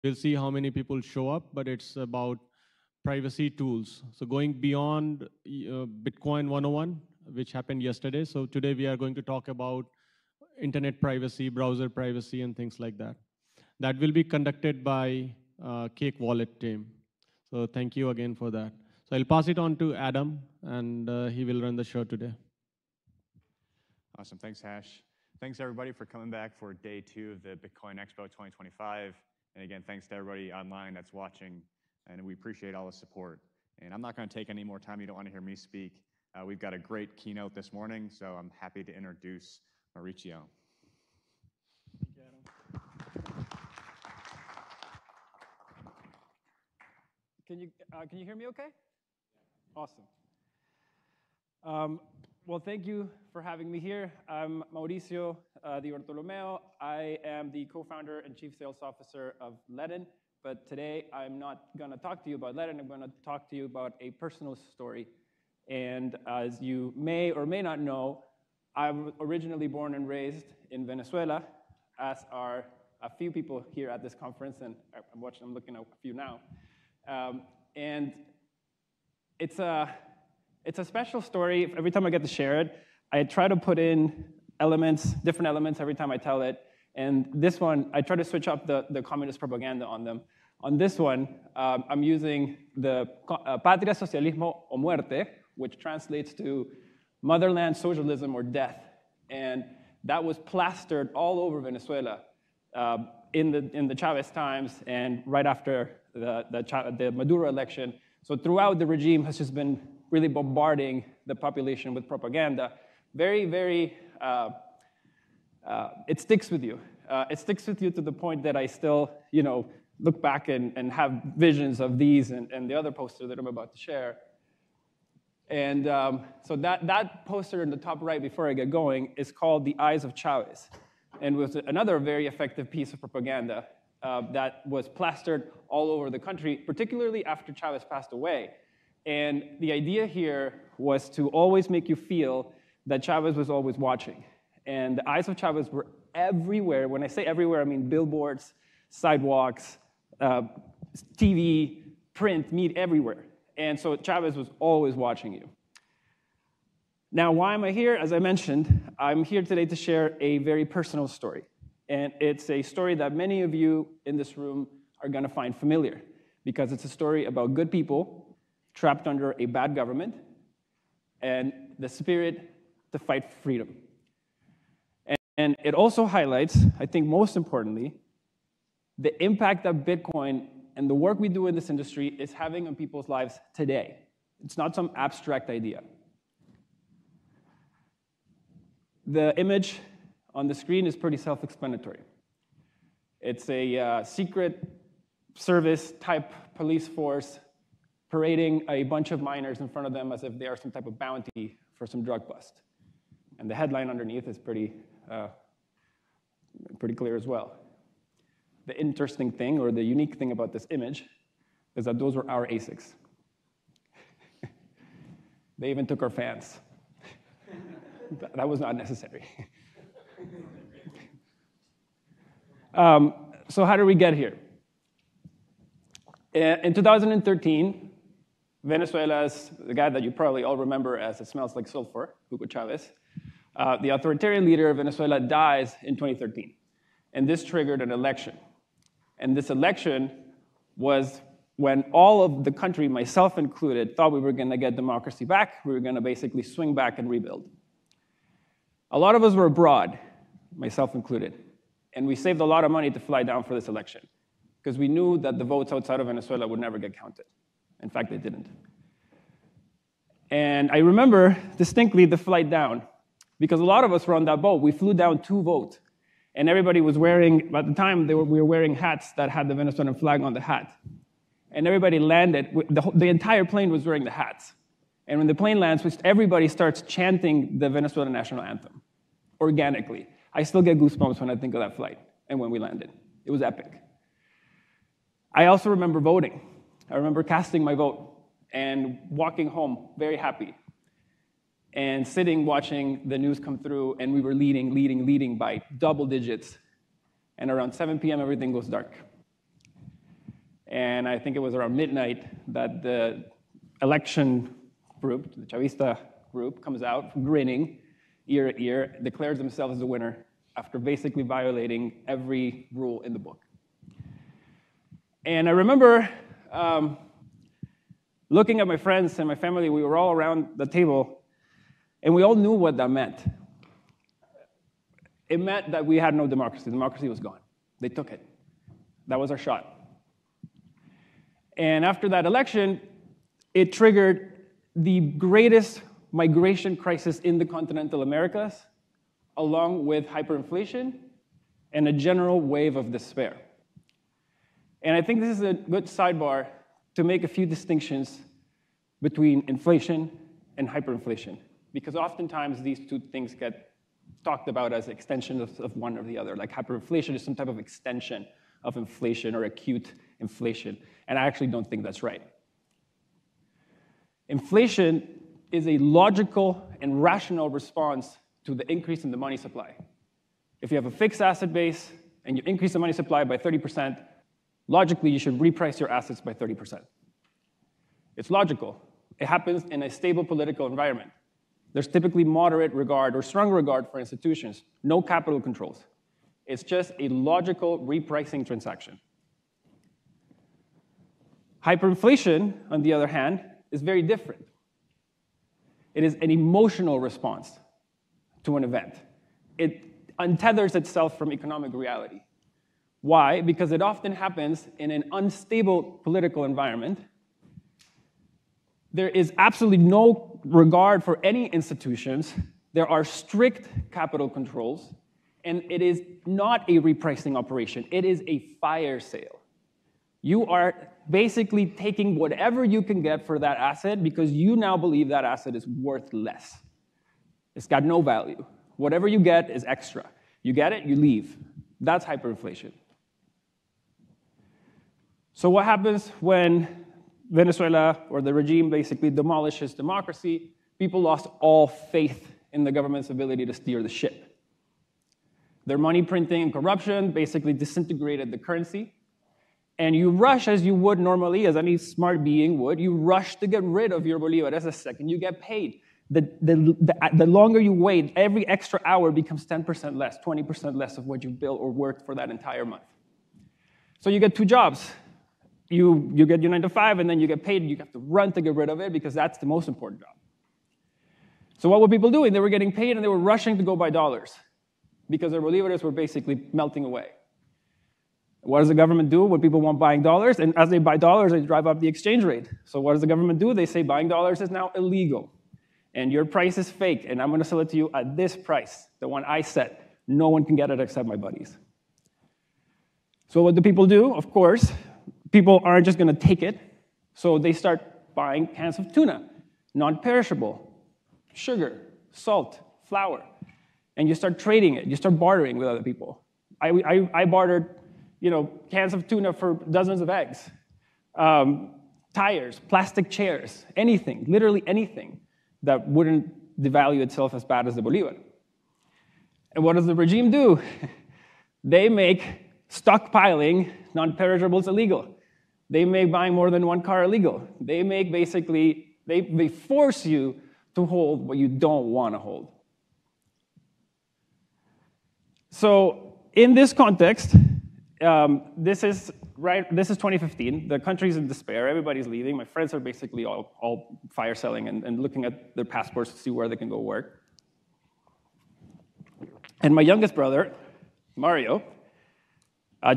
We'll see how many people show up, but it's about privacy tools. So going beyond Bitcoin 101, which happened yesterday. So today we are going to talk about internet privacy, browser privacy, and things like that. That will be conducted by Cake Wallet team. So thank you again for that. So I'll pass it on to Adam, and he will run the show today. Awesome, thanks Hash. Thanks everybody for coming back for day 2 of the Bitcoin Expo 2025. And again, thanks to everybody online that's watching, and we appreciate all the support. And I'm not going to take any more time. You don't want to hear me speak. We've got a great keynote this morning, so I'm happy to introduce Mauricio. Thank you, Adam. Can you hear me okay? Awesome. Well, thank you for having me here. I'm Mauricio Di Bartolomeo. I am the co-founder and chief sales officer of Ledn. But today, I'm not going to talk to you about Ledn. I'm going to talk to you about a personal story. And as you may or may not know, I'm originally born and raised in Venezuela, as are a few people here at this conference, and I'm looking at a few now. And it's a special story. Every time I get to share it, I try to put in different elements every time I tell it. And this one, I try to switch up the communist propaganda on them. On this one, I'm using the Patria Socialismo o Muerte, which translates to motherland socialism or death. And that was plastered all over Venezuela in the Chavez times and right after the Maduro election. So throughout, the regime has just been really bombarding the population with propaganda. Very, very, it sticks with you. It sticks with you to the point that I still, look back and have visions of these and the other poster that I'm about to share. And so that poster in the top right before I get going is called The Eyes of Chavez, and was another very effective piece of propaganda that was plastered all over the country, particularly after Chavez passed away. And the idea here was to always make you feel that Chavez was always watching. And the eyes of Chavez were everywhere. When I say everywhere, I mean billboards, sidewalks, TV, print, media, everywhere. And so Chavez was always watching you. Now, why am I here? As I mentioned, I'm here today to share a very personal story. And it's a story that many of you in this room are going to find familiar, because it's a story about good people trapped under a bad government and the spirit to fight for freedom. And it also highlights, I think most importantly, the impact that Bitcoin and the work we do in this industry is having on people's lives today. It's not some abstract idea. The image on the screen is pretty self-explanatory. It's a secret service type police force parading a bunch of miners in front of them as if they are some type of bounty for some drug bust. And the headline underneath is pretty clear as well. The interesting thing, or the unique thing about this image, is that those were our ASICs. They even took our fans. That was not necessary. So how did we get here? In 2013, Venezuela's, the guy that you probably all remember as It Smells Like Sulfur, Hugo Chavez, the authoritarian leader of Venezuela dies in 2013. And this triggered an election. And this election was when all of the country, myself included, thought we were going to get democracy back. We were going to basically swing back and rebuild. A lot of us were abroad, myself included. And we saved a lot of money to fly down for this election, because we knew that the votes outside of Venezuela would never get counted. In fact, they didn't. And I remember distinctly the flight down, because a lot of us were on that boat. We flew down to vote. And everybody was wearing, at the time, we were wearing hats that had the Venezuelan flag on the hat. And everybody landed, the entire plane was wearing the hats. And when the plane lands, everybody starts chanting the Venezuelan national anthem, organically. I still get goosebumps when I think of that flight and when we landed. It was epic. I also remember voting. I remember casting my vote and walking home very happy and sitting watching the news come through, and we were leading by double digits. And around 7 p.m., everything goes dark. And I think it was around midnight that the election group, the Chavista group, comes out grinning, ear to ear, declares themselves the winner after basically violating every rule in the book. And I remember looking at my friends and my family. We were all around the table, and we all knew what that meant. It meant that we had no democracy. Democracy was gone. They took it. That was our shot. And after that election, it triggered the greatest migration crisis in the continental Americas, along with hyperinflation and a general wave of despair. And I think this is a good sidebar to make a few distinctions between inflation and hyperinflation, because oftentimes these two things get talked about as extensions of one or the other. Like hyperinflation is some type of extension of inflation or acute inflation, and I actually don't think that's right. Inflation is a logical and rational response to the increase in the money supply. If you have a fixed asset base and you increase the money supply by 30%, logically you should reprice your assets by 30%. It's logical. It happens in a stable political environment. There's typically moderate regard or strong regard for institutions, no capital controls. It's just a logical repricing transaction. Hyperinflation, on the other hand, is very different. It is an emotional response to an event. It untethers itself from economic reality. Why? Because it often happens in an unstable political environment. There is absolutely no regard for any institutions. There are strict capital controls, and it is not a repricing operation. It is a fire sale. You are basically taking whatever you can get for that asset because you now believe that asset is worth less. It's got no value. Whatever you get is extra. You get it, you leave. That's hyperinflation. So what happens when Venezuela, or the regime, basically demolishes democracy? People lost all faith in the government's ability to steer the ship. Their money printing and corruption basically disintegrated the currency. And you rush, as you would normally, as any smart being would, you rush to get rid of your bolívares the second you get paid. The longer you wait, every extra hour becomes 10% less, 20% less of what you built or worked for that entire month. So you get two jobs. You get your 9 to 5, and then you get paid, and you have to run to get rid of it because that's the most important job. So what were people doing? They were getting paid, and they were rushing to go buy dollars because their bolívares were basically melting away. What does the government do when people want buying dollars? And as they buy dollars, they drive up the exchange rate. So what does the government do? They say buying dollars is now illegal, and your price is fake, and I'm going to sell it to you at this price, the one I set. No one can get it except my buddies. So what do people do? Of course, people aren't just going to take it, so they start buying cans of tuna, non-perishable, sugar, salt, flour, and you start trading it. You start bartering with other people. I bartered, cans of tuna for dozens of eggs, tires, plastic chairs, anything, literally anything that wouldn't devalue itself as bad as the bolívar. And what does the regime do? They make stockpiling non-perishables illegal. They make buying more than one car illegal. They make they force you to hold what you don't want to hold. So in this context, this is 2015. The country's in despair. Everybody's leaving. My friends are basically all fire selling and looking at their passports to see where they can go work. And my youngest brother, Mario,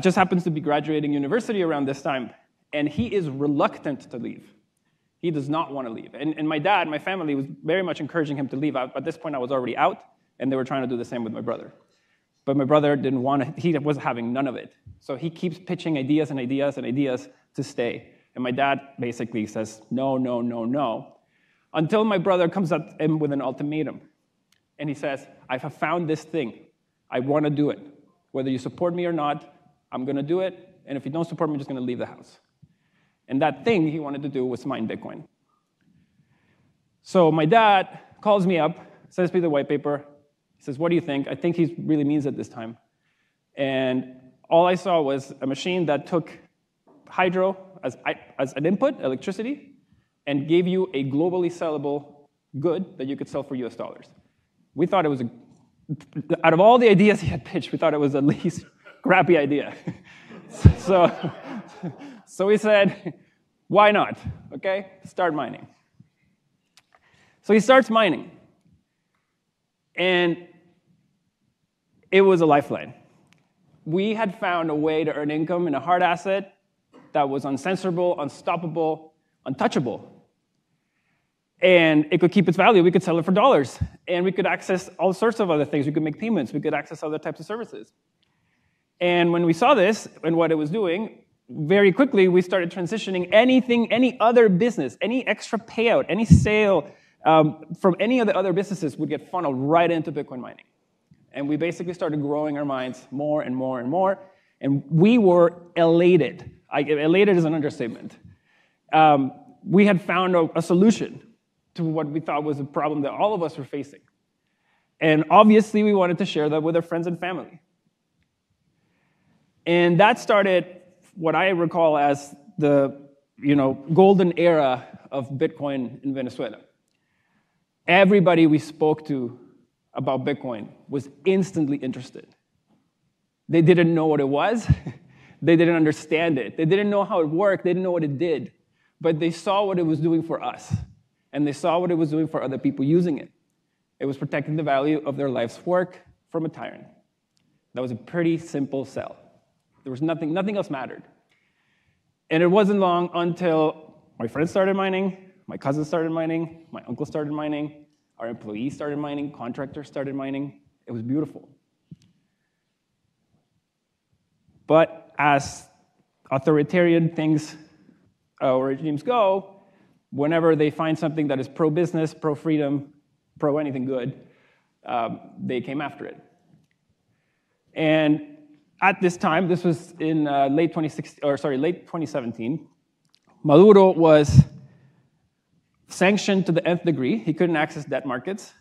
just happens to be graduating university around this time, and he is reluctant to leave. He does not want to leave. And my dad, my family, was very much encouraging him to leave. At this point, I was already out, and they were trying to do the same with my brother. But my brother didn't want to, he was having none of it. So he keeps pitching ideas and ideas and ideas to stay. And my dad basically says, no, no, no, no, until my brother comes at him with an ultimatum. And he says, I have found this thing. I want to do it. Whether you support me or not, I'm going to do it. And if you don't support me, I'm just going to leave the house. And that thing he wanted to do was mine Bitcoin. So my dad calls me up, sends me the white paper. He says, what do you think? I think he really means it this time. And all I saw was a machine that took hydro as an input, electricity, and gave you a globally sellable good that you could sell for US dollars. We thought it was, out of all the ideas he had pitched, we thought it was the least crappy idea. So we said, why not? Okay, start mining. So he starts mining. And it was a lifeline. We had found a way to earn income in a hard asset that was uncensorable, unstoppable, untouchable. And it could keep its value. We could sell it for dollars. And we could access all sorts of other things. We could make payments. We could access other types of services. And when we saw this and what it was doing, very quickly we started transitioning anything, any other business, any extra payout, any sale from any of the other businesses would get funneled right into Bitcoin mining. And we basically started growing our minds more and more and more. And we were elated. Elated is an understatement. We had found a solution to what we thought was a problem that all of us were facing. And obviously, we wanted to share that with our friends and family. And that started what I recall as the golden era of Bitcoin in Venezuela. Everybody we spoke to about Bitcoin was instantly interested. They didn't know what it was. They didn't understand it. They didn't know how it worked. They didn't know what it did. But they saw what it was doing for us. And they saw what it was doing for other people using it. It was protecting the value of their life's work from a tyrant. That was a pretty simple sell. There was nothing else mattered. And it wasn't long until my friends started mining, my cousins started mining, my uncle started mining, our employees started mining, contractors started mining. It was beautiful. But as authoritarian things or regimes go, whenever they find something that is pro-business, pro-freedom, pro-anything good, they came after it. And at this time, this was in late 2017, Maduro was sanctioned to the nth degree. He couldn't access debt markets.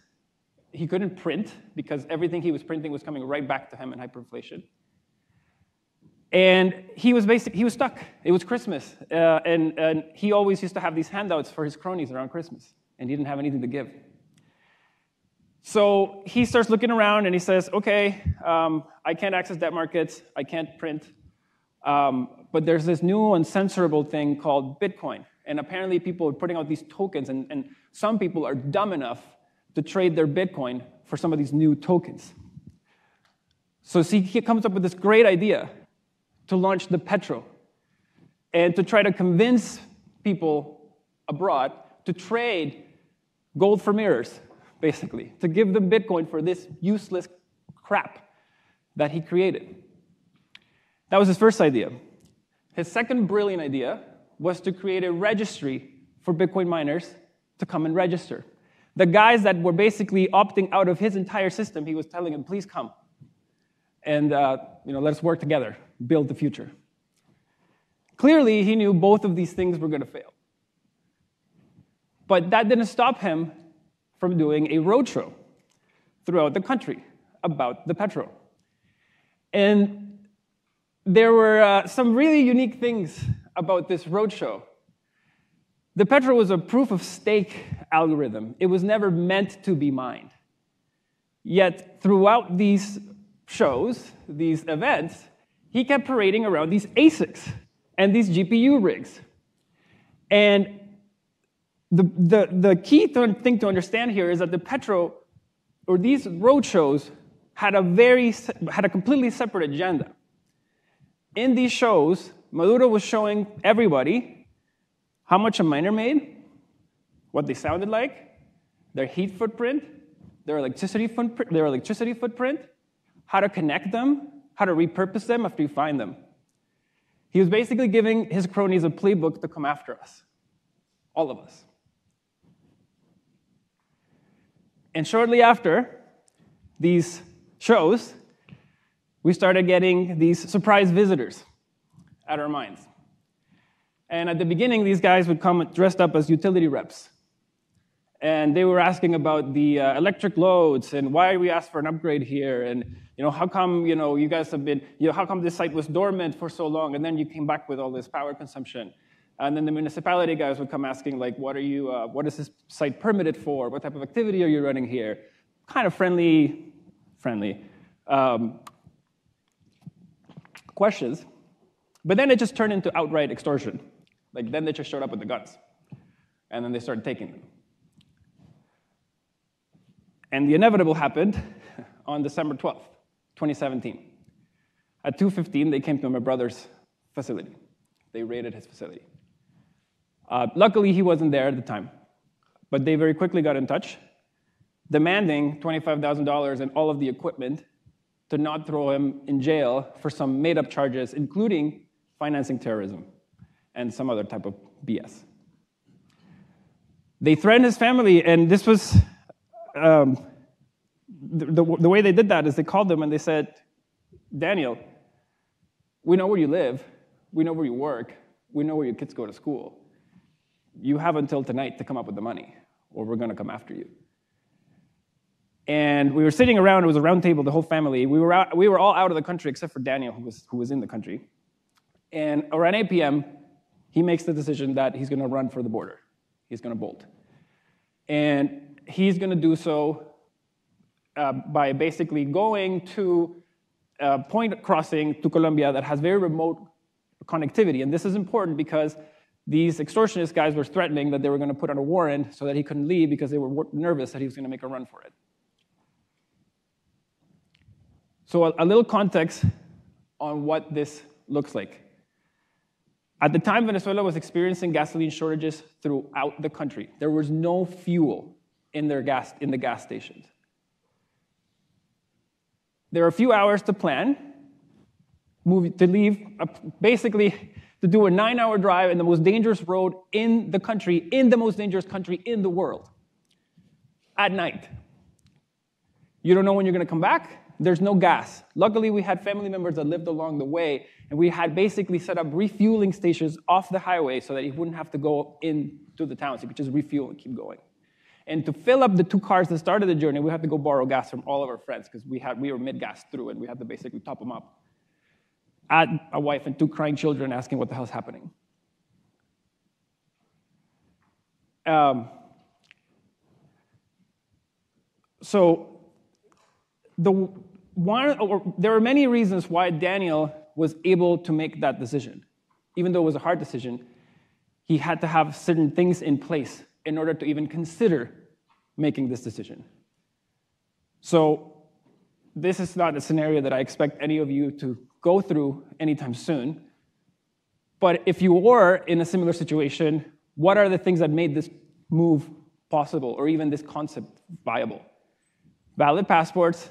He couldn't print because everything he was printing was coming right back to him in hyperinflation. And he was stuck. It was Christmas. And he always used to have these handouts for his cronies around Christmas. And he didn't have anything to give. So he starts looking around and he says, okay, I can't access debt markets. I can't print. But there's this new uncensorable thing called Bitcoin. And apparently people are putting out these tokens. And some people are dumb enough to trade their Bitcoin for some of these new tokens. So see, he comes up with this great idea to launch the Petro and to try to convince people abroad to trade gold for mirrors, basically, to give them Bitcoin for this useless crap that he created. That was his first idea. His second brilliant idea was to create a registry for Bitcoin miners to come and register. The guys that were basically opting out of his entire system, he was telling them, please come. And let us work together, build the future. Clearly, he knew both of these things were going to fail. But that didn't stop him from doing a roadshow throughout the country about the Petro. And there were some really unique things about this roadshow. The Petro was a proof-of-stake algorithm. It was never meant to be mined. Yet, throughout these shows, these events, he kept parading around these ASICs and these GPU rigs. And the key thing to understand here is that the Petro, or these roadshows, had a completely separate agenda. In these shows, Maduro was showing everybody how much a miner made, what they sounded like, their heat footprint, their electricity footprint, how to connect them, how to repurpose them after you find them. He was basically giving his cronies a playbook to come after us, all of us. And shortly after these shows, we started getting these surprise visitors at our mines. And at the beginning, these guys would come dressed up as utility reps. And they were asking about the electric loads and why we asked for an upgrade here, and how come you guys have been, how come this site was dormant for so long, and then you came back with all this power consumption. And then the municipality guys would come asking, like, what is this site permitted for? What type of activity are you running here? Kind of friendly questions. But then it just turned into outright extortion. Like, then they just showed up with the guns. And then they started taking them. And the inevitable happened on December 12th, 2017. At 2:15, they came to my brother's facility. They raided his facility. Luckily, he wasn't there at the time. But they very quickly got in touch, demanding $25,000 and all of the equipment to not throw him in jail for some made-up charges, including financing terrorism and some other type of BS. They threatened his family, and this was the way they did that is they called them and they said, Daniel, we know where you live, we know where you work, we know where your kids go to school. You have until tonight to come up with the money, or we're going to come after you. And we were sitting around, it was a round table, the whole family. We were all out of the country except for Daniel, who was in the country. And around 8 p.m., he makes the decision that he's going to run for the border. He's going to bolt. And he's going to do so by basically going to a point crossing to Colombia that has very remote connectivity. And this is important because these extortionist guys were threatening that they were going to put on a warrant so that he couldn't leave because they were nervous that he was going to make a run for it. So a little context on what this looks like. At the time, Venezuela was experiencing gasoline shortages throughout the country. There was no fuel in the gas stations. There were a few hours to plan, to leave, basically to do a 9-hour drive in the most dangerous road in the country, in the most dangerous country in the world, at night. You don't know when you're going to come back. There's no gas. Luckily, we had family members that lived along the way, and we had basically set up refueling stations off the highway so that he wouldn't have to go into the towns. He could just refuel and keep going. And to fill up the 2 cars that started the journey, we had to go borrow gas from all of our friends because we were mid-gas through, and we had to basically top them up. I had a wife and 2 crying children asking what the hell's happening. There were many reasons why Daniel was able to make that decision. Even though it was a hard decision, he had to have certain things in place in order to even consider making this decision. So this is not a scenario that I expect any of you to go through anytime soon. But if you were in a similar situation, what are the things that made this move possible, or even this concept viable? Valid passports,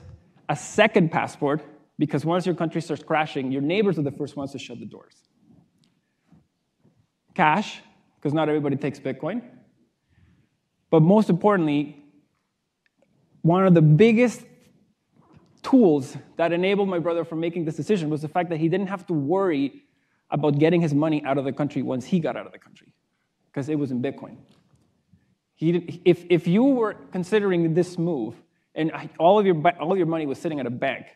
a second passport, because once your country starts crashing, your neighbors are the first ones to shut the doors. Cash, because not everybody takes Bitcoin. But most importantly, one of the biggest tools that enabled my brother from making this decision was the fact that he didn't have to worry about getting his money out of the country once he got out of the country, because it was in Bitcoin. If you were considering this move, and all of your money was sitting at a bank,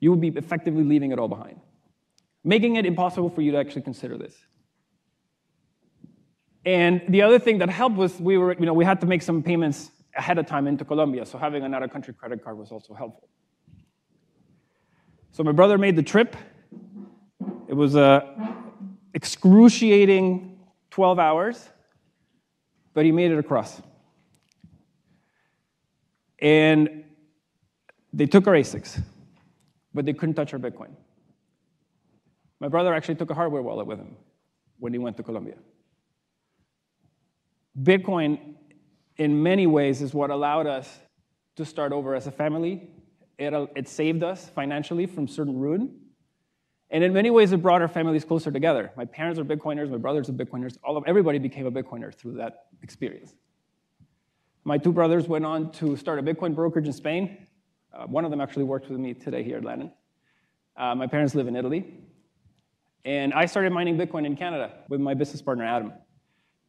you would be effectively leaving it all behind, making it impossible for you to actually consider this. And the other thing that helped was we had to make some payments ahead of time into Colombia, so having an out-of-country credit card was also helpful. So my brother made the trip. It was an excruciating 12 hours, but he made it across. And they took our ASICs, but they couldn't touch our Bitcoin. My brother actually took a hardware wallet with him when he went to Colombia. Bitcoin, in many ways, is what allowed us to start over as a family. It saved us financially from certain ruin. And in many ways, it brought our families closer together. My parents are Bitcoiners, my brothers are Bitcoiners. Everybody became a Bitcoiner through that experience. My 2 brothers went on to start a Bitcoin brokerage in Spain. One of them actually works with me today here at Lenin. My parents live in Italy. And I started mining Bitcoin in Canada with my business partner, Adam.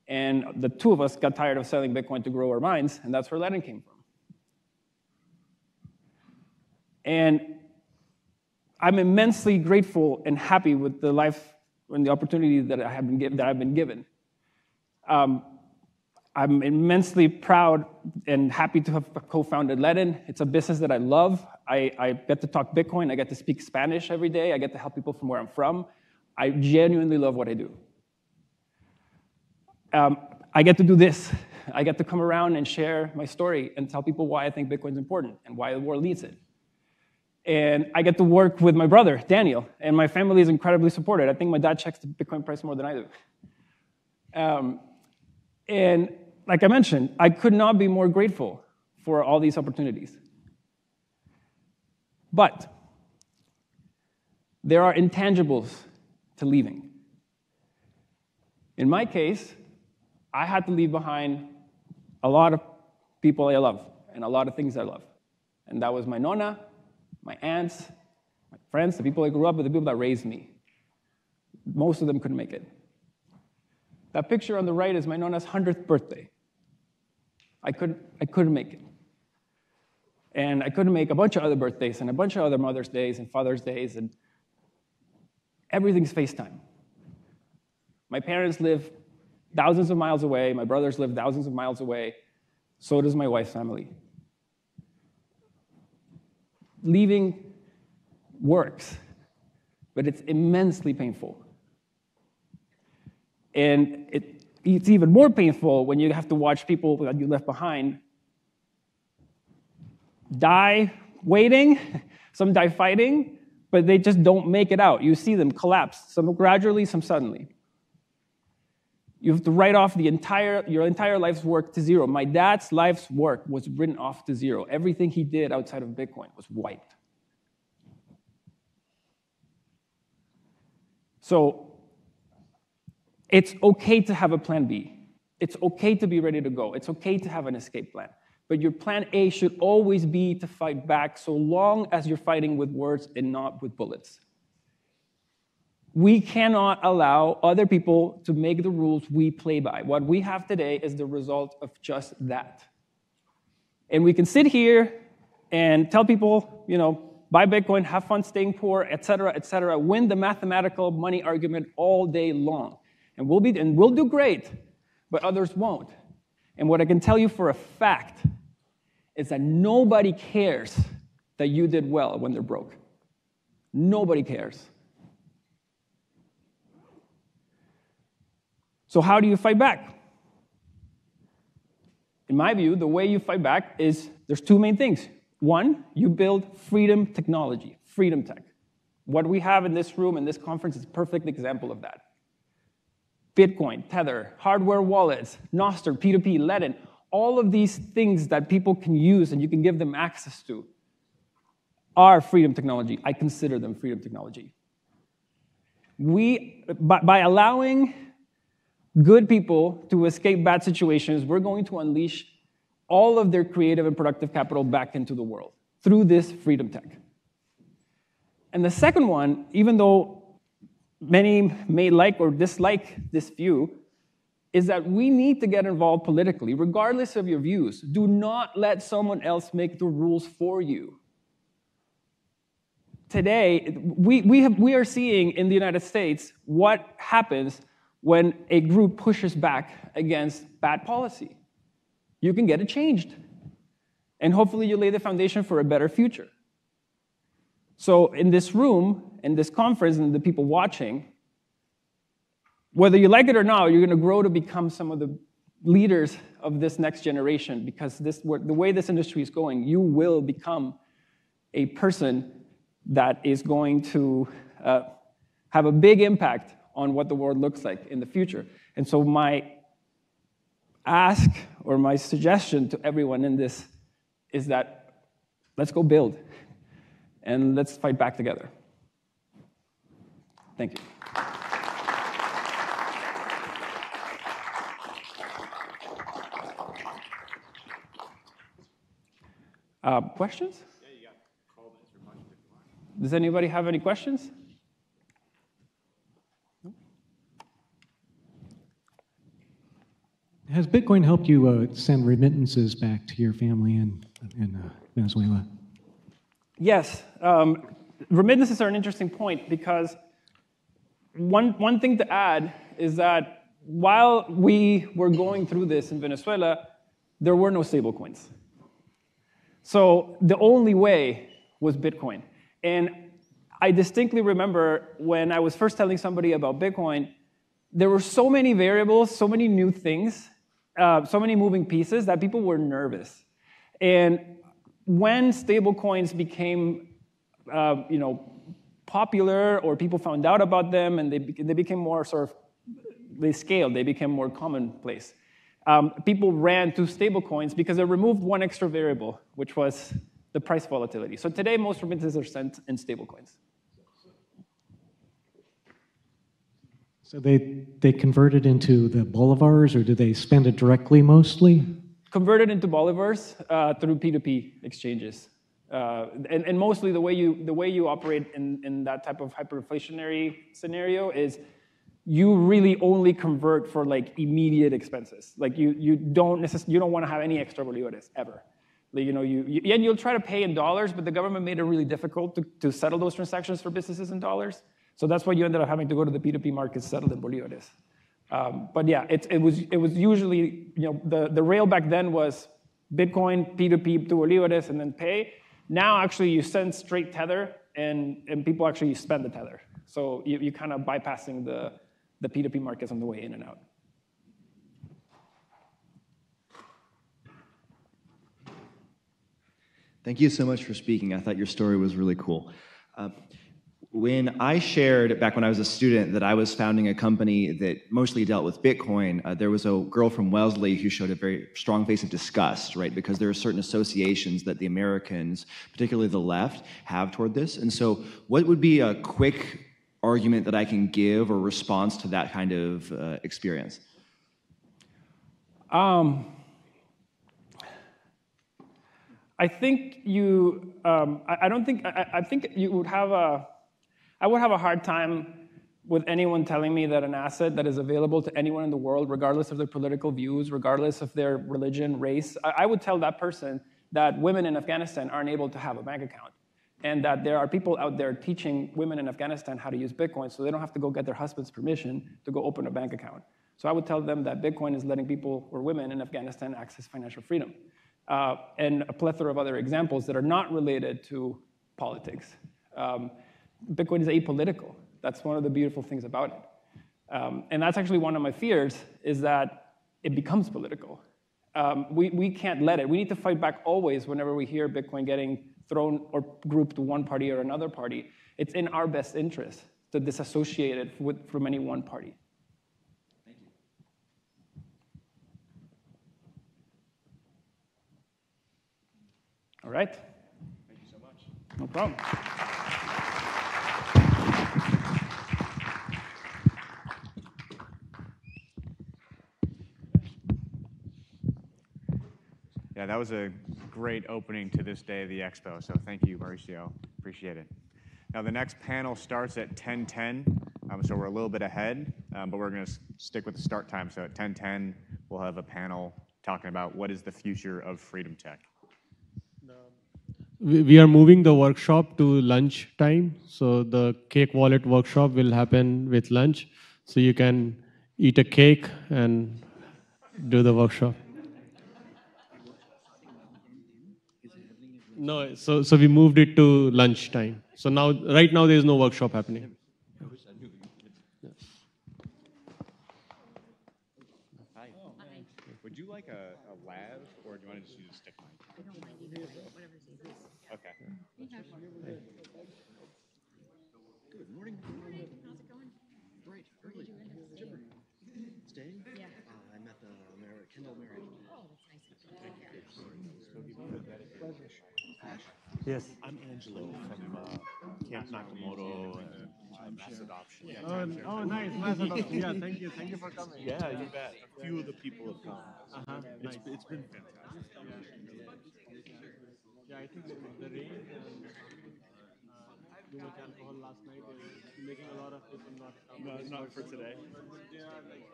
And the two of us got tired of selling Bitcoin to grow our minds, and that's where Ledin came from. And I'm immensely grateful and happy with the life and the opportunity that I've been given. I'm immensely proud and happy to have co-founded Ledin. It's a business that I love. I get to talk Bitcoin. I get to speak Spanish every day. I get to help people from where I'm from. I genuinely love what I do. I get to do this. I get to come around and share my story and tell people why I think Bitcoin's important and why the world needs it. And I get to work with my brother, Daniel, and my family is incredibly supported. I think my dad checks the Bitcoin price more than I do. And like I mentioned, I could not be more grateful for all these opportunities. But there are intangibles to leaving. In my case, I had to leave behind a lot of people I love and a lot of things I love. And that was my nonna, my aunts, my friends, the people I grew up with, the people that raised me. Most of them couldn't make it. That picture on the right is my nonna's 100th birthday. I couldn't make it. And I couldn't make a bunch of other birthdays and a bunch of other Mother's Days and Father's Days, and everything's FaceTime. My parents live thousands of miles away. My brothers live thousands of miles away. So does my wife's family. Leaving works, but it's immensely painful. And it's even more painful when you have to watch people that you left behind die waiting, some die fighting, but they just don't make it out. You see them collapse, some gradually, some suddenly. You have to write off your entire life's work to zero. My dad's life's work was written off to zero. Everything he did outside of Bitcoin was wiped. So it's okay to have a plan B. It's okay to be ready to go. It's okay to have an escape plan. But your plan A should always be to fight back so long as you're fighting with words and not with bullets. We cannot allow other people to make the rules we play by. What we have today is the result of just that. And we can sit here and tell people, buy Bitcoin, have fun staying poor, et cetera, win the mathematical money argument all day long. And we'll do great, but others won't. And what I can tell you for a fact is that nobody cares that you did well when they're broke. Nobody cares. So how do you fight back? In my view, the way you fight back is there's two main things. One, you build freedom technology, freedom tech. What we have in this room, in this conference, is a perfect example of that. Bitcoin, Tether, hardware wallets, Nostr, P2P, Ledin, all of these things that people can use and you can give them access to are freedom technology. I consider them freedom technology. By allowing good people to escape bad situations, we're going to unleash all of their creative and productive capital back into the world through this freedom tech. And the second one, even though many may like or dislike this view, is that we need to get involved politically, regardless of your views. Do not let someone else make the rules for you. Today, we are seeing in the United States what happens when a group pushes back against bad policy. You can get it changed. And hopefully you lay the foundation for a better future. So in this room, in this conference, and the people watching, whether you like it or not, you're going to grow to become some of the leaders of this next generation, because the way this industry is going, you will become a person that is going to have a big impact on what the world looks like in the future. And so my ask or my suggestion to everyone in this is that let's go build and let's fight back together. Thank you. Questions? Yeah, you got called and answered a bunch of different lines. Does anybody have any questions? Has Bitcoin helped you send remittances back to your family in Venezuela? Yes. Remittances are an interesting point because one thing to add is that while we were going through this in Venezuela, there were no stablecoins. So the only way was Bitcoin. And I distinctly remember when I was first telling somebody about Bitcoin, there were so many variables, so many new things, so many moving pieces that people were nervous. And when stablecoins became popular, or people found out about them and they became more they scaled, they became more commonplace. People ran to stablecoins because it removed one extra variable, which was the price volatility. So today, most remittances are sent in stablecoins. So they converted into the bolivars, or do they spend it directly mostly? Converted into bolivars through P2P exchanges. And mostly the way you operate in that type of hyperinflationary scenario is you really only convert for like immediate expenses. Like you don't want to have any extra bolívares ever. Like, and you'll try to pay in dollars, but the government made it really difficult to settle those transactions for businesses in dollars. So that's why you ended up having to go to the P2P markets settled in bolívares. But yeah, it was usually, the rail back then was Bitcoin, P2P to bolívares, and then pay. Now actually you send straight tether, and people actually spend the tether. So you kind of bypassing the P2P markets on the way in and out. Thank you so much for speaking. I thought your story was really cool. When I shared back when I was a student that I was founding a company that mostly dealt with Bitcoin, there was a girl from Wellesley who showed a very strong face of disgust, right? Because there are certain associations that the Americans, particularly the left, have toward this. And so what would be a quick argument that I can give or response to that kind of experience? I think I think you would have I would have a hard time with anyone telling me that an asset that is available to anyone in the world, regardless of their political views, regardless of their religion, race, I would tell that person that women in Afghanistan aren't able to have a bank account, and that there are people out there teaching women in Afghanistan how to use Bitcoin so they don't have to go get their husband's permission to go open a bank account. So I would tell them that Bitcoin is letting people or women in Afghanistan access financial freedom. And a plethora of other examples that are not related to politics. Bitcoin is apolitical. That's one of the beautiful things about it. And that's actually one of my fears, is that it becomes political. We can't let it. We need to fight back always whenever we hear Bitcoin getting thrown or grouped to one party or another party. It's in our best interest to disassociate it from any one party. Thank you. All right. Thank you so much. No problem. Yeah, that was a great opening to this day of the expo, so thank you, Mauricio. Appreciate it. Now, the next panel starts at 10:10, so we're a little bit ahead, but we're going to stick with the start time. So at 10:10, we'll have a panel talking about what is the future of freedom tech. We are moving the workshop to lunch time, so the cake wallet workshop will happen with lunch, so you can eat a cake and do the workshop. No, so we moved it to lunch time. So now, right now, there is no workshop happening. Hi. Would you like a lav, or do you want to just use a stick mic? I don't mind either way, whatever's easiest. Okay. Good morning. Morning, how's it going? Great. Where did you end up staying? Staying? Yeah. I'm at the Kendall Marriott. Oh, that's nice. Take care. Yes. I'm Angelo from Camp Nakamoto and Mass Adoption. Oh, nice. Yeah, thank you. Thank you for coming. Yeah, you bet. A few of the people have come. It's been fantastic. Yeah, I think the rain and too much alcohol last night is making a lot of people not come. Not for today. But they are like,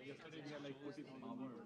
yesterday we had like 40,000 people.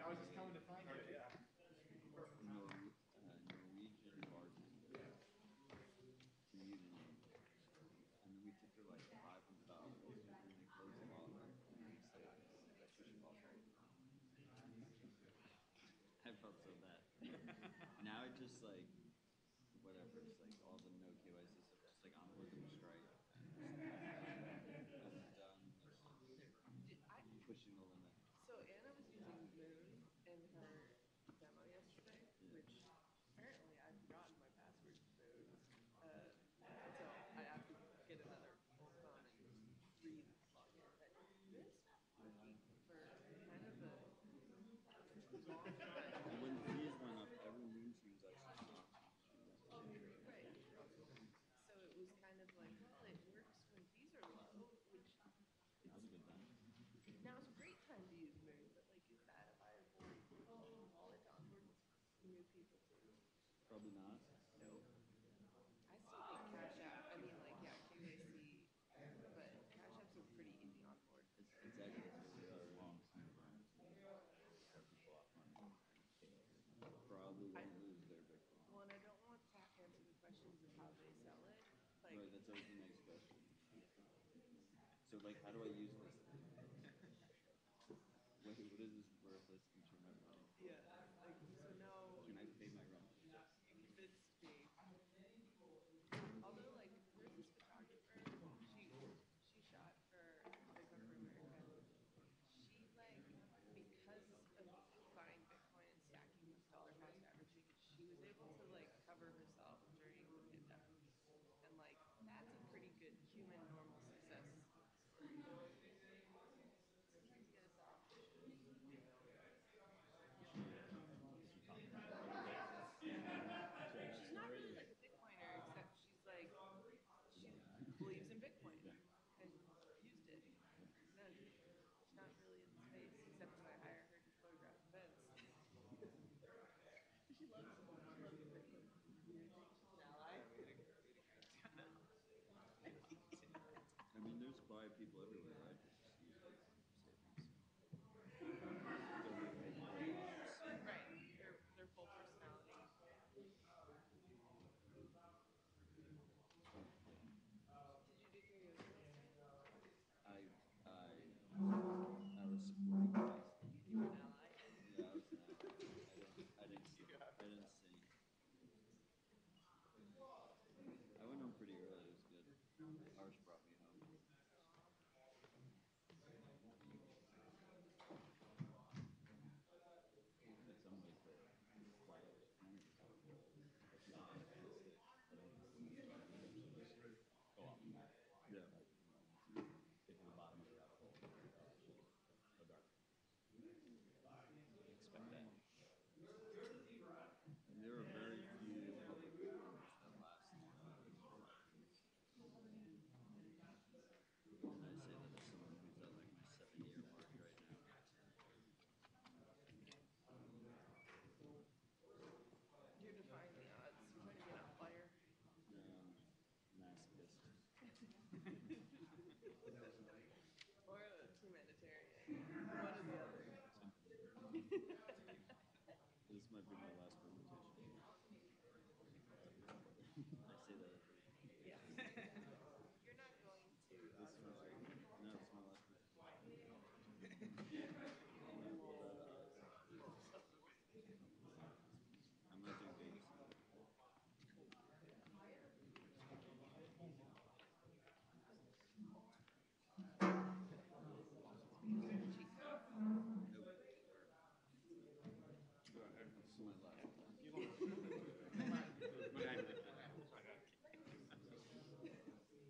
Norwegian bartender community, and we took her like $500, and they closed the law like we said that sushi ball's right. I felt so bad. Now it just like whatever. It's like all the no KYC stuff. It's like I'm looking to strike. I'm done with pushing the limit. So Anna was using Moon in her demo yesterday, which apparently I'd forgotten my password to Moon. So I have to get another phone and re-log in. But Moon's working for kind of a long time. And when the fees went up, every moon transaction was Right. So it was kind of like, well, it works when fees are low, which that was a good time. now's a great time to use Moon, but like, is that a viable wallet to onboard new people to? Probably not. No. I still think Cash App, I mean, like, yeah, KYC, but Cash App's a pretty easy onboard. Exactly. That's what we are. Probably won't lose their Bitcoin. Well, and I don't want to answer the questions of how they sell it. Like, Right, that's always the next question. So, like, how do I use this thing? What is this worth? Let's enter my money. yeah, like, so no, Can I pay my rent? you convinced me. Although, like, there's this photographer, she shot for Bitcoin for America. She, like, because of buying Bitcoin and stacking with dollar cost averaging, she was able to, like, cover herself during the pandemic. And, like, that's a pretty good human normal success story. Sometimes you gotta self-push. She's not really like a Bitcoiner, except she's like, she believes in Bitcoin and used it. Then she's not really in the space, except when I hire her to photograph events. She loves Bitcoin. I think she's an ally. I mean, there's quiet people everywhere, right? That just use Bitcoin for savings. Right. Their full personality. Did you do karaoke last night? I was supporting guys. You were an ally. Yeah, I was an ally. I didn't sing. I went home pretty early. It was good. Harsh brought me home. But somebody put quiet piano music. If you think I missed it, I don't know. Eventually just go off the map. Yeah. Like, get to the bottom of the rabbit hole. Oh, dark. Expect that. And there are very few public performers that last 5 minutes. And I say that as someone who's at like my 7-year mark right now. You're defying the odds. You're trying to be an outlier. Masochist. Or a humanitarian. One or the other. This might be my last presentation. I say that every. Yeah. You're not going to. This is my last. No, this is my last presentation. I'm not doing babysitting. Nope. This is my last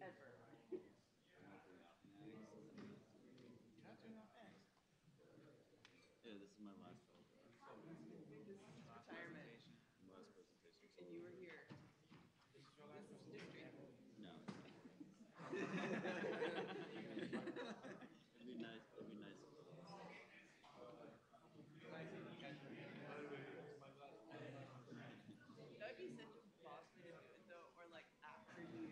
Ever. Yeah, this is my last photograph. This is his retirement. Last presentation. And you were here. This is history. No. It'd be nice. It'd be nice if it was. That would be such a boss way to do it, though, or like after you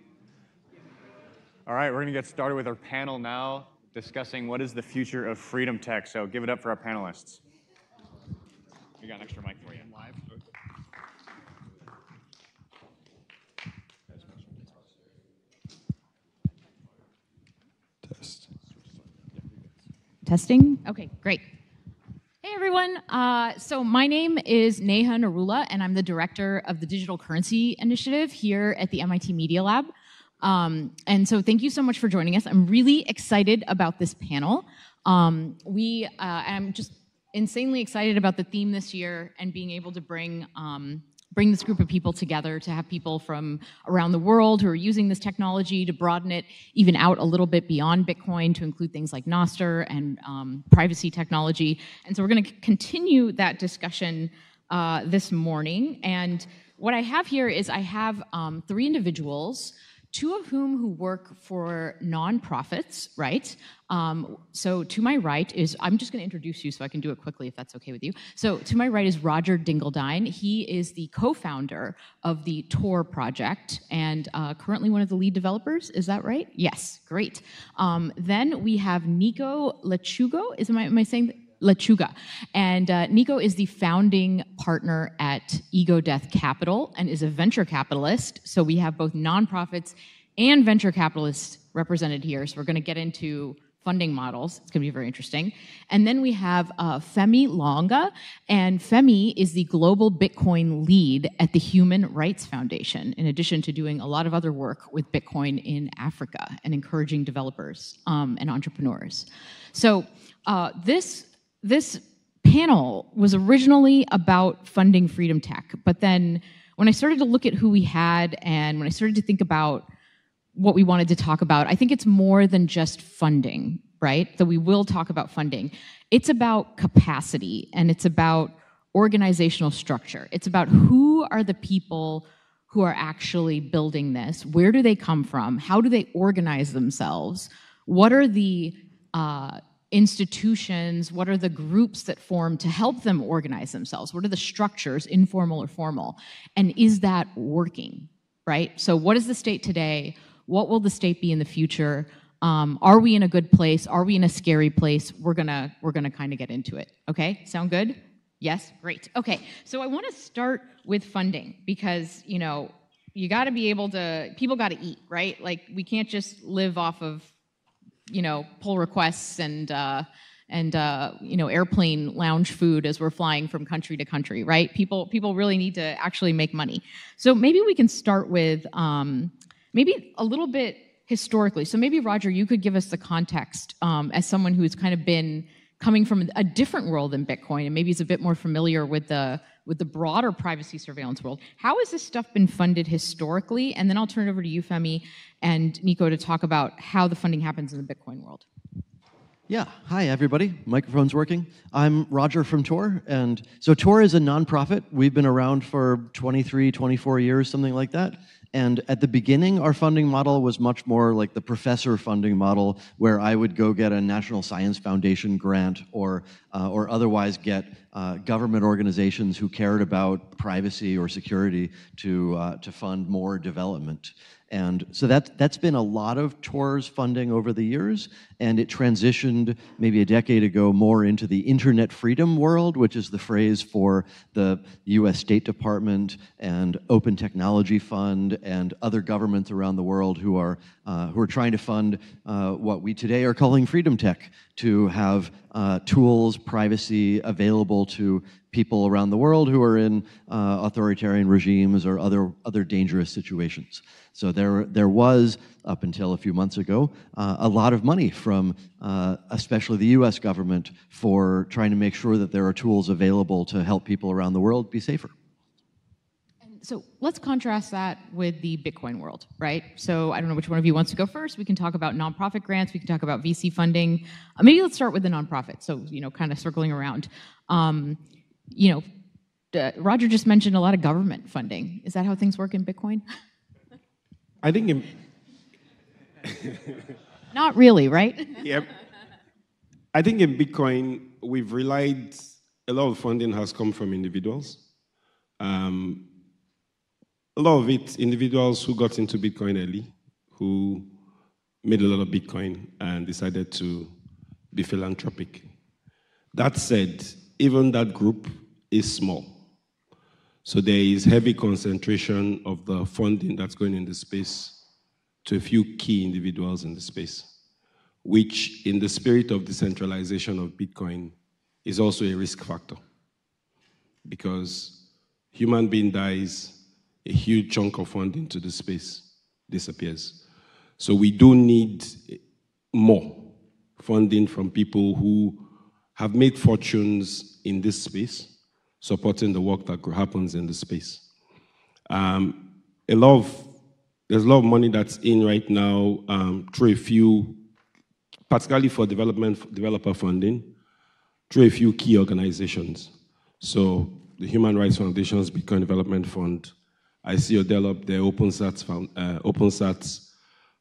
give a presentation. All right, we're going to get started with our panel now, discussing what is the future of freedom tech. So give it up for our panelists. got an extra mic for you. Live. Test. Testing? Okay, great. Hey everyone. So my name is Neha Narula, and I'm the director of the Digital Currency Initiative here at the MIT Media Lab. And so thank you so much for joining us. I'm really excited about this panel. I'm just insanely excited about the theme this year and being able to bring this group of people together, to have people from around the world who are using this technology, to broaden it even out a little bit beyond Bitcoin to include things like Nostr and privacy technology. And so we're going to continue that discussion this morning. And what I have here is I have 3 individuals, 2 of whom work for nonprofits, right? So to my right is, I'm just gonna introduce you so I can do it quickly if that's okay with you. So to my right is Roger Dingledine. He is the co-founder of the Tor project and currently one of the lead developers, is that right? Yes, great. Then we have Nico Lechugo, am I saying that? Lechuga. And Nico is the founding partner at Ego Death Capital and is a venture capitalist. So we have both nonprofits and venture capitalists represented here. So we're going to get into funding models. It's going to be very interesting. And then we have Femi Longa. And Femi is the global Bitcoin lead at the Human Rights Foundation, in addition to doing a lot of other work with Bitcoin in Africa and encouraging developers and entrepreneurs. So this panel was originally about funding freedom tech, but then when I started to look at who we had and when I started to think about what we wanted to talk about, I think it's more than just funding, right? That we will talk about funding. It's about capacity and it's about organizational structure. It's about who are the people who are actually building this? Where do they come from? How do they organize themselves? What are the institutions, what are the groups that form to help them organize themselves? What are the structures, informal or formal? And is that working, right? So what is the state today? What will the state be in the future? Are we in a good place? Are we in a scary place? We're gonna kind of get into it, okay? Sound good? Yes? Great. Okay, so I want to start with funding because, you know, you got to be able to, people got to eat, right? Like, we can't just live off of, you know, pull requests and you know, airplane lounge food as we're flying from country to country, right? People really need to actually make money. So maybe we can start with maybe a little bit historically. So maybe Roger, you could give us the context as someone who's kind of been coming from a different world than Bitcoin and maybe is a bit more familiar with the broader privacy surveillance world. How has this stuff been funded historically? And then I'll turn it over to you, Femi, and Nico to talk about how the funding happens in the Bitcoin world. Yeah, hi everybody. Microphone's working. I'm Roger from Tor, and so Tor is a nonprofit. We've been around for 23, 24 years, something like that. And at the beginning, our funding model was much more like the professor funding model, where I would go get a National Science Foundation grant or otherwise get government organizations who cared about privacy or security to fund more development. And so that's been a lot of Tor's funding over the years, and it transitioned maybe a decade ago more into the internet freedom world, which is the phrase for the US State Department and Open Technology Fund and other governments around the world who are trying to fund what we today are calling freedom tech, to have tools, privacy available to people around the world who are in authoritarian regimes or other dangerous situations. So there was, up until a few months ago, a lot of money from especially the US government for trying to make sure that there are tools available to help people around the world be safer. So let's contrast that with the Bitcoin world, right? So I don't know which one of you wants to go first. We can talk about nonprofit grants. We can talk about VC funding. Maybe let's start with the nonprofit. So, you know, kind of circling around. You know, Roger just mentioned a lot of government funding. Is that how things work in Bitcoin? I think Not really, right? Yep. I think in Bitcoin, we've relied, a lot of funding has come from individuals. A lot of it, individuals who got into Bitcoin early, who made a lot of Bitcoin and decided to be philanthropic. That said, even that group is small. So there is heavy concentration of the funding that's going in the space to a few key individuals in the space, which in the spirit of decentralization of Bitcoin is also a risk factor. Because human being dies, a huge chunk of funding to the space disappears. So we do need more funding from people who have made fortunes in this space, supporting the work that happens in the space. There's a lot of money that's in right now through a few, particularly for developer funding, through a few key organizations. So the Human Rights Foundation's Bitcoin Development Fund, ICODEL up there, OpenSats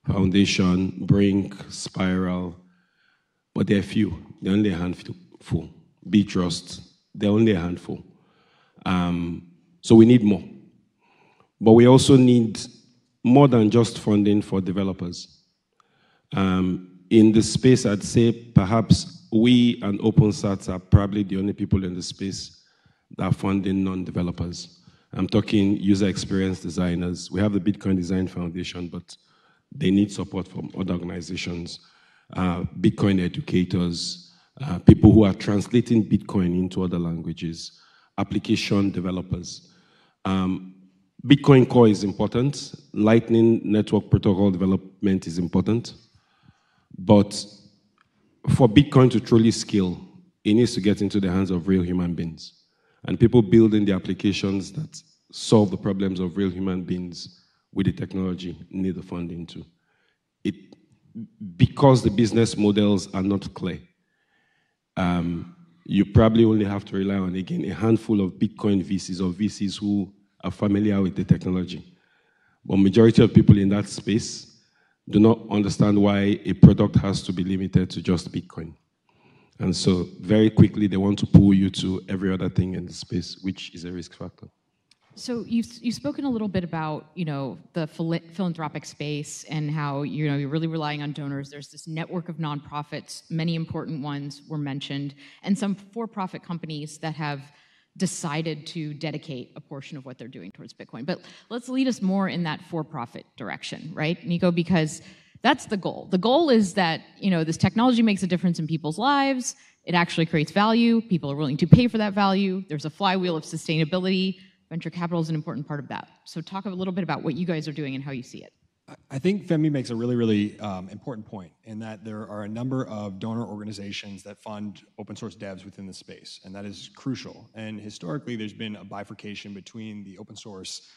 Foundation, Brink, Spiral, but they're few. They're only a handful. B-Trust, they're only a handful. So we need more. But we also need more than just funding for developers. In the space, I'd say perhaps we and OpenSats are probably the only people in the space that are funding non-developers. I'm talking user experience designers. We have the Bitcoin Design Foundation, but they need support from other organizations, Bitcoin educators, people who are translating Bitcoin into other languages, application developers. Bitcoin Core is important. Lightning Network Protocol development is important. But for Bitcoin to truly scale, it needs to get into the hands of real human beings. And people building the applications that solve the problems of real human beings with the technology need the funding too. Because the business models are not clear, you probably only have to rely on, again, a handful of Bitcoin VCs or VCs who are familiar with the technology. But majority of people in that space do not understand why a product has to be limited to just Bitcoin. And so very quickly, they want to pull you to every other thing in the space, which is a risk factor. So you've spoken a little bit about, the philanthropic space and how, you're really relying on donors. There's this network of nonprofits, many important ones were mentioned, and some for-profit companies that have decided to dedicate a portion of what they're doing towards Bitcoin. But let's lead us more in that for-profit direction, right, Nico? Because that's the goal. The goal is that, this technology makes a difference in people's lives. It actually creates value. People are willing to pay for that value. There's a flywheel of sustainability. Venture capital is an important part of that. So talk a little bit about what you guys are doing and how you see it. I think Femi makes a really, really important point in that there are a number of donor organizations that fund open source devs within the space, and that is crucial. And historically, there's been a bifurcation between the open source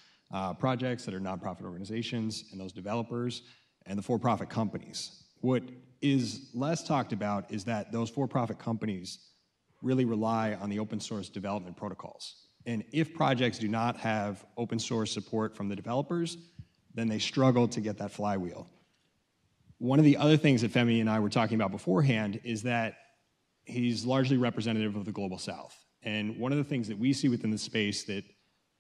projects that are nonprofit organizations and those developers and the for-profit companies. What is less talked about is that those for-profit companies really rely on the open source development protocols. And if projects do not have open source support from the developers, then they struggle to get that flywheel. One of the other things that Femi and I were talking about beforehand is that he's largely representative of the Global South. And one of the things that we see within the space that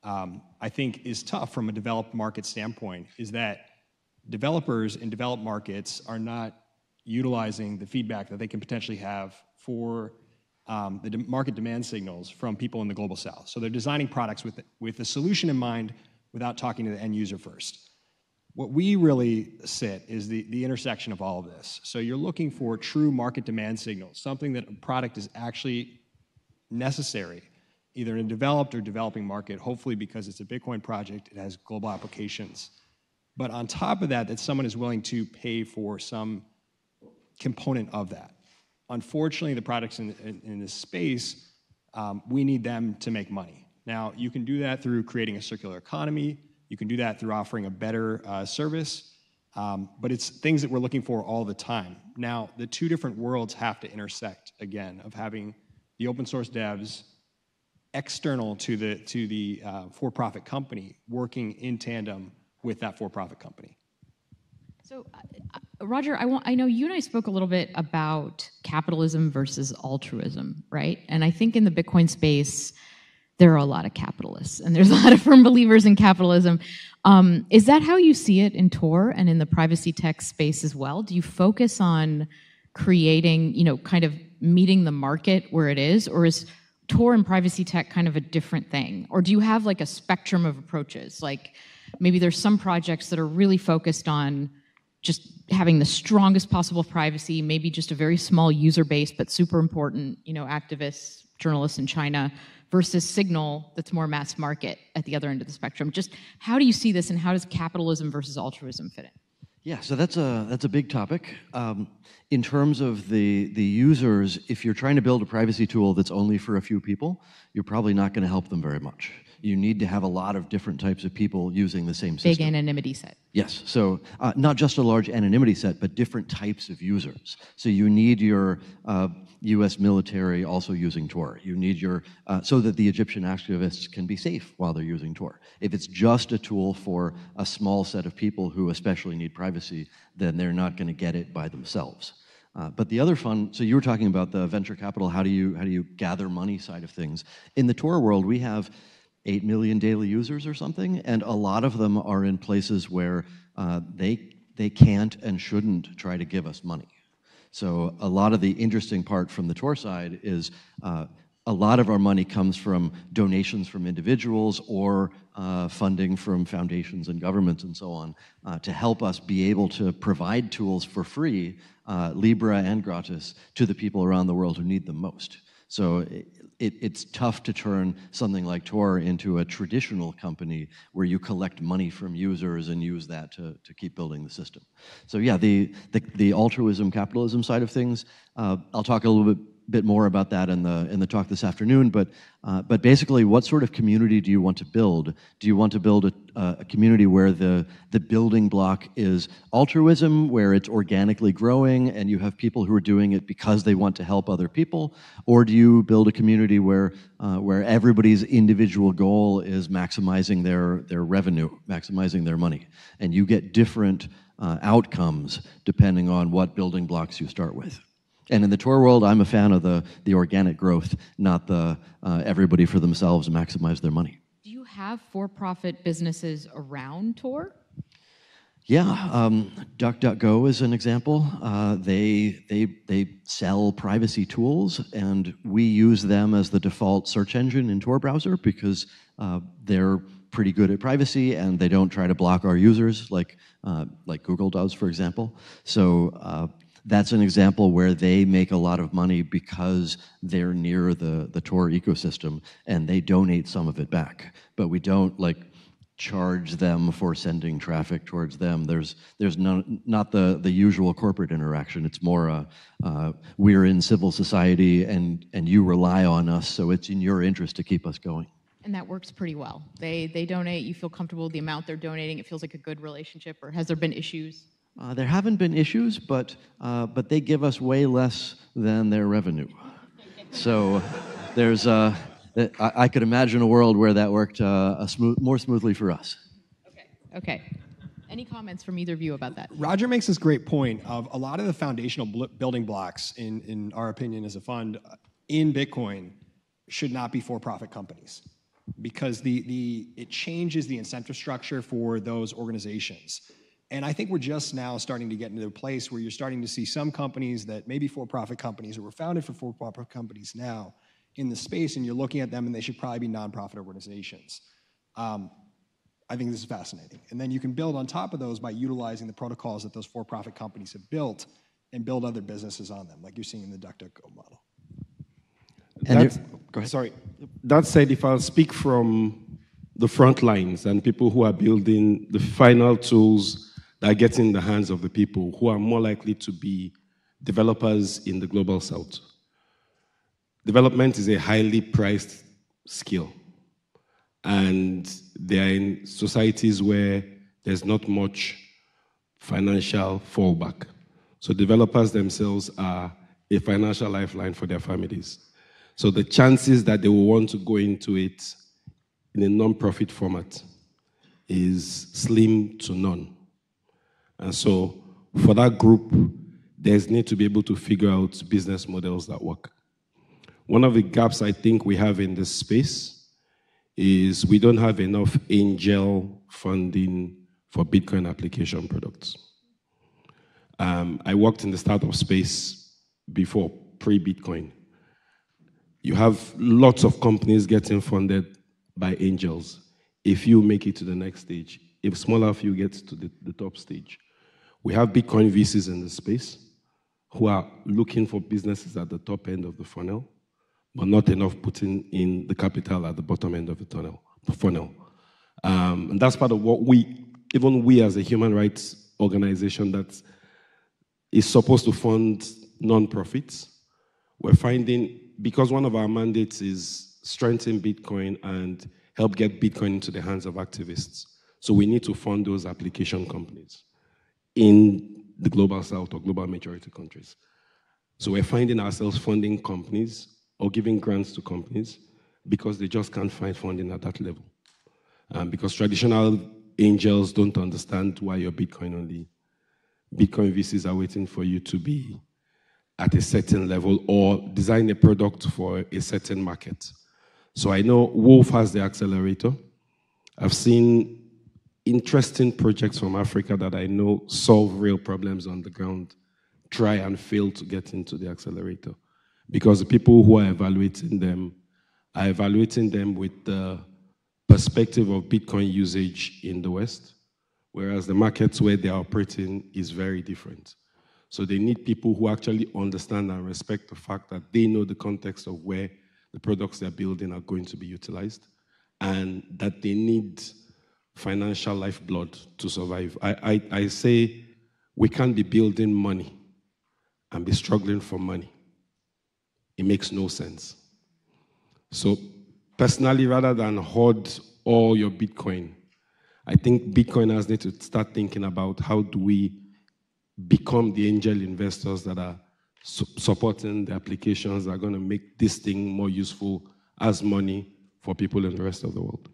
I think is tough from a developed market standpoint is that developers in developed markets are not utilizing the feedback that they can potentially have for the market demand signals from people in the Global South. So they're designing products with a solution in mind without talking to the end user first. What we really sit is the intersection of all of this. So you're looking for true market demand signals, something that a product is actually necessary, either in a developed or developing market, hopefully because it's a Bitcoin project, it has global applications. But on top of that, that someone is willing to pay for some component of that. Unfortunately, the products in this space, we need them to make money. Now, you can do that through creating a circular economy. You can do that through offering a better service. But it's things that we're looking for all the time. Now, the two different worlds have to intersect, again, of having the open source devs external to the for-profit company working in tandem with that for-profit company. So, Roger, I know you and I spoke a little bit about capitalism versus altruism, right? And I think in the Bitcoin space, there are a lot of capitalists, and there's a lot of firm believers in capitalism. Is that how you see it in Tor and in the privacy tech space as well? Do you focus on creating, kind of meeting the market where it is, or is Tor and privacy tech kind of a different thing? Or do you have like a spectrum of approaches? Like maybe there's some projects that are really focused on just having the strongest possible privacy, maybe just a very small user base, but super important, you know, activists, journalists in China, versus Signal that's more mass market at the other end of the spectrum. Just how do you see this, and how does capitalism versus altruism fit in? Yeah, so that's a big topic. In terms of the users, if you're trying to build a privacy tool that's only for a few people, you're probably not going to help them very much. You need to have a lot of different types of people using the same system. Big anonymity set. Yes, so not just a large anonymity set, but different types of users. So you need your US military also using Tor. You need your, so that the Egyptian activists can be safe while they're using Tor. If it's just a tool for a small set of people who especially need privacy, then they're not going to get it by themselves. But the other fun, so you were talking about the venture capital, how do you gather money side of things. In the Tor world, we have 8 million daily users or something, and a lot of them are in places where they can't and shouldn't try to give us money. So a lot of the interesting part from the Tor side is a lot of our money comes from donations from individuals or funding from foundations and governments and so on to help us be able to provide tools for free, Libra and gratis, to the people around the world who need them most. So it's tough to turn something like Tor into a traditional company where you collect money from users and use that to keep building the system. So yeah, the altruism capitalism side of things, I'll talk a little bit more about that in the talk this afternoon, but basically, what sort of community do you want to build? Do you want to build a community where the building block is altruism, where it's organically growing and you have people who are doing it because they want to help other people? Or do you build a community where everybody's individual goal is maximizing their revenue, maximizing their money, and you get different outcomes depending on what building blocks you start with? And in the Tor world, I'm a fan of the organic growth, not the everybody for themselves maximize their money. Do you have for-profit businesses around Tor? Yeah, DuckDuckGo is an example. They sell privacy tools, and we use them as the default search engine in Tor browser because they're pretty good at privacy and they don't try to block our users like Google does, for example. So that's an example where they make a lot of money because they're near the Tor ecosystem and they donate some of it back. But we don't charge them for sending traffic towards them. There's not the usual corporate interaction. It's more we're in civil society and you rely on us, so it's in your interest to keep us going. And that works pretty well. They donate, you feel comfortable with the amount they're donating, it feels like a good relationship, or has there been issues? There haven't been issues, but they give us way less than their revenue. So there's I could imagine a world where that worked more smoothly for us. Okay. Any comments from either of you about that? Roger makes this great point of a lot of the foundational building blocks, in our opinion as a fund, in Bitcoin should not be for-profit companies because it changes the incentive structure for those organizations. And I think we're just now starting to get into a place where you're starting to see some companies that may be for-profit companies or were founded for for-profit companies now in the space, and you're looking at them and they should probably be nonprofit organizations. I think this is fascinating. And then you can build on top of those by utilizing the protocols that those for-profit companies have built and build other businesses on them, like you're seeing in the DuckDuckGo model. Go ahead. Sorry. That said, if I'll speak from the front lines and people who are building the final tools that get in the hands of the people who are more likely to be developers in the global south. Development is a highly priced skill, and they are in societies where there's not much financial fallback. So developers themselves are a financial lifeline for their families. So the chances that they will want to go into it in a non-profit format is slim to none. And so for that group, there's need to be able to figure out business models that work. One of the gaps I think we have in this space is we don't have enough angel funding for Bitcoin application products. I worked in the startup space before, pre-Bitcoin. You have lots of companies getting funded by angels. If you make it to the next stage, if smaller few get to the top stage. We have Bitcoin VCs in the space who are looking for businesses at the top end of the funnel, but not enough putting in the capital at the bottom end of the funnel. And that's part of what even we as a human rights organization that is supposed to fund non-profits, we're finding, because one of our mandates is strengthen Bitcoin and help get Bitcoin into the hands of activists. So we need to fund those application companies in the global south or global majority countries. So we're finding ourselves funding companies or giving grants to companies because they just can't find funding at that level. Because traditional angels don't understand why you're Bitcoin only. Bitcoin VCs are waiting for you to be at a certain level or design a product for a certain market. So I know Wolf has the accelerator. I've seen interesting projects from Africa that I know solve real problems on the ground, try and fail to get into the accelerator. Because the people who are evaluating them are evaluating them with the perspective of Bitcoin usage in the West, whereas the markets where they're operating is very different. So they need people who actually understand and respect the fact that they know the context of where the products they're building are going to be utilized, and that they need financial lifeblood to survive. I say we can't be building money and be struggling for money. It makes no sense. So personally, rather than hoard all your Bitcoin, I think Bitcoiners need to start thinking about how do we become the angel investors that are supporting the applications that are going to make this thing more useful as money for people in the rest of the world.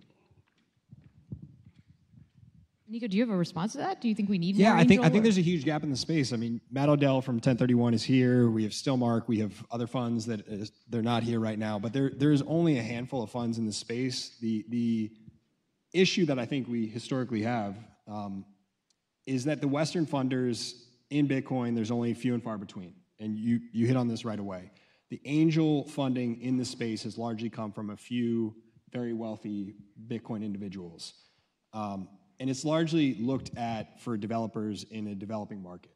Nico, do you have a response to that? Do you think we need Yeah, more I think angel, there's a huge gap in the space. I mean, Matt Odell from 1031 is here. We have Stillmark. We have other funds that they're not here right now. But there is only a handful of funds in the space. The issue that I think we historically have is that the Western funders in Bitcoin, there's only few and far between. And you hit on this right away. The angel funding in the space has largely come from a few very wealthy Bitcoin individuals. And it's largely looked at for developers in a developing market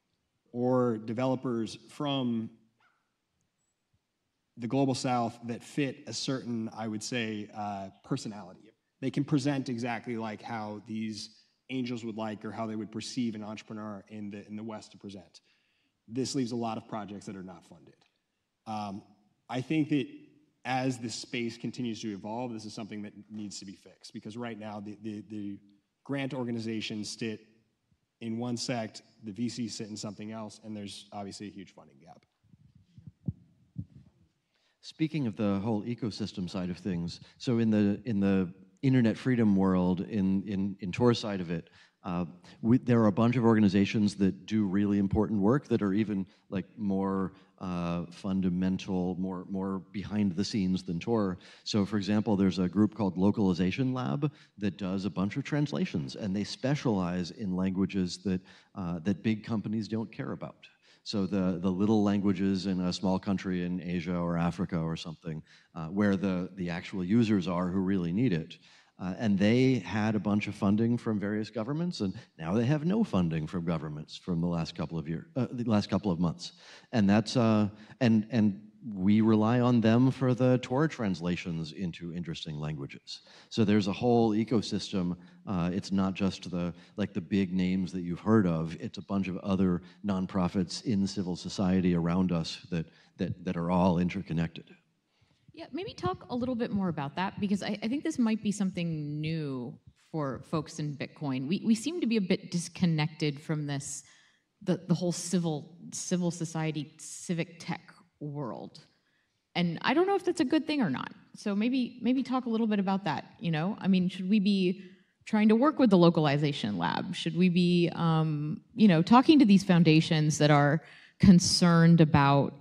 or developers from the global south that fit a certain, I would say, personality. They can present exactly like how these angels would like or how they would perceive an entrepreneur in the West to present. This leaves a lot of projects that are not funded. I think that as this space continues to evolve, this is something that needs to be fixed because right now the grant organizations sit in one sect, the VCs sit in something else, and there's obviously a huge funding gap. Speaking of the whole ecosystem side of things, so in the internet freedom world, in Tor's side of it, there are a bunch of organizations that do really important work that are even like more fundamental, more behind the scenes than Tor. So for example, there's a group called Localization Lab that does a bunch of translations, and they specialize in languages that big companies don't care about. So the little languages in a small country in Asia or Africa or something, where the actual users are who really need it. And they had a bunch of funding from various governments, and now they have no funding from governments from the last couple of months. And that's and we rely on them for the Tor translations into interesting languages. So there's a whole ecosystem. It's not just the big names that you've heard of. It's a bunch of other nonprofits in civil society around us that are all interconnected. Yeah, maybe talk a little bit more about that, because I think this might be something new for folks in Bitcoin. We seem to be a bit disconnected from this, the whole civil society, civic tech world. And I don't know if that's a good thing or not. So maybe talk a little bit about that, you know? I mean, should we be trying to work with the localization lab? Should we be, talking to these foundations that are concerned about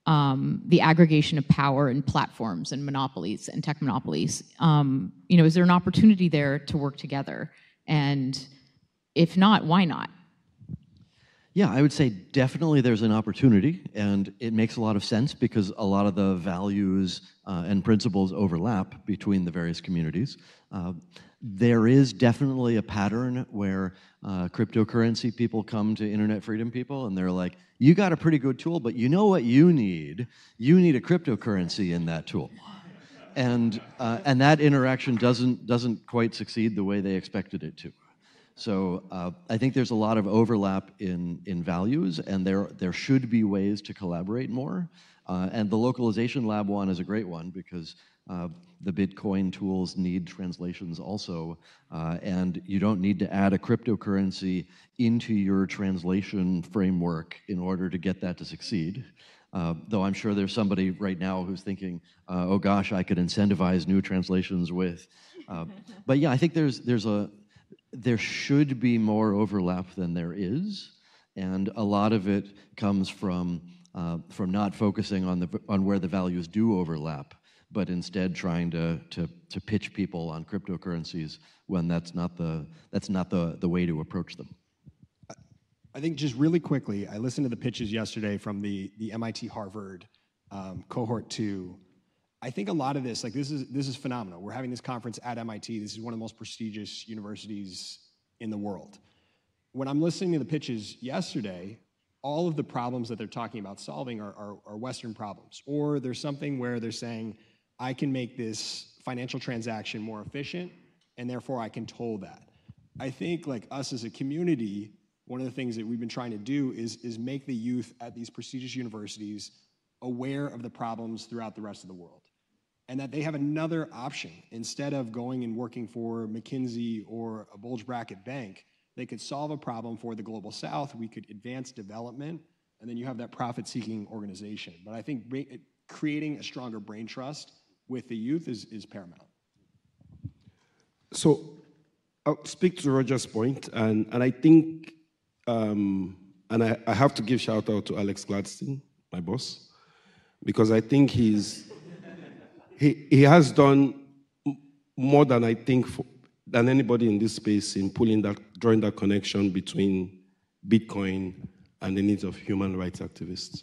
the aggregation of power and platforms and monopolies and tech monopolies? Is there an opportunity there to work together? And if not, why not? Yeah, I would say definitely there's an opportunity, and it makes a lot of sense because a lot of the values and principles overlap between the various communities. There is definitely a pattern where cryptocurrency people come to internet freedom people and they're like, you got a pretty good tool, but you know what you need? You need a cryptocurrency in that tool. And that interaction doesn't quite succeed the way they expected it to. So I think there's a lot of overlap in values, and there should be ways to collaborate more. And the localization lab one is a great one because the Bitcoin tools need translations also, and you don't need to add a cryptocurrency into your translation framework in order to get that to succeed. Though I'm sure there's somebody right now who's thinking, oh gosh, I could incentivize new translations with. But yeah, I think there should be more overlap than there is, and a lot of it comes from not focusing on where the values do overlap, but instead trying to pitch people on cryptocurrencies when that's not the way to approach them. I think just really quickly, I listened to the pitches yesterday from the MIT Harvard cohort 2. I think a lot of this, like this is phenomenal. We're having this conference at MIT. This is one of the most prestigious universities in the world. When I'm listening to the pitches yesterday, all of the problems that they're talking about solving are Western problems. Or there's something where they're saying, I can make this financial transaction more efficient, and therefore I can toll that. I think like us as a community, one of the things that we've been trying to do is make the youth at these prestigious universities aware of the problems throughout the rest of the world. And that they have another option. Instead of going and working for McKinsey or a bulge bracket bank, they could solve a problem for the global south, we could advance development, and then you have that profit-seeking organization. But I think creating a stronger brain trust with the youth is paramount. So I'll speak to Roger's point, and I think, and I have to give shout out to Alex Gladstein, my boss, because I think he has done more than I think than anybody in this space in drawing that connection between Bitcoin and the needs of human rights activists.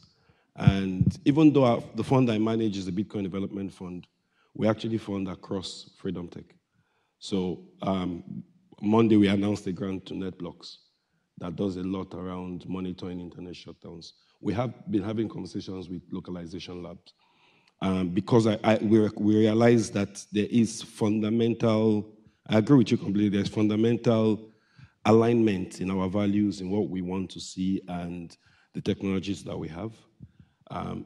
And even though the fund I manage is the Bitcoin Development Fund, we actually fund across Freedom Tech. So Monday we announced a grant to NetBlocks that does a lot around monitoring internet shutdowns. We have been having conversations with localization labs because we realize that there is fundamental, I agree with you completely, there's fundamental alignment in our values, in what we want to see and the technologies that we have.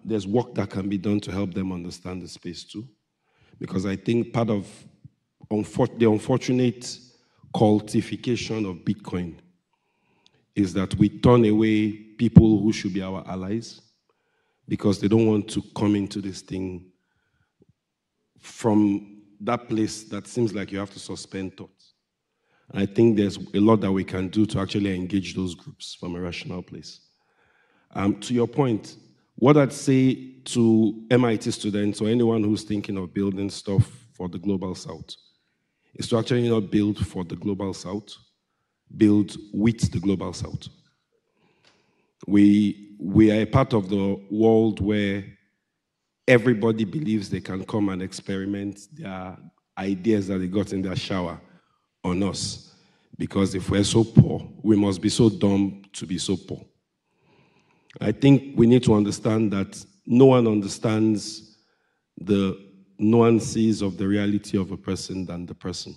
There's work that can be done to help them understand the space too. Because I think part of the unfortunate cultification of Bitcoin is that we turn away people who should be our allies because they don't want to come into this thing from that place that seems like you have to suspend thought. And I think there's a lot that we can do to actually engage those groups from a rational place. To your point, what I'd say to MIT students or anyone who's thinking of building stuff for the Global South is to actually not build for the Global South, build with the Global South. We are a part of the world where everybody believes they can come and experiment their ideas that they got in their shower on us. Because if we're so poor, we must be so dumb to be so poor. I think we need to understand that no one understands the nuances of the reality of a person than the person.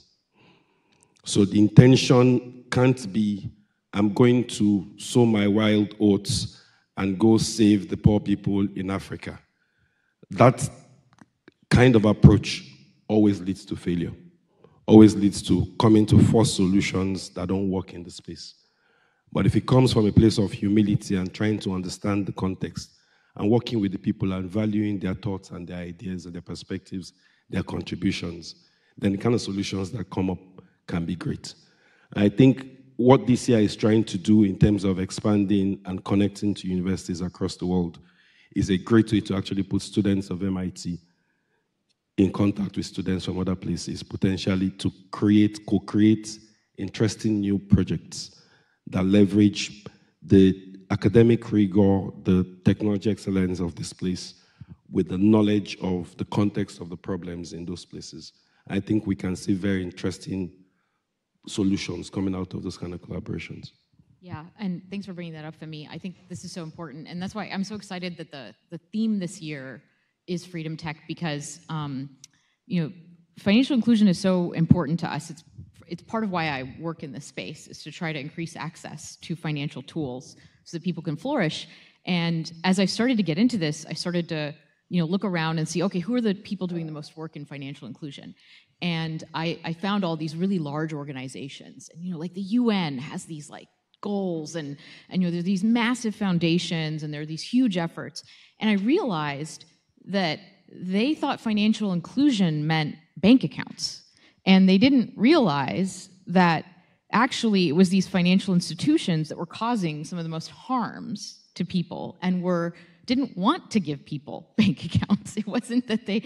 So the intention can't be, I'm going to sow my wild oats and go save the poor people in Africa. That kind of approach always leads to failure, always leads to coming to forced solutions that don't work in the space. But if it comes from a place of humility and trying to understand the context and working with the people and valuing their thoughts and their ideas and their perspectives, their contributions, then the kind of solutions that come up can be great. I think what this year is trying to do in terms of expanding and connecting to universities across the world is a great way to actually put students of MIT in contact with students from other places, potentially to co-create interesting new projects that leverage the academic rigor, the technology excellence of this place, with the knowledge of the context of the problems in those places. I think we can see very interesting solutions coming out of those kind of collaborations. Yeah, and thanks for bringing that up, Femi. I think this is so important, and that's why I'm so excited that the theme this year is Freedom Tech, because financial inclusion is so important to us. It's part of why I work in this space, is to try to increase access to financial tools so that people can flourish. And as I started to get into this, I started to look around and see, okay, who are the people doing the most work in financial inclusion? And I found all these really large organizations, and like the UN has these like goals, and there's these massive foundations, and there are these huge efforts. And I realized that they thought financial inclusion meant bank accounts. And they didn't realize that actually it was these financial institutions that were causing some of the most harms to people and didn't want to give people bank accounts. It wasn't that they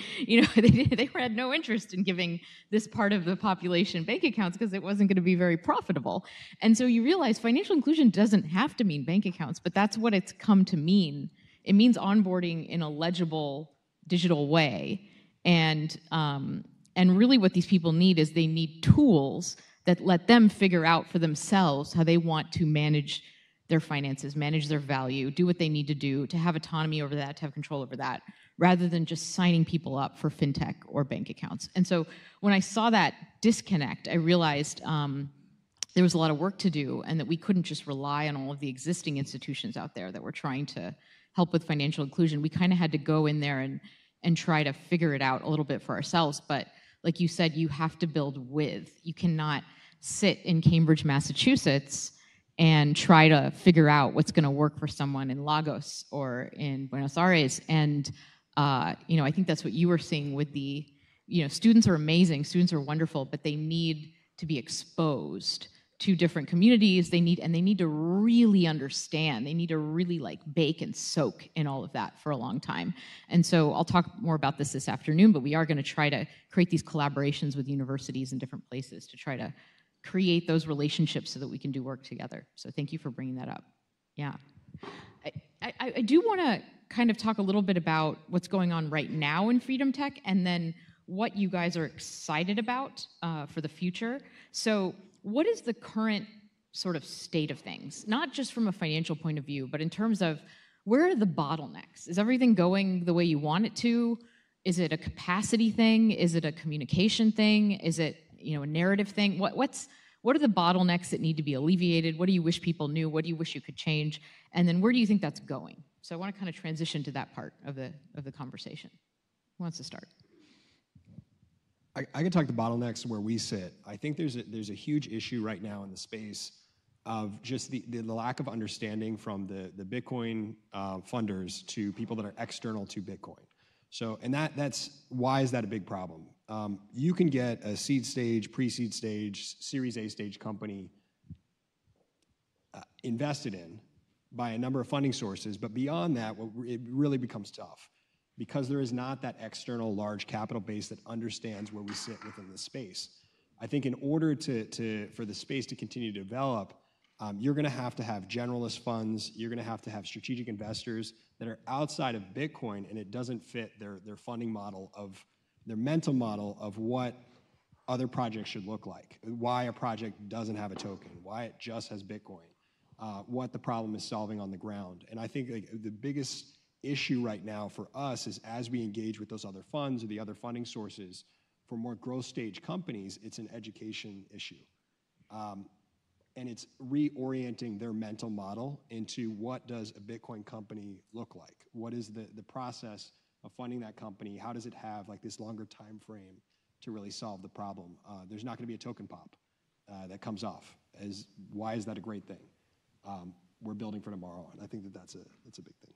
had no interest in giving this part of the population bank accounts because it wasn't going to be very profitable. And so you realize financial inclusion doesn't have to mean bank accounts, but that's what it's come to mean. It means onboarding in a legible digital way. And really what these people need is they need tools that let them figure out for themselves how they want to manage their finances, manage their value, do what they need to do to have autonomy over that, to have control over that, rather than just signing people up for fintech or bank accounts. And so when I saw that disconnect, I realized there was a lot of work to do, and that we couldn't just rely on all of the existing institutions out there that were trying to help with financial inclusion. We kind of had to go in there and try to figure it out a little bit for ourselves. But like you said, you have to build with. You cannot sit in Cambridge, Massachusetts and try to figure out what's going to work for someone in Lagos or in Buenos Aires. And I think that's what you were seeing with the, students are amazing, students are wonderful, but they need to be exposed to different communities. They need to really understand. They need to really bake and soak in all of that for a long time. And so I'll talk more about this afternoon, but we are going to try to create these collaborations with universities in different places to try to create those relationships so that we can do work together. So thank you for bringing that up. Yeah. I do want to kind of talk a little bit about what's going on right now in Freedom Tech, and then what you guys are excited about for the future. So what is the current sort of state of things? Not just from a financial point of view, but in terms of where are the bottlenecks? Is everything going the way you want it to? Is it a capacity thing? Is it a communication thing? Is it a narrative thing? What are the bottlenecks that need to be alleviated? What do you wish people knew? What do you wish you could change? And then where do you think that's going? So I want to kind of transition to that part of the conversation. Who wants to start? I can talk the bottlenecks where we sit. I think there's a huge issue right now in the space of just the lack of understanding from the Bitcoin funders to people that are external to Bitcoin. So, and that's why is that a big problem? You can get a seed stage, pre-seed stage, Series A stage company invested in by a number of funding sources, but beyond that, it really becomes tough because there is not that external large capital base that understands where we sit within the space. I think in order for the space to continue to develop, you're going to have generalist funds. You're going to have strategic investors that are outside of Bitcoin, and it doesn't fit their funding model their mental model of what other projects should look like, why a project doesn't have a token, why it just has Bitcoin, what the problem is solving on the ground. And I think the biggest issue right now for us is as we engage with those other funds or the other funding sources for more growth stage companies, it's an education issue. And it's reorienting their mental model into what does a Bitcoin company look like? What is the process of funding that company? How does it have this longer time frame to really solve the problem? There's not going to be a token pop that comes off. Why is that a great thing? We're building for tomorrow, and I think that's a big thing.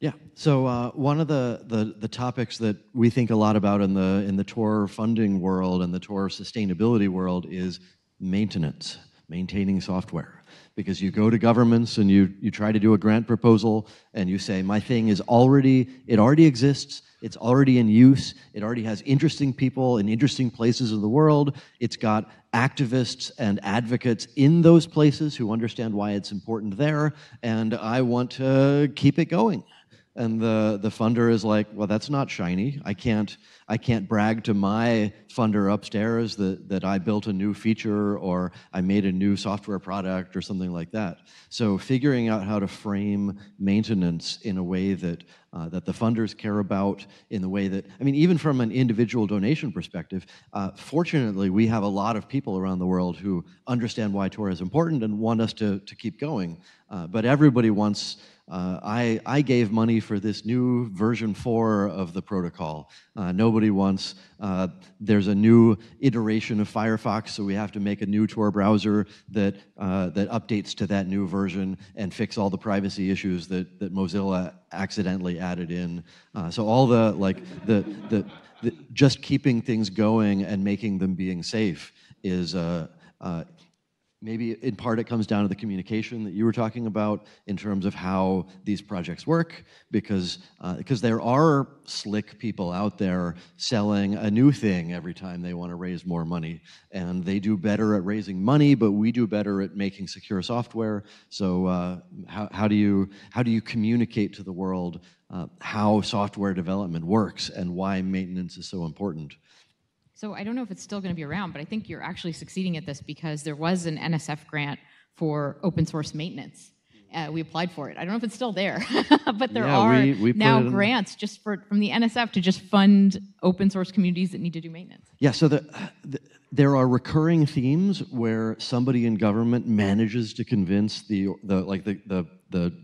Yeah. So one of the topics that we think a lot about in the Tor funding world and the Tor sustainability world is maintenance. maintaining software. Because you go to governments and you try to do a grant proposal and you say, my thing is it already exists, it's already in use, it already has interesting people in interesting places of the world, it's got activists and advocates in those places who understand why it's important there, and I want to keep it going. And the funder is like, well, that's not shiny. I can't brag to my funder upstairs that I built a new feature or I made a new software product or something like that. So figuring out how to frame maintenance in a way that that the funders care about, in the way that, I mean, even from an individual donation perspective, fortunately, we have a lot of people around the world who understand why Tor is important and want us to keep going. But everybody wants, I gave money for this new version 4 of the protocol. Nobody wants, there's a new iteration of Firefox, so we have to make a new Tor browser that updates to that new version and fix all the privacy issues that Mozilla accidentally added in. So all the just keeping things going and making them being safe is maybe in part it comes down to the communication that you were talking about in terms of how these projects work, because there are slick people out there selling a new thing every time they want to raise more money, and they do better at raising money, but we do better at making secure software. So how do you communicate to the world how software development works and why maintenance is so important? So I don't know if it's still going to be around, but I think you're actually succeeding at this because there was an NSF grant for open source maintenance. We applied for it. I don't know if it's still there, but there are now grants just from the NSF to just fund open source communities that need to do maintenance. Yeah, so there are recurring themes where somebody in government manages to convince the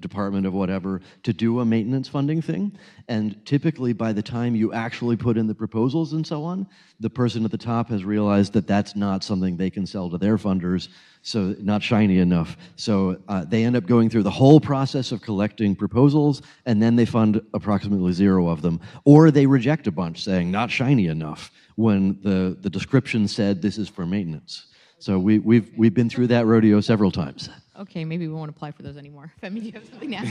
department of whatever to do a maintenance funding thing, and typically by the time you actually put in the proposals and so on, the person at the top has realized that that's not something they can sell to their funders, so not shiny enough. So they end up going through the whole process of collecting proposals, and then they fund approximately 0 of them, or they reject a bunch saying not shiny enough when the description said this is for maintenance. So we've been through that rodeo several times. Okay, maybe we won't apply for those anymore. Femi, do you have something to add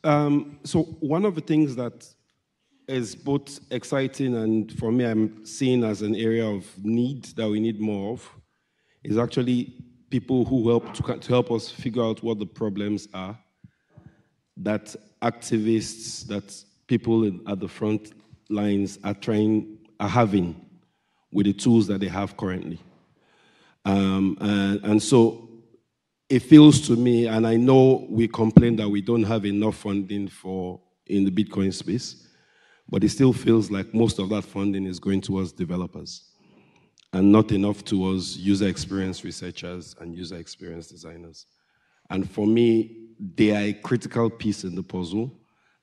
there? So one of the things that is both exciting and for me I'm seeing as an area of need that we need more of is actually people who help to help us figure out what the problems are that activists, that people at the front lines are having with the tools that they have currently. And so it feels to me, and I know we complain that we don't have enough funding in the Bitcoin space, but it still feels like most of that funding is going towards developers and not enough towards user experience researchers and user experience designers. And for me, they are a critical piece in the puzzle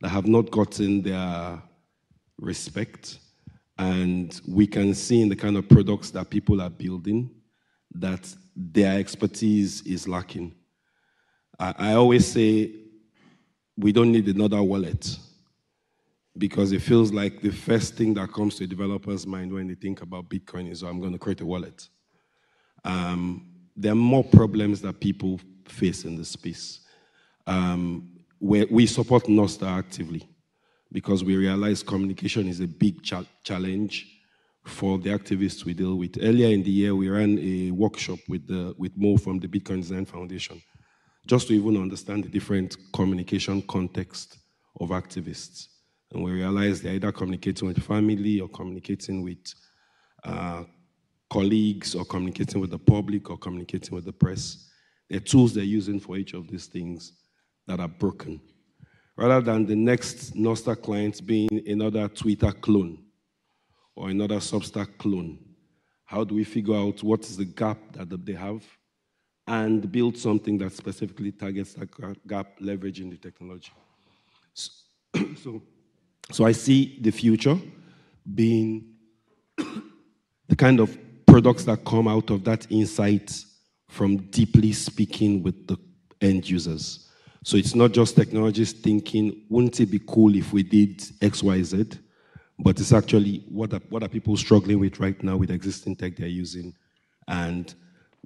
that have not gotten their respect. And we can see in the kind of products that people are building that their expertise is lacking. I always say we don't need another wallet because it feels like the first thing that comes to a developer's mind when they think about Bitcoin is, oh, I'm going to create a wallet. There are more problems that people face in this space. Where we support Nostar actively because we realize communication is a big challenge for the activists we deal with. Earlier in the year, we ran a workshop with Mo from the Bitcoin Design Foundation, just to even understand the different communication context of activists. And we realized they're either communicating with family or communicating with colleagues or communicating with the public or communicating with the press. There are tools they're using for each of these things that are broken. Rather than the next Nostar client being another Twitter clone or another Substack clone, how do we figure out what is the gap that they have and build something that specifically targets that gap, leveraging the technology? So I see the future being the kind of products that come out of that insight from deeply speaking with the end users. So it's not just technologists thinking, wouldn't it be cool if we did X, Y, Z? But it's actually what are people struggling with right now with existing tech they're using, and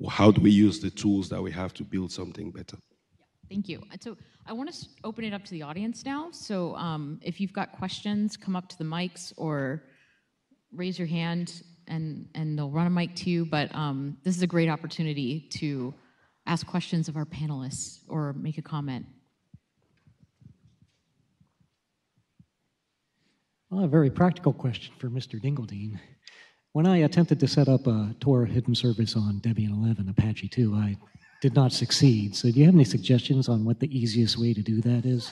how do we use the tools that we have to build something better? Thank you. And so I want to open it up to the audience now. So if you've got questions, come up to the mics or raise your hand and they'll run a mic to you. But this is a great opportunity to ask questions of our panelists or make a comment. Well, a very practical question for Mr. Dingledine. When I attempted to set up a Tor hidden service on Debian 11 Apache 2, I did not succeed. So do you have any suggestions on what the easiest way to do that is?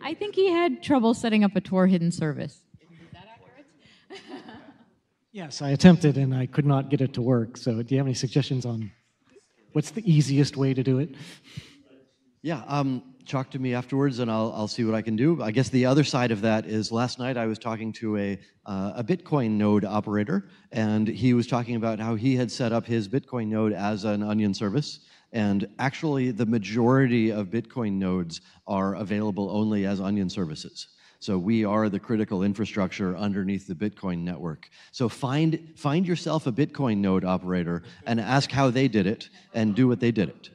I think he had trouble setting up a Tor hidden service. Is that accurate? Yes, I attempted and I could not get it to work. So do you have any suggestions on what's the easiest way to do it? Yeah, talk to me afterwards and I'll see what I can do. I guess the other side of that is last night I was talking to a Bitcoin node operator, and he was talking about how he had set up his Bitcoin node as an Onion service. And actually, the majority of Bitcoin nodes are available only as Onion services. So we are the critical infrastructure underneath the Bitcoin network. So find yourself a Bitcoin node operator and ask how they did it and do what they did it.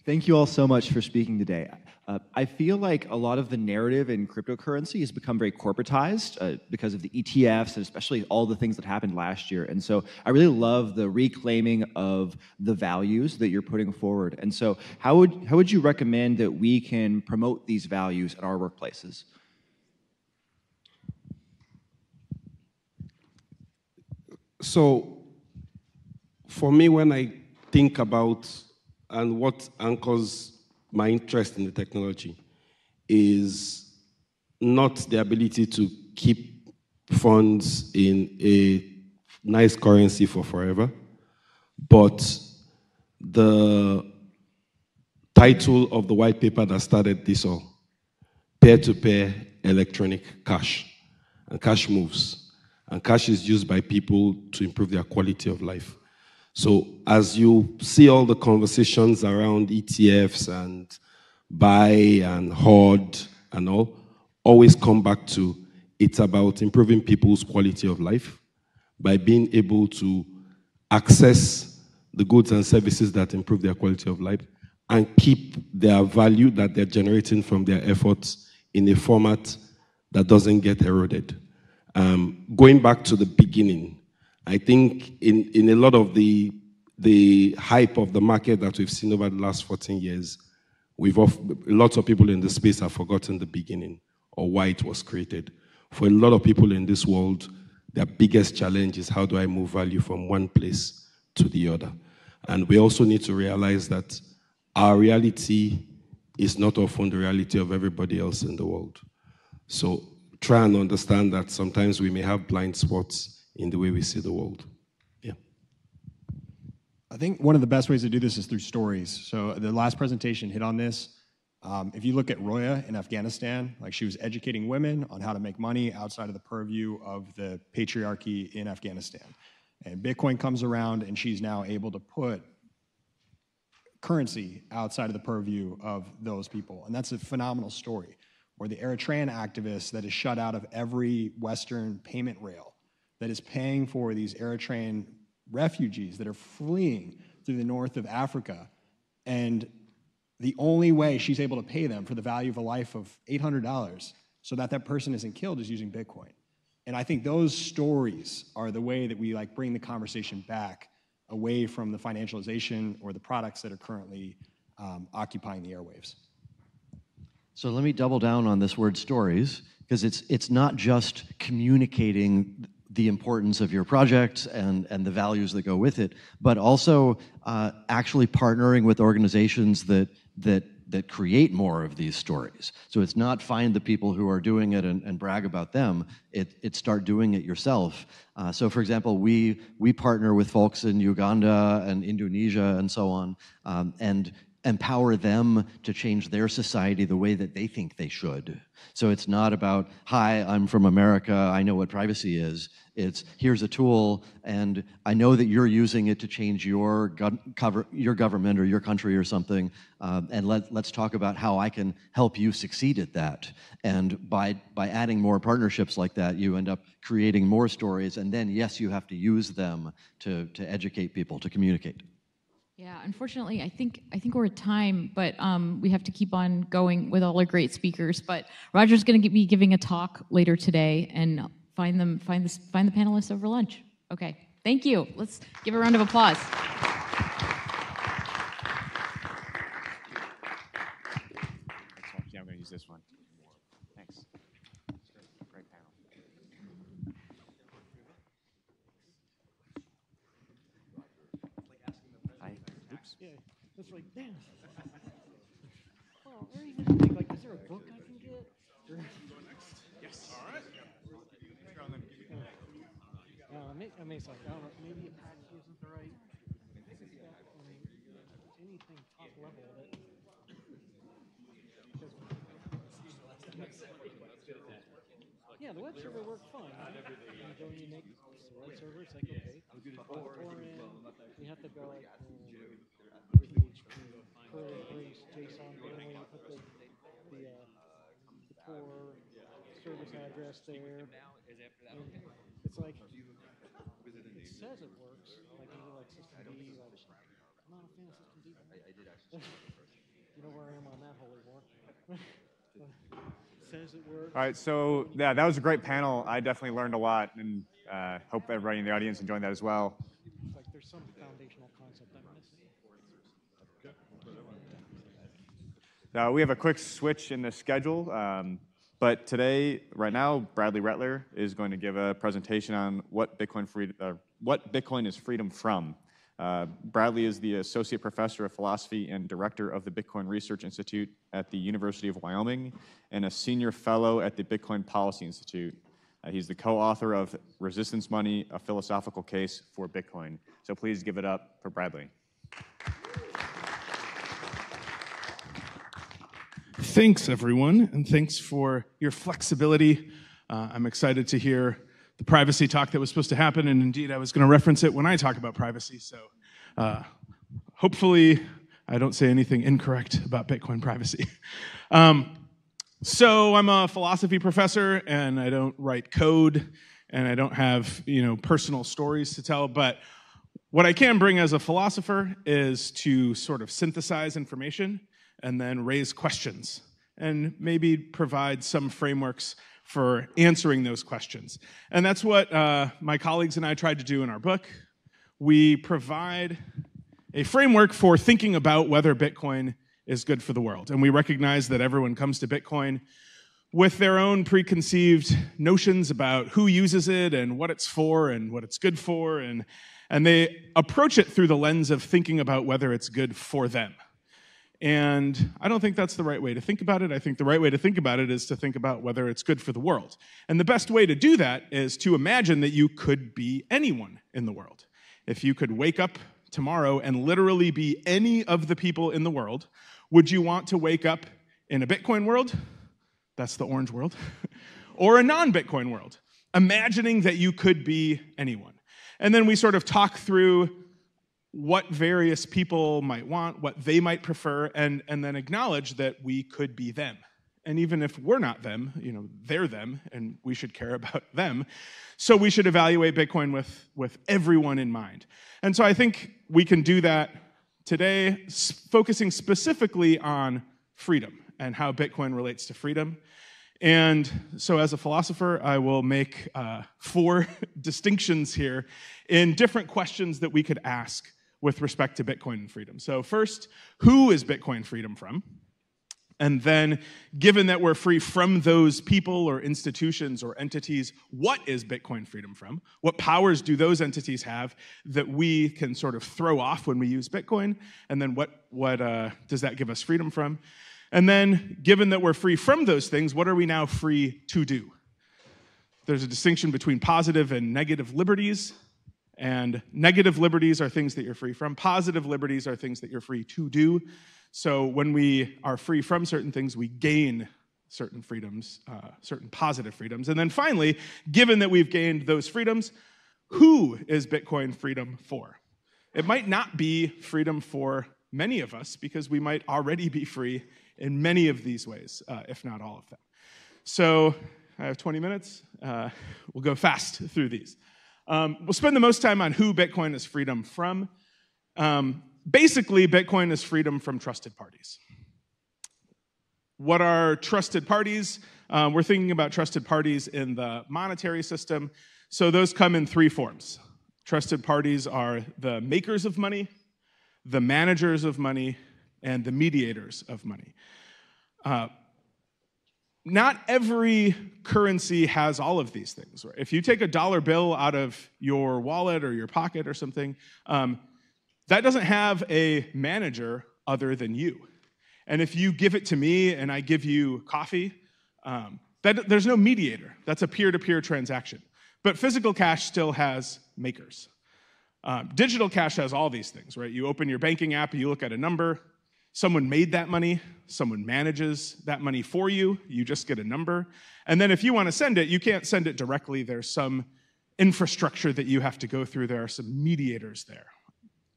Thank you all so much for speaking today. I feel like a lot of the narrative in cryptocurrency has become very corporatized because of the ETFs and especially all the things that happened last year. And so I really love the reclaiming of the values that you're putting forward. And so how would you recommend that we can promote these values at our workplaces? So for me, when I think about and what anchors my interest in the technology is not the ability to keep funds in a nice currency for forever, but the title of the white paper that started this all, peer-to-peer electronic cash. And cash moves. And cash is used by people to improve their quality of life. So as you see all the conversations around ETFs and buy and hoard and all, always come back to it's about improving people's quality of life by being able to access the goods and services that improve their quality of life and keep their value that they're generating from their efforts in a format that doesn't get eroded. Going back to the beginning, I think in a lot of the hype of the market that we've seen over the last 14 years, lots of people in the space have forgotten the beginning or why it was created. For a lot of people in this world, their biggest challenge is how do I move value from one place to the other? And we also need to realize that our reality is not often the reality of everybody else in the world. So try and understand that sometimes we may have blind spots in the way we see the world. Yeah. I think one of the best ways to do this is through stories. So the last presentation hit on this. If you look at Roya in Afghanistan, like she was educating women on how to make money outside of the purview of the patriarchy in Afghanistan. And Bitcoin comes around and she's now able to put currency outside of the purview of those people. And that's a phenomenal story. Or the Eritrean activist that is shut out of every Western payment rail, that is paying for these Eritrean refugees that are fleeing through the north of Africa. And the only way she's able to pay them for the value of a life of $800 so that that person isn't killed is using Bitcoin. And I think those stories are the way that we bring the conversation back away from the financialization or the products that are currently occupying the airwaves. So let me double down on this word stories, because it's not just communicating the importance of your project and the values that go with it, but also actually partnering with organizations that create more of these stories. So it's not find the people who are doing it and brag about them, it's start doing it yourself. So for example, we partner with folks in Uganda and Indonesia and so on, and empower them to change their society the way that they think they should. So it's not about, hi, I'm from America, I know what privacy is. It's, here's a tool, and I know that you're using it to change your government or your country or something, and let's talk about how I can help you succeed at that. And by adding more partnerships like that, you end up creating more stories, and then, yes, you have to use them to educate people, to communicate. Yeah, unfortunately, I think we're at time, but we have to keep on going with all our great speakers. But Roger's going to be giving a talk later today, and find the panelists over lunch. Okay, thank you. Let's give a round of applause. Yeah, I'm going to use this one. Thanks. Great panel. Hi. Oops. Yeah, that's like, damn. Well, or even think, like, is there a book I can get? Yes. All right. I mean, it's like, I don't know, maybe a pack isn't the right. Anything top level that. Yeah, the web server worked fine. You go and you make the web server, it's like, okay. Or you have to go like, curly brace JSON family, you put the core service address there. And it's like, it says it works. Like, systemd, like, I'm not a fan of systemd. You know where I am on that holy war. Says it works. All right, so yeah, that was a great panel. I definitely learned a lot, and hope everybody in the audience enjoyed that as well. It's like there's some foundational concept I'm missing. We have a quick switch in the schedule, but today, right now, Bradley Rettler is going to give a presentation on what Bitcoin is freedom from. Bradley is the Associate Professor of Philosophy and Director of the Bitcoin Research Institute at the University of Wyoming and a Senior Fellow at the Bitcoin Policy Institute. He's the co-author of Resistance Money, A Philosophical Case for Bitcoin. So please give it up for Bradley. Thanks, everyone, and thanks for your flexibility. I'm excited to hear the privacy talk that was supposed to happen, and indeed I was going to reference it when I talk about privacy, so hopefully I don't say anything incorrect about Bitcoin privacy. So I'm a philosophy professor, and I don't write code, and I don't have personal stories to tell, but what I can bring as a philosopher is to sort of synthesize information and then raise questions and maybe provide some frameworks for answering those questions. And that's what my colleagues and I tried to do in our book. We provide a framework for thinking about whether Bitcoin is good for the world. And we recognize that everyone comes to Bitcoin with their own preconceived notions about who uses it and what it's for and what it's good for. And they approach it through the lens of thinking about whether it's good for them. And I don't think that's the right way to think about it. I think the right way to think about it is to think about whether it's good for the world. And the best way to do that is to imagine that you could be anyone in the world. If you could wake up tomorrow and literally be any of the people in the world, would you want to wake up in a Bitcoin world? That's the orange world. Or a non-Bitcoin world, imagining that you could be anyone. And then we sort of talk through what various people might want, what they might prefer, and then acknowledge that we could be them. And even if we're not them, they're them, and we should care about them. So we should evaluate Bitcoin with everyone in mind. And so I think we can do that today, focusing specifically on freedom and how Bitcoin relates to freedom. And so as a philosopher, I will make 4 distinctions here in different questions that we could ask with respect to Bitcoin and freedom. So first, who is Bitcoin freedom from? And then, given that we're free from those people or institutions or entities, what is Bitcoin freedom from? What powers do those entities have that we can sort of throw off when we use Bitcoin? And then what does that give us freedom from? And then, given that we're free from those things, what are we now free to do? There's a distinction between positive and negative liberties. And negative liberties are things that you're free from. Positive liberties are things that you're free to do. So when we are free from certain things, we gain certain freedoms, certain positive freedoms. And then finally, given that we've gained those freedoms, who is Bitcoin freedom for? It might not be freedom for many of us because we might already be free in many of these ways, if not all of them. So I have 20 minutes. We'll go fast through these. We'll spend the most time on who Bitcoin is freedom from. Basically, Bitcoin is freedom from trusted parties. What are trusted parties? We're thinking about trusted parties in the monetary system. So those come in three forms. Trusted parties are the makers of money, the managers of money, and the mediators of money. Not every currency has all of these things. Right? If you take a dollar bill out of your wallet or your pocket or something, that doesn't have a manager other than you. And if you give it to me and I give you coffee, there's no mediator. That's a peer-to-peer transaction. But physical cash still has makers. Digital cash has all these things, right? You open your banking app, you look at a number, someone made that money, someone manages that money for you, you just get a number. And then if you want to send it, you can't send it directly. There's some infrastructure that you have to go through. There are some mediators there.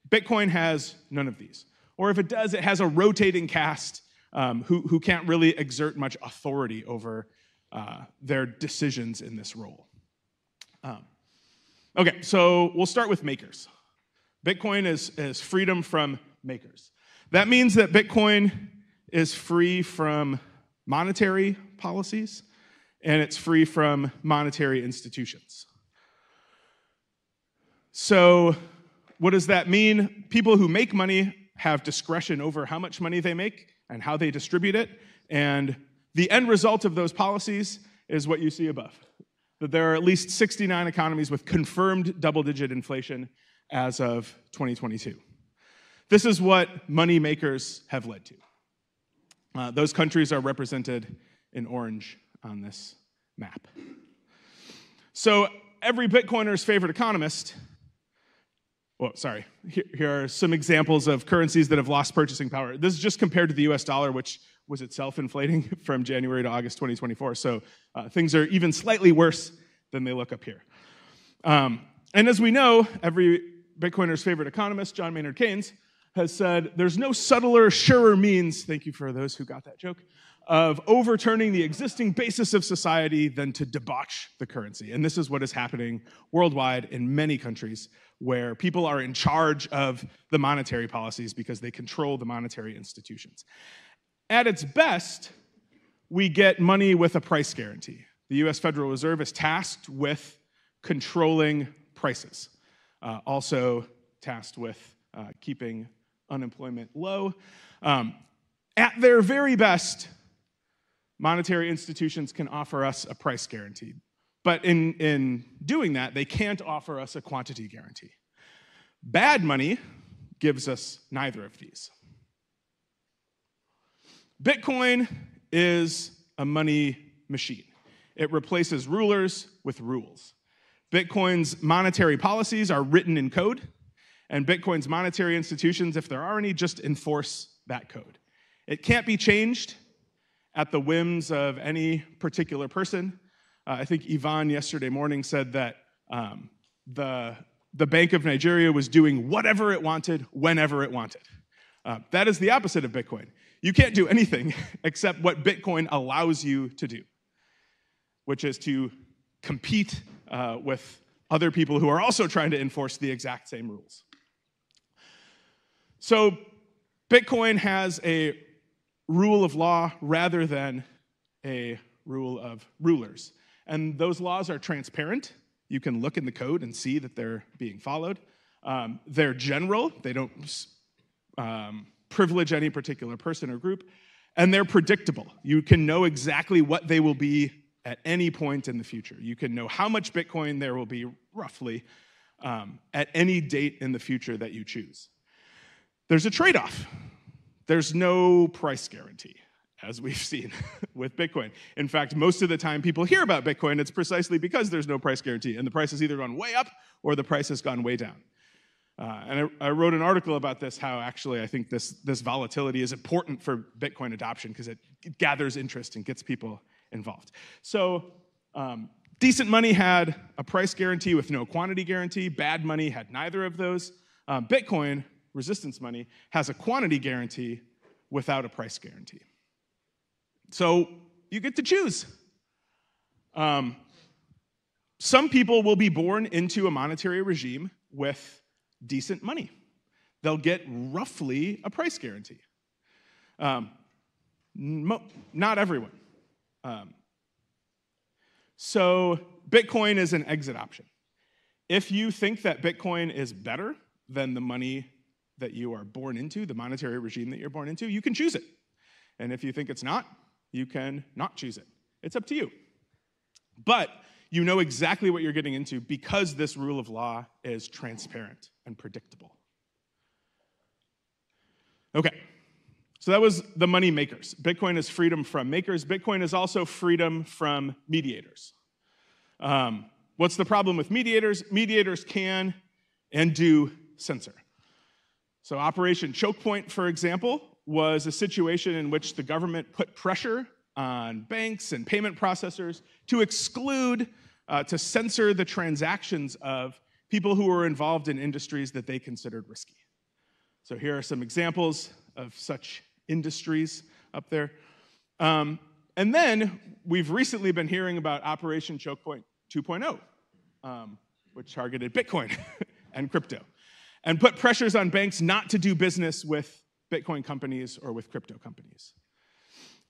Bitcoin has none of these. Or if it does, it has a rotating caste who can't really exert much authority over their decisions in this role. Okay, so we'll start with makers. Bitcoin is freedom from makers. That means that Bitcoin is free from monetary policies, and it's free from monetary institutions. So what does that mean? People who make money have discretion over how much money they make and how they distribute it, and the end result of those policies is what you see above. That there are at least 69 economies with confirmed double-digit inflation as of 2022. This is what money makers have led to. Those countries are represented in orange on this map. So every Bitcoiner's favorite economist, here are some examples of currencies that have lost purchasing power. This is just compared to the US dollar, which was itself inflating from January to August 2024. So things are even slightly worse than they look up here. And as we know, every Bitcoiner's favorite economist, John Maynard Keynes, has said there's no subtler, surer means, thank you for those who got that joke, of overturning the existing basis of society than to debauch the currency. And this is what is happening worldwide in many countries where people are in charge of the monetary policies because they control the monetary institutions. At its best, we get money with a price guarantee. The US Federal Reserve is tasked with controlling prices, also tasked with keeping unemployment low. At their very best, monetary institutions can offer us a price guarantee. But in doing that, they can't offer us a quantity guarantee. Bad money gives us neither of these. Bitcoin is a money machine. It replaces rulers with rules. Bitcoin's monetary policies are written in code, and Bitcoin's monetary institutions, if there are any, just enforce that code. It can't be changed at the whims of any particular person. I think Yvonne yesterday morning said that the Bank of Nigeria was doing whatever it wanted, whenever it wanted. That is the opposite of Bitcoin. You can't do anything except what Bitcoin allows you to do, which is to compete with other people who are also trying to enforce the exact same rules. So Bitcoin has a rule of law rather than a rule of rulers. And those laws are transparent. You can look in the code and see that they're being followed. They're general. They don't privilege any particular person or group. And they're predictable. You can know exactly what they will be at any point in the future. You can know how much Bitcoin there will be, roughly, at any date in the future that you choose. There's a trade-off. There's no price guarantee, as we've seen with Bitcoin. In fact, most of the time people hear about Bitcoin, it's precisely because there's no price guarantee, and the price has either gone way up or the price has gone way down. And I wrote an article about this, how actually I think this volatility is important for Bitcoin adoption because it gathers interest and gets people involved. So decent money had a price guarantee with no quantity guarantee. Bad money had neither of those. Bitcoin, resistance money, has a quantity guarantee without a price guarantee. So you get to choose. Some people will be born into a monetary regime with decent money. They'll get roughly a price guarantee. Not everyone. So Bitcoin is an exit option. If you think that Bitcoin is better than the money that you are born into, the monetary regime that you're born into, you can choose it. And if you think it's not, you can not choose it. It's up to you. But you know exactly what you're getting into because this rule of law is transparent and predictable. Okay, so that was the money makers. Bitcoin is freedom from makers. Bitcoin is also freedom from mediators. What's the problem with mediators? Mediators can and do censor. So Operation Choke Point, for example, was a situation in which the government put pressure on banks and payment processors to exclude, to censor the transactions of people who were involved in industries that they considered risky. So here are some examples of such industries up there. And then we've recently been hearing about Operation Choke Point 2.0, which targeted Bitcoin and crypto, and put pressures on banks not to do business with Bitcoin companies or with crypto companies.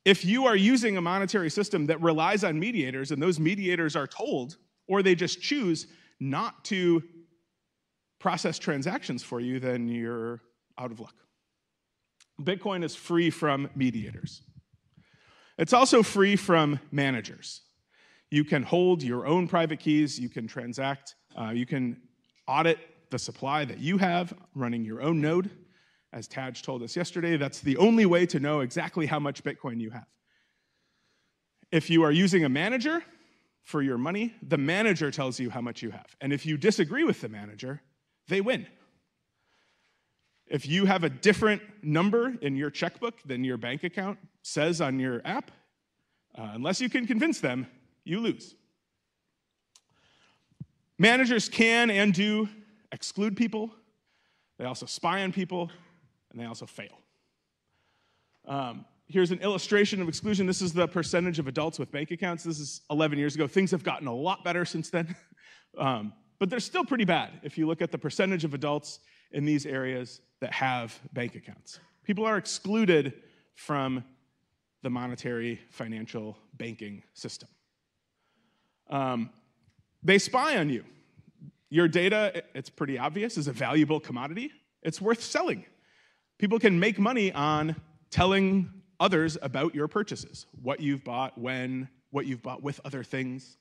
If you are using a monetary system that relies on mediators and those mediators are told, or they just choose not to process transactions for you, then you're out of luck. Bitcoin is free from mediators. It's also free from managers. You can hold your own private keys, you can transact, you can audit the supply that you have running your own node. As Taj told us yesterday, that's the only way to know exactly how much Bitcoin you have. If you are using a manager for your money, the manager tells you how much you have. And if you disagree with the manager, they win. If you have a different number in your checkbook than your bank account says on your app, unless you can convince them, you lose. Managers can and do exclude people. They also spy on people, and they also fail. Here's an illustration of exclusion. This is the percentage of adults with bank accounts. This is 11 years ago. Things have gotten a lot better since then, but they're still pretty bad if you look at the percentage of adults in these areas that have bank accounts. People are excluded from the monetary financial banking system. They spy on you. Your data, it's pretty obvious, is a valuable commodity. It's worth selling. People can make money on telling others about your purchases, what you've bought, when, what you've bought with other things.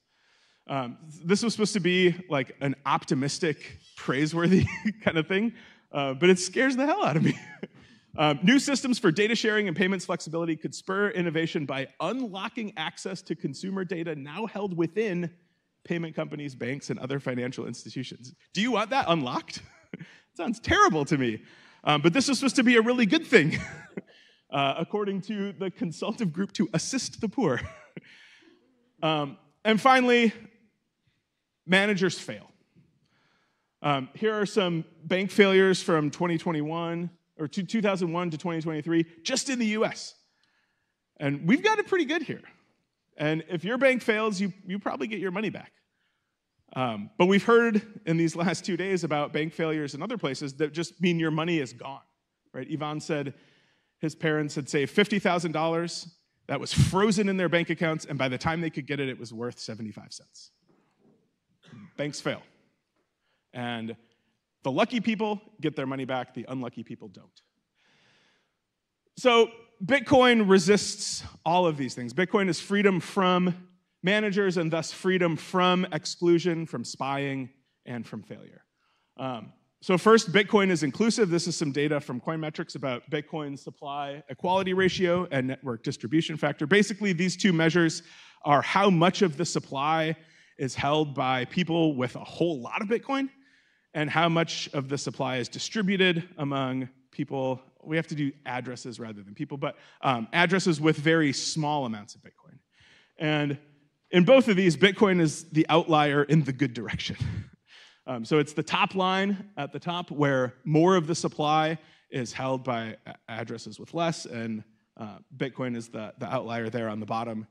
This was supposed to be like an optimistic, praiseworthy kind of thing, but it scares the hell out of me. New systems for data sharing and payments flexibility could spur innovation by unlocking access to consumer data now held within payment companies, banks, and other financial institutions. Do you want that unlocked? Sounds terrible to me. But this is supposed to be a really good thing, according to the consultative group to assist the poor. And finally, managers fail. Here are some bank failures from 2021, or 2001 to 2023, just in the US. And we've got it pretty good here. And if your bank fails, you probably get your money back. But we've heard in these last 2 days about bank failures in other places that just mean your money is gone, right? Yvonne said his parents had saved $50,000. That was frozen in their bank accounts, and by the time they could get it, it was worth 75 cents. Banks fail. And the lucky people get their money back, the unlucky people don't. So Bitcoin resists all of these things. Bitcoin is freedom from managers and thus freedom from exclusion, from spying, and from failure. So first, Bitcoin is inclusive. This is some data from Coinmetrics about Bitcoin's supply equality ratio and network distribution factor. Basically, these two measures are how much of the supply is held by people with a whole lot of Bitcoin and how much of the supply is distributed among people. We have to do addresses rather than people, but addresses with very small amounts of Bitcoin. And in both of these, Bitcoin is the outlier in the good direction. So it's the top line at the top where more of the supply is held by addresses with less, and Bitcoin is the outlier there on the bottom.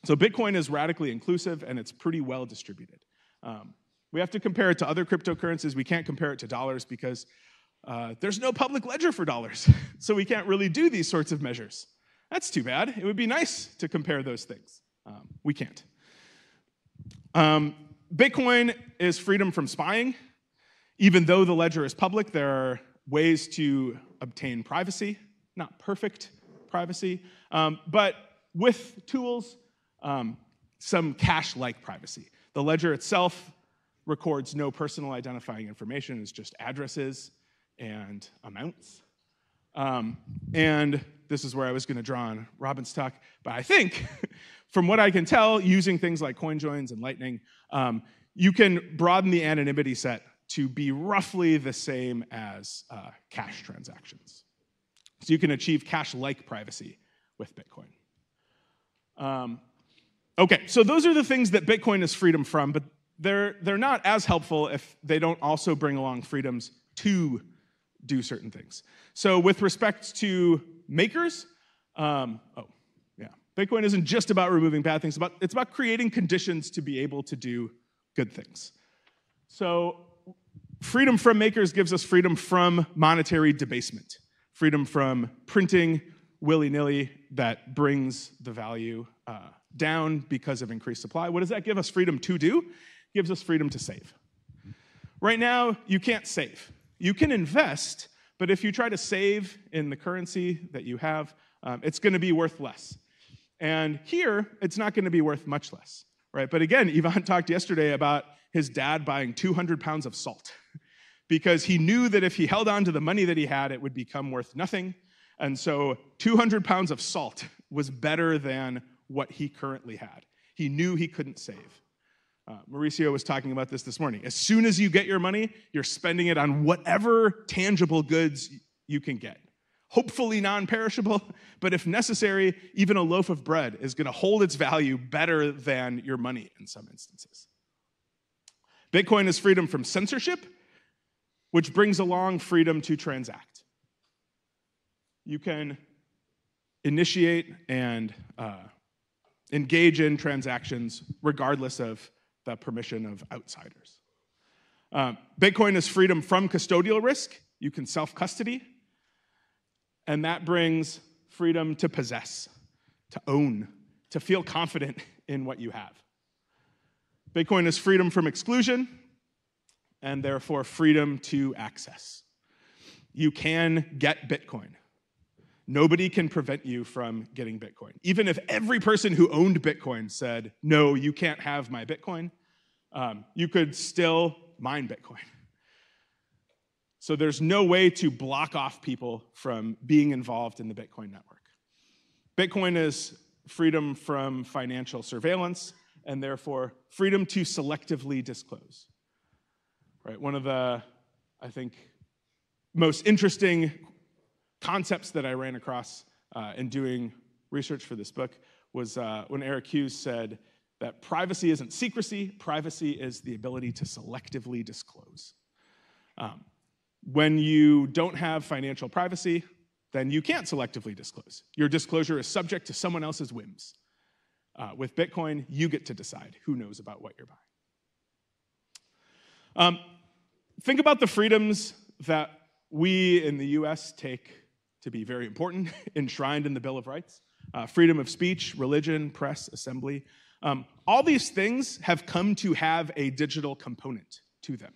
So Bitcoin is radically inclusive, and it's pretty well distributed. We have to compare it to other cryptocurrencies. We can't compare it to dollars because there's no public ledger for dollars. So we can't really do these sorts of measures. That's too bad. It would be nice to compare those things. We can't. Bitcoin is freedom from spying. Even though the ledger is public, there are ways to obtain privacy, not perfect privacy, but with tools, some cache-like privacy. The ledger itself records no personal identifying information. It's just addresses and amounts. And this is where I was going to draw on Robin's talk, but I think, from what I can tell, using things like CoinJoins and Lightning, you can broaden the anonymity set to be roughly the same as cash transactions. So you can achieve cash-like privacy with Bitcoin. Okay, so those are the things that Bitcoin is freedom from, but they're not as helpful if they don't also bring along freedoms to do certain things. So with respect to makers, Bitcoin isn't just about removing bad things, it's about creating conditions to be able to do good things. So freedom from makers gives us freedom from monetary debasement, freedom from printing willy-nilly that brings the value down because of increased supply. What does that give us freedom to do? It gives us freedom to save. Right now, you can't save. You can invest, but if you try to save in the currency that you have, it's going to be worth less. And here, it's not going to be worth much less, right? But again, Ivan talked yesterday about his dad buying 200 pounds of salt because he knew that if he held on to the money that he had, it would become worth nothing. And so 200 pounds of salt was better than what he currently had. He knew he couldn't save. Mauricio was talking about this morning. As soon as you get your money, you're spending it on whatever tangible goods you can get. Hopefully non-perishable, but if necessary, even a loaf of bread is going to hold its value better than your money in some instances. Bitcoin is freedom from censorship, which brings along freedom to transact. You can initiate and engage in transactions regardless of the permission of outsiders. Bitcoin is freedom from custodial risk. You can self-custody. And that brings freedom to possess, to own, to feel confident in what you have. Bitcoin is freedom from exclusion, and therefore freedom to access. You can get Bitcoin. Nobody can prevent you from getting Bitcoin. Even if every person who owned Bitcoin said, no, you can't have my Bitcoin, you could still mine Bitcoin. So there's no way to block off people from being involved in the Bitcoin network. Bitcoin is freedom from financial surveillance, and therefore freedom to selectively disclose. Right? One of the, I think, most interesting concepts that I ran across in doing research for this book was when Eric Hughes said that privacy isn't secrecy, privacy is the ability to selectively disclose. When you don't have financial privacy, then you can't selectively disclose. Your disclosure is subject to someone else's whims. With Bitcoin, you get to decide who knows about what you're buying. Think about the freedoms that we in the US take to be very important, enshrined in the Bill of Rights. Freedom of speech, religion, press, assembly. All these things have come to have a digital component to them.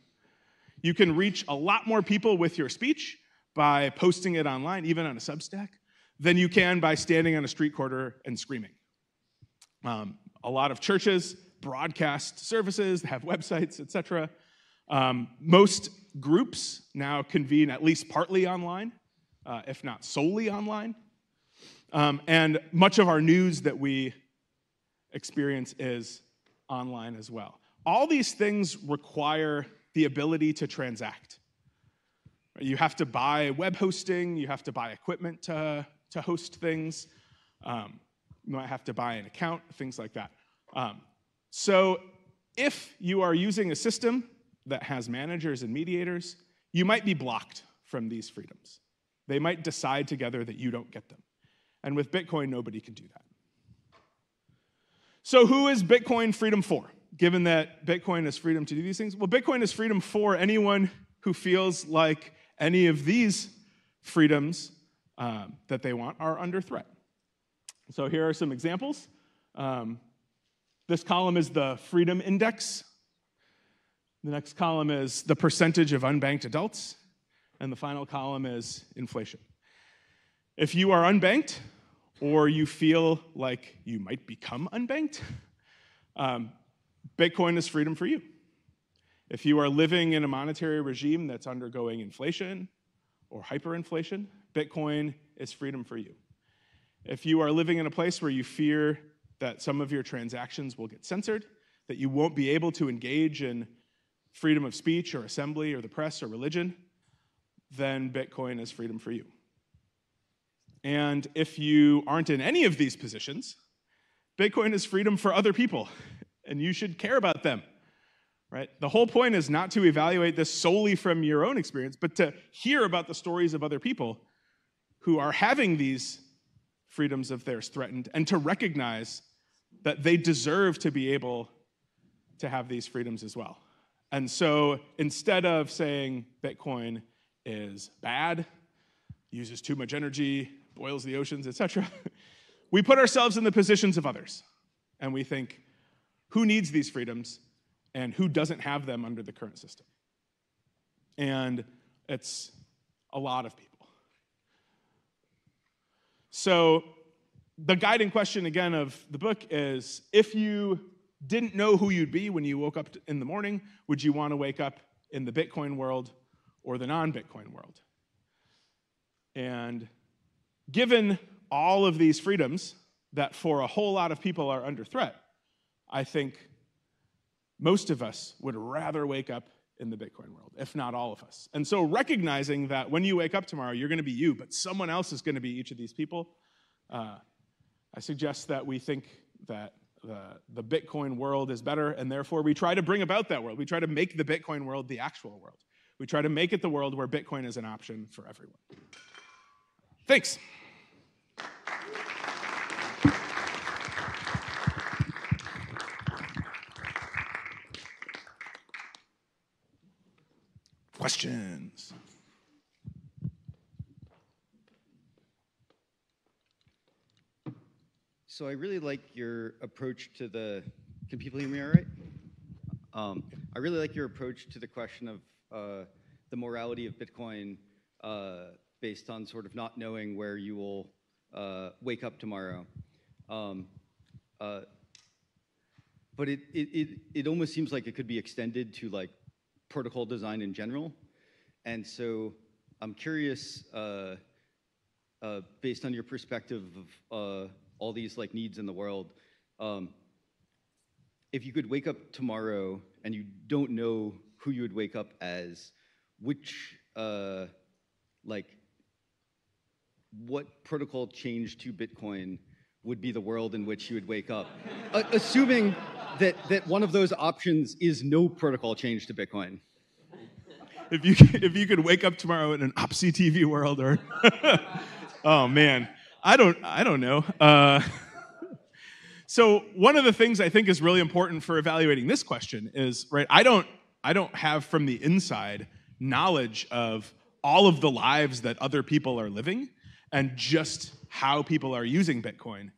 You can reach a lot more people with your speech by posting it online, even on a Substack, than you can by standing on a street corner and screaming. A lot of churches broadcast services, have websites, etc. Most groups now convene at least partly online, if not solely online. And much of our news that we experience is online as well. All these things require the ability to transact. You have to buy web hosting, you have to buy equipment to host things, you might have to buy an account, things like that. So if you are using a system that has managers and mediators, you might be blocked from these freedoms. They might decide together that you don't get them. And with Bitcoin, nobody can do that. So who is Bitcoin freedom for? Given that Bitcoin is freedom to do these things? Well, Bitcoin is freedom for anyone who feels like any of these freedoms that they want are under threat. So here are some examples. This column is the freedom index. The next column is the percentage of unbanked adults. And the final column is inflation. If you are unbanked, or you feel like you might become unbanked, Bitcoin is freedom for you. If you are living in a monetary regime that's undergoing inflation or hyperinflation, Bitcoin is freedom for you. If you are living in a place where you fear that some of your transactions will get censored, that you won't be able to engage in freedom of speech or assembly or the press or religion, then Bitcoin is freedom for you. And if you aren't in any of these positions, Bitcoin is freedom for other people, and you should care about them, right? The whole point is not to evaluate this solely from your own experience, but to hear about the stories of other people who are having these freedoms of theirs threatened, and to recognize that they deserve to be able to have these freedoms as well. And so instead of saying Bitcoin is bad, uses too much energy, boils the oceans, etc., we put ourselves in the positions of others. And we think, who needs these freedoms and who doesn't have them under the current system? And it's a lot of people. So the guiding question, again, of the book is, if you didn't know who you'd be when you woke up in the morning, would you want to wake up in the Bitcoin world or the non-Bitcoin world? And given all of these freedoms that for a whole lot of people are under threat, I think most of us would rather wake up in the Bitcoin world, if not all of us. And so recognizing that when you wake up tomorrow, you're going to be you, but someone else is going to be each of these people, I suggest that we think that the Bitcoin world is better, and therefore we try to bring about that world. We try to make the Bitcoin world the actual world. We try to make it the world where Bitcoin is an option for everyone. Thanks. Questions? So I really like your approach to the, can people hear me all right? I really like your approach to the question of the morality of Bitcoin based on sort of not knowing where you will wake up tomorrow. But it almost seems like it could be extended to like protocol design in general. And so I'm curious, based on your perspective of all these like needs in the world, if you could wake up tomorrow and you don't know who you would wake up as, which like what protocol change to Bitcoin would be the world in which you would wake up, assuming that one of those options is no protocol change to Bitcoin? If you could wake up tomorrow in an Opsy TV world, or oh man, I don't know. So one of the things I think is really important for evaluating this question is, right, I don't have from the inside knowledge of all of the lives that other people are living and just how people are using Bitcoin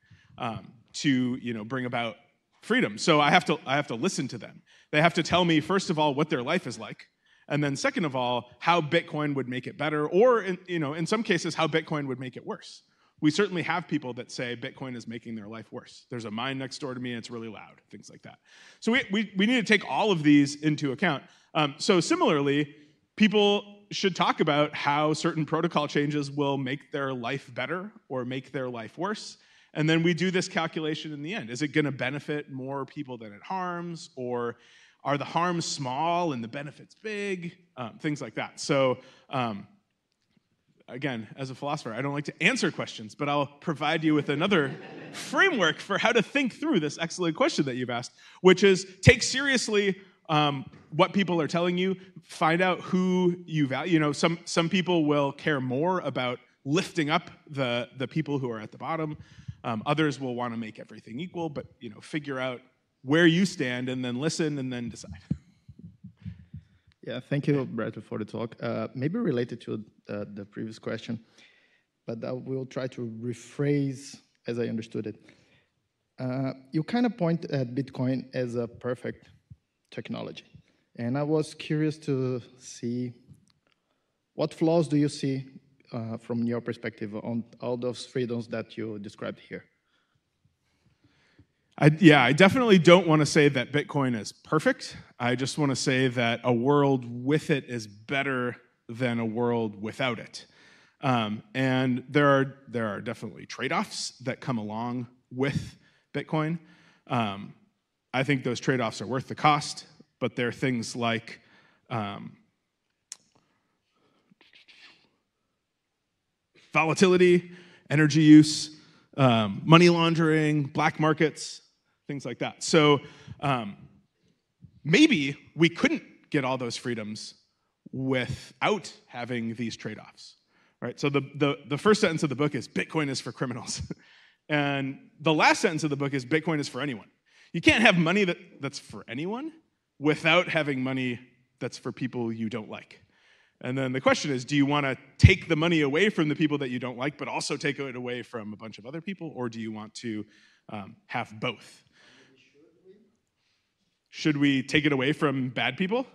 to bring about freedom. So I have to listen to them. They have to tell me, first of all, what their life is like, and then second of all, how Bitcoin would make it better, or in some cases, how Bitcoin would make it worse. We certainly have people that say Bitcoin is making their life worse. There's a mine next door to me, and it's really loud, things like that. So we need to take all of these into account. So similarly, people should talk about how certain protocol changes will make their life better or make their life worse. And then we do this calculation in the end. Is it going to benefit more people than it harms? Or are the harms small and the benefits big? Things like that. So again, as a philosopher, I don't like to answer questions, but I'll provide you with another framework for how to think through this excellent question that you've asked, which is take seriously what people are telling you, find out who you value. You know, some people will care more about lifting up the people who are at the bottom. Others will want to make everything equal, but you know, figure out where you stand and then listen and then decide. Yeah, thank you, Bradley, for the talk. Maybe related to the previous question, but I will try to rephrase as I understood it. You kind of point at Bitcoin as a perfect technology. And I was curious to see what flaws do you see from your perspective on all those freedoms that you described here? I definitely don't want to say that Bitcoin is perfect. I just want to say that a world with it is better than a world without it. And there are definitely trade-offs that come along with Bitcoin. I think those trade-offs are worth the cost, but there are things like volatility, energy use, money laundering, black markets, things like that. So maybe we couldn't get all those freedoms without having these trade-offs, right? So the first sentence of the book is Bitcoin is for criminals. And the last sentence of the book is Bitcoin is for anyone. You can't have money that's for anyone without having money that's for people you don't like. And then the question is, do you want to take the money away from the people that you don't like, but also take it away from a bunch of other people, or do you want to have both? Should we take it away from bad people?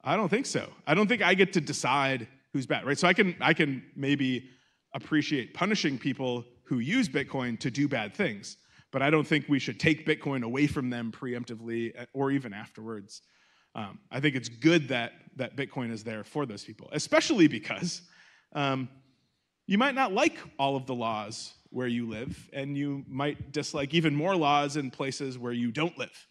I don't think so. I don't think I get to decide who's bad, right? So I can maybe appreciate punishing people who use Bitcoin to do bad things, but I don't think we should take Bitcoin away from them preemptively or even afterwards. I think it's good that Bitcoin is there for those people, especially because you might not like all of the laws where you live, and you might dislike even more laws in places where you don't live.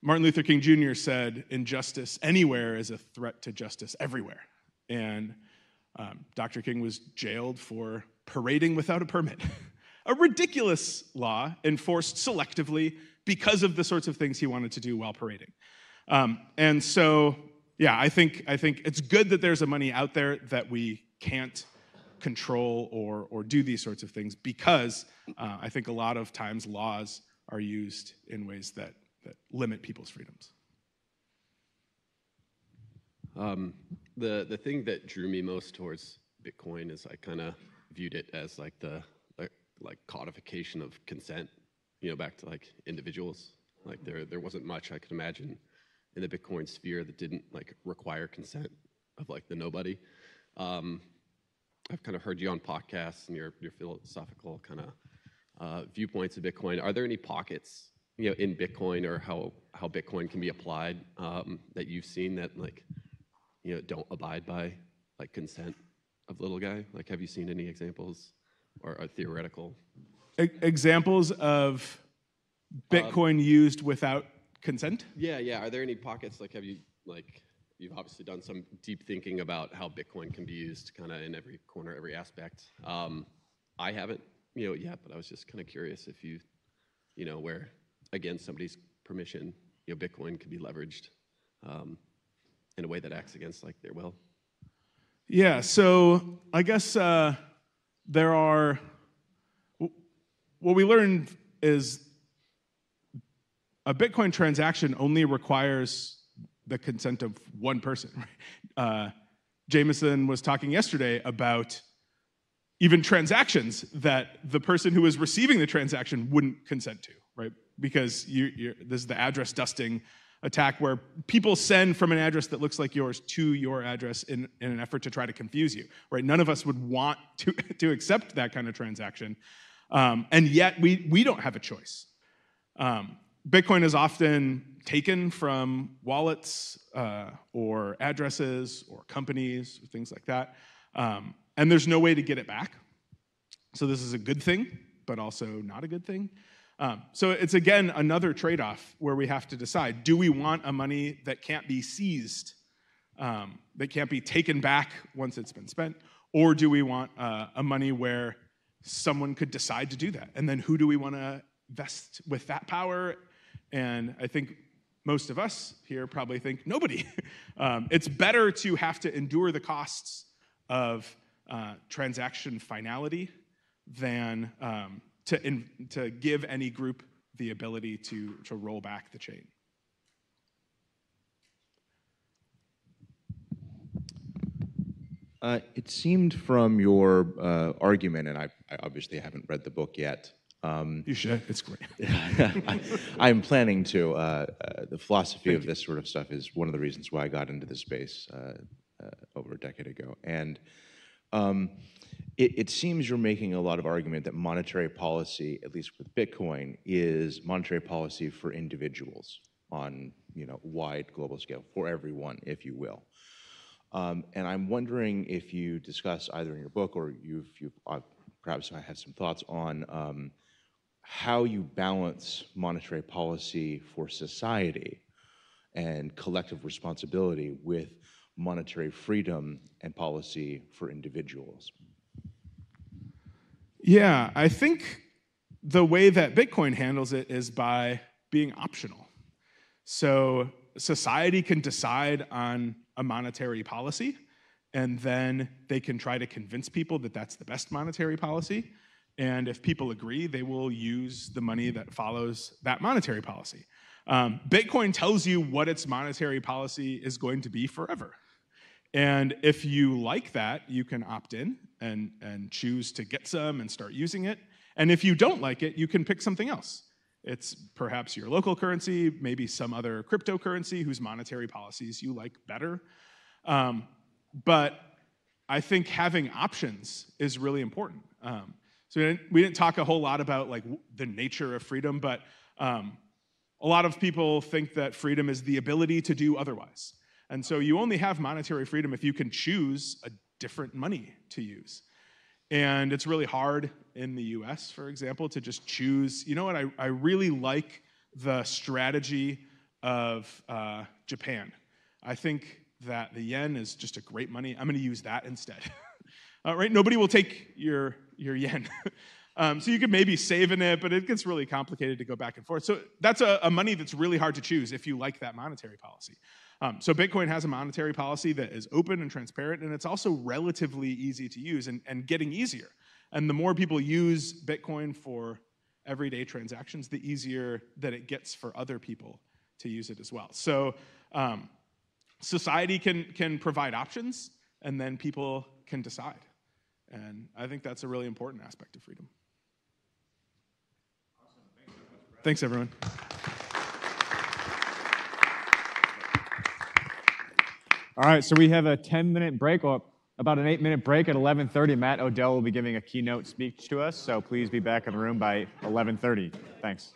Martin Luther King Jr. said, injustice anywhere is a threat to justice everywhere. And Dr. King was jailed for parading without a permit. A ridiculous law enforced selectively because of the sorts of things he wanted to do while parading. And so, yeah, I think it's good that there's a money out there that we can't control or do these sorts of things, because I think a lot of times laws are used in ways that limit people's freedoms. The thing that drew me most towards Bitcoin is I kind of viewed it as like the codification of consent, you know, back to like individuals. Like there wasn't much I could imagine in the Bitcoin sphere that didn't like require consent of like the nobody. I've kind of heard you on podcasts and your philosophical kind of viewpoints of Bitcoin. Are there any pockets, you know, in Bitcoin or how Bitcoin can be applied that you've seen that like, you know, don't abide by like consent of little guy? Like, have you seen any examples or theoretical examples of Bitcoin used without consent? Yeah. Are there any pockets, like, you've obviously done some deep thinking about how Bitcoin can be used kind of in every corner, every aspect. I haven't, you know, yet, but I was just kind of curious if you know, where, against somebody's permission, you know, Bitcoin can be leveraged in a way that acts against like their will. Yeah, so I guess there are, what we learned is a Bitcoin transaction only requires the consent of one person. Jameson was talking yesterday about even transactions that the person who is receiving the transaction wouldn't consent to, right? Because this is the address dusting attack where people send from an address that looks like yours to your address in an effort to try to confuse you, right? None of us would want to accept that kind of transaction. And yet we don't have a choice. Bitcoin is often taken from wallets or addresses or companies, things like that. And there's no way to get it back. So this is a good thing, but also not a good thing. So it's, again, another trade-off where we have to decide, do we want a money that can't be seized, that can't be taken back once it's been spent, or do we want a money where someone could decide to do that? And then who do we want to vest with that power? And I think most of us here probably think nobody. It's better to have to endure the costs of transaction finality than to give any group the ability to roll back the chain. It seemed from your argument, and I obviously haven't read the book yet. You should. It's great. I'm planning to. The philosophy of this sort of stuff is one of the reasons why I got into this space over a decade ago. And it seems you're making a lot of argument that monetary policy, at least with Bitcoin, is monetary policy for individuals on wide global scale, for everyone, if you will. And I'm wondering if you discuss either in your book or you've perhaps I have some thoughts on how you balance monetary policy for society and collective responsibility with monetary freedom and policy for individuals. Yeah, I think the way that Bitcoin handles it is by being optional. So society can decide on a monetary policy, and then they can try to convince people that that's the best monetary policy. And if people agree, they will use the money that follows that monetary policy. Bitcoin tells you what its monetary policy is going to be forever. And if you like that, you can opt in and choose to get some and start using it. And if you don't like it, you can pick something else. It's perhaps your local currency, maybe some other cryptocurrency whose monetary policies you like better. But I think having options is really important. So we didn't talk a whole lot about like the nature of freedom, but a lot of people think that freedom is the ability to do otherwise. And so you only have monetary freedom if you can choose a different money to use. And it's really hard in the US, for example, to just choose, you know what, I really like the strategy of Japan. I think that the yen is just a great money. I'm going to use that instead. Right? Nobody will take your yen. So you could maybe save in it, but it gets really complicated to go back and forth. So that's a money that's really hard to choose if you like that monetary policy. So Bitcoin has a monetary policy that is open and transparent, and it's also relatively easy to use and getting easier. And the more people use Bitcoin for everyday transactions, the easier that it gets for other people to use it as well. So society can provide options, and then people can decide. And I think that's a really important aspect of freedom. Thanks, everyone. All right, so we have a 10-minute break, or about an 8-minute break at 11:30. Matt Odell will be giving a keynote speech to us, so please be back in the room by 11:30. Thanks.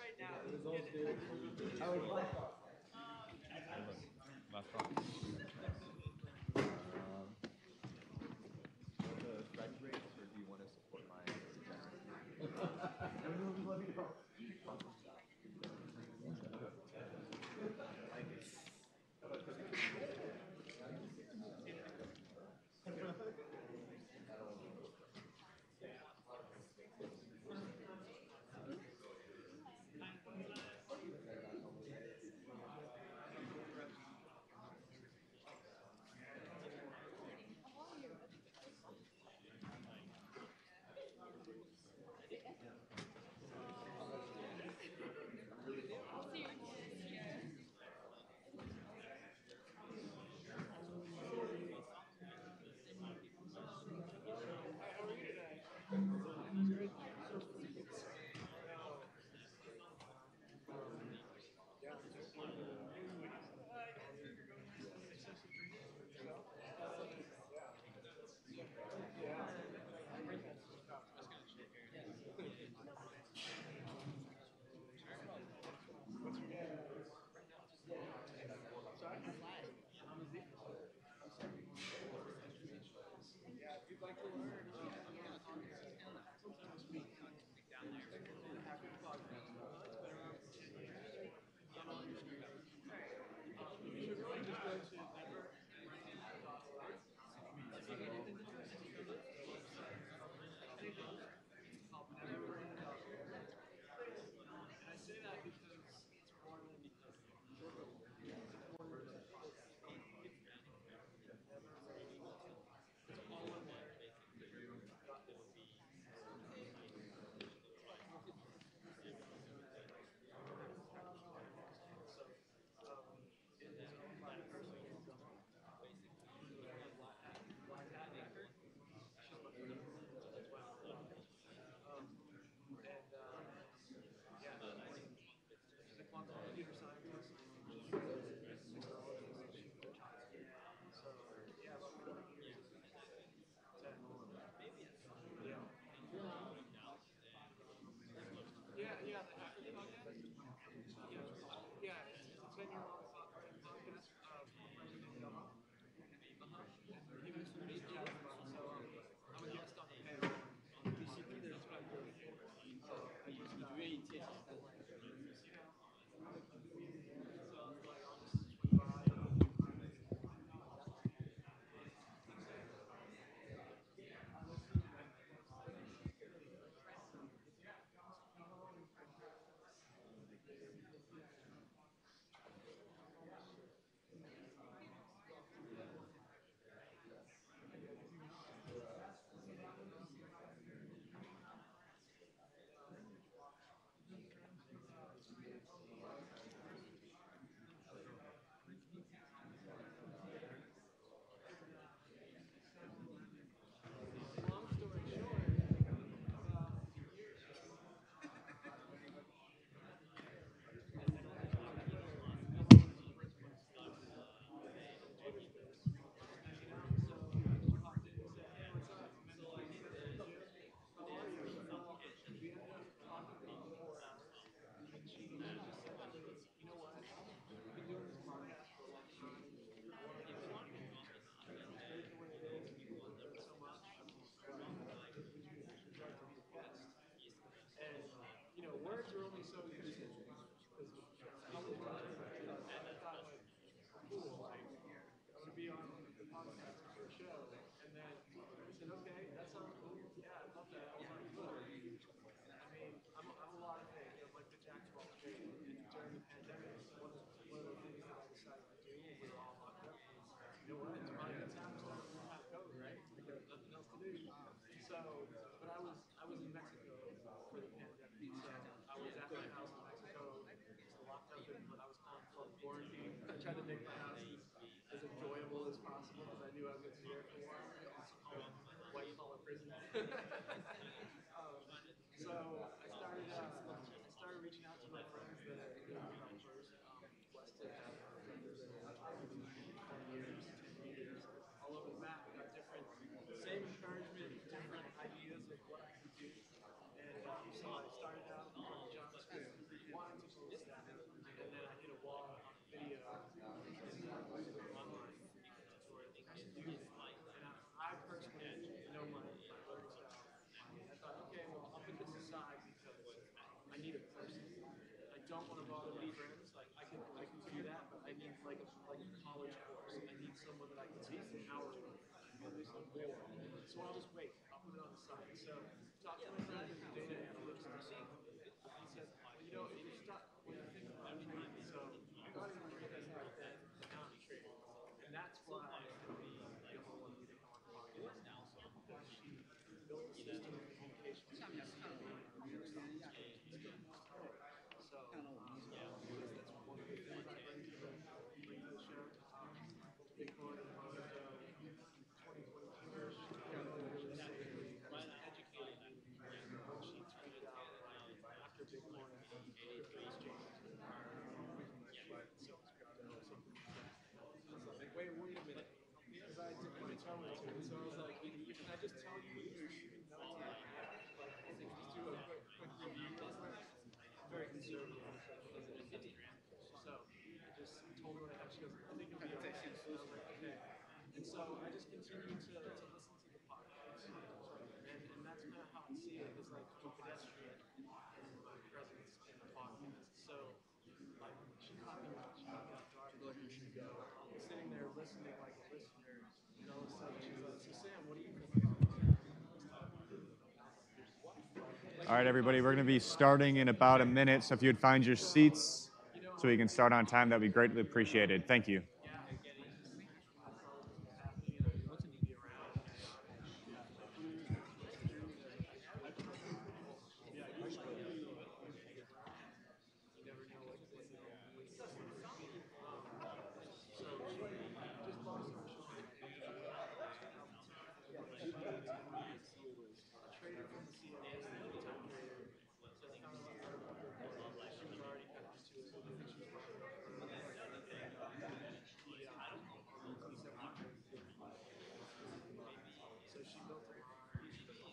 All right, everybody, we're going to be starting in about a minute, so if you'd find your seats so we can start on time, that would be greatly appreciated. Thank you.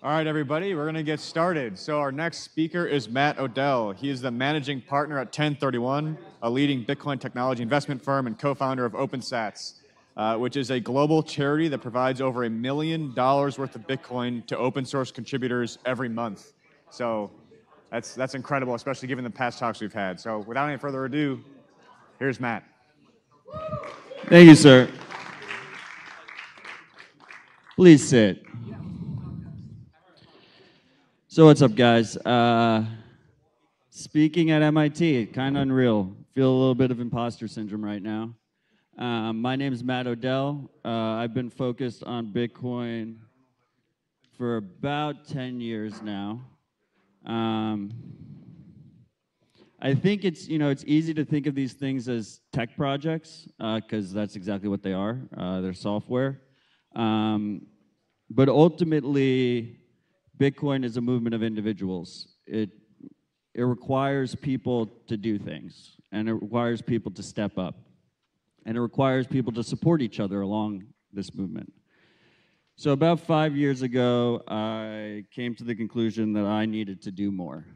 All right, everybody, we're going to get started. So our next speaker is Matt Odell. He is the managing partner at 1031, a leading Bitcoin technology investment firm and co-founder of OpenSats, which is a global charity that provides over $1 million worth of Bitcoin to open source contributors every month. So that's incredible, especially given the past talks we've had. So without any further ado, here's Matt. Thank you, sir. Please sit. So what's up, guys? Speaking at MIT, kind of unreal. Feel a little bit of imposter syndrome right now. My name is Matt Odell. I've been focused on Bitcoin for about 10 years now. I think it's easy to think of these things as tech projects because that's exactly what they are. They're software. But ultimately, Bitcoin is a movement of individuals. It requires people to do things, and it requires people to step up, and it requires people to support each other along this movement. So about 5 years ago, I came to the conclusion that I needed to do more,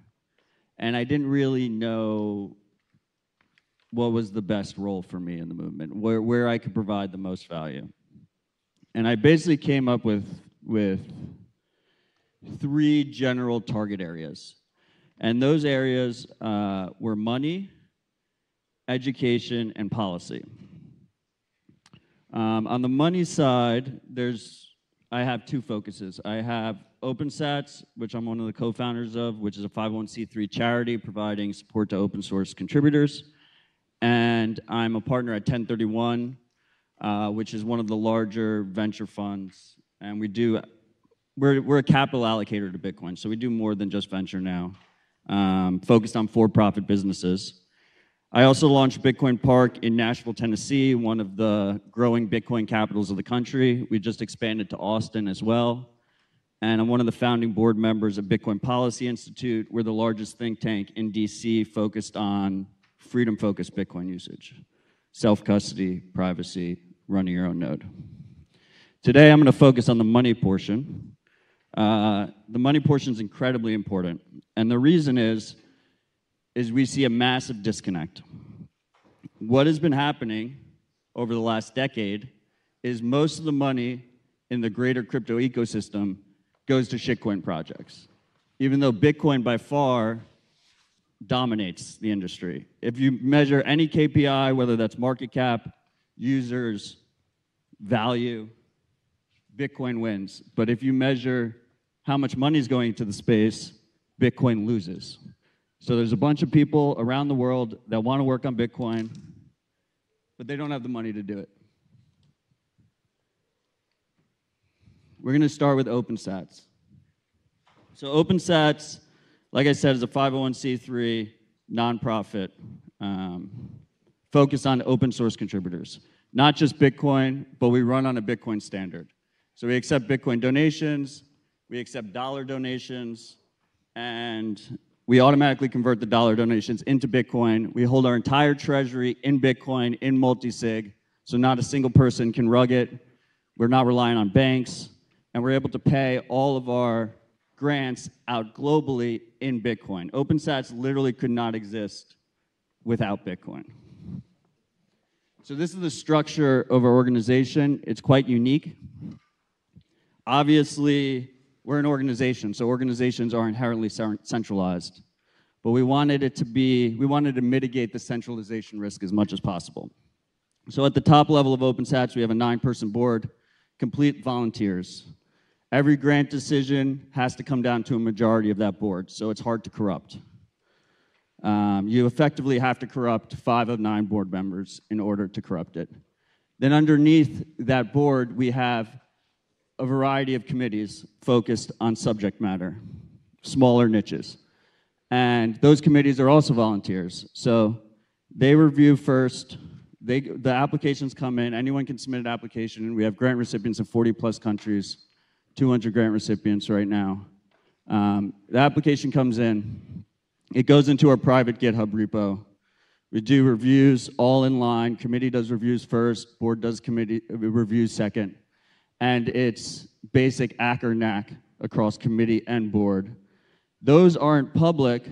and I didn't really know what was the best role for me in the movement, where I could provide the most value. And I basically came up with 3 general target areas. And those areas were money, education, and policy. On the money side, I have 2 focuses. I have OpenSats, which I'm one of the co-founders of, which is a 501c3 charity providing support to open source contributors. And I'm a partner at 1031, which is one of the larger venture funds. And we're a capital allocator to Bitcoin, so we do more than just venture now, focused on for-profit businesses. I also launched Bitcoin Park in Nashville, Tennessee, one of the growing Bitcoin capitals of the country. We just expanded to Austin as well. And I'm one of the founding board members of Bitcoin Policy Institute. We're the largest think tank in DC focused on freedom-focused Bitcoin usage, self-custody, privacy, running your own node. Today, I'm going to focus on the money portion. The money portion is incredibly important. And the reason is we see a massive disconnect. What has been happening over the last decade is most of the money in the greater crypto ecosystem goes to shitcoin projects, even though Bitcoin by far dominates the industry. If you measure any KPI, whether that's market cap, users, value, Bitcoin wins. But if you measure how much money is going into the space, Bitcoin loses. So there's a bunch of people around the world that want to work on Bitcoin, but they don't have the money to do it. We're going to start with OpenSats. So OpenSats, like I said, is a 501c3 nonprofit focused on open source contributors. Not just Bitcoin, but we run on a Bitcoin standard. So we accept Bitcoin donations, we accept dollar donations, and we automatically convert the dollar donations into Bitcoin. We hold our entire treasury in Bitcoin, in multi-sig, so not a single person can rug it. We're not relying on banks, and we're able to pay all of our grants out globally in Bitcoin. OpenSats literally could not exist without Bitcoin. So this is the structure of our organization. It's quite unique. Obviously, we're an organization, so organizations are inherently centralized. But we wanted to mitigate the centralization risk as much as possible. So at the top level of OpenSats, we have a 9-person board, complete volunteers. Every grant decision has to come down to a majority of that board, so it's hard to corrupt. You effectively have to corrupt 5 of 9 board members in order to corrupt it. Then underneath that board, we have a variety of committees focused on subject matter, smaller niches. And those committees are also volunteers. So they review first, the applications come in, anyone can submit an application, and we have grant recipients in 40+ countries, 200 grant recipients right now. The application comes in, it goes into our private GitHub repo. We do reviews all in line, committee does reviews first, board does committee reviews second. And it's basic ACK or NAC across committee and board. Those aren't public,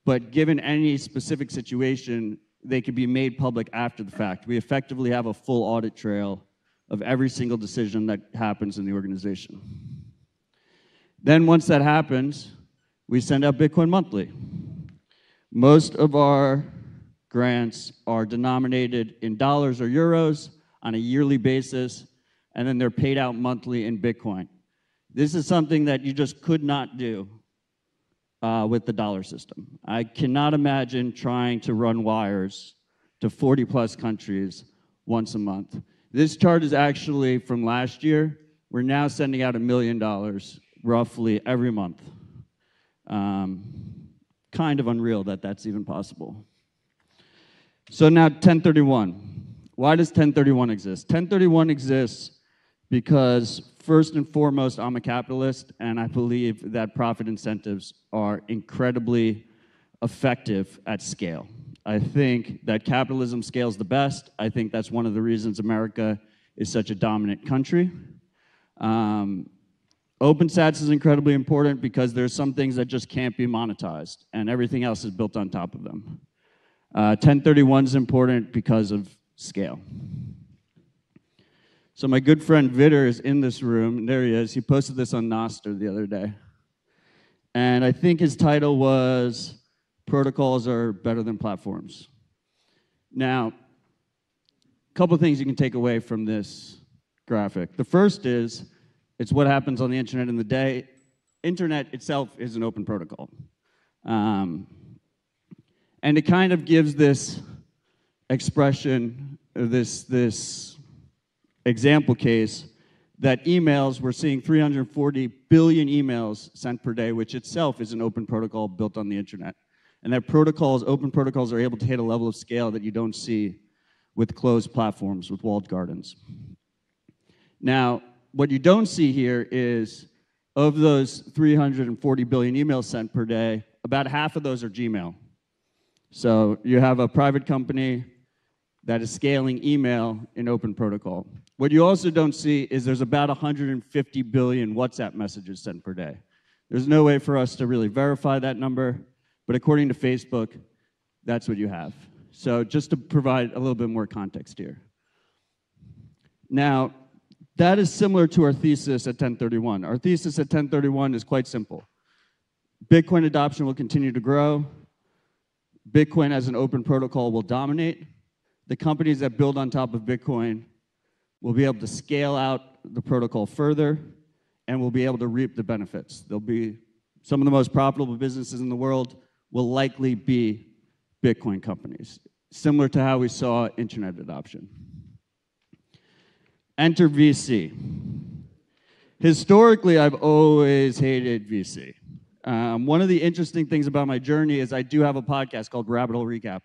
but given any specific situation, they can be made public after the fact. We effectively have a full audit trail of every single decision that happens in the organization. Then once that happens, we send out Bitcoin monthly. Most of our grants are denominated in dollars or euros on a yearly basis, and then they're paid out monthly in Bitcoin. This is something that you just could not do with the dollar system. I cannot imagine trying to run wires to 40+ countries once a month. This chart is actually from last year. We're now sending out $1 million roughly every month. Kind of unreal that that's even possible. So now 1031. Why does 1031 exist? 1031 exists because first and foremost, I'm a capitalist, and I believe that profit incentives are incredibly effective at scale. I think that capitalism scales the best. I think that's one of the reasons America is such a dominant country. OpenSats is incredibly important because there's some things that just can't be monetized, and everything else is built on top of them. 1031 is important because of scale. So my good friend Vitter is in this room. There he is. He posted this on Nostr the other day. And I think his title was, Protocols Are Better Than Platforms. Now, a couple of things you can take away from this graphic. The first is, it's what happens on the internet in the day. Internet itself is an open protocol. And it kind of gives this expression, this example case that emails, we're seeing 340 billion emails sent per day, which itself is an open protocol built on the internet. And that open protocols are able to hit a level of scale that you don't see with closed platforms, with walled gardens. Now, what you don't see here is, of those 340 billion emails sent per day, about half of those are Gmail. So you have a private company that is scaling email in open protocol. What you also don't see is there's about 150 billion WhatsApp messages sent per day. There's no way for us to really verify that number, but according to Facebook, that's what you have. So just to provide a little bit more context here. Now, that is similar to our thesis at 1031. Our thesis at 1031 is quite simple. Bitcoin adoption will continue to grow. Bitcoin as an open protocol will dominate. The companies that build on top of Bitcoin will be able to scale out the protocol further and will be able to reap the benefits. There'll be some of the most profitable businesses in the world will likely be Bitcoin companies, similar to how we saw internet adoption. Enter VC. Historically, I've always hated VC. One of the interesting things about my journey is I do have a podcast called Rabbit Hole Recap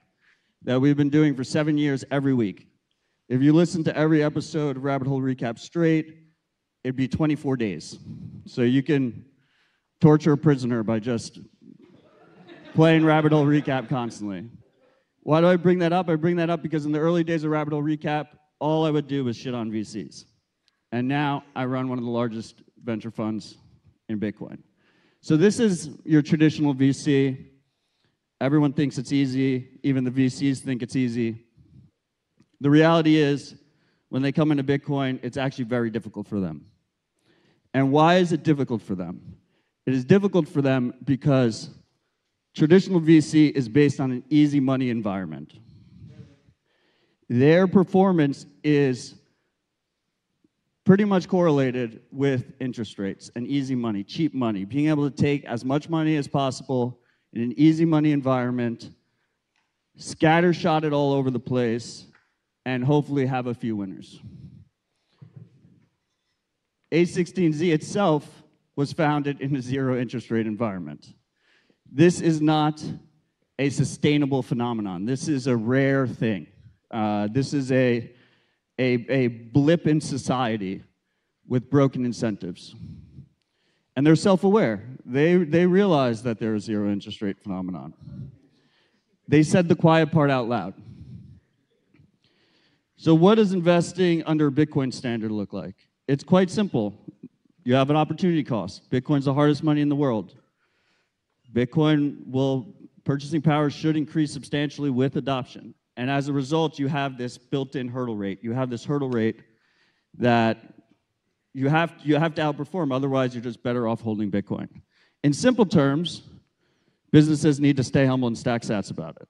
that we've been doing for 7 years every week. If you listen to every episode of Rabbit Hole Recap straight, it'd be 24 days. So you can torture a prisoner by just playing Rabbit Hole Recap constantly. Why do I bring that up? I bring that up because in the early days of Rabbit Hole Recap, all I would do was shit on VCs. And now I run one of the largest venture funds in Bitcoin. So this is your traditional VC. Everyone thinks it's easy. Even the VCs think it's easy. The reality is, when they come into Bitcoin, it's actually very difficult for them. And why is it difficult for them? It is difficult for them because traditional VC is based on an easy money environment. Their performance is pretty much correlated with interest rates and easy money, cheap money, being able to take as much money as possible in an easy money environment, scattershot it all over the place, and hopefully have a few winners. A16Z itself was founded in a zero interest rate environment. This is not a sustainable phenomenon. This is a rare thing. This is a blip in society with broken incentives. And they're self-aware. They realize that they're a zero interest rate phenomenon. They said the quiet part out loud. So what does investing under a Bitcoin standard look like? It's quite simple. You have an opportunity cost. Bitcoin's the hardest money in the world. Purchasing power should increase substantially with adoption. And as a result, you have this built-in hurdle rate. You have this hurdle rate that you have to outperform, otherwise you're just better off holding Bitcoin. In simple terms, businesses need to stay humble and stack sats about it.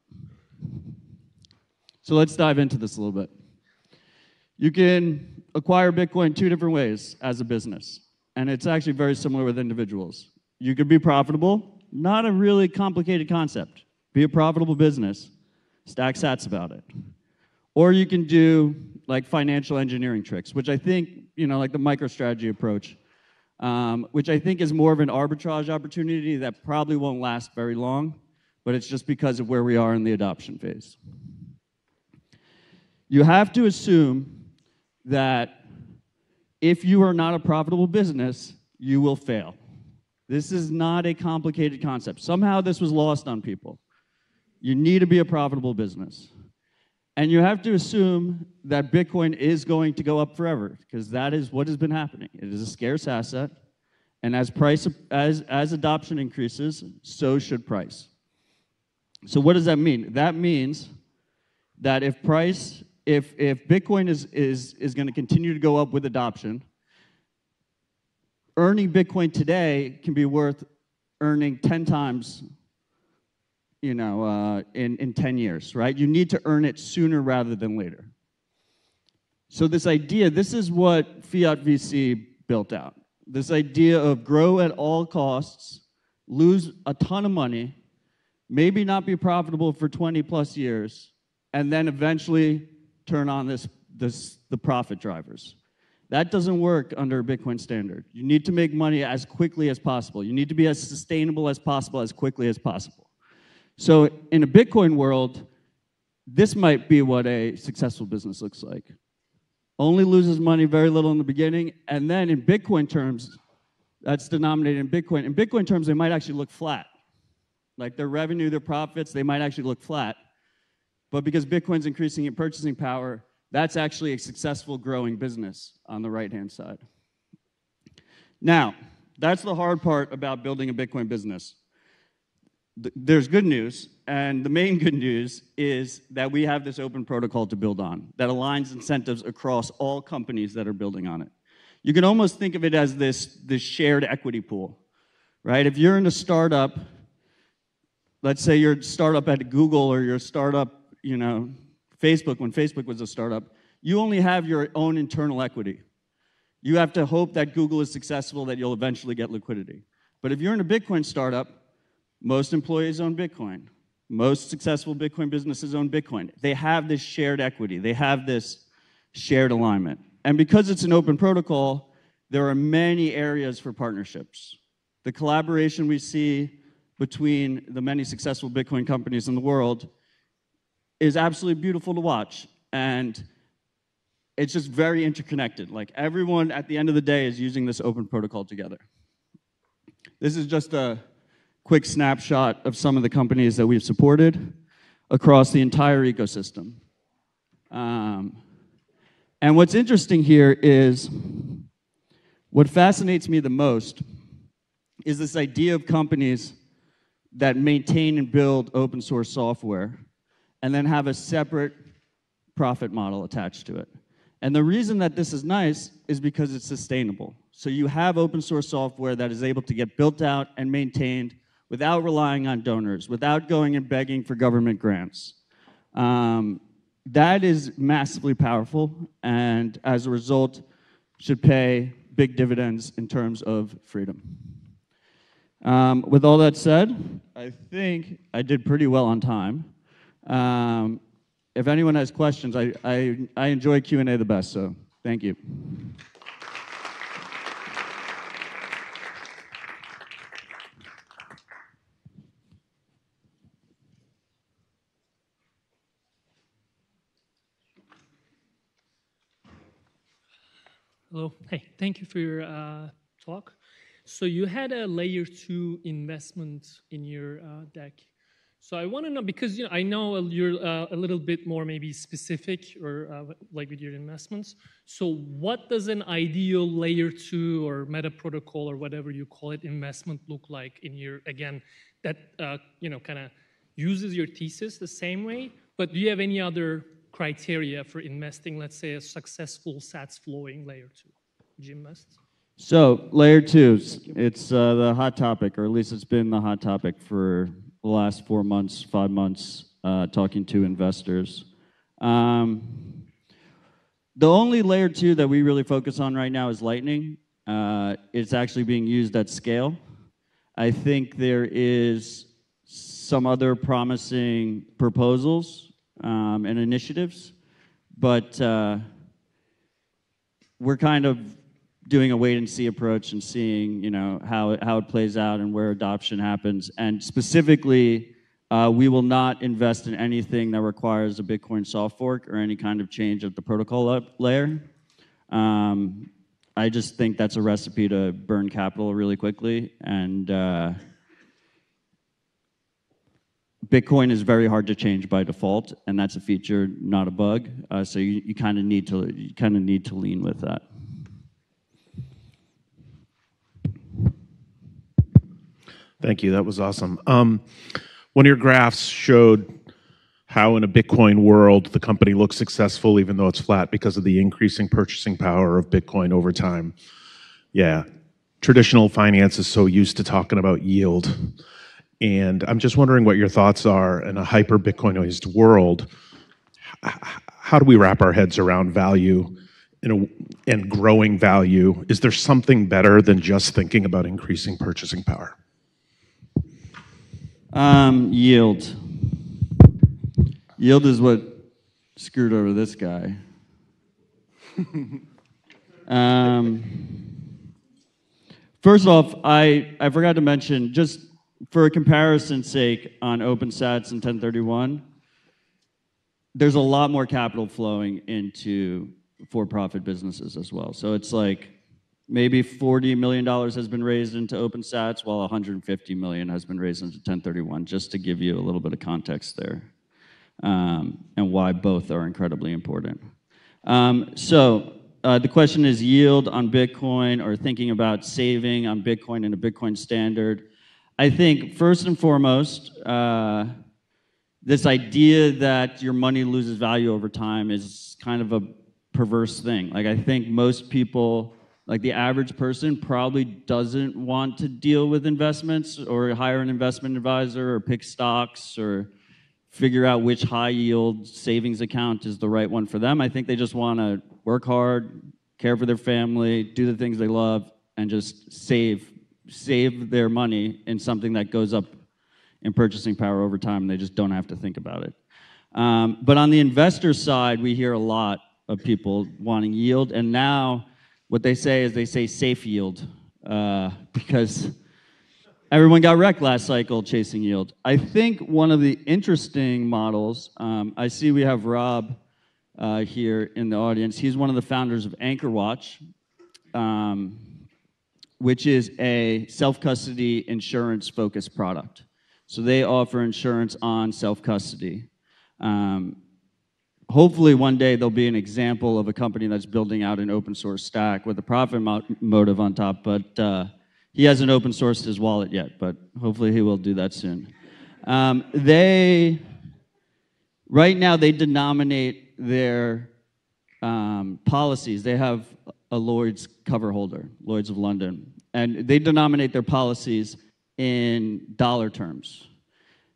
So let's dive into this a little bit. You can acquire Bitcoin 2 different ways as a business, and it's actually very similar with individuals. You could be profitable, not a really complicated concept. Be a profitable business. Stack sats about it. Or you can do like financial engineering tricks, which I think, like the MicroStrategy approach, which I think is more of an arbitrage opportunity that probably won't last very long, but it's just because of where we are in the adoption phase. You have to assume that if you are not a profitable business, you will fail. This is not a complicated concept. Somehow this was lost on people. You need to be a profitable business. And you have to assume that Bitcoin is going to go up forever, because that is what has been happening. It is a scarce asset, and as adoption increases, so should price. So what does that mean? That means that if Bitcoin is going to continue to go up with adoption, earning Bitcoin today can be worth earning 10 times in 10 years, right? You need to earn it sooner rather than later. So this is what Fiat VC built out. This idea of grow at all costs, lose a ton of money, maybe not be profitable for 20 plus years, and then eventually turn on the profit drivers. That doesn't work under a Bitcoin standard. You need to make money as quickly as possible. You need to be as sustainable as possible, as quickly as possible. So in a Bitcoin world, this might be what a successful business looks like. Only loses money very little in the beginning, and then in Bitcoin terms, that's denominated in Bitcoin. In Bitcoin terms, they might actually look flat. Like their revenue, their profits, they might actually look flat. But because Bitcoin's increasing in purchasing power, that's actually a successful growing business on the right-hand side. Now, that's the hard part about building a Bitcoin business. There's good news, and the main good news is that we have this open protocol to build on that aligns incentives across all companies that are building on it. You can almost think of it as this shared equity pool, right? If you're in a startup, let's say you're a startup at Google or you're a startup, Facebook, when Facebook was a startup, you only have your own internal equity. You have to hope that Google is successful, that you'll eventually get liquidity. But if you're in a Bitcoin startup, most employees own Bitcoin. Most successful Bitcoin businesses own Bitcoin. They have this shared equity. They have this shared alignment. And because it's an open protocol, there are many areas for partnerships. The collaboration we see between the many successful Bitcoin companies in the world is absolutely beautiful to watch. And it's just very interconnected. Like everyone at the end of the day is using this open protocol together. This is just a quick snapshot of some of the companies that we've supported across the entire ecosystem. And what's interesting here is, what fascinates me the most is this idea of companies that maintain and build open source software and then have a separate profit model attached to it. And the reason that this is nice is because it's sustainable. So you have open source software that is able to get built out and maintained without relying on donors, without going and begging for government grants. That is massively powerful, and as a result, should pay big dividends in terms of freedom. With all that said, I think I did pretty well on time. If anyone has questions, I enjoy Q&A the best, so thank you. Hello. Hey, thank you for your talk. So you had a layer 2 investment in your deck. So I want to know, because I know you're a little bit more maybe specific or like with your investments. So what does an ideal layer 2 or meta protocol or whatever you call it investment look like in your, again, that kind of uses your thesis the same way, but do you have any other criteria for investing, let's say, a successful SATS flowing layer 2? Would you invest? So layer 2, it's the hot topic, or at least it's been the hot topic for the last 4 months, 5 months, talking to investors. The only layer 2 that we really focus on right now is Lightning. It's actually being used at scale. I think there is some other promising proposals and initiatives, but we're kind of doing a wait and see approach and seeing how it plays out and where adoption happens. And specifically, we will not invest in anything that requires a Bitcoin soft fork or any kind of change at the protocol layer. I just think that's a recipe to burn capital really quickly, and Bitcoin is very hard to change by default, and that's a feature, not a bug. So you kind of need to lean with that. Thank you. That was awesome. One of your graphs showed how in a Bitcoin world the company looks successful even though it's flat because of the increasing purchasing power of Bitcoin over time. Yeah, traditional finance is so used to talking about yield. And I'm just wondering what your thoughts are in a hyper-Bitcoinized world. How do we wrap our heads around value and growing value? Is there something better than just thinking about increasing purchasing power? Yield is what screwed over this guy. First off, I forgot to mention, just for a comparison's sake on OpenSats and 1031, there's a lot more capital flowing into for-profit businesses as well. So it's like maybe $40 million has been raised into OpenSats, while $150 million has been raised into 1031, just to give you a little bit of context there, and why both are incredibly important. The question is yield on Bitcoin or thinking about saving on Bitcoin and a Bitcoin standard. I think first and foremost, this idea that your money loses value over time is kind of a perverse thing. Like, I think most people, like the average person, probably doesn't want to deal with investments or hire an investment advisor or pick stocks or figure out which high yield savings account is the right one for them. I think they just want to work hard, care for their family, do the things they love, and just save their money in something that goes up in purchasing power over time, and they just don't have to think about it. But on the investor side, we hear a lot of people wanting yield, and now what they say is they say safe yield, because everyone got wrecked last cycle chasing yield. I think one of the interesting models, I see we have Rob here in the audience. He's one of the founders of AnchorWatch, which is a self-custody insurance-focused product. So they offer insurance on self-custody. Hopefully one day there'll be an example of a company that's building out an open source stack with a profit motive on top, but he hasn't open sourced his wallet yet, but hopefully he will do that soon. Right now they denominate their policies. They have a Lloyd's cover holder, Lloyd's of London, and they denominate their policies in dollar terms.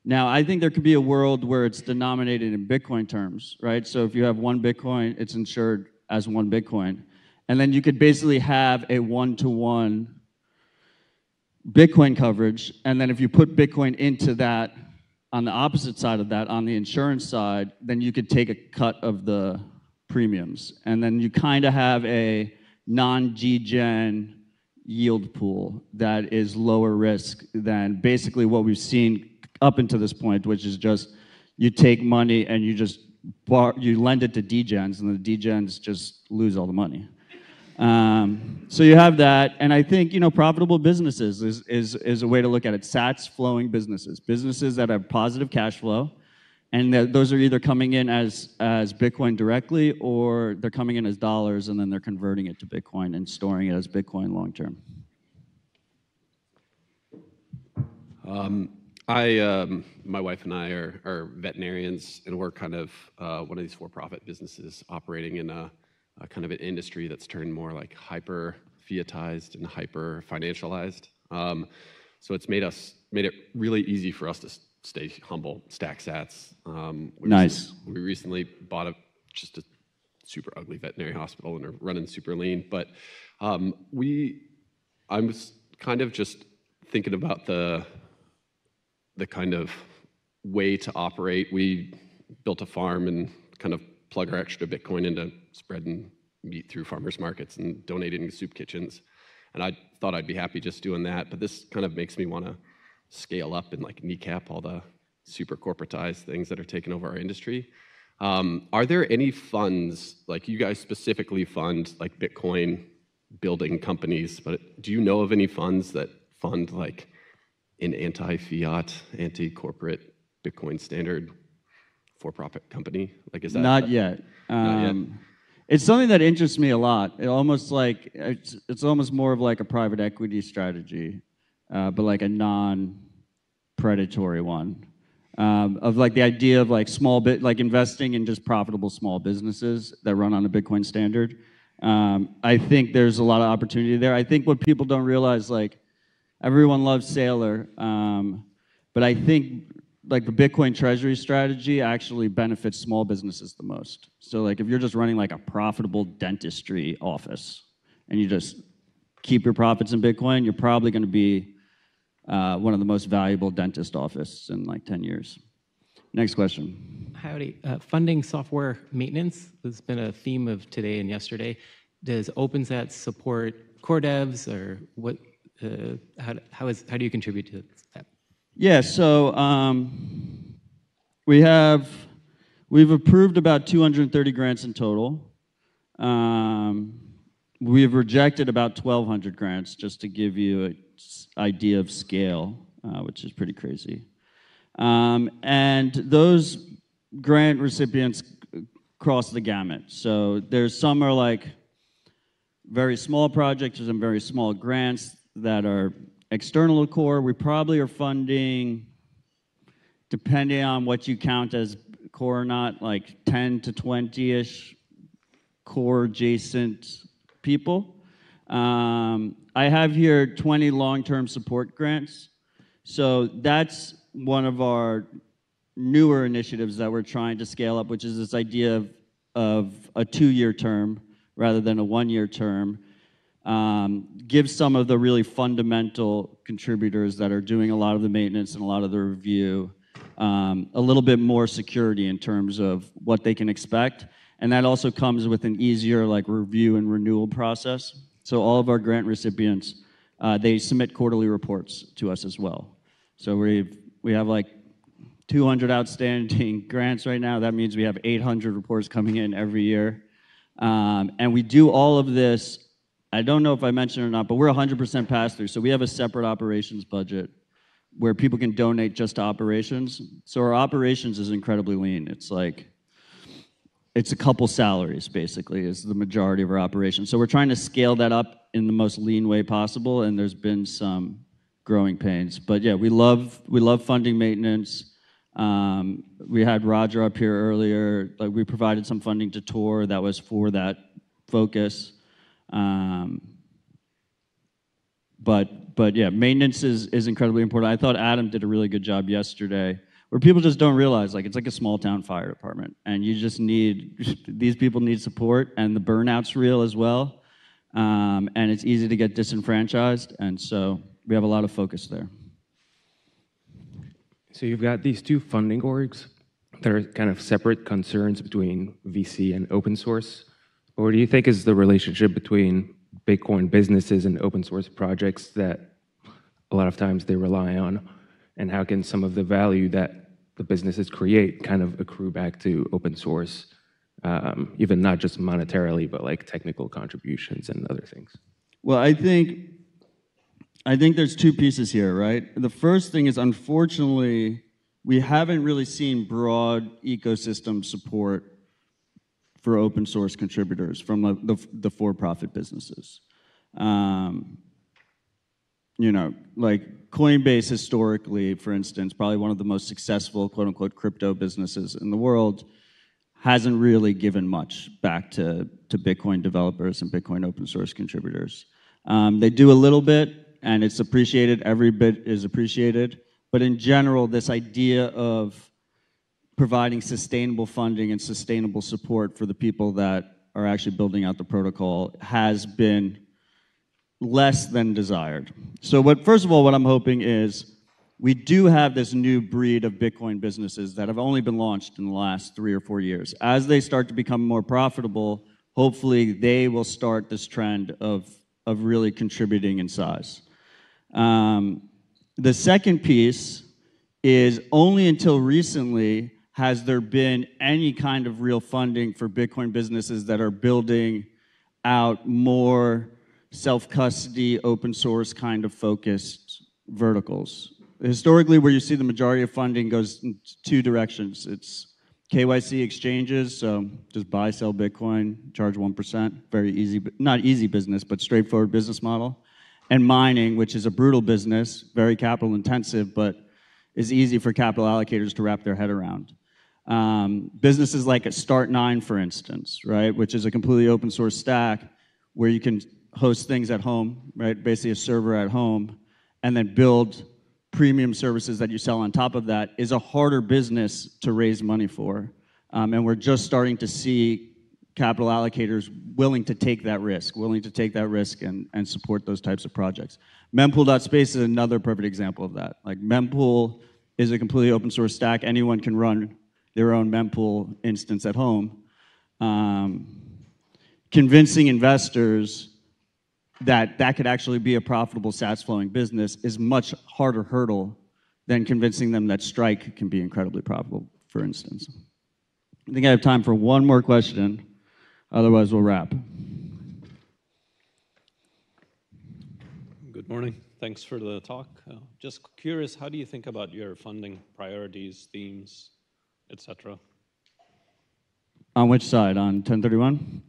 Now, I think there could be a world where it's denominated in Bitcoin terms, right? So if you have one Bitcoin, it's insured as one Bitcoin. And then you could basically have a one-to-one Bitcoin coverage, and then if you put Bitcoin into that, on the opposite side of that, on the insurance side, then you could take a cut of the premiums. And then you kind of have a non-G-Gen yield pool that is lower risk than basically what we've seen up until this point, which is just you take money and you lend it to D-Gens, and the D-Gens just lose all the money. So you have that, and I think, you know, profitable businesses is a way to look at it. Sats flowing businesses that have positive cash flow, and those are either coming in as Bitcoin directly, or they're coming in as dollars, and then they're converting it to Bitcoin and storing it as Bitcoin long term. My wife and I are veterinarians, and we're kind of one of these for-profit businesses operating in a kind of an industry that's turned more like hyper fiatized and hyper financialized. So it's made it really easy for us to stay humble, stack sats. Nice. We recently bought just a super ugly veterinary hospital and are running super lean. But I was kind of just thinking about the kind of way to operate. We built a farm and kind of plug our extra Bitcoin into spreading meat through farmers markets and donating to soup kitchens. And I thought I'd be happy just doing that, but this kind of makes me want to scale up and like kneecap all the super corporatized things that are taking over our industry. Are there any funds, like you guys specifically fund like Bitcoin building companies, but do you know of any funds that fund like an anti-fiat, anti-corporate Bitcoin standard for-profit company? Like, is that not yet? Not yet. It's something that interests me a lot. It almost like it's almost more of like a private equity strategy, but like a non-predatory one. Of like the idea of like like investing in just profitable small businesses that run on a Bitcoin standard. I think there's a lot of opportunity there. I think what people don't realize, like everyone loves Saylor, but I think like the Bitcoin treasury strategy actually benefits small businesses the most. So like if you're just running like a profitable dentistry office and you just keep your profits in Bitcoin, you're probably going to be one of the most valuable dentist offices in like 10 years. Next question. Howdy. Funding software maintenance has been a theme of today and yesterday. Does OpenSat support core devs, or what? How do you contribute to that? Yeah, so we've approved about 230 grants in total. We've rejected about 1,200 grants, just to give you an idea of scale, which is pretty crazy. And those grant recipients cross the gamut. So there's some are like very small projects and very small grants that are external to core. We probably are funding, depending on what you count as core or not, like 10 to 20-ish core adjacent people. I have here 20 long-term support grants. So that's one of our newer initiatives that we're trying to scale up, which is this idea of a 2-year term rather than a 1-year term. Give some of the really fundamental contributors that are doing a lot of the maintenance and a lot of the review a little bit more security in terms of what they can expect. And that also comes with an easier like review and renewal process. So all of our grant recipients, they submit quarterly reports to us as well. So we have like 200 outstanding grants right now. That means we have 800 reports coming in every year. And we do all of this, I don't know if I mentioned it or not, but we're 100% pass-through. So we have a separate operations budget where people can donate just to operations. So our operations is incredibly lean. It's a couple salaries, basically, is the majority of our operations. So we're trying to scale that up in the most lean way possible, and there's been some growing pains. But yeah, we love funding maintenance. We had Roger up here earlier. Like, we provided some funding to Tor that was for that focus. But yeah, maintenance is incredibly important. I thought Adam did a really good job yesterday, where people just don't realize, like, it's like a small town fire department, and you just need, these people need support, and the burnout's real as well, and it's easy to get disenfranchised, and so we have a lot of focus there. So you've got these two funding orgs that are kind of separate concerns between VC and open source. What do you think is the relationship between Bitcoin businesses and open source projects that a lot of times they rely on? And how can some of the value that the businesses create kind of accrue back to open source, even not just monetarily, but like technical contributions and other things? Well, I think there's two pieces here, right? The first thing is, unfortunately, we haven't really seen broad ecosystem support for open source contributors from the for-profit businesses. You know, like Coinbase historically, for instance, probably one of the most successful quote-unquote crypto businesses in the world, hasn't really given much back to Bitcoin developers and Bitcoin open source contributors. They do a little bit, and it's appreciated. Every bit is appreciated. But in general, this idea of providing sustainable funding and sustainable support for the people that are actually building out the protocol has been less than desired. So first of all, what I'm hoping is we do have this new breed of Bitcoin businesses that have only been launched in the last 3 or 4 years. As they start to become more profitable, hopefully they will start this trend of really contributing in size. The second piece is only until recently has there been any kind of real funding for Bitcoin businesses that are building out more self-custody, open source kind of focused verticals. Historically, where you see the majority of funding goes in 2 directions. It's KYC exchanges, so just buy, sell Bitcoin, charge 1%, very easy, not easy business, but straightforward business model. And mining, which is a brutal business, very capital intensive, but is easy for capital allocators to wrap their head around. Businesses like Start9, for instance, right, which is a completely open source stack where you can host things at home, right, basically a server at home, and then build premium services that you sell on top of that, is a harder business to raise money for. And we're just starting to see capital allocators willing to take that risk, and support those types of projects. Mempool.space is another perfect example of that. Like, Mempool is a completely open source stack. Anyone can run their own mempool instance at home. Convincing investors that that could actually be a profitable SaaS flowing business is much harder hurdle than convincing them that Strike can be incredibly profitable, for instance. I think I have time for one more question, otherwise we'll wrap. Good morning. Thanks for the talk. Just curious, how do you think about your funding priorities, themes, etc.? On which side? On 1031?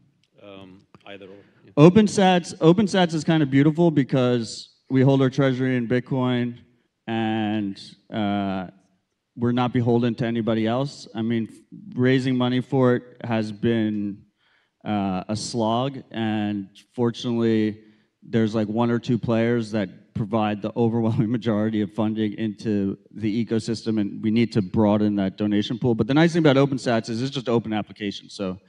Either or. Yeah. OpenSats is kind of beautiful because we hold our treasury in Bitcoin and we're not beholden to anybody else. I mean, raising money for it has been a slog, and fortunately, there's like one or two players that provide the overwhelming majority of funding into the ecosystem, and we need to broaden that donation pool. But the nice thing about OpenSats is it's just open application, so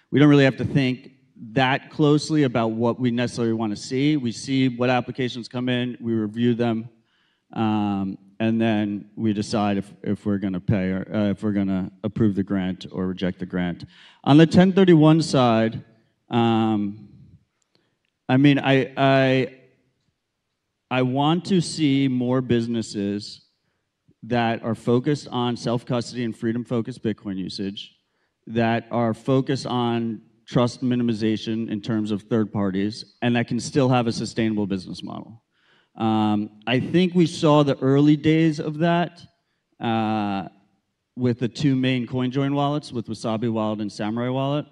we don't really have to think that closely about what we necessarily want to see. We see what applications come in, we review them, and then we decide if we're going to pay or if we're going to approve the grant or reject the grant. On the 1031 side, I mean, I want to see more businesses that are focused on self-custody and freedom-focused Bitcoin usage, that are focused on trust minimization in terms of third parties, and that can still have a sustainable business model. I think we saw the early days of that with the two main CoinJoin wallets, with Wasabi Wallet and Samurai Wallet.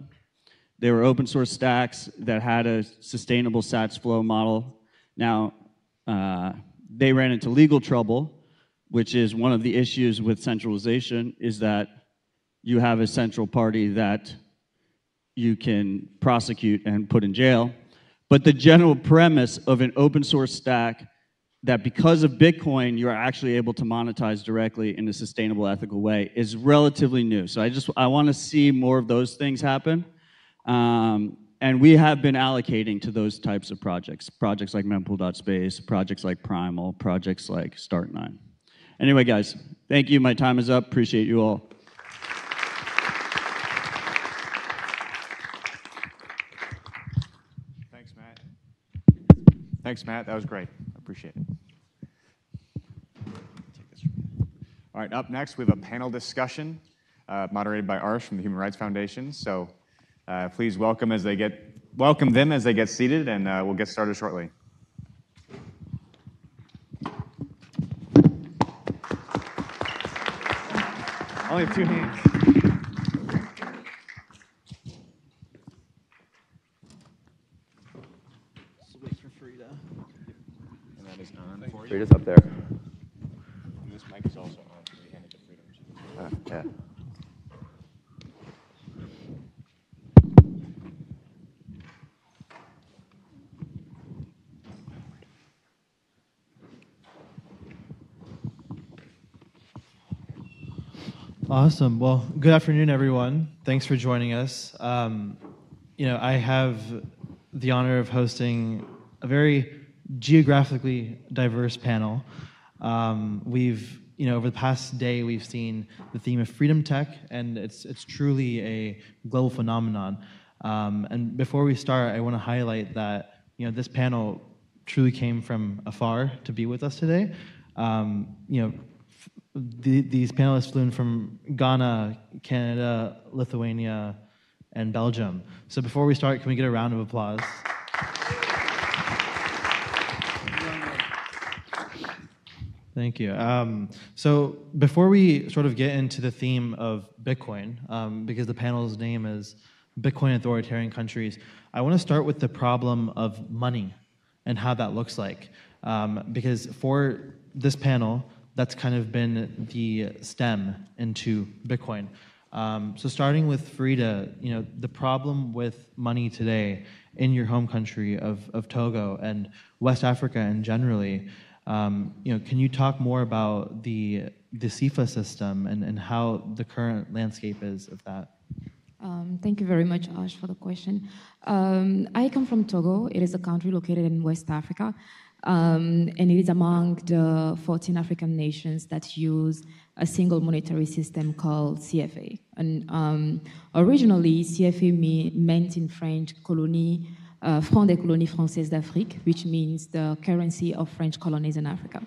They were open source stacks that had a sustainable Sats flow model. Now, they ran into legal trouble, which is one of the issues with centralization, is that you have a central party that you can prosecute and put in jail. But the general premise of an open source stack that because of Bitcoin, you're actually able to monetize directly in a sustainable, ethical way is relatively new. So I want to see more of those things happen. And we have been allocating to those types of projects like mempool.space, projects like Primal, projects like Start9. Anyway, guys, thank you. My time is up. Appreciate you all. Thanks, Matt. Thanks, Matt. That was great. I appreciate it. All right, up next, we have a panel discussion moderated by Arsh from the Human Rights Foundation. So please welcome them as they get seated, and we'll get started shortly. Only 2 hands. And that is on for you. Frida's up there. And this mic is also on. So we hand it to Freedom. Yeah. Awesome. Well, good afternoon, everyone. Thanks for joining us. I have the honor of hosting a very geographically diverse panel. Over the past day, we've seen the theme of freedom tech, and it's truly a global phenomenon. And before we start, I want to highlight that this panel truly came from afar to be with us today. These panelists flew in from Ghana, Canada, Lithuania, and Belgium. So before we start, can we get a round of applause? Thank you. So before we sort of get into the theme of Bitcoin, because the panel's name is Bitcoin Authoritarian Countries, I want to start with the problem of money and how that looks like. Because for this panel, that's kind of been the stem into Bitcoin. So starting with Frida, the problem with money today in your home country of Togo and West Africa and generally, can you talk more about the CIFA system and how the current landscape is of that? Thank you very much, Ash, for the question. I come from Togo. It is a country located in West Africa. And it is among the 14 African nations that use a single monetary system called CFA. And originally, CFA meant in French colonie, franc des colonies françaises d'Afrique, which means the currency of French colonies in Africa.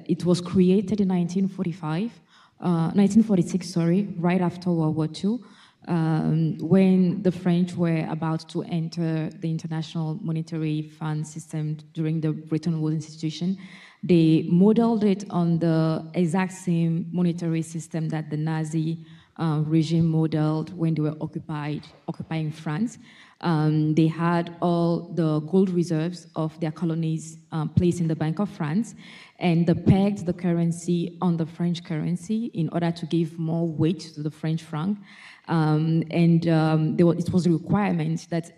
It was created in 1946, sorry, right after World War II, when the French were about to enter the International Monetary Fund system during the Bretton Woods institution. They modeled it on the exact same monetary system that the Nazi regime modeled when they were occupying France. They had all the gold reserves of their colonies placed in the Bank of France, and they pegged the currency on the French currency in order to give more weight to the French franc. It was a requirement that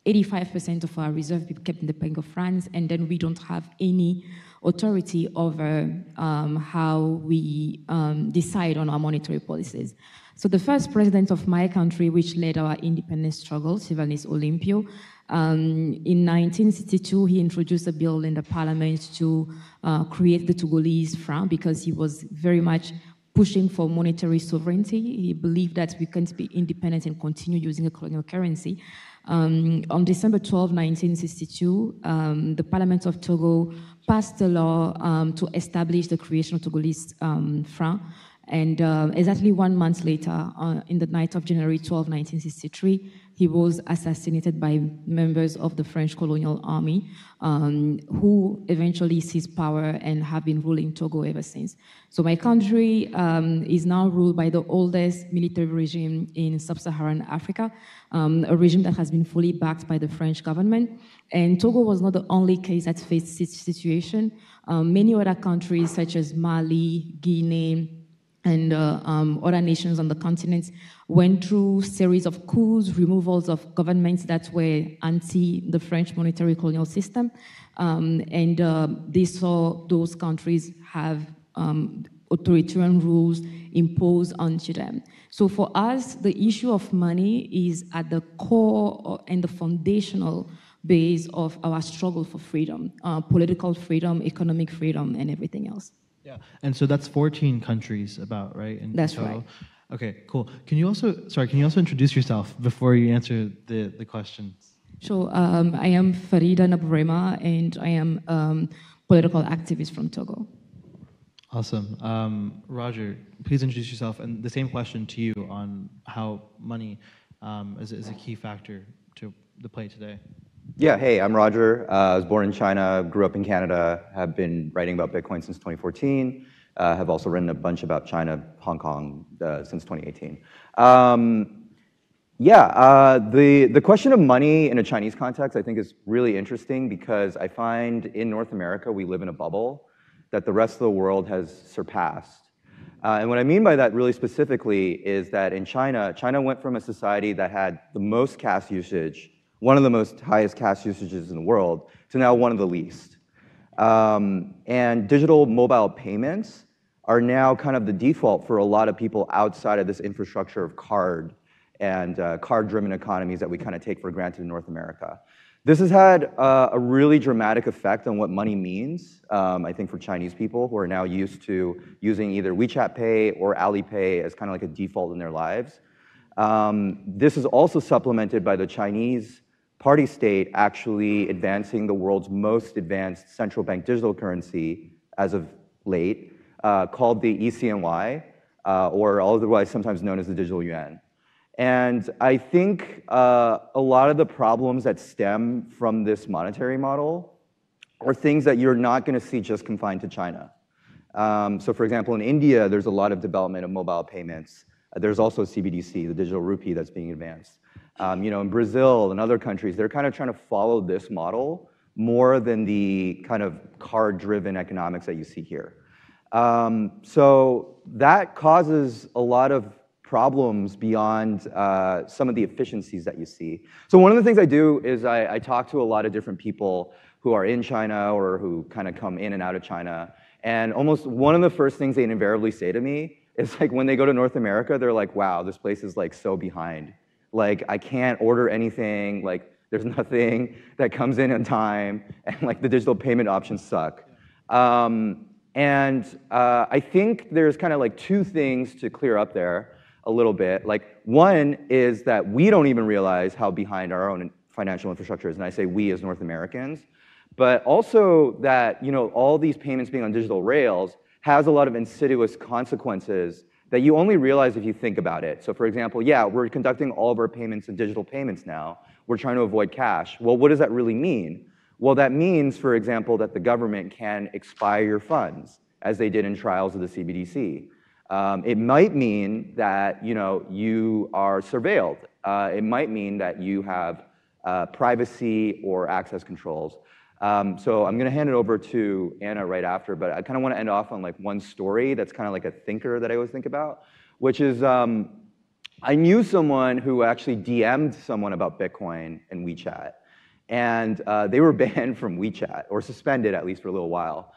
85% of our reserve be kept in the Bank of France, and then we don't have any authority over how we decide on our monetary policies. So the first president of my country, which led our independence struggle, Sylvanus Olympio, in 1962, he introduced a bill in the parliament to create the Togolese franc because he was very much pushing for monetary sovereignty. He believed that we can't be independent and continue using a colonial currency. On December 12, 1962, the Parliament of Togo passed a law to establish the creation of Togolese franc. And exactly 1 month later, in the night of January 12, 1963, he was assassinated by members of the French colonial army, who eventually seized power and have been ruling Togo ever since. So my country is now ruled by the oldest military regime in sub-Saharan Africa, a regime that has been fully backed by the French government. And Togo was not the only case that faced this situation. Many other countries, such as Mali, Guinea, and other nations on the continent went through series of coups, removals of governments that were anti the French monetary colonial system. They saw those countries have authoritarian rules imposed onto them. So for us, the issue of money is at the core and the foundational base of our struggle for freedom, political freedom, economic freedom, and everything else. Yeah, and so that's 14 countries about, right? That's right. Okay, cool. Can you also introduce yourself before you answer the questions? Sure. I am Farida Nabrema, and I am political activist from Togo. Awesome. Roger, please introduce yourself, and the same question to you on how money is a key factor to the play today. Yeah, hey, I'm Roger. I was born in China, grew up in Canada, have been writing about Bitcoin since 2014, have also written a bunch about China, Hong Kong since 2018. The question of money in a Chinese context I think is really interesting because I find in North America we live in a bubble that the rest of the world has surpassed. And what I mean by that really specifically is that in China, China went from a society that had the most cash usage, one of the most highest cash usages in the world, to now one of the least. And digital mobile payments are now kind of the default for a lot of people outside of this infrastructure of card and card-driven economies that we kind of take for granted in North America. This has had a really dramatic effect on what money means, I think, for Chinese people who are now used to using either WeChat Pay or Alipay as kind of like a default in their lives. This is also supplemented by the Chinese party state actually advancing the world's most advanced central bank digital currency as of late, called the ECNY, or otherwise sometimes known as the digital yuan. And I think a lot of the problems that stem from this monetary model are things that you're not going to see just confined to China. So for example, in India, there's a lot of development of mobile payments. There's also CBDC, the digital rupee that's being advanced. In Brazil and other countries, they're kind of trying to follow this model more than the kind of card-driven economics that you see here. So that causes a lot of problems beyond some of the efficiencies that you see. So one of the things I do is I talk to a lot of different people who are in China or who kind of come in and out of China. And almost one of the first things they invariably say to me is like when they go to North America, they're like, wow, this place is like so behind. Like I can't order anything. Like There's nothing that comes in on time, and like the digital payment options suck. I think there's kind of like two things to clear up there a little bit. Like one is that we don't even realize how behind our own financial infrastructure is, and I say we as North Americans, but also that all these payments being on digital rails has a lot of insidious consequences that you only realize if you think about it. So for example, yeah, we're conducting all of our payments in digital payments now. We're trying to avoid cash. Well, what does that really mean? Well, that means, for example, that the government can expire your funds, as they did in trials of the CBDC. It might mean that you are surveilled. It might mean that you have privacy or access controls. So I'm going to hand it over to Anna right after, but I kind of want to end off on like one story that's kind of like a thinker that I always think about, which is I knew someone who actually DM'd someone about Bitcoin in WeChat, and they were banned from WeChat, or suspended at least for a little while.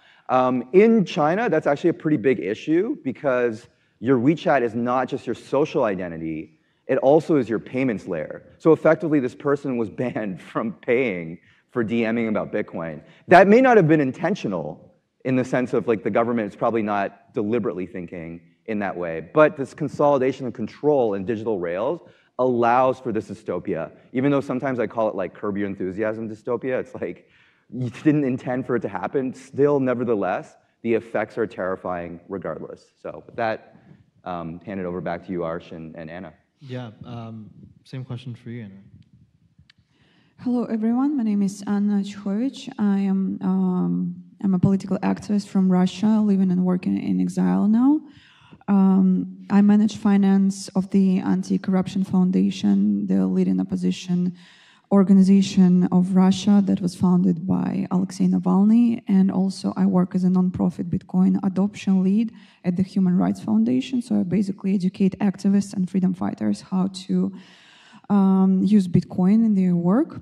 In China, that's actually a pretty big issue because your WeChat is not just your social identity, it also is your payments layer. So effectively, this person was banned from paying for DMing about Bitcoin. That may not have been intentional in the sense of like the government is probably not deliberately thinking in that way, but this consolidation and control in digital rails allows for this dystopia. Even though sometimes I call it like Curb Your Enthusiasm dystopia, it's like you didn't intend for it to happen, still nevertheless, the effects are terrifying regardless. So with that, hand it over back to you, Arsh and Anna. Yeah, same question for you, Anna. Hello, everyone. My name is Anna Chkhovich. I'm a political activist from Russia, living and working in exile now. I manage finance of the Anti-Corruption Foundation, the leading opposition organization of Russia that was founded by Alexei Navalny, and also I work as a nonprofit Bitcoin adoption lead at the Human Rights Foundation. So I basically educate activists and freedom fighters how to use Bitcoin in their work.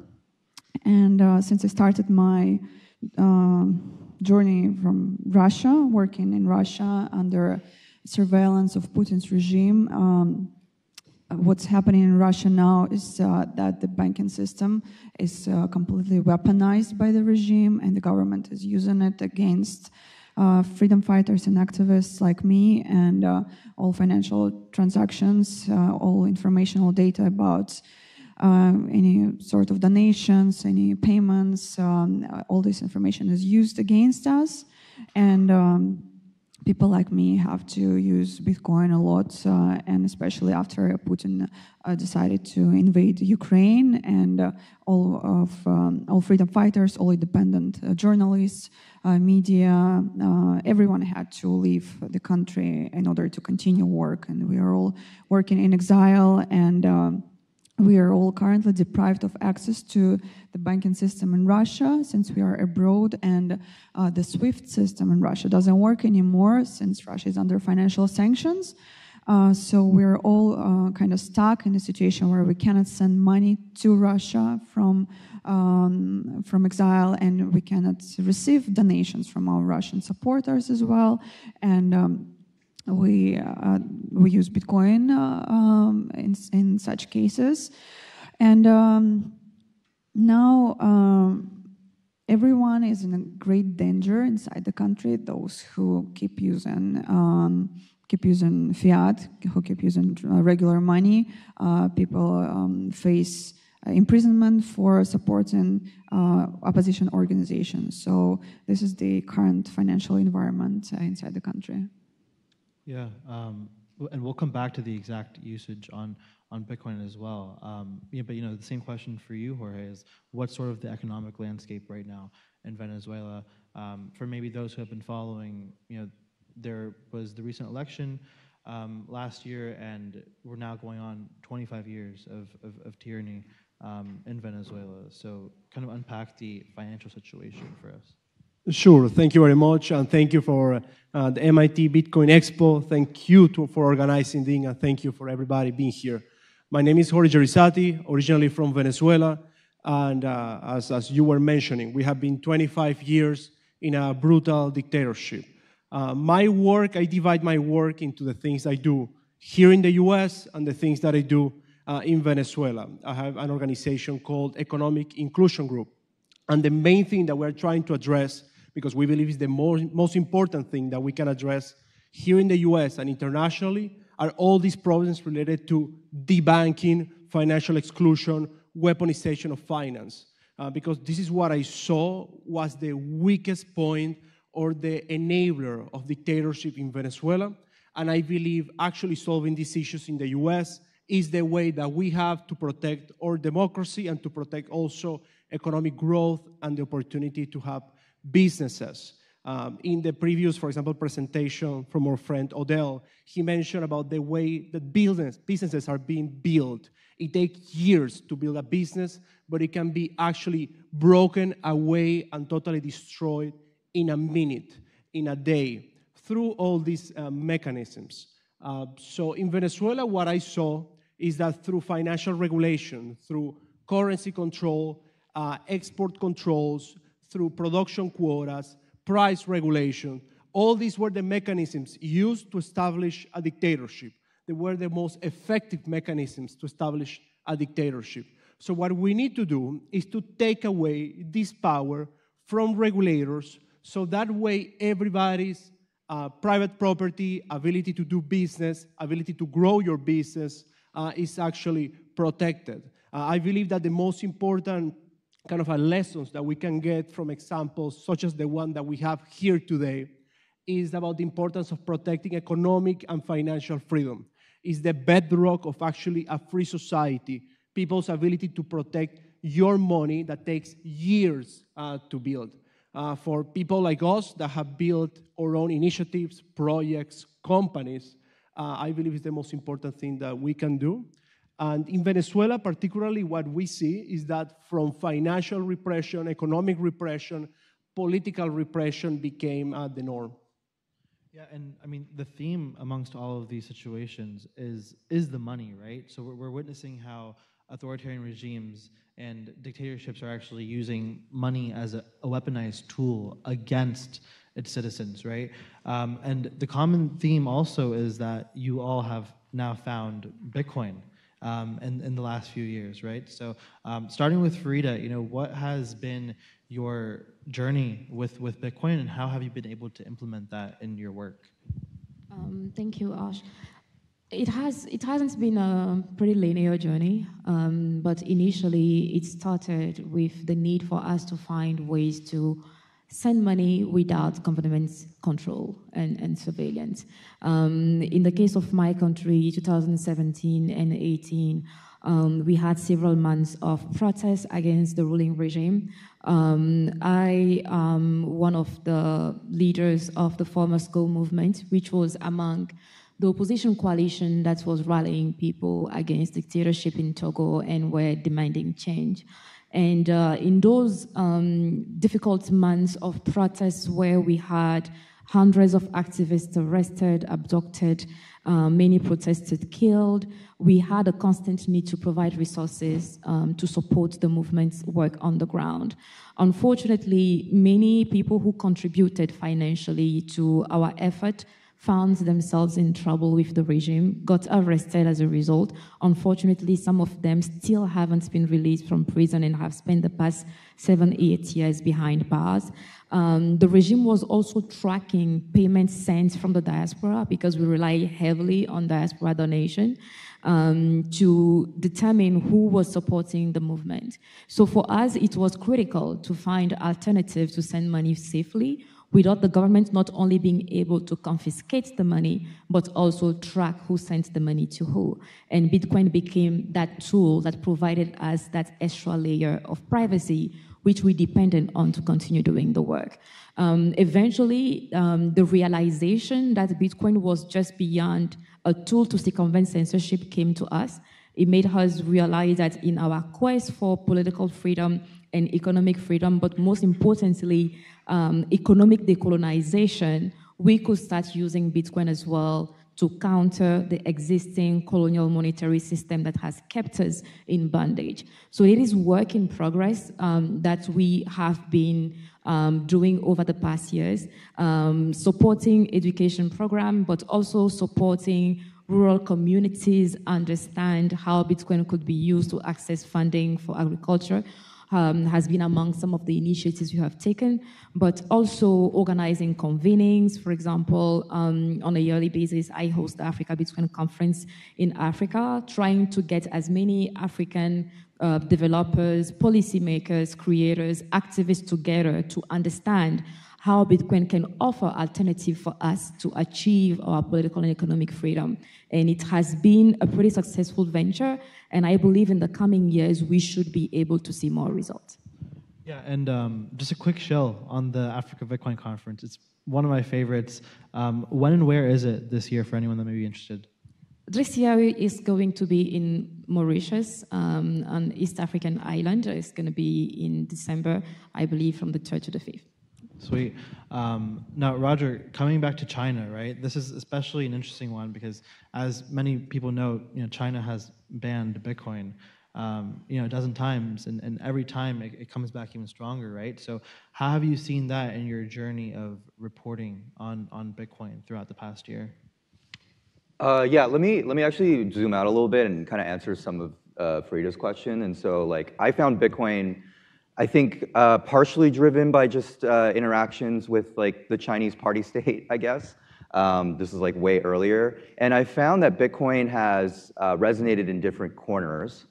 And since I started my journey from Russia, working in Russia under surveillance of Putin's regime, what's happening in Russia now is that the banking system is completely weaponized by the regime, and the government is using it against freedom fighters and activists like me, and all financial transactions, all informational data about any sort of donations, any payments, all this information is used against us. And people like me have to use Bitcoin a lot, and especially after Putin decided to invade Ukraine, and all freedom fighters, all independent journalists, media, everyone had to leave the country in order to continue work, and we are all working in exile, and we are all currently deprived of access to the banking system in Russia since we are abroad, and the SWIFT system in Russia doesn't work anymore since Russia is under financial sanctions. So we're all kind of stuck in a situation where we cannot send money to Russia from exile, and we cannot receive donations from our Russian supporters as well. And we use Bitcoin in such cases, and now everyone is in a great danger inside the country. Those who keep using fiat, who keep using regular money, people face imprisonment for supporting opposition organizations. So this is the current financial environment inside the country. Yeah, and we'll come back to the exact usage on Bitcoin as well. Yeah, but the same question for you, Jorge, is what's sort of the economic landscape right now in Venezuela? For maybe those who have been following, there was the recent election last year, and we're now going on 25 years of tyranny in Venezuela. So kind of unpack the financial situation for us. Sure, thank you very much, and thank you for the MIT Bitcoin Expo. Thank you for organizing it, and thank you for everybody being here. My name is Jorge Gerizati, originally from Venezuela, and as you were mentioning, we have been 25 years in a brutal dictatorship. I divide my work into the things I do here in the US and the things that I do in Venezuela. I have an organization called Economic Inclusion Group. And the main thing that we're trying to address, because we believe is the most important thing that we can address here in the US and internationally, are all these problems related to debanking, financial exclusion, weaponization of finance. Because this is what I saw was the weakest point or the enabler of dictatorship in Venezuela. And I believe actually solving these issues in the US is the way that we have to protect our democracy and to protect also economic growth and the opportunity to have businesses. In the previous, for example, presentation from our friend Odell, he mentioned about the way that businesses are being built. It takes years to build a business, but it can be actually broken away and totally destroyed in a minute, in a day, through all these mechanisms. So in Venezuela, what I saw is that through financial regulation, through currency control, export controls, through production quotas, price regulation, all these were the mechanisms used to establish a dictatorship. They were the most effective mechanisms to establish a dictatorship. So what we need to do is to take away this power from regulators so that way everybody's private property, ability to do business, ability to grow your business is actually protected. I believe that the most important kind of lessons that we can get from examples such as the one that we have here today is about the importance of protecting economic and financial freedom. It's the bedrock of actually a free society, people's ability to protect your money that takes years to build. For people like us that have built our own initiatives, projects, companies, I believe it's the most important thing that we can do. And in Venezuela, particularly, what we see is that from financial repression, economic repression, political repression became the norm. Yeah, and I mean, the theme amongst all of these situations is the money, right? So we're witnessing how authoritarian regimes and dictatorships are actually using money as a weaponized tool against its citizens, right? And the common theme also is that you all have now found Bitcoin in the last few years, right? So starting with Farida, what has been your journey with Bitcoin and how have you been able to implement that in your work? Thank you, Ash. It hasn't been a pretty linear journey, but initially it started with the need for us to find ways to send money without government control and surveillance. In the case of my country, 2017 and 18, we had several months of protests against the ruling regime. I am one of the leaders of the Former School movement, which was among the opposition coalition that was rallying people against dictatorship in Togo and were demanding change. And in those difficult months of protests where we had hundreds of activists arrested, abducted, many protesters killed, we had a constant need to provide resources to support the movement's work on the ground. Unfortunately, many people who contributed financially to our effort found themselves in trouble with the regime, got arrested as a result. Unfortunately, some of them still haven't been released from prison and have spent the past 7-8 years behind bars. The regime was also tracking payments sent from the diaspora because we rely heavily on diaspora donation to determine who was supporting the movement. So for us, it was critical to find alternatives to send money safely without the government not only being able to confiscate the money, but also track who sent the money to who. And Bitcoin became that tool that provided us that extra layer of privacy, which we depended on to continue doing the work. Eventually, the realization that Bitcoin was just beyond a tool to circumvent censorship came to us. It made us realize that in our quest for political freedom and economic freedom, but most importantly, economic decolonization, we could start using Bitcoin as well to counter the existing colonial monetary system that has kept us in bondage. So it is work in progress that we have been doing over the past years, supporting education program, but also supporting rural communities understand how Bitcoin could be used to access funding for agriculture. Has been among some of the initiatives you have taken, but also organizing convenings. For example, on a yearly basis, I host the Africa Bitcoin Conference in Africa, trying to get as many African developers, policymakers, creators, activists together to understand how Bitcoin can offer alternative for us to achieve our political and economic freedom. And it has been a pretty successful venture, and I believe in the coming years we should be able to see more results. Yeah, and just a quick shell on the Africa Bitcoin Conference. It's one of my favorites. When and where is it this year for anyone that may be interested? This year is going to be in Mauritius, an East African island. It's going to be in December, I believe, from the 3rd to the 5th. Sweet. Now, Roger, coming back to China, right? This is especially an interesting one because, as many people know, China has banned Bitcoin, a dozen times, and every time it comes back even stronger, right? So, how have you seen that in your journey of reporting on Bitcoin throughout the past year? Yeah, let me actually zoom out a little bit and kind of answer some of Farida's question. And so, like, I found Bitcoin, I think, partially driven by just interactions with like the Chinese party state, I guess. This is like way earlier. And I found that Bitcoin has resonated in different corners.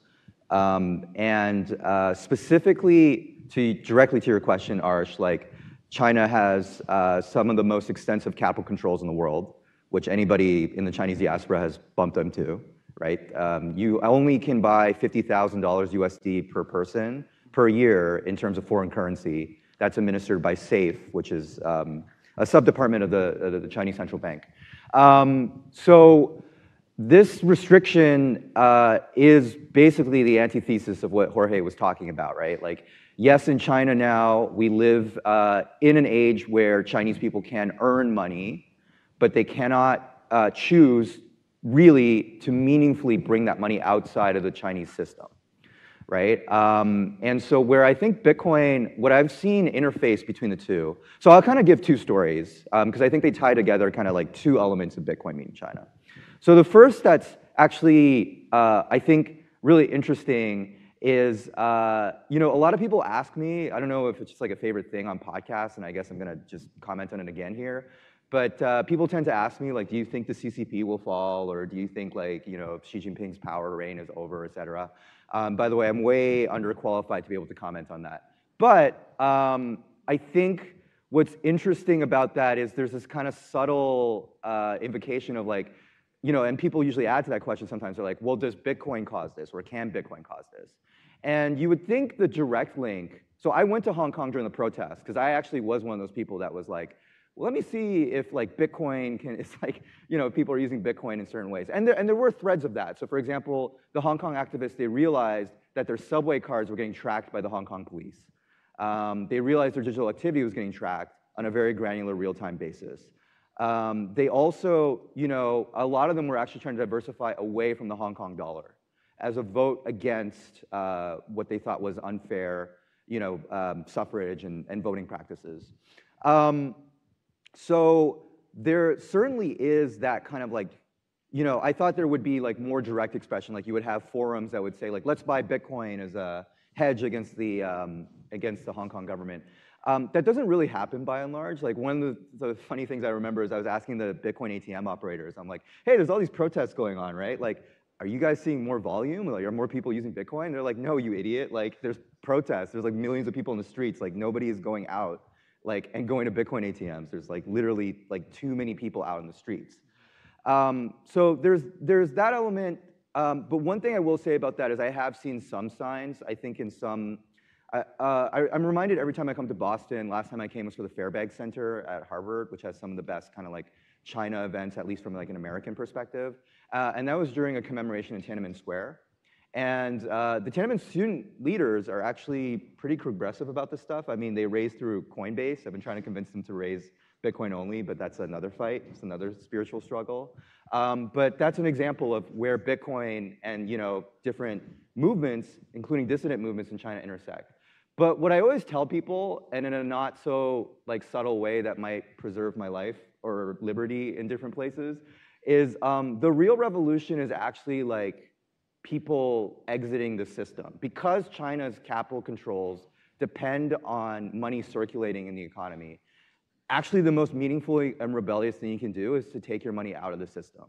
And specifically, directly to your question, Arsh, like China has some of the most extensive capital controls in the world, which anybody in the Chinese diaspora has bumped them to, right? You only can buy $50,000 USD per person per year in terms of foreign currency. That's administered by SAFE, which is a sub-department of the Chinese Central Bank. So this restriction is basically the antithesis of what Jorge was talking about, right? Like, yes, in China now, we live in an age where Chinese people can earn money, but they cannot choose really to meaningfully bring that money outside of the Chinese system, right? And so where I think Bitcoin, what I've seen interface between the two, so I'll kind of give two stories, because I think they tie together kind of like two elements of Bitcoin meeting China. So the first that's actually, I think, really interesting is, a lot of people ask me, I don't know if it's just like a favorite thing on podcasts, and I guess I'm gonna just comment on it again here, but people tend to ask me, like, do you think the CCP will fall, or do you think, like, Xi Jinping's power reign is over, et cetera? By the way, I'm way underqualified to be able to comment on that. But I think what's interesting about that is there's this kind of subtle invocation of like, and people usually add to that question sometimes. They're like, well, does Bitcoin cause this, or can Bitcoin cause this? And you would think the direct link, so I went to Hong Kong during the protests, because I actually was one of those people that was like, well, let me see if like Bitcoin can, it's like, people are using Bitcoin in certain ways. And there were threads of that. So for example, the Hong Kong activists, they realized that their subway cards were getting tracked by the Hong Kong police. They realized their digital activity was getting tracked on a very granular real-time basis. They also, a lot of them were actually trying to diversify away from the Hong Kong dollar as a vote against what they thought was unfair, suffrage and voting practices. So there certainly is that kind of like, I thought there would be like more direct expression, like you would have forums that would say like, let's buy Bitcoin as a hedge against the Hong Kong government. That doesn't really happen by and large. Like one of the funny things I remember is I was asking the Bitcoin ATM operators, I'm like, hey, there's all these protests going on, right? Like, are you guys seeing more volume? Like, are more people using Bitcoin? They're like, no, you idiot. Like, there's protests. There's like millions of people in the streets. Like, nobody is going out like and going to Bitcoin ATMs. There's like literally like too many people out in the streets. So there's that element. But one thing I will say about that is I have seen some signs. I think in some, I'm reminded every time I come to Boston. Last time I came was for the Fairbanks Center at Harvard, which has some of the best kind of like China events, at least from like an American perspective. And that was during a commemoration in Tiananmen Square. And the Tiananmen student leaders are actually pretty progressive about this stuff. I mean, they raise through Coinbase. I've been trying to convince them to raise Bitcoin only, but that's another fight. It's another spiritual struggle. But that's an example of where Bitcoin and different movements, including dissident movements in China, intersect. But what I always tell people, and in a not so like subtle way that might preserve my life or liberty in different places, is the real revolution is actually like people exiting the system. Because China's capital controls depend on money circulating in the economy, actually the most meaningful and rebellious thing you can do is to take your money out of the system.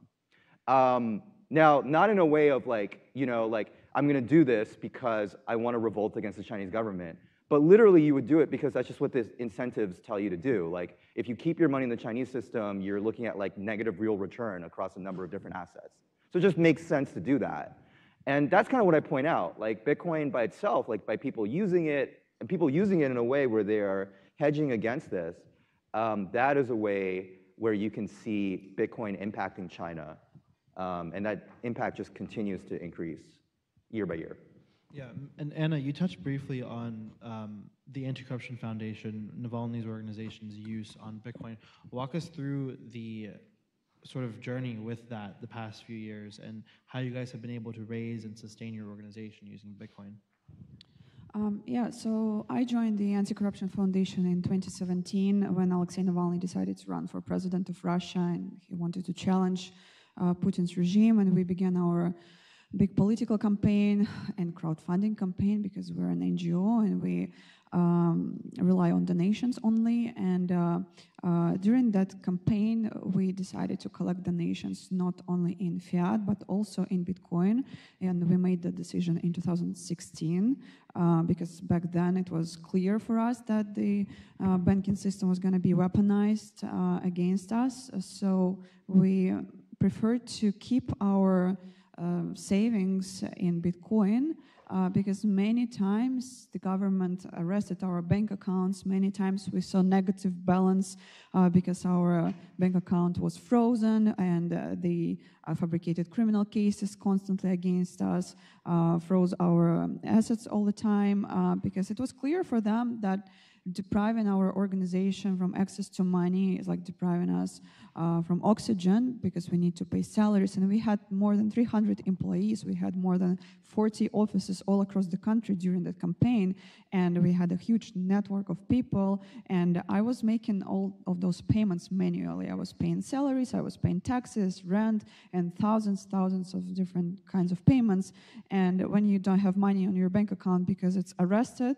Now, not in a way of like, like I'm gonna do this because I wanna revolt against the Chinese government, but literally you would do it because that's just what the incentives tell you to do. Like if you keep your money in the Chinese system, you're looking at like negative real return across a number of different assets. So it just makes sense to do that. And that's kind of what I point out. Like Bitcoin by itself, like by people using it, and people using it in a way where they are hedging against this, that is a way where you can see Bitcoin impacting China. And that impact just continues to increase year by year. Yeah, and Anna, you touched briefly on the Anti-Corruption Foundation, Navalny's organization's use on Bitcoin. Walk us through the sort of journey with that the past few years and how you guys have been able to raise and sustain your organization using Bitcoin. Yeah, so I joined the Anti-Corruption Foundation in 2017 when Alexei Navalny decided to run for president of Russia, and he wanted to challenge Putin's regime, and we began our big political campaign and crowdfunding campaign because we're an NGO and we rely on donations only. And during that campaign, we decided to collect donations not only in fiat but also in Bitcoin. And we made the decision in 2016 because back then it was clear for us that the banking system was going to be weaponized against us. So we preferred to keep our savings in Bitcoin because many times the government arrested our bank accounts. Many times we saw negative balance because our bank account was frozen, and the fabricated criminal cases constantly against us froze our assets all the time because it was clear for them that depriving our organization from access to money is like depriving us from oxygen because we need to pay salaries. And we had more than 300 employees. We had more than 40 offices all across the country during that campaign. And we had a huge network of people. And I was making all of those payments manually. I was paying salaries, I was paying taxes, rent, and thousands of different kinds of payments. And when you don't have money on your bank account because it's arrested,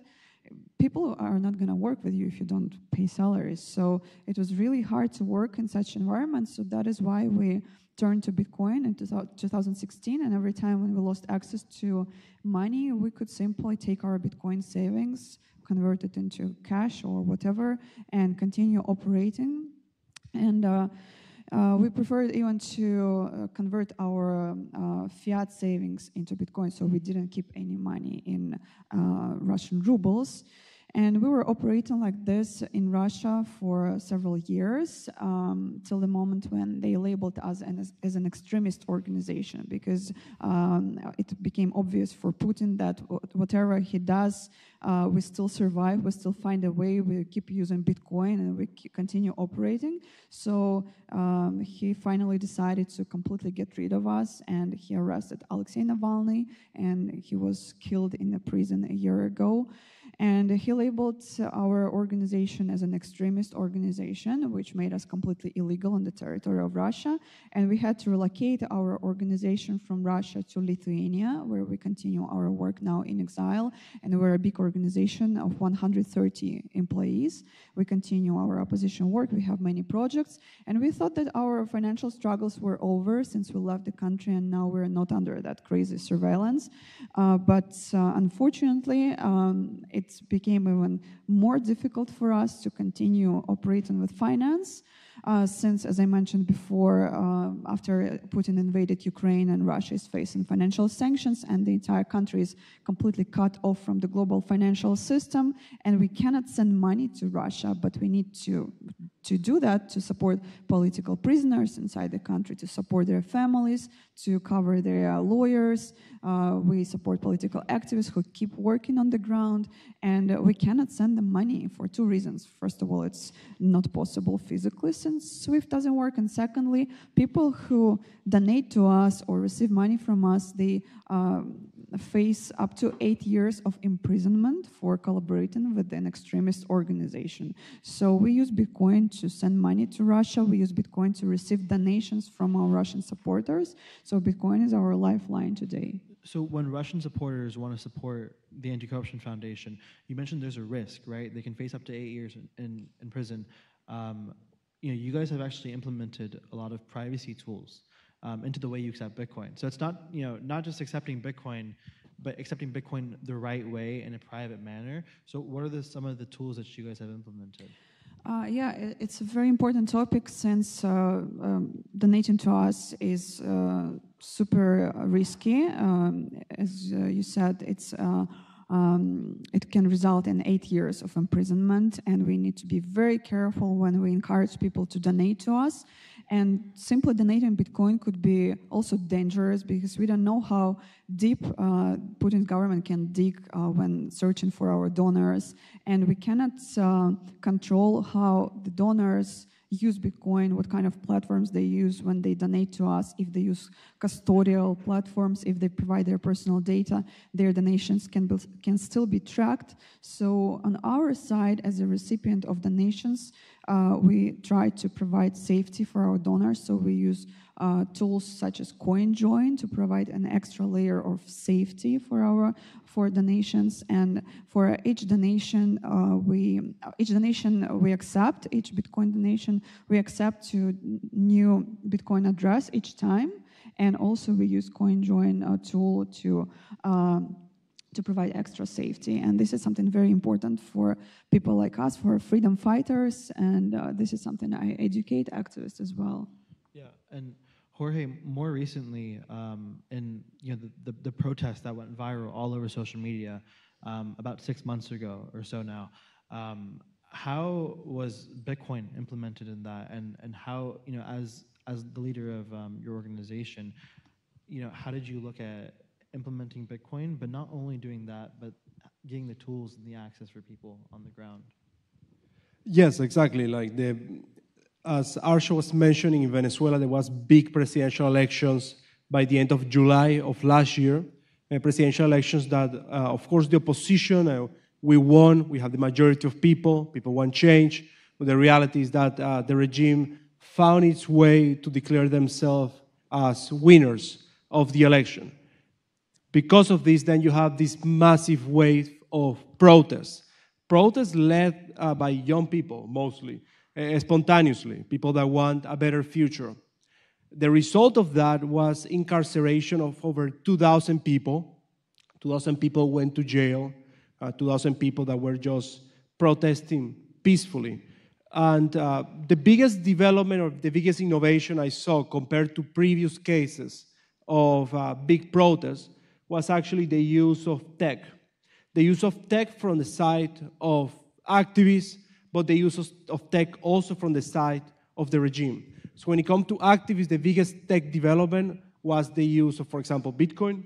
people are not going to work with you if you don't pay salaries. So it was really hard to work in such environments. So that is why we turned to Bitcoin in 2016. And every time when we lost access to money, we could simply take our Bitcoin savings, convert it into cash or whatever, and continue operating. And we preferred even to convert our fiat savings into Bitcoin, so we didn't keep any money in Russian rubles. And we were operating like this in Russia for several years, till the moment when they labeled us as an extremist organization, because it became obvious for Putin that whatever he does, we still survive, we still find a way, we keep using Bitcoin, and we continue operating. So he finally decided to completely get rid of us, and he arrested Alexei Navalny, and he was killed in a prison a year ago. And he labeled our organization as an extremist organization, which made us completely illegal on the territory of Russia. And we had to relocate our organization from Russia to Lithuania, where we continue our work now in exile. And we're a big organization of 130 employees. We continue our opposition work. We have many projects. And we thought that our financial struggles were over since we left the country, and now we're not under that crazy surveillance. But unfortunately, it became even more difficult for us to continue operating with finance since, as I mentioned before, after Putin invaded Ukraine and Russia is facing financial sanctions and the entire country is completely cut off from the global financial system, and we cannot send money to Russia, but we need to do that to support political prisoners inside the country, to support their families, to cover their lawyers. We support political activists who keep working on the ground, and we cannot send them money for two reasons. First of all, it's not possible physically since SWIFT doesn't work, and secondly, people who donate to us or receive money from us, they face up to 8 years of imprisonment for collaborating with an extremist organization. So we use Bitcoin to send money to Russia. We use Bitcoin to receive donations from our Russian supporters. So Bitcoin is our lifeline today. So when Russian supporters want to support the Anti-Corruption Foundation, you mentioned there's a risk, right? They can face up to 8 years in prison. You guys have actually implemented a lot of privacy tools into the way you accept Bitcoin. So it's not, not just accepting Bitcoin, but accepting Bitcoin the right way in a private manner. So what are some of the tools that you guys have implemented? Yeah, it's a very important topic since donating to us is super risky. As you said, it can result in 8 years of imprisonment, and we need to be very careful when we encourage people to donate to us. And simply donating Bitcoin could be also dangerous because we don't know how deep Putin's government can dig when searching for our donors. And we cannot control how the donors use Bitcoin, what kind of platforms they use when they donate to us, if they use custodial platforms, if they provide their personal data, their donations can still be tracked. So on our side, as a recipient of donations, we try to provide safety for our donors. So we use tools such as CoinJoin to provide an extra layer of safety for donations. And for each donation we accept, each Bitcoin donation we accept to new Bitcoin address each time. And also we use CoinJoin tool to provide extra safety. And this is something very important for people like us, for freedom fighters, and this is something I educate activists as well. Yeah, and Jorge, more recently, in the protest that went viral all over social media about 6 months ago or so now, how was Bitcoin implemented in that, and how, as the leader of your organization, how did you look at implementing Bitcoin, but not only doing that, but getting the tools and the access for people on the ground? Yes, exactly. As Arsha was mentioning, in Venezuela, there was big presidential elections by the end of July of last year. Presidential elections that, of course, the opposition, we won. We have the majority of people. People want change. But the reality is that the regime found its way to declare themselves as winners of the election. Because of this, then you have this massive wave of protests. Protests led by young people, mostly, spontaneously, people that want a better future. The result of that was incarceration of over 2,000 people. 2,000 people went to jail, 2,000 people that were just protesting peacefully. And the biggest development or the biggest innovation I saw compared to previous cases of big protests was actually the use of tech. The use of tech from the side of activists, but the use of tech also from the side of the regime. So when it comes to activists, the biggest tech development was the use of, for example, Bitcoin.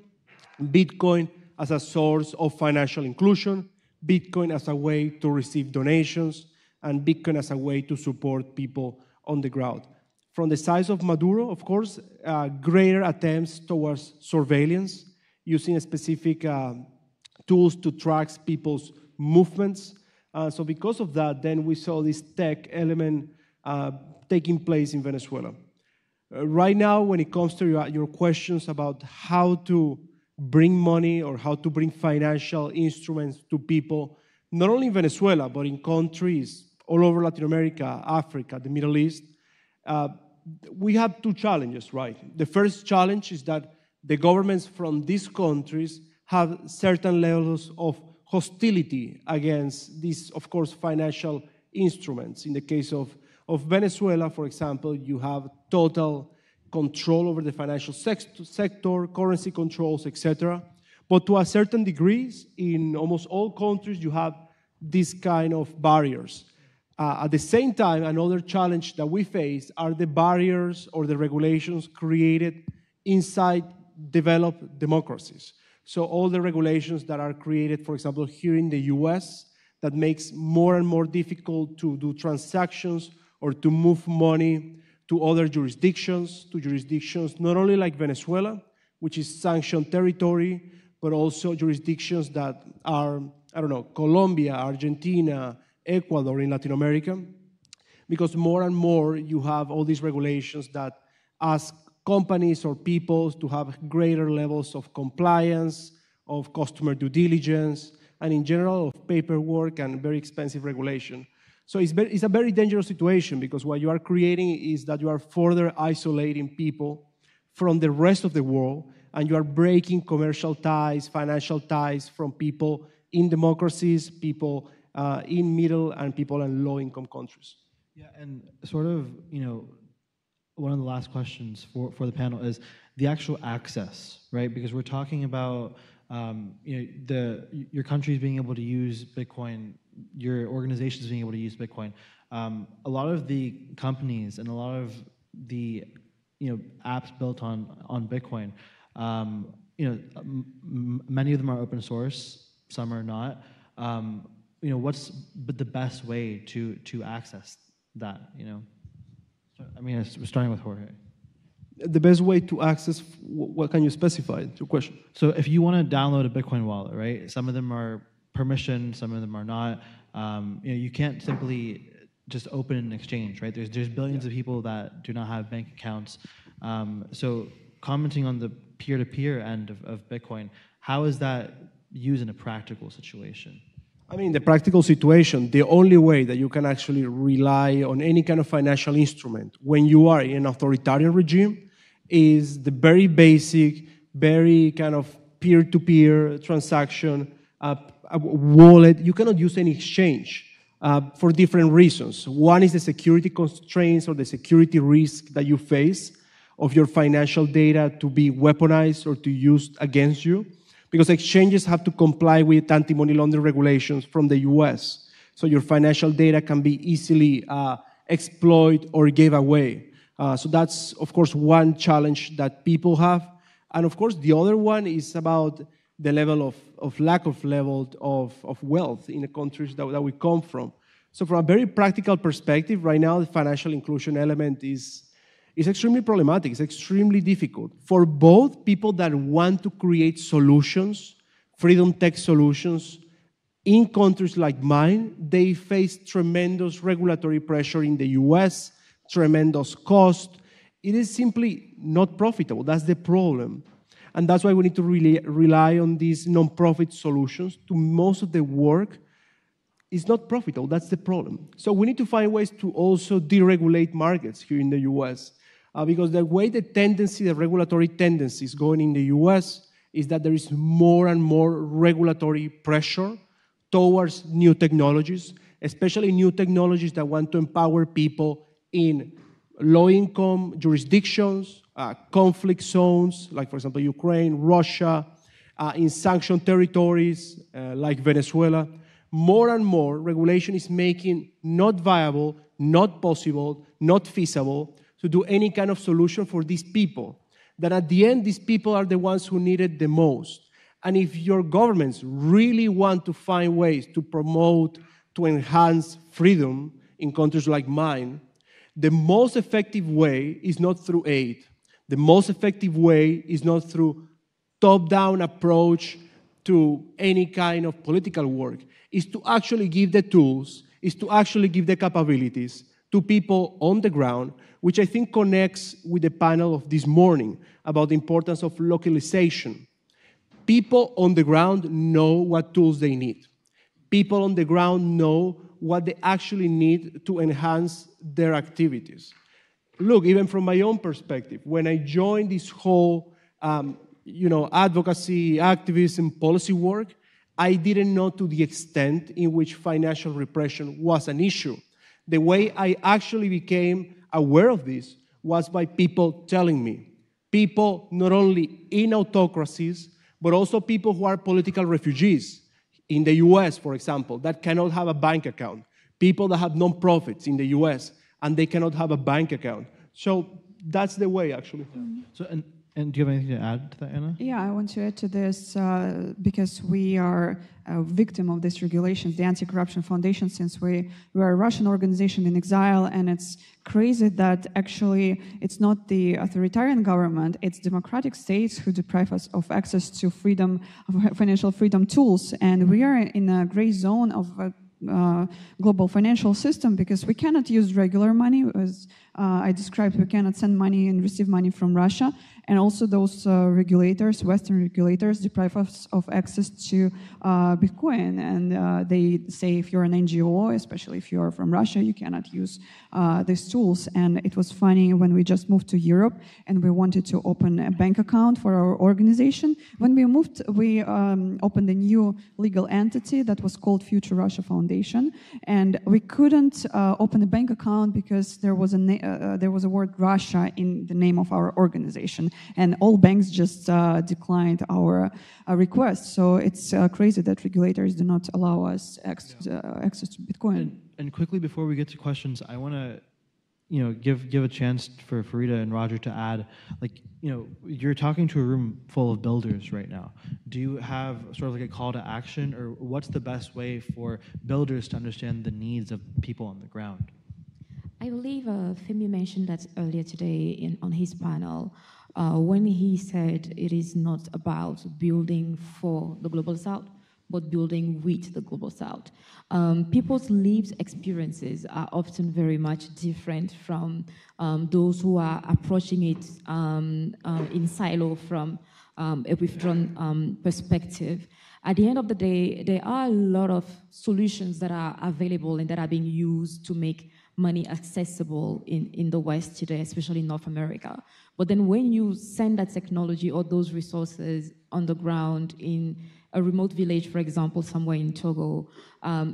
Bitcoin as a source of financial inclusion, Bitcoin as a way to receive donations, and Bitcoin as a way to support people on the ground. From the side of Maduro, of course, greater attempts towards surveillance, using specific tools to track people's movements. So because of that, then we saw this tech element taking place in Venezuela. Right now, when it comes to your questions about how to bring money or how to bring financial instruments to people, not only in Venezuela, but in countries all over Latin America, Africa, the Middle East, we have two challenges, right? The first challenge is that the governments from these countries have certain levels of hostility against these, of course, financial instruments. In the case of Venezuela, for example, you have total control over the financial sector, currency controls, etc. But to a certain degree, in almost all countries, you have these kind of barriers. At the same time, another challenge that we face are the barriers or the regulations created inside developed democracies. So all the regulations that are created, for example, here in the US, that makes more and more difficult to do transactions or to move money to other jurisdictions, not only like Venezuela, which is sanctioned territory, but also jurisdictions that are, I don't know, Colombia, Argentina, Ecuador in Latin America, because more and more you have all these regulations that ask companies or people to have greater levels of compliance, of customer due diligence, and in general of paperwork and very expensive regulation. So it's a very dangerous situation, because what you are creating is that you are further isolating people from the rest of the world, and you are breaking commercial ties, financial ties from people in democracies, people in middle and people in low-income countries. Yeah, and sort of, one of the last questions for the panel is the actual access, right? Because we're talking about your countries being able to use Bitcoin, your organizations being able to use Bitcoin. A lot of the companies and a lot of the apps built on Bitcoin, many of them are open source, some are not. What's the best way to access that? I mean, we're starting with Jorge. The best way to access, what can you specify? Your question. So if you want to download a Bitcoin wallet, right? Some of them are permissioned, some of them are not. You can't simply just open an exchange, right? There's billions of people that do not have bank accounts. So commenting on the peer-to-peer end of Bitcoin, how is that used in a practical situation? I mean, the practical situation, the only way that you can actually rely on any kind of financial instrument when you are in an authoritarian regime is the very basic, very kind of peer-to-peer transaction, a wallet. You cannot use any exchange for different reasons. One is the security constraints or the security risk that you face of your financial data to be weaponized or to used against you, because exchanges have to comply with anti-money laundering regulations from the US. So your financial data can be easily exploited or gave away. So that's, of course, one challenge that people have. And of course, the other one is about the level of lack of level of wealth in the countries that we come from. So from a very practical perspective, right now, the financial inclusion element is extremely problematic. It's extremely difficult for both people that want to create solutions, freedom tech solutions. In countries like mine, they face tremendous regulatory pressure in the US, tremendous cost. It is simply not profitable. That's the problem. And that's why we need to really rely on these non-profit solutions to most of the work. It's not profitable. That's the problem. So we need to find ways to also deregulate markets here in the US. Because the way the regulatory tendency is going in the US is that there is more and more regulatory pressure towards new technologies, especially new technologies that want to empower people in low-income jurisdictions, conflict zones, like, for example, Ukraine, Russia, in sanctioned territories, like Venezuela. More and more regulation is making not viable, not possible, not feasible to do any kind of solution for these people. That at the end, these people are the ones who need it the most. And if your governments really want to find ways to promote, to enhance freedom in countries like mine, the most effective way is not through aid. The most effective way is not through top-down approach to any kind of political work. Is to actually give the tools, is to actually give the capabilities to people on the ground, which I think connects with the panel of this morning about the importance of localization. People on the ground know what tools they need. People on the ground know what they actually need to enhance their activities. Look, even from my own perspective, when I joined this whole advocacy, activism, policy work, I didn't know to the extent in which financial repression was an issue. The way I actually became aware of this was by people telling me. People not only in autocracies, but also people who are political refugees. In the US, for example, that cannot have a bank account. People that have non-profits in the US, and they cannot have a bank account. So that's the way, actually. So, and And do you have anything to add to that, Anna? Yeah, I want to add to this because we are a victim of these regulations, the Anti-Corruption Foundation, since we are a Russian organization in exile, and it's crazy that actually it's not the authoritarian government, it's democratic states who deprive us of access to freedom, of financial freedom tools, and we are in a gray zone of global financial system because we cannot use regular money, as I described. We cannot send money and receive money from Russia, and also those regulators, Western regulators, deprive us of access to Bitcoin, and they say if you're an NGO, especially if you're from Russia, you cannot use these tools. And it was funny when we just moved to Europe and we wanted to open a bank account for our organization. When we moved, we opened a new legal entity that was called Future Russia Foundation, and we couldn't open a bank account because there was a word Russia in the name of our organization, and all banks just declined our request. So it's crazy that regulators do not allow us access to Bitcoin. And quickly before we get to questions, I want to, give a chance for Farida and Roger to add. You're talking to a room full of builders right now. Do you have sort of like a call to action, or what's the best way for builders to understand the needs of people on the ground? I believe Femi mentioned that earlier today on his panel, when he said it is not about building for the Global South, but building with the Global South. People's lived experiences are often very much different from those who are approaching it in silo from a withdrawn perspective. At the end of the day, there are a lot of solutions that are available and that are being used to make money accessible in the West today, especially in North America. But then when you send that technology or those resources on the ground in a remote village, for example, somewhere in Togo,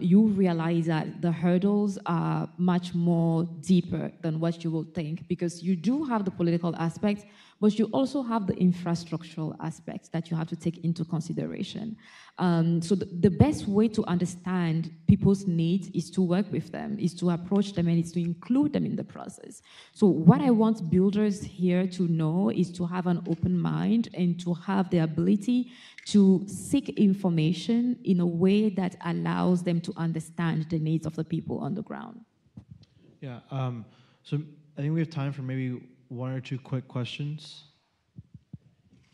you realize that the hurdles are much more deeper than what you will think, because you do have the political aspect, but you also have the infrastructural aspects that you have to take into consideration. So the best way to understand people's needs is to work with them, is to approach them, and is to include them in the process. So what I want builders here to know is to have an open mind and to have the ability to seek information in a way that allows them to understand the needs of the people on the ground. Yeah, so I think we have time for maybe one or two quick questions.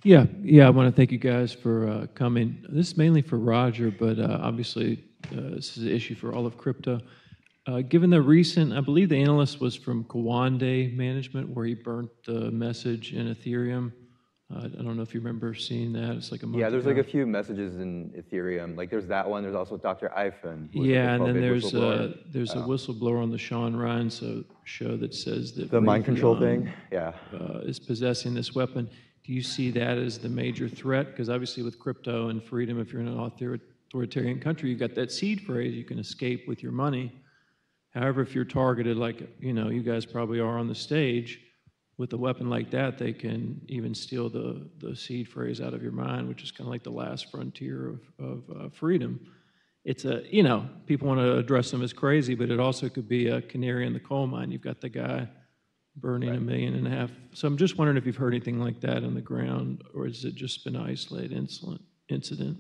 Yeah, I want to thank you guys for coming. This is mainly for Roger, but obviously this is an issue for all of crypto. Given the recent, I believe the analyst was from Kawande Management, where he burnt the message in Ethereum. I don't know if you remember seeing that. It's like a month there's ago. like a few messages in Ethereum. Like there's that one. There's also Dr. Ifen. Yeah, and then there's a whistleblower on the Sean Ryan show that says that the mind control thing. Yeah, is possessing this weapon. Do you see that as the major threat? Because obviously with crypto and freedom, if you're in an authoritarian country, you've got that seed phrase, you can escape with your money. However, if you're targeted like, you guys probably are on the stage, with a weapon like that, they can even steal the seed phrase out of your mind, which is kind of like the last frontier of freedom. It's people want to address them as crazy, but it also could be a canary in the coal mine. You've got the guy burning $1.5 million. So I'm just wondering if you've heard anything like that on the ground, or has it just been an isolated incident?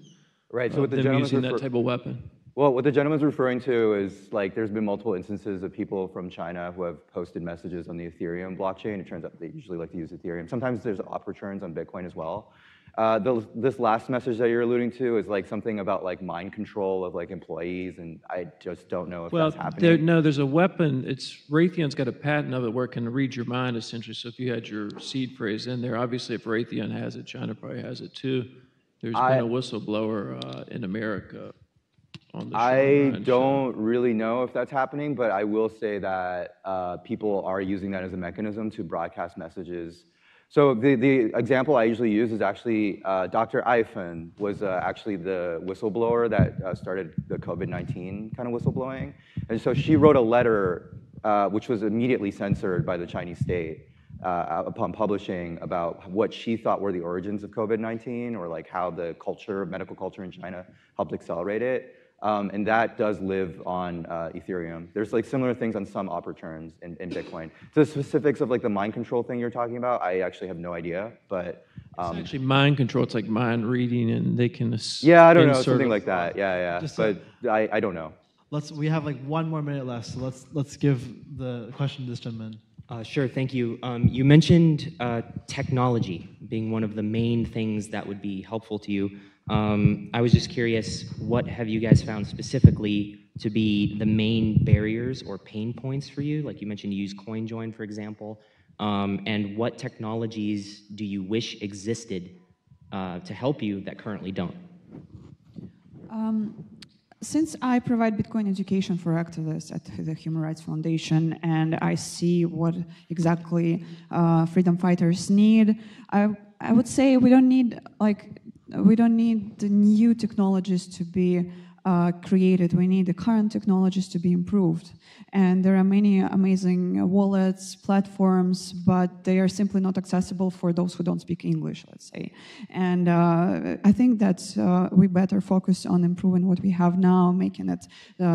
Right. So with the them gentleman's using that type of weapon. Well, what the gentleman's referring to is like there's been multiple instances of people from China who have posted messages on the Ethereum blockchain. It turns out they usually like to use Ethereum. Sometimes there's op returns on Bitcoin as well. This last message that you're alluding to is like something about like mind control of like employees, and I just don't know if that's happening. There's a weapon. Raytheon's got a patent of it where it can read your mind essentially. So if you had your seed phrase in there, obviously if Raytheon has it, China probably has it too. There's been a whistleblower in America. I don't really know if that's happening, but I will say that people are using that as a mechanism to broadcast messages. So the example I usually use is actually Dr. Ifen was actually the whistleblower that started the COVID-19 kind of whistleblowing. And so she wrote a letter which was immediately censored by the Chinese state upon publishing about what she thought were the origins of COVID-19, or like how the medical culture in China helped accelerate it. And that does live on Ethereum. There's like similar things on some op returns in Bitcoin. So the specifics of like the mind control thing you're talking about, I actually have no idea, but. It's actually mind control. It's like mind reading, and they can. Yeah, I don't know, something like that. Yeah. Just but I don't know. We have like 1 more minute left, so let's give the question to this gentleman. Sure, thank you. You mentioned technology being one of the main things that would be helpful to you. I was just curious, what have you guys found specifically to be the main barriers or pain points for you? Like you mentioned, you use CoinJoin, for example. And what technologies do you wish existed to help you that currently don't? Since I provide Bitcoin education for activists at the Human Rights Foundation, and I see what exactly freedom fighters need, I would say we don't need the new technologies to be created. We need the current technologies to be improved. And there are many amazing wallets, platforms, but they are simply not accessible for those who don't speak English, let's say. And I think that we better focus on improving what we have now, making it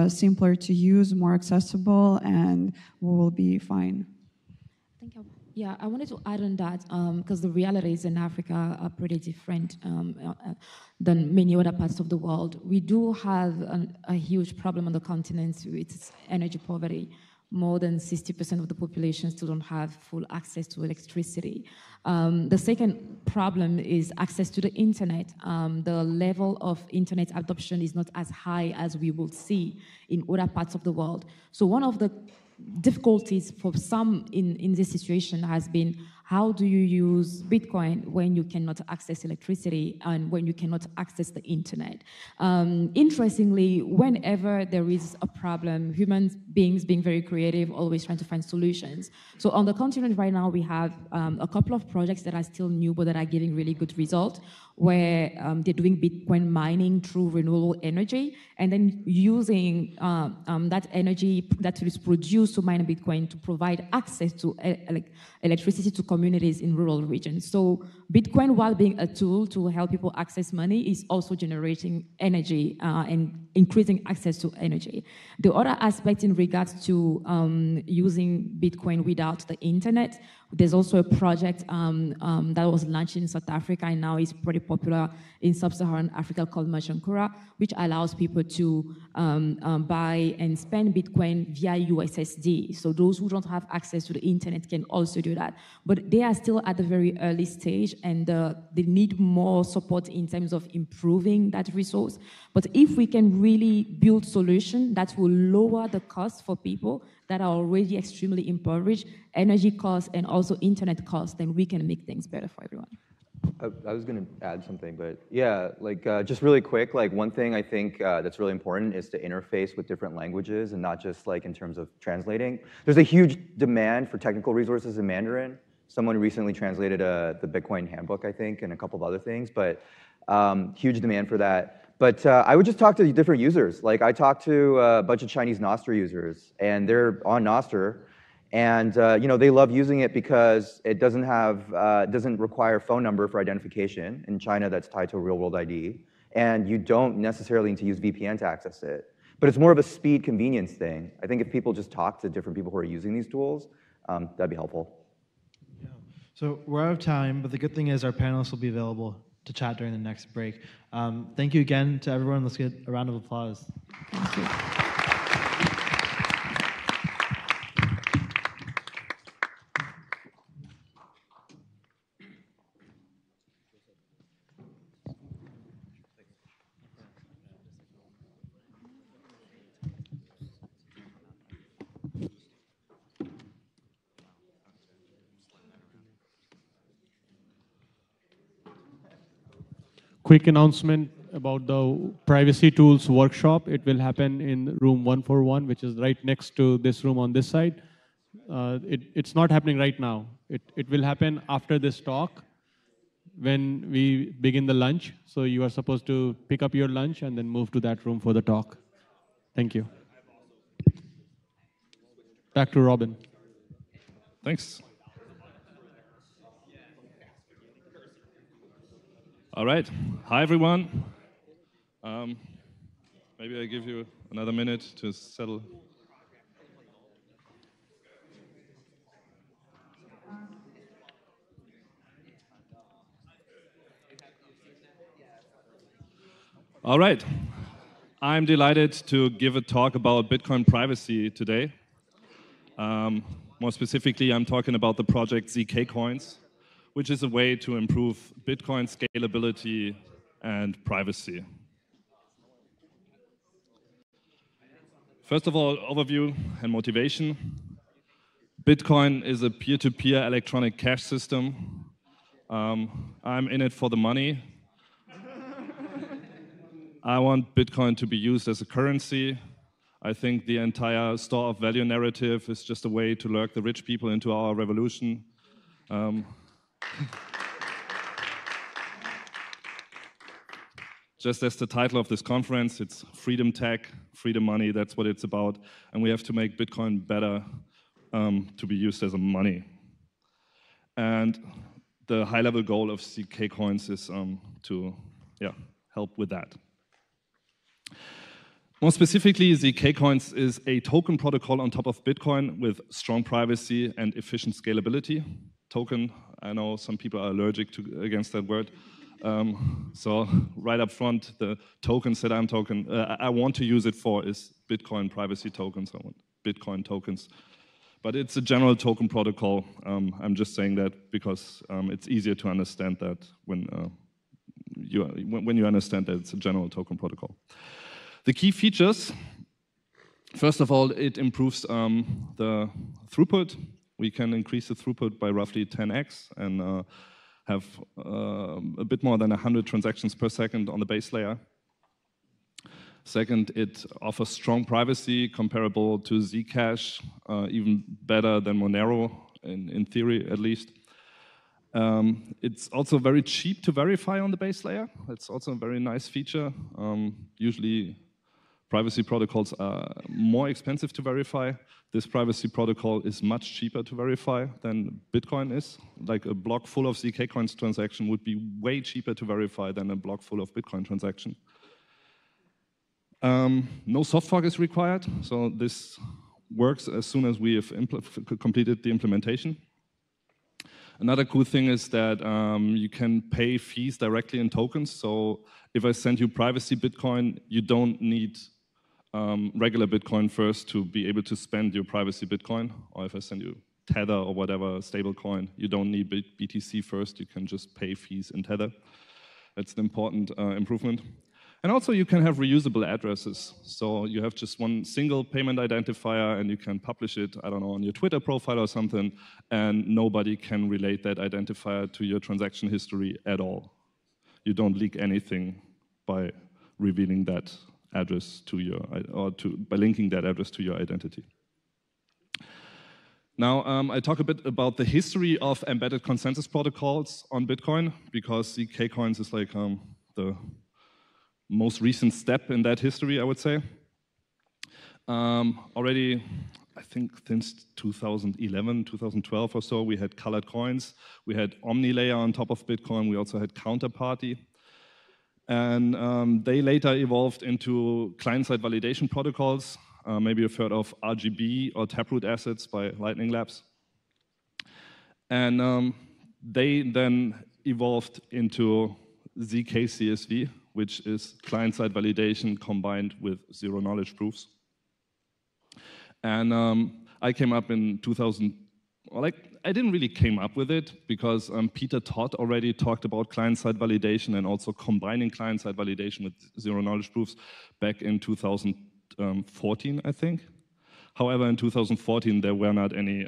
simpler to use, more accessible, and we will be fine. Yeah, I wanted to add on that because the realities in Africa are pretty different than many other parts of the world. We do have a huge problem on the continent with energy poverty. More than 60% of the population still don't have full access to electricity. The second problem is access to the internet. The level of internet adoption is not as high as we will see in other parts of the world. So one of the difficulties for some in this situation has been, how do you use Bitcoin when you cannot access electricity and when you cannot access the internet? Interestingly, whenever there is a problem, human beings being very creative, always trying to find solutions. So on the continent right now, we have a couple of projects that are still new, but that are getting really good results, where they're doing Bitcoin mining through renewable energy, and then using that energy that is produced to mine Bitcoin to provide access to electricity to communities in rural regions. So Bitcoin, while being a tool to help people access money, is also generating energy and increasing access to energy. The other aspect in regards to using Bitcoin without the internet, there's also a project that was launched in South Africa and now is pretty popular in sub-Saharan Africa called Merchant Kura, which allows people to buy and spend Bitcoin via USSD. So those who don't have access to the internet can also do that. But they are still at the very early stage, and they need more support in terms of improving that resource. But if we can really build solutions that will lower the cost for people that are already extremely impoverished, energy costs and also internet costs, then we can make things better for everyone. I was going to add something, but yeah, like just really quick, like one thing I think that's really important is to interface with different languages and not just like in terms of translating. There's a huge demand for technical resources in Mandarin. Someone recently translated the Bitcoin handbook, I think, and a couple of other things, but huge demand for that. But I would just talk to different users. Like I talked to a bunch of Chinese Nostr users, and they're on Nostr, and they love using it because it doesn't require a phone number for identification. In China, that's tied to a real-world ID, and you don't necessarily need to use VPN to access it. But it's more of a speed convenience thing. I think if people just talk to different people who are using these tools, that'd be helpful. Yeah. So we're out of time, but the good thing is our panelists will be available to chat during the next break. Thank you again to everyone. Let's get a round of applause. Thank you. Quick announcement about the privacy tools workshop. It will happen in room 141, which is right next to this room on this side. It's not happening right now. It will happen after this talk when we begin the lunch. So you are supposed to pick up your lunch and then move to that room for the talk. Thank you. Back to Robin. Thanks. All right. Hi, everyone. Maybe I give you another minute to settle. All right. I'm delighted to give a talk about Bitcoin privacy today. More specifically, I'm talking about the project ZK Coins, which is a way to improve Bitcoin scalability and privacy. First of all, overview and motivation. Bitcoin is a peer-to-peer electronic cash system. I'm in it for the money. I want Bitcoin to be used as a currency. I think the entire store of value narrative is just a way to lurk the rich people into our revolution. Just as the title of this conference, it's freedom tech, freedom money, that's what it's about. And we have to make Bitcoin better to be used as a money. And the high-level goal of ZK Coins is to help with that. More specifically, ZK Coins is a token protocol on top of Bitcoin with strong privacy and efficient scalability. Token, I know some people are allergic against that word. So right up front, the tokens that I want to use it for is Bitcoin privacy tokens. I want Bitcoin tokens. But it's a general token protocol. I'm just saying that because it's easier to understand that when you understand that it's a general token protocol. The key features, first of all, it improves the throughput. We can increase the throughput by roughly 10x and have a bit more than 100 transactions per second on the base layer. Second, it offers strong privacy comparable to Zcash, even better than Monero, in theory at least. It's also very cheap to verify on the base layer. That's also a very nice feature. Usually, privacy protocols are more expensive to verify. This privacy protocol is much cheaper to verify than Bitcoin is. Like a block full of ZK Coins transaction would be way cheaper to verify than a block full of Bitcoin transaction. No soft fork is required, so this works as soon as we have completed the implementation. Another cool thing is that you can pay fees directly in tokens. So if I send you privacy Bitcoin, you don't need regular Bitcoin first to be able to spend your privacy Bitcoin. Or if I send you Tether or whatever stable coin, you don't need BTC first. You can just pay fees in Tether. That's an important improvement. And also you can have reusable addresses. So you have just one single payment identifier and you can publish it, I don't know, on your Twitter profile or something, and nobody can relate that identifier to your transaction history at all. You don't leak anything by revealing that address to your, by linking that address to your identity. Now, I talk a bit about the history of embedded consensus protocols on Bitcoin, because ZK Coins is like the most recent step in that history, I would say. Already, I think since 2011, 2012 or so, we had colored coins. We had OmniLayer on top of Bitcoin. We also had Counterparty. And they later evolved into client-side validation protocols. Maybe you've heard of RGB or Taproot Assets by Lightning Labs. And they then evolved into ZK-CSV, which is client-side validation combined with zero-knowledge proofs. And I came up in 2000, I didn't really came up with it because Peter Todd already talked about client-side validation and also combining client-side validation with zero-knowledge proofs back in 2014, I think. However, in 2014, there were not any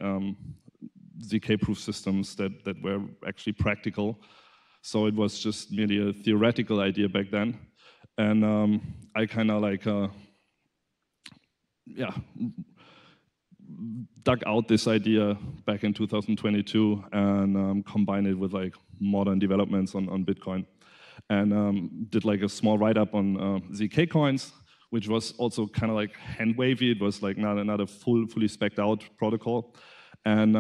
ZK proof systems that were actually practical. So it was just merely a theoretical idea back then. And I kind of like, dug out this idea back in 2022 and combined it with like modern developments on Bitcoin. And did like a small write-up on ZK Coins, which was also kind of like hand-wavy. It was like not a fully spec'd out protocol. And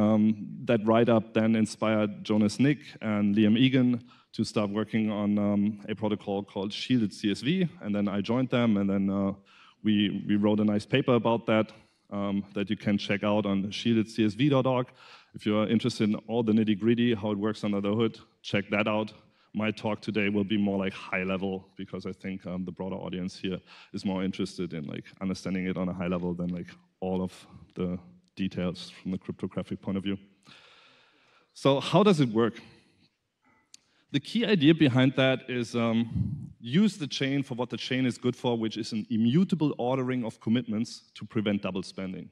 that write-up then inspired Jonas Nick and Liam Egan to start working on a protocol called shielded CSV, and then I joined them, and then we wrote a nice paper about that that you can check out on shieldedcsv.org. If you're interested in all the nitty-gritty, how it works under the hood, check that out. My talk today will be more like high level, because I think the broader audience here is more interested in like understanding it on a high level than like all of the details from the cryptographic point of view. So how does it work? The key idea behind that is use the chain for what the chain is good for, which is an immutable ordering of commitments to prevent double spending.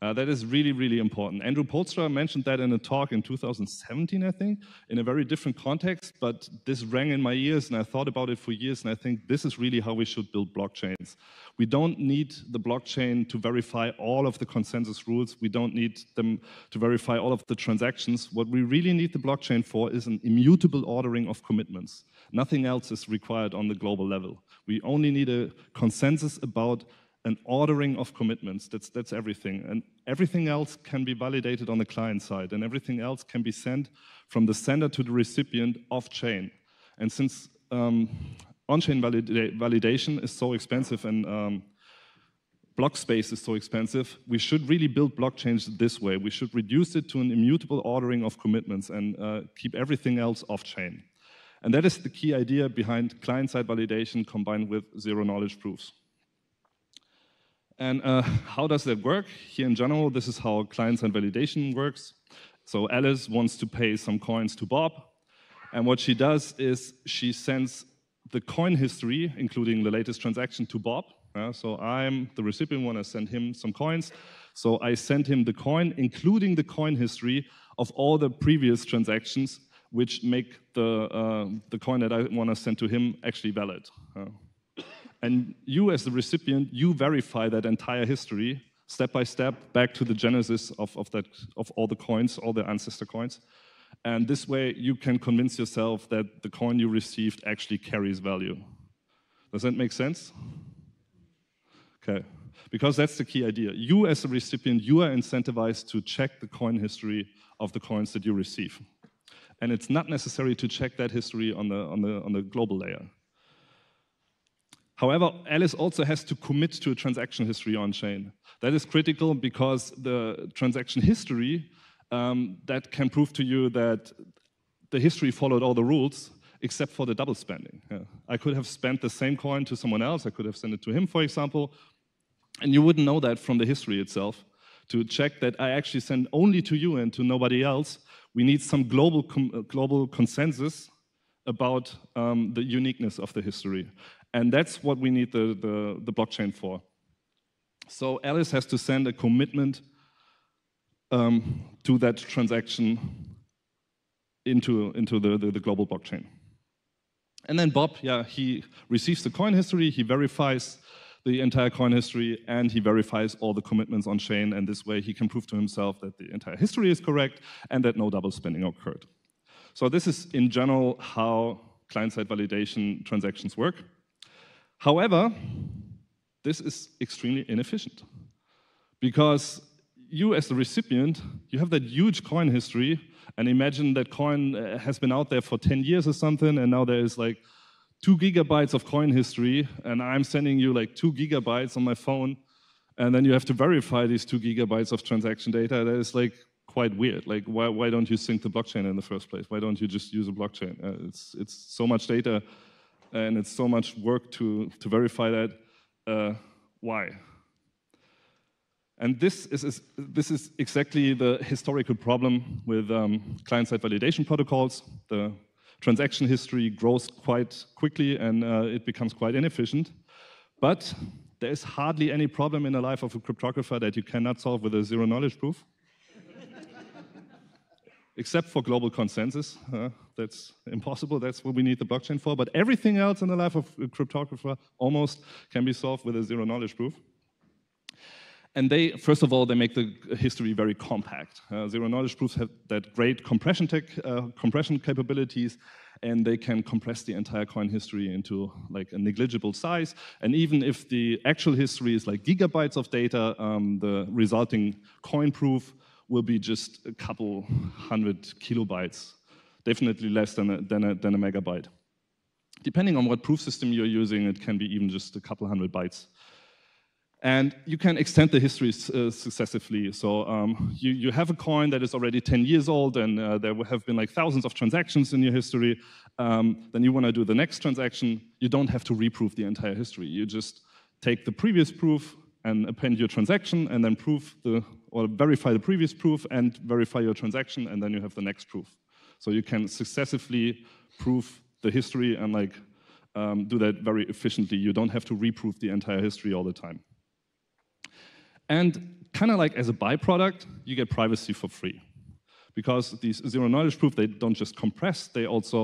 That is really, really important. Andrew Polstra mentioned that in a talk in 2017, I think, in a very different context, but this rang in my ears, and I thought about it for years, and I think this is really how we should build blockchains. We don't need the blockchain to verify all of the consensus rules. We don't need them to verify all of the transactions. What we really need the blockchain for is an immutable ordering of commitments. Nothing else is required on the global level. We only need a consensus about an ordering of commitments. That's everything. And everything else can be validated on the client side, and everything else can be sent from the sender to the recipient off-chain. And since on-chain validation is so expensive and block space is so expensive, we should really build blockchains this way. We should reduce it to an immutable ordering of commitments and keep everything else off-chain. And that is the key idea behind client-side validation combined with zero-knowledge proofs. And how does that work? Here in general, this is how client-side validation works. So Alice wants to pay some coins to Bob. And what she does is she sends the coin history, including the latest transaction, to Bob. So I'm the recipient, want to send him some coins. So I send him the coin, including the coin history of all the previous transactions, which make the coin that I want to send to him actually valid. And you, as the recipient, you verify that entire history, step by step, back to the genesis of all the coins, all the ancestor coins. And this way, you can convince yourself that the coin you received actually carries value. Does that make sense? Okay. Because that's the key idea. You, as a recipient, you are incentivized to check the coin history of the coins that you receive. And it's not necessary to check that history on the global layer. However, Alice also has to commit to a transaction history on-chain. That is critical because the transaction history, that can prove to you that the history followed all the rules except for the double spending. I could have spent the same coin to someone else. I could have sent it to him, for example, and you wouldn't know that from the history itself. To check that I actually sent only to you and to nobody else, we need some global consensus about the uniqueness of the history. And that's what we need the blockchain for. So Alice has to send a commitment to that transaction into the global blockchain. And then Bob, he receives the coin history, he verifies the entire coin history, and he verifies all the commitments on chain, and this way he can prove to himself that the entire history is correct and that no double spending occurred. So this is, in general, how client-side validation transactions work. However, this is extremely inefficient because you, as the recipient, you have that huge coin history, and imagine that coin has been out there for 10 years or something, and now there is like 2 gigabytes of coin history, and I'm sending you like 2 gigabytes on my phone, and then you have to verify these 2 gigabytes of transaction data. That is like quite weird. Like, why don't you sync the blockchain in the first place? Why don't you just use a blockchain? It's so much data, and it's so much work to verify that. Why? And this is exactly the historical problem with client-side validation protocols. The transaction history grows quite quickly, and it becomes quite inefficient. But there is hardly any problem in the life of a cryptographer that you cannot solve with a zero-knowledge proof. Except for global consensus. That's impossible. That's what we need the blockchain for. But everything else in the life of a cryptographer almost can be solved with a zero-knowledge proof. And first of all, they make the history very compact. Zero-knowledge proofs have that great compression capabilities, and they can compress the entire coin history into like a negligible size. And even if the actual history is like gigabytes of data, the resulting coin proof will be just a couple hundred kilobytes definitely less than a megabyte. Depending on what proof system you're using, it can be even just a couple hundred bytes. And you can extend the history successively. So you have a coin that is already 10 years old, and there have been like thousands of transactions in your history. Then you want to do the next transaction. You don't have to reprove the entire history. You just take the previous proof and append your transaction, and then verify the previous proof and verify your transaction, and then you have the next proof. So you can successively prove the history and do that very efficiently. You don't have to reprove the entire history all the time. And kind of like as a byproduct, you get privacy for free. Because these zero-knowledge proof, they don't just compress, they also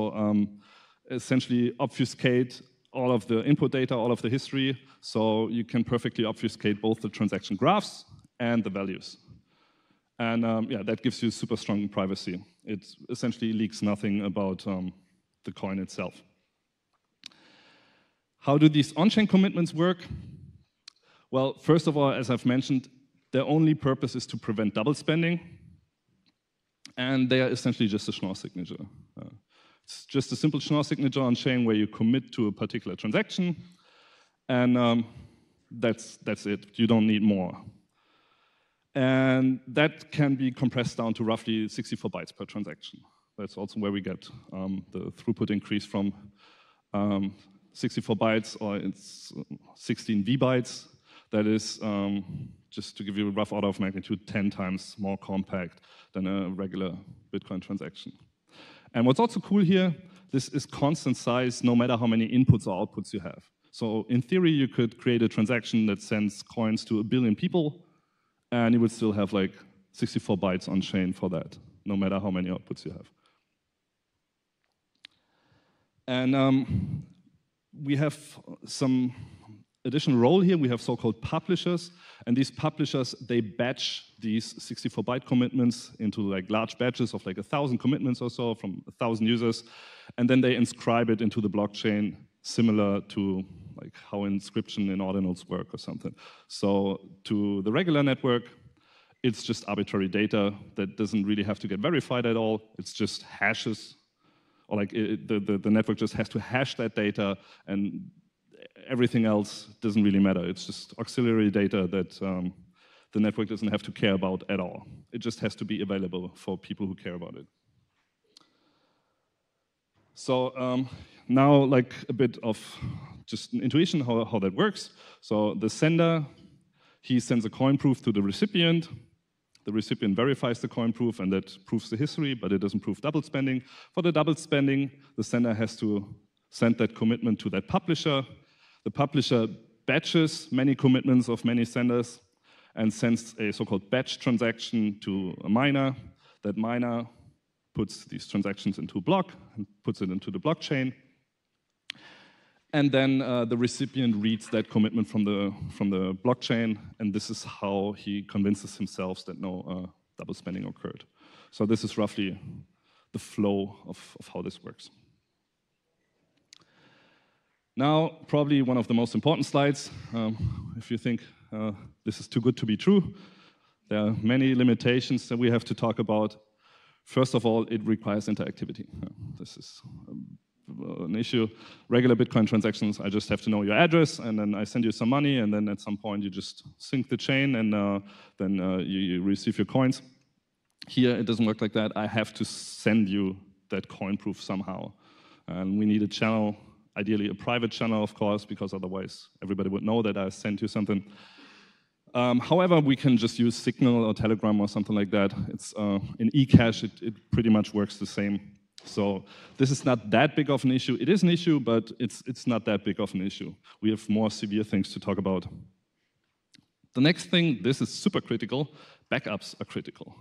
essentially obfuscate all of the input data, all of the history, so you can perfectly obfuscate both the transaction graphs and the values. And yeah, that gives you super strong privacy. It essentially leaks nothing about the coin itself. How do these on-chain commitments work? Well, first of all, as I've mentioned, their only purpose is to prevent double spending, and they are essentially just a Schnorr signature. It's just a simple Schnorr signature on chain where you commit to a particular transaction, and that's it. You don't need more. And that can be compressed down to roughly 64 bytes per transaction. That's also where we get the throughput increase from 64 bytes, or it's 16 V bytes. That is, just to give you a rough order of magnitude, 10 times more compact than a regular Bitcoin transaction. And what's also cool here, this is constant size no matter how many inputs or outputs you have. So in theory, you could create a transaction that sends coins to 1 billion people, and you would still have like 64 bytes on chain for that, no matter how many outputs you have. And we have some additional role here. We have so-called publishers, and these publishers, they batch these 64-byte commitments into like large batches of like 1,000 commitments or so from 1,000 users, and then they inscribe it into the blockchain, similar to like how inscription in ordinals work or something. So to the regular network, it's just arbitrary data that doesn't really have to get verified at all. It's just hashes, or like the network just has to hash that data, and everything else doesn't really matter. It's just auxiliary data that the network doesn't have to care about at all. It just has to be available for people who care about it. So now like a bit of just an intuition how that works. So the sender, he sends a coin proof to the recipient. The recipient verifies the coin proof, and that proves the history, but it doesn't prove double spending. For the double spending, the sender has to send that commitment to that publisher. The publisher batches many commitments of many senders and sends a so-called batch transaction to a miner. That miner puts these transactions into a block and puts it into the blockchain. And then the recipient reads that commitment from the blockchain, and this is how he convinces himself that no double spending occurred. So this is roughly the flow of how this works. Now, probably one of the most important slides. If you think this is too good to be true, there are many limitations that we have to talk about. First of all, it requires interactivity. This is an issue. Regular Bitcoin transactions, I just have to know your address, and then I send you some money, and then at some point you just sync the chain, and then you receive your coins. Here, it doesn't work like that. I have to send you that coin proof somehow. And we need a channel, ideally a private channel, of course, because otherwise everybody would know that I sent you something. However, we can just use Signal or Telegram or something like that. It's in eCash, it pretty much works the same. So this is not that big of an issue. It is an issue, but it's not that big of an issue. We have more severe things to talk about. The next thing, this is super critical, backups are critical.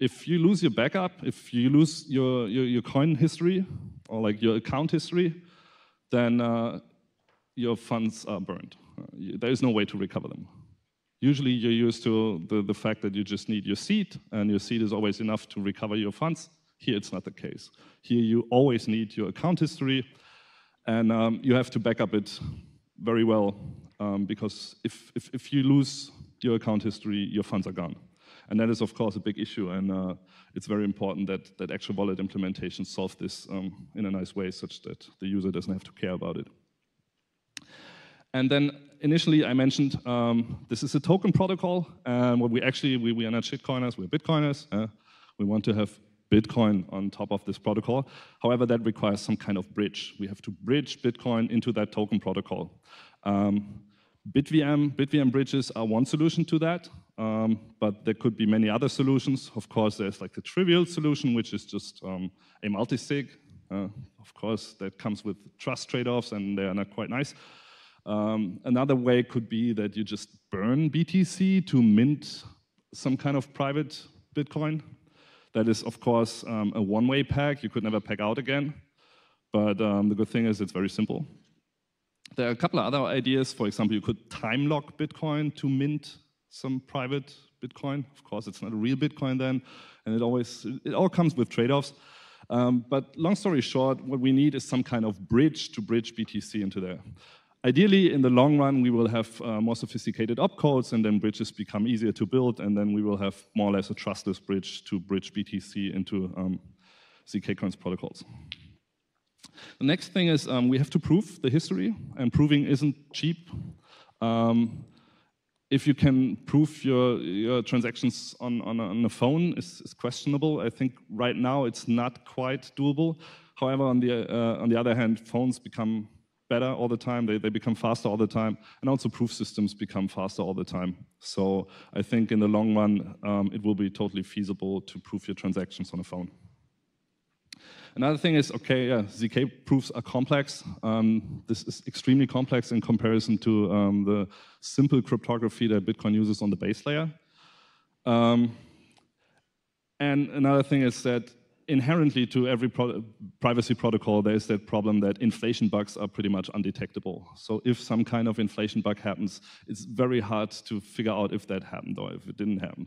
If you lose your backup, if you lose your coin history, or like your account history, then your funds are burned. There is no way to recover them. Usually you're used to the fact that you just need your seed, and your seed is always enough to recover your funds. Here it's not the case. Here you always need your account history, and you have to back up it very well, because if you lose your account history, your funds are gone. And that is, of course, a big issue, and it's very important that actual wallet implementations solve this in a nice way such that the user doesn't have to care about it. And then initially I mentioned this is a token protocol, and what we are not shitcoiners, we're Bitcoiners. We want to have Bitcoin on top of this protocol. However, that requires some kind of bridge. We have to bridge Bitcoin into that token protocol. BitVM bridges are one solution to that, but there could be many other solutions. Of course, there's like the trivial solution, which is just a multi-sig. Of course, that comes with trust trade-offs, and they are not quite nice. Another way could be that you just burn BTC to mint some kind of private Bitcoin. That is, of course, a one-way peg. You could never peg out again. But the good thing is it's very simple. There are a couple of other ideas. For example, you could time lock Bitcoin to mint some private Bitcoin. Of course, it's not a real Bitcoin then, and it all comes with trade-offs. But long story short, what we need is some kind of bridge to bridge BTC into there. Ideally, in the long run, we will have more sophisticated opcodes, and then bridges become easier to build, and then we will have more or less a trustless bridge to bridge BTC into ZK Coins protocols. The next thing is we have to prove the history, and proving isn't cheap. If you can prove your transactions on a phone is questionable. I think right now it's not quite doable. However, on the other hand, phones become better all the time, they become faster all the time, and also proof systems become faster all the time. So I think in the long run, it will be totally feasible to prove your transactions on a phone. Another thing is, okay, yeah, ZK proofs are complex. This is extremely complex in comparison to the simple cryptography that Bitcoin uses on the base layer. And another thing is that inherently to every privacy protocol, there is that problem that inflation bugs are pretty much undetectable. So if some kind of inflation bug happens, it's very hard to figure out if that happened or if it didn't happen.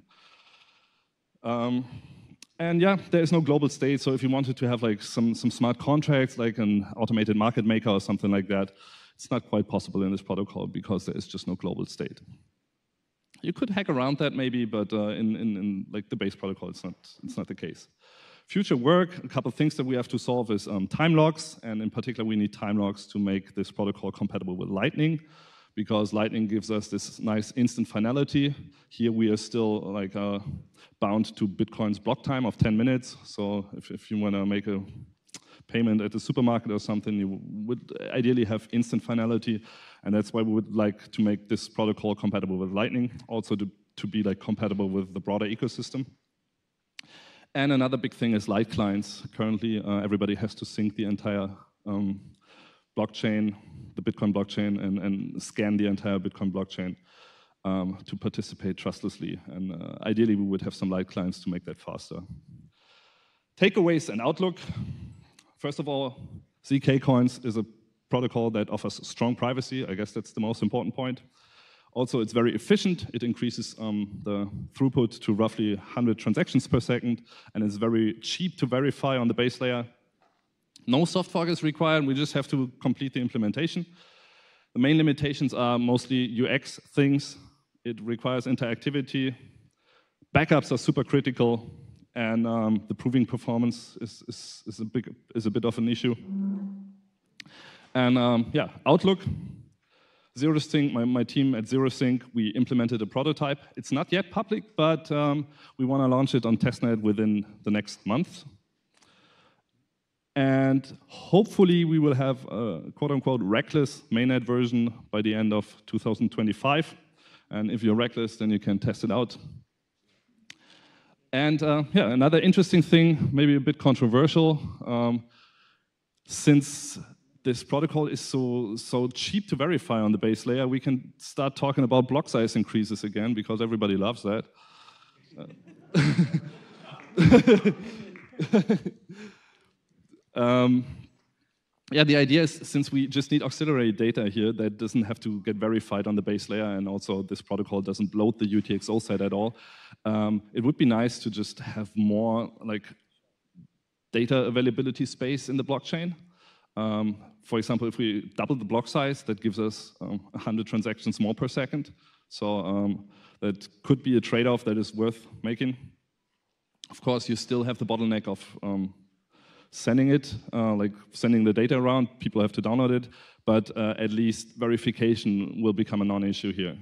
And yeah, there is no global state, so if you wanted to have like some smart contracts, like an automated market maker or something like that, it's not quite possible in this protocol because there is just no global state. You could hack around that maybe, but in like the base protocol, it's not the case. Future work, a couple of things that we have to solve is time locks, and in particular we need time locks to make this protocol compatible with Lightning, because Lightning gives us this nice instant finality. Here we are still like bound to Bitcoin's block time of 10 minutes, so if you want to make a payment at the supermarket or something, you would ideally have instant finality, and that's why we would like to make this protocol compatible with Lightning, also to be like compatible with the broader ecosystem. And another big thing is light clients. Currently, everybody has to sync the entire blockchain, the Bitcoin blockchain, and scan the entire Bitcoin blockchain to participate trustlessly. And ideally, we would have some light clients to make that faster. Takeaways and outlook. First of all, ZK Coins is a protocol that offers strong privacy. I guess that's the most important point. Also, it's very efficient. It increases the throughput to roughly 100 transactions per second, and it's very cheap to verify on the base layer. No soft fork is required. We just have to complete the implementation. The main limitations are mostly UX things. It requires interactivity. Backups are super critical, and the proving performance is a bit of an issue. And yeah, outlook. ZeroSync, my team at ZeroSync, we implemented a prototype. It's not yet public, but we want to launch it on testnet within the next month. And hopefully we will have a quote-unquote reckless mainnet version by the end of 2025. And if you're reckless, then you can test it out. And yeah, another interesting thing, maybe a bit controversial, since this protocol is so cheap to verify on the base layer, we can start talking about block size increases again, because everybody loves that. Yeah, the idea is, since we just need auxiliary data here that doesn't have to get verified on the base layer, and also this protocol doesn't bloat the UTXO set at all, it would be nice to just have more like data availability space in the blockchain. For example, if we double the block size, that gives us 100 transactions more per second. So that could be a trade-off that is worth making. Of course, you still have the bottleneck of sending it, like sending the data around. People have to download it, but at least verification will become a non-issue here.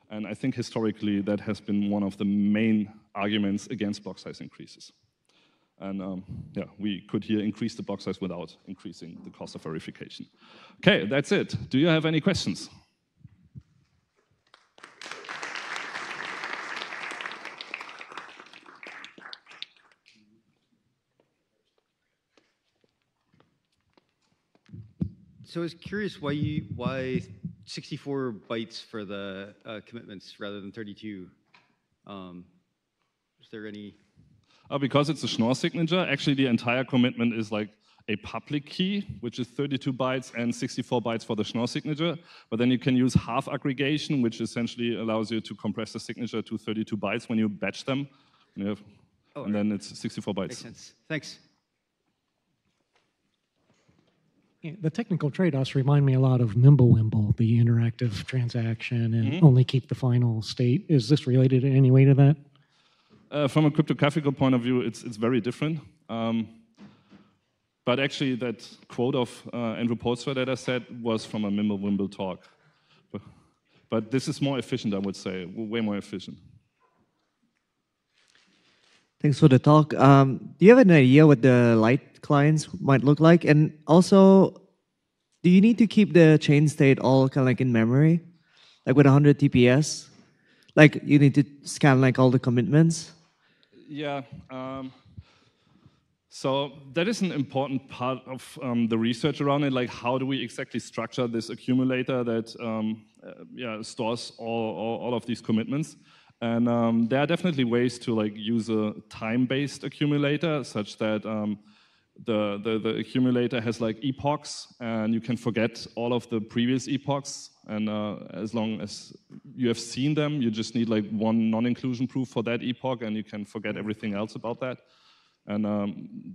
And I think historically that has been one of the main arguments against block size increases. And yeah, we could here increase the block size without increasing the cost of verification. Okay, that's it. Do you have any questions? So I was curious why 64 bytes for the commitments rather than 32. Is there any? Because it's a Schnorr signature, actually the entire commitment is like a public key, which is 32 bytes and 64 bytes for the Schnorr signature. But then you can use half aggregation, which essentially allows you to compress the signature to 32 bytes when you batch them. And then it's 64 bytes. Makes sense. Thanks. Yeah, the technical trade-offs remind me a lot of Mimblewimble, the interactive transaction, and only keep the final state. Is this related in any way to that? From a cryptographical point of view, it's very different. But actually, that quote of Andrew Polstra that I said was from a Mimblewimble talk. But this is more efficient, I would say, way more efficient. Thanks for the talk. Do you have an idea what the light clients might look like? And also, do you need to keep the chain state all kind of like in memory? Like with 100 TPS? Like you need to scan like all the commitments? Yeah. So that is an important part of the research around it. Like how do we exactly structure this accumulator that stores all of these commitments? And there are definitely ways to like use a time-based accumulator such that the accumulator has like epochs and you can forget all of the previous epochs. And as long as you have seen them, you just need like one non-inclusion proof for that epoch and you can forget everything else about that. And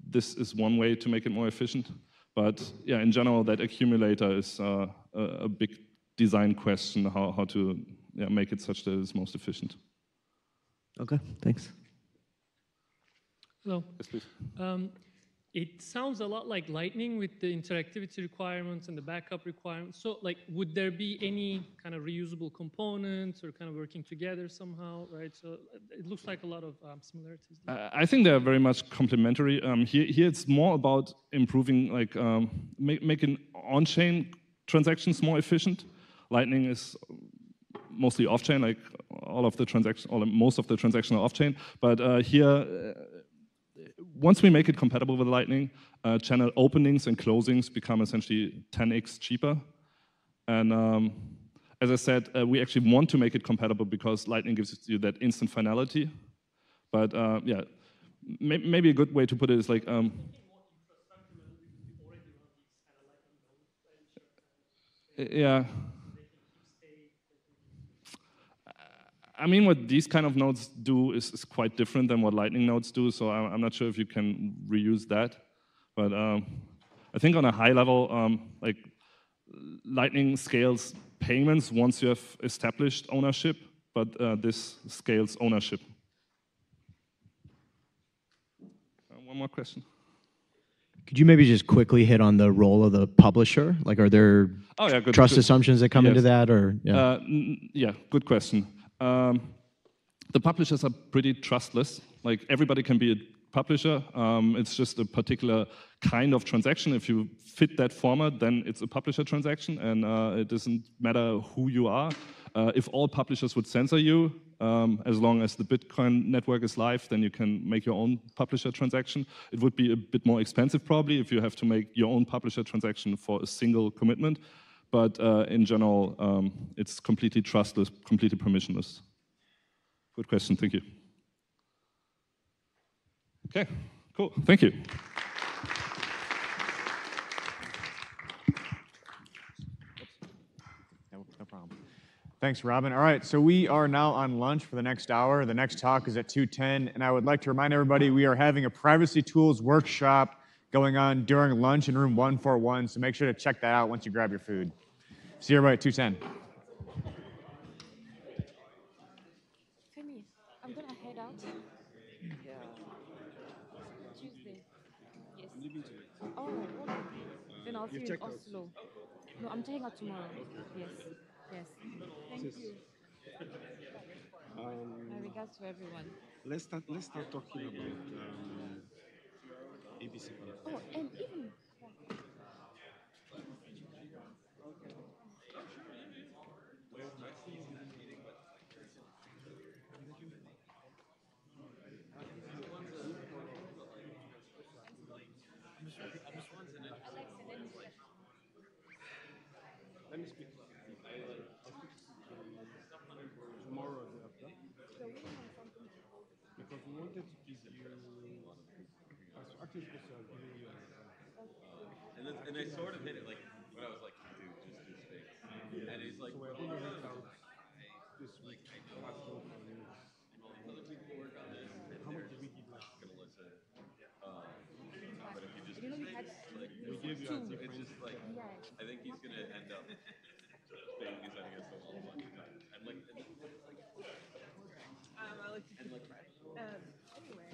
this is one way to make it more efficient. But yeah, in general, that accumulator is a big design question, how to make it such that it's most efficient. Okay, thanks. Hello. Yes, please. It sounds a lot like Lightning with the interactivity requirements and the backup requirements. So, like, would there be any kind of reusable components or kind of working together somehow, right? So it looks like a lot of similarities. I think they're very much complementary. Here it's more about improving, like, making on-chain transactions more efficient. Lightning is mostly off-chain, like all of the transactions, most of the transactions are off-chain. But here, once we make it compatible with Lightning, channel openings and closings become essentially 10x cheaper. And as I said, we actually want to make it compatible because Lightning gives you that instant finality. But yeah, maybe a good way to put it is like, yeah. I mean, what these kind of nodes do is quite different than what Lightning nodes do, so I'm not sure if you can reuse that. But I think on a high level, like Lightning scales payments once you have established ownership, but this scales ownership. One more question. Could you maybe just quickly hit on the role of the publisher? Like, are there trust assumptions that come into that, or yeah, good question. The publishers are pretty trustless. Like everybody can be a publisher. It's just a particular kind of transaction. If you fit that format, then it's a publisher transaction, and it doesn't matter who you are. If all publishers would censor you, as long as the Bitcoin network is live, then you can make your own publisher transaction. It would be a bit more expensive probably if you have to make your own publisher transaction for a single commitment. But in general, it's completely trustless, completely permissionless. Good question, thank you. Okay, cool, thank you. No problem. Thanks, Robin. All right, so we are now on lunch for the next hour. The next talk is at 2:10, and I would like to remind everybody we are having a privacy tools workshop going on during lunch in room 141, so make sure to check that out once you grab your food. See everybody at 2:10. Timmy, I'm gonna head out. Yeah. Tuesday. Yes. I'm leaving today. Oh, okay. Then I'll see You've you in checked out? Oslo. No, I'm checking out tomorrow. Yes. Yes. Thank Sis. you. My regards to everyone. Let's start talking about ABCP. Oh, and even. Let me speak. Tomorrow day after. Because we wanted to give you. Actually, supposed to give you. And I sort of hit it like when I was like, dude, just do space. And he's like, So we're going to reach out this week. Asking for you. Other people work on this. How much did we give last? Gonna listen. But if you just You know, we had like, we give you a it's different. just like, I think he's gonna end up being he's I guess a whole bunch of time. And like, I like to keep anyway.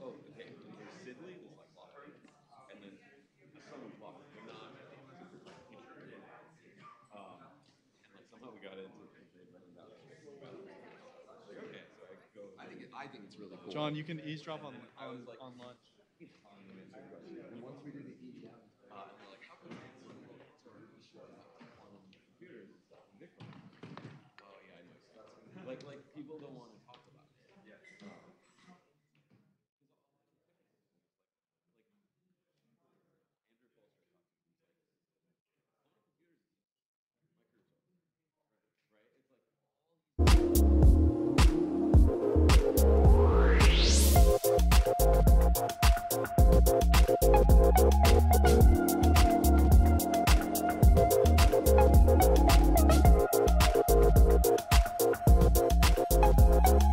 Oh, okay. There's Sidley, there's like law firm, and then someone's law firm, but not insurance. And like somehow we got into it because they written down. Like, okay, so I go. I think it's really cool. John, you can eavesdrop on lunch. And once we do the EDM, and they're like, how come it's on computers and stuff and Bitcoin? Oh yeah, I know. Like people don't want to talk about it. Yeah. Andrew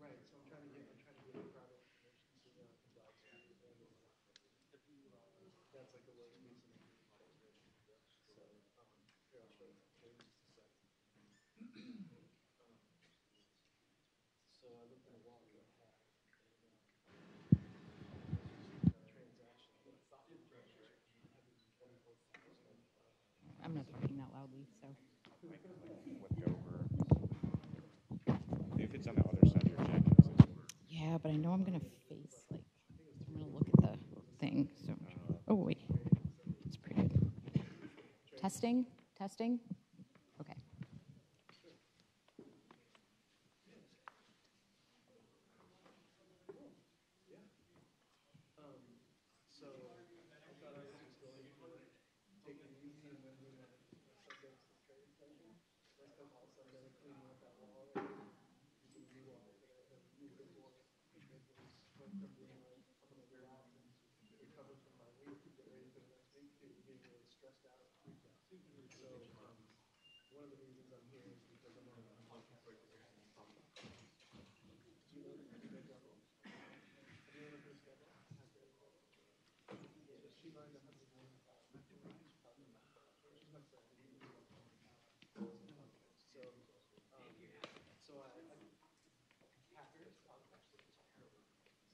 Right, so I'm trying to get private information so that I can browse through and that's like the worst case scenario. So here I'll show you in just a second. So I looked at a wallet that I have transaction. The thought of transaction is 124,000. I'm not talking that loudly, so. Flipped over. If it's on the other side, you're checking. Yeah, but I know I'm gonna face like I'm gonna look at the thing. So, oh wait, it's pretty good. Testing, testing. Okay. So I thought I was just going for it, take it easy, and then do my subjects of training session. That's because also I'm going to clean up that wallet, using a new wallet that I have a new big one. Went from being like, I'm going to relax and recover from my week and get ready for the next week to being really stressed out and freaked out. So one of the reasons I'm here is because I'm on a podcast. Do you know the schedule? Have you ever heard schedule? So she learned 101. She's my friend. So, so I hackers contacted her.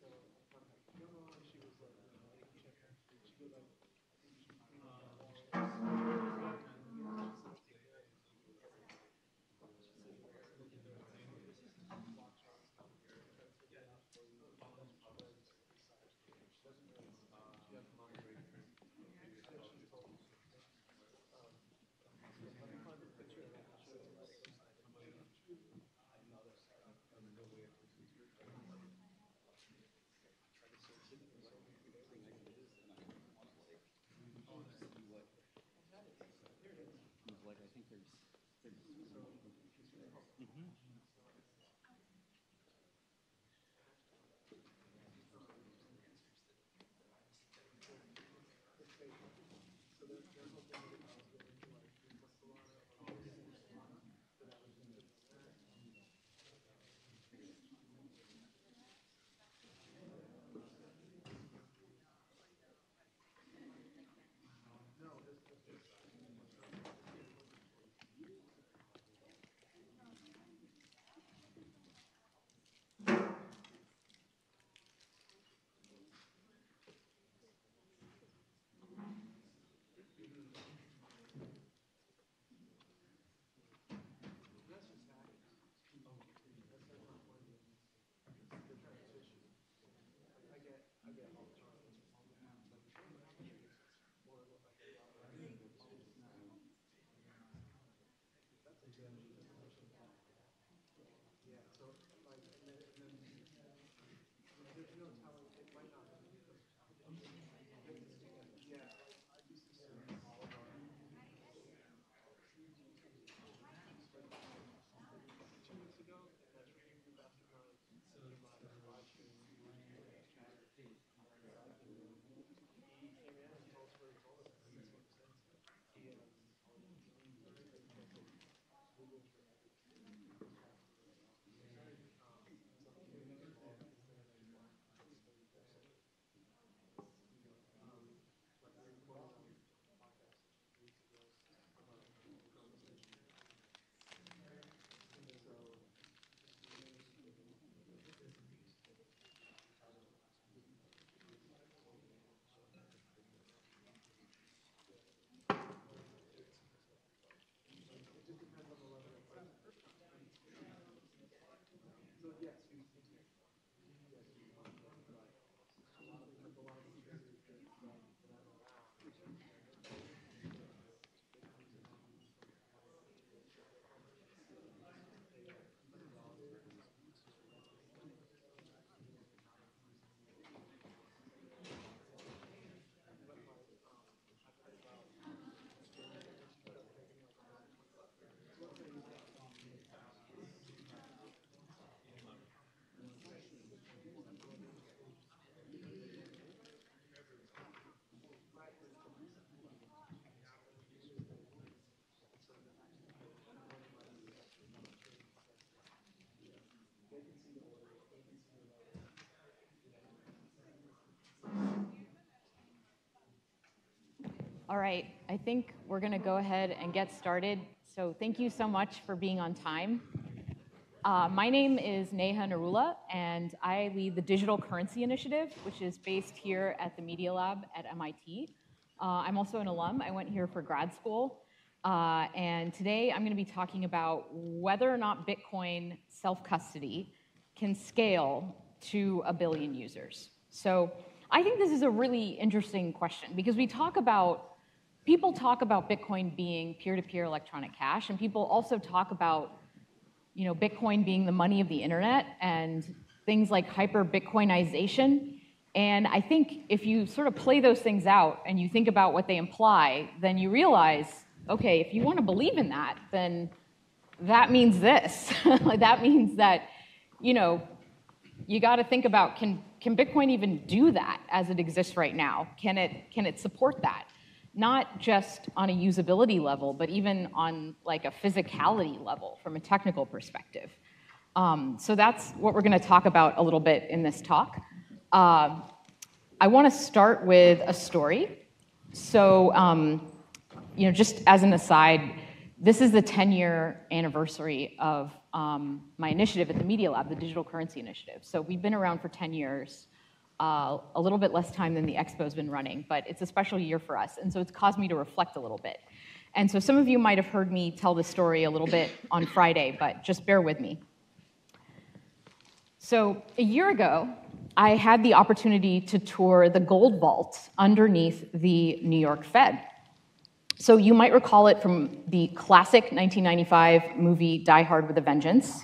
So I contacted her, and she was like, I can check her. She goes like, yeah, so like, and then there's no telling, it might not be. Yeah, like I used to send all of our 2 weeks ago, and that training group after my live stream, he came in and told us where he told us. It makes no sense. He Google for everything. All right, I think we're going to go ahead and get started. So thank you so much for being on time. My name is Neha Narula, and I lead the Digital Currency Initiative, which is based here at the Media Lab at MIT. I'm also an alum. I went here for grad school. And today I'm going to be talking about whether or not Bitcoin self-custody can scale to 1 billion users. So I think this is a really interesting question because people talk about Bitcoin being peer-to-peer electronic cash, and people also talk about Bitcoin being the money of the internet and things like hyper-Bitcoinization. And I think if you sort of play those things out and you think about what they imply, then you realize, okay, if you want to believe in that, then that means this. That means that, you got to think about, can Bitcoin even do that as it exists right now? Can it support that? Not just on a usability level, but even on like a physicality level from a technical perspective. So that's what we're going to talk about a little bit in this talk. I want to start with a story. So, just as an aside, this is the 10-year anniversary of my initiative at the Media Lab, the Digital Currency Initiative. So we've been around for 10 years, a little bit less time than the Expo's been running, but it's a special year for us, and so it's caused me to reflect a little bit. And so some of you might have heard me tell this story a little bit on Friday, but just bear with me. So a year ago, I had the opportunity to tour the gold vault underneath the New York Fed. So you might recall it from the classic 1995 movie Die Hard with a Vengeance.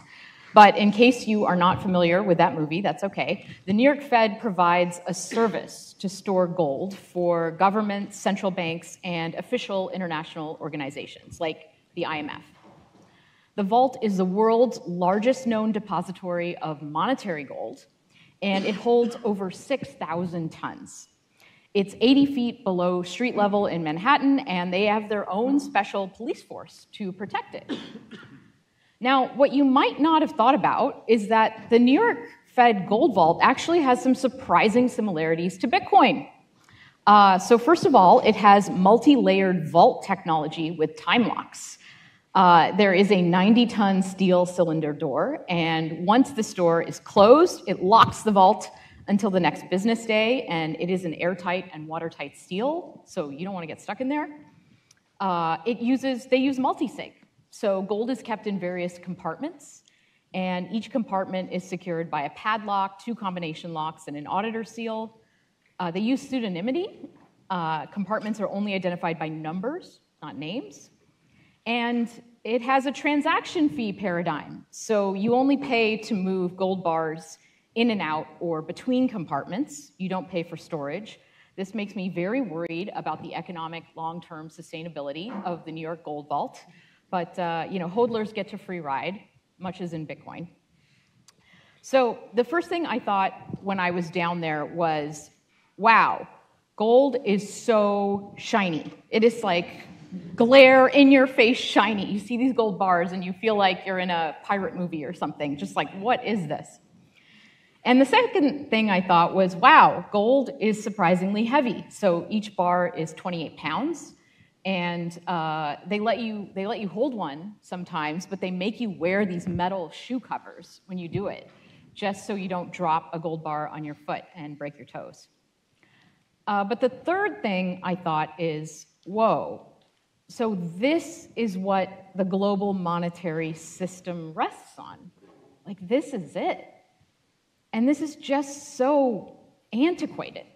But in case you are not familiar with that movie, that's okay. The New York Fed provides a service to store gold for governments, central banks, and official international organizations like the IMF. The vault is the world's largest known depository of monetary gold, and it holds over 6,000 tons. It's 80 feet below street level in Manhattan, and they have their own special police force to protect it. Now, what you might not have thought about is that the New York Fed Gold Vault actually has some surprising similarities to Bitcoin. So first of all, it has multi-layered vault technology with time locks. There is a 90-ton steel cylinder door, and once this door is closed, it locks the vault until the next business day, and it is an airtight and watertight steel, so you don't want to get stuck in there. They use multi-sig, so gold is kept in various compartments, and each compartment is secured by a padlock, 2 combination locks, and an auditor seal. They use pseudonymity. Compartments are only identified by numbers, not names. And it has a transaction fee paradigm, so you only pay to move gold bars in and out or between compartments. You don't pay for storage. This makes me very worried about the economic long-term sustainability of the New York Gold Vault. But hodlers get to free ride, much as in Bitcoin. So the first thing I thought when I was down there was, wow, gold is so shiny. It is like glare in your face shiny. You see these gold bars and you feel like you're in a pirate movie or something, just like, what is this? And the second thing I thought was, wow, gold is surprisingly heavy. So each bar is 28 pounds, and they let you hold one sometimes, but they make you wear these metal shoe covers when you do it, just so you don't drop a gold bar on your foot and break your toes. But the third thing I thought is, whoa, so this is what the global monetary system rests on. Like, this is it. And this is just so antiquated.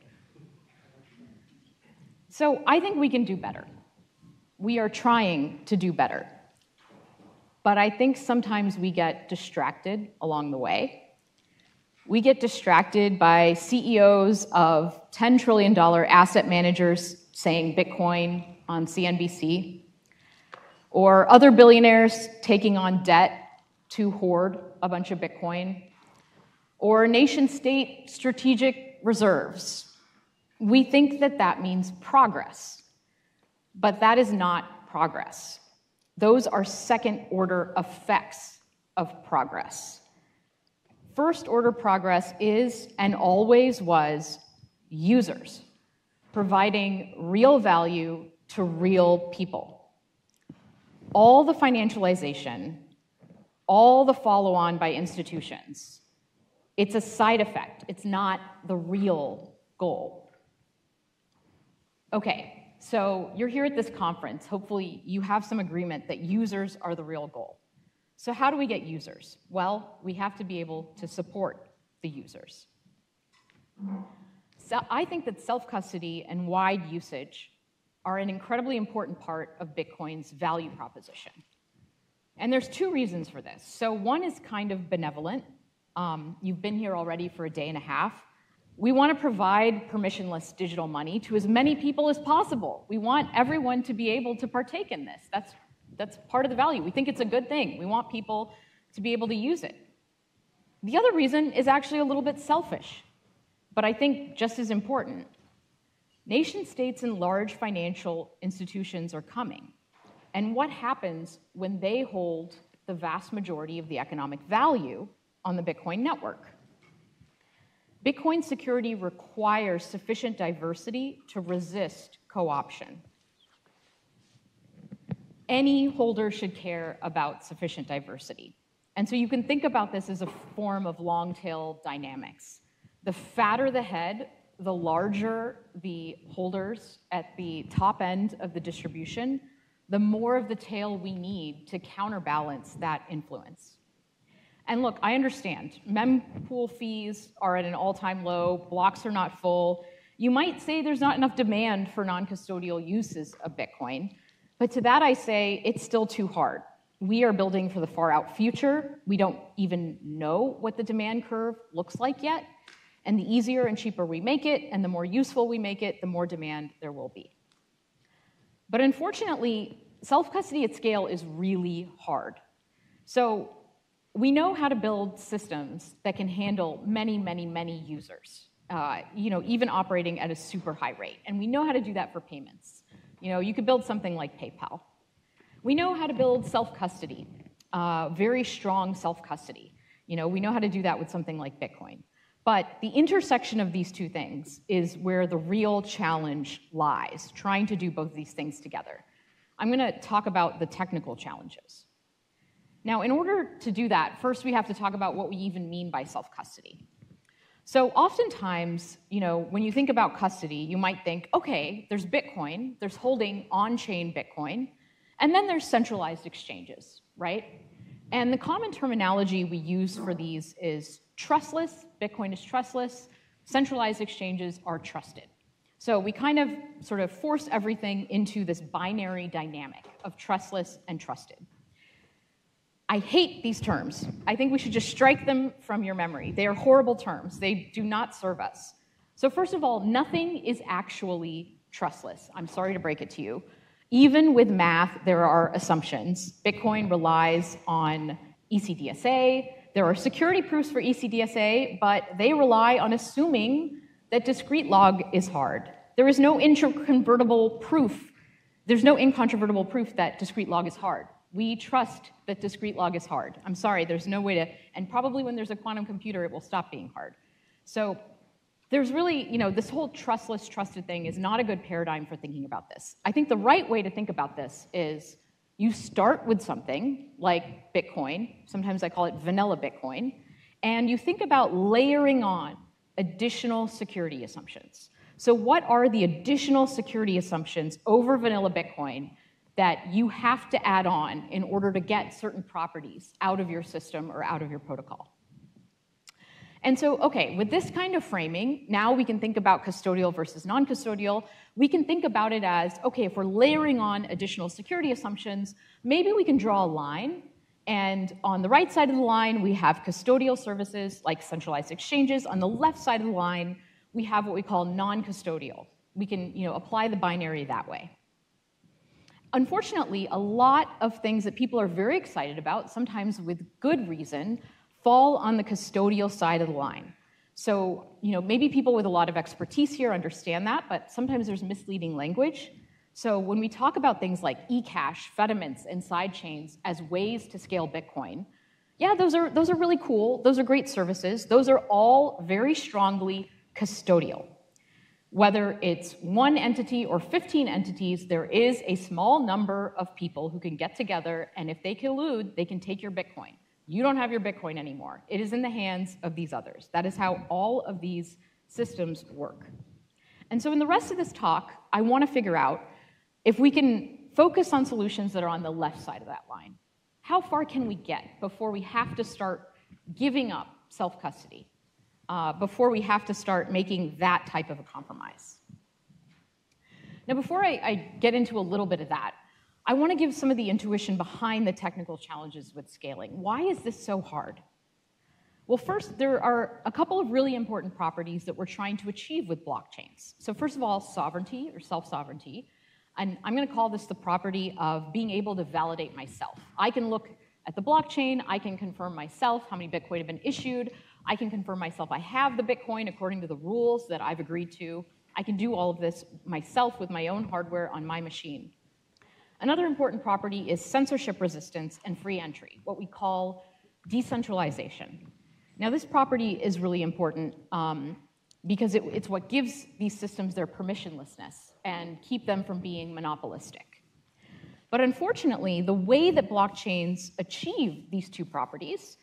So I think we can do better. We are trying to do better. But I think sometimes we get distracted along the way. We get distracted by CEOs of $10 trillion asset managers saying Bitcoin on CNBC, or other billionaires taking on debt to hoard a bunch of Bitcoin, or nation-state strategic reserves. We think that that means progress, but that is not progress. Those are second-order effects of progress. First-order progress is, and always was, users, providing real value to real people. All the financialization, all the follow-on by institutions, it's a side effect. It's not the real goal. Okay, so you're here at this conference. Hopefully you have some agreement that users are the real goal. So how do we get users? Well, we have to be able to support the users. So I think that self-custody and wide usage are an incredibly important part of Bitcoin's value proposition. And there's two reasons for this. So one is kind of benevolent. You've been here already for a day and a half. We want to provide permissionless digital money to as many people as possible. We want everyone to be able to partake in this. That's part of the value. We think it's a good thing. We want people to be able to use it. The other reason is actually a little bit selfish, but I think just as important. Nation states and large financial institutions are coming. And what happens when they hold the vast majority of the economic value on the Bitcoin network? Bitcoin security requires sufficient diversity to resist co-option. Any holder should care about sufficient diversity. And so you can think about this as a form of long-tail dynamics. The fatter the head, the larger the holders at the top end of the distribution, the more of the tail we need to counterbalance that influence. And look, I understand, mempool fees are at an all-time low, blocks are not full. You might say there's not enough demand for non-custodial uses of Bitcoin, but to that I say it's still too hard. We are building for the far out future. We don't even know what the demand curve looks like yet. And the easier and cheaper we make it, and the more useful we make it, the more demand there will be. But unfortunately, self-custody at scale is really hard. So we know how to build systems that can handle many, many, many users, even operating at a super high rate. And we know how to do that for payments. You could build something like PayPal. We know how to build self-custody, very strong self-custody. We know how to do that with something like Bitcoin. But the intersection of these two things is where the real challenge lies, trying to do both these things together. I'm going to talk about the technical challenges. Now, in order to do that, first we have to talk about what we even mean by self-custody. So oftentimes, when you think about custody, you might think, okay, there's Bitcoin, there's holding on-chain Bitcoin, and then there's centralized exchanges, right? And the common terminology we use for these is trustless, Bitcoin is trustless, centralized exchanges are trusted. So we kind of sort of force everything into this binary dynamic of trustless and trusted. I hate these terms. I think we should just strike them from your memory. They are horrible terms. They do not serve us. So first of all, nothing is actually trustless. I'm sorry to break it to you. Even with math, there are assumptions. Bitcoin relies on ECDSA. There are security proofs for ECDSA, but they rely on assuming that discrete log is hard. There is no incontrovertible proof. There's no incontrovertible proof that discrete log is hard. We trust that discrete log is hard. I'm sorry, there's no way to, and probably when there's a quantum computer, it will stop being hard. So there's really, this whole trustless, trusted thing is not a good paradigm for thinking about this. I think the right way to think about this is you start with something like Bitcoin, sometimes I call it vanilla Bitcoin, and you think about layering on additional security assumptions. So what are the additional security assumptions over vanilla Bitcoin that you have to add on in order to get certain properties out of your system or out of your protocol? And so, okay, with this kind of framing, now we can think about custodial versus non-custodial. We can think about it as, okay, if we're layering on additional security assumptions, maybe we can draw a line, and on the right side of the line, we have custodial services like centralized exchanges. On the left side of the line, we have what we call non-custodial. We can, apply the binary that way. Unfortunately, a lot of things that people are very excited about, sometimes with good reason, fall on the custodial side of the line. So, maybe people with a lot of expertise here understand that, but sometimes there's misleading language. So when we talk about things like eCash, Fediments, and sidechains as ways to scale Bitcoin, yeah, those are really cool. Those are great services. Those are all very strongly custodial. Whether it's one entity or 15 entities, there is a small number of people who can get together, and if they collude, they can take your Bitcoin. You don't have your Bitcoin anymore. It is in the hands of these others. That is how all of these systems work. And so in the rest of this talk, I want to figure out if we can focus on solutions that are on the left side of that line. How far can we get before we have to start giving up self-custody? Before we have to start making that type of a compromise. Now, before I get into a little bit of that, I want to give some of the intuition behind the technical challenges with scaling. Why is this so hard? Well, first, there are a couple of really important properties that we're trying to achieve with blockchains. So first of all, sovereignty or self-sovereignty. And I'm going to call this the property of being able to validate myself. I can look at the blockchain, I can confirm myself how many Bitcoin have been issued, I can confirm myself I have the Bitcoin according to the rules that I've agreed to. I can do all of this myself with my own hardware on my machine. Another important property is censorship resistance and free entry, what we call decentralization. Now, this property is really important because it's what gives these systems their permissionlessness and keep them from being monopolistic. But unfortunately, the way that blockchains achieve these two properties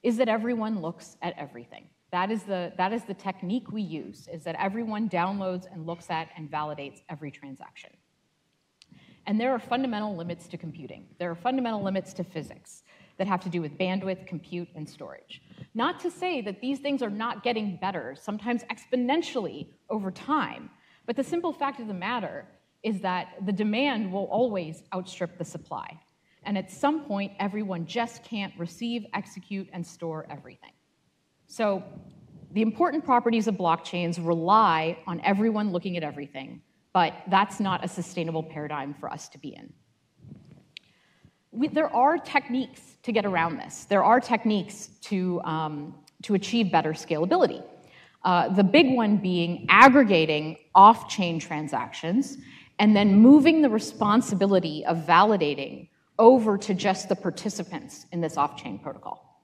is that everyone looks at everything. That is the technique we use, is that everyone downloads and looks at and validates every transaction. And there are fundamental limits to computing. There are fundamental limits to physics that have to do with bandwidth, compute, and storage. Not to say that these things are not getting better, sometimes exponentially over time, but the simple fact of the matter is that the demand will always outstrip the supply. And at some point, everyone just can't receive, execute, and store everything. So the important properties of blockchains rely on everyone looking at everything, but that's not a sustainable paradigm for us to be in. There are techniques to get around this. There are techniques to achieve better scalability. The big one being aggregating off-chain transactions and then moving the responsibility of validating over to just the participants in this off-chain protocol.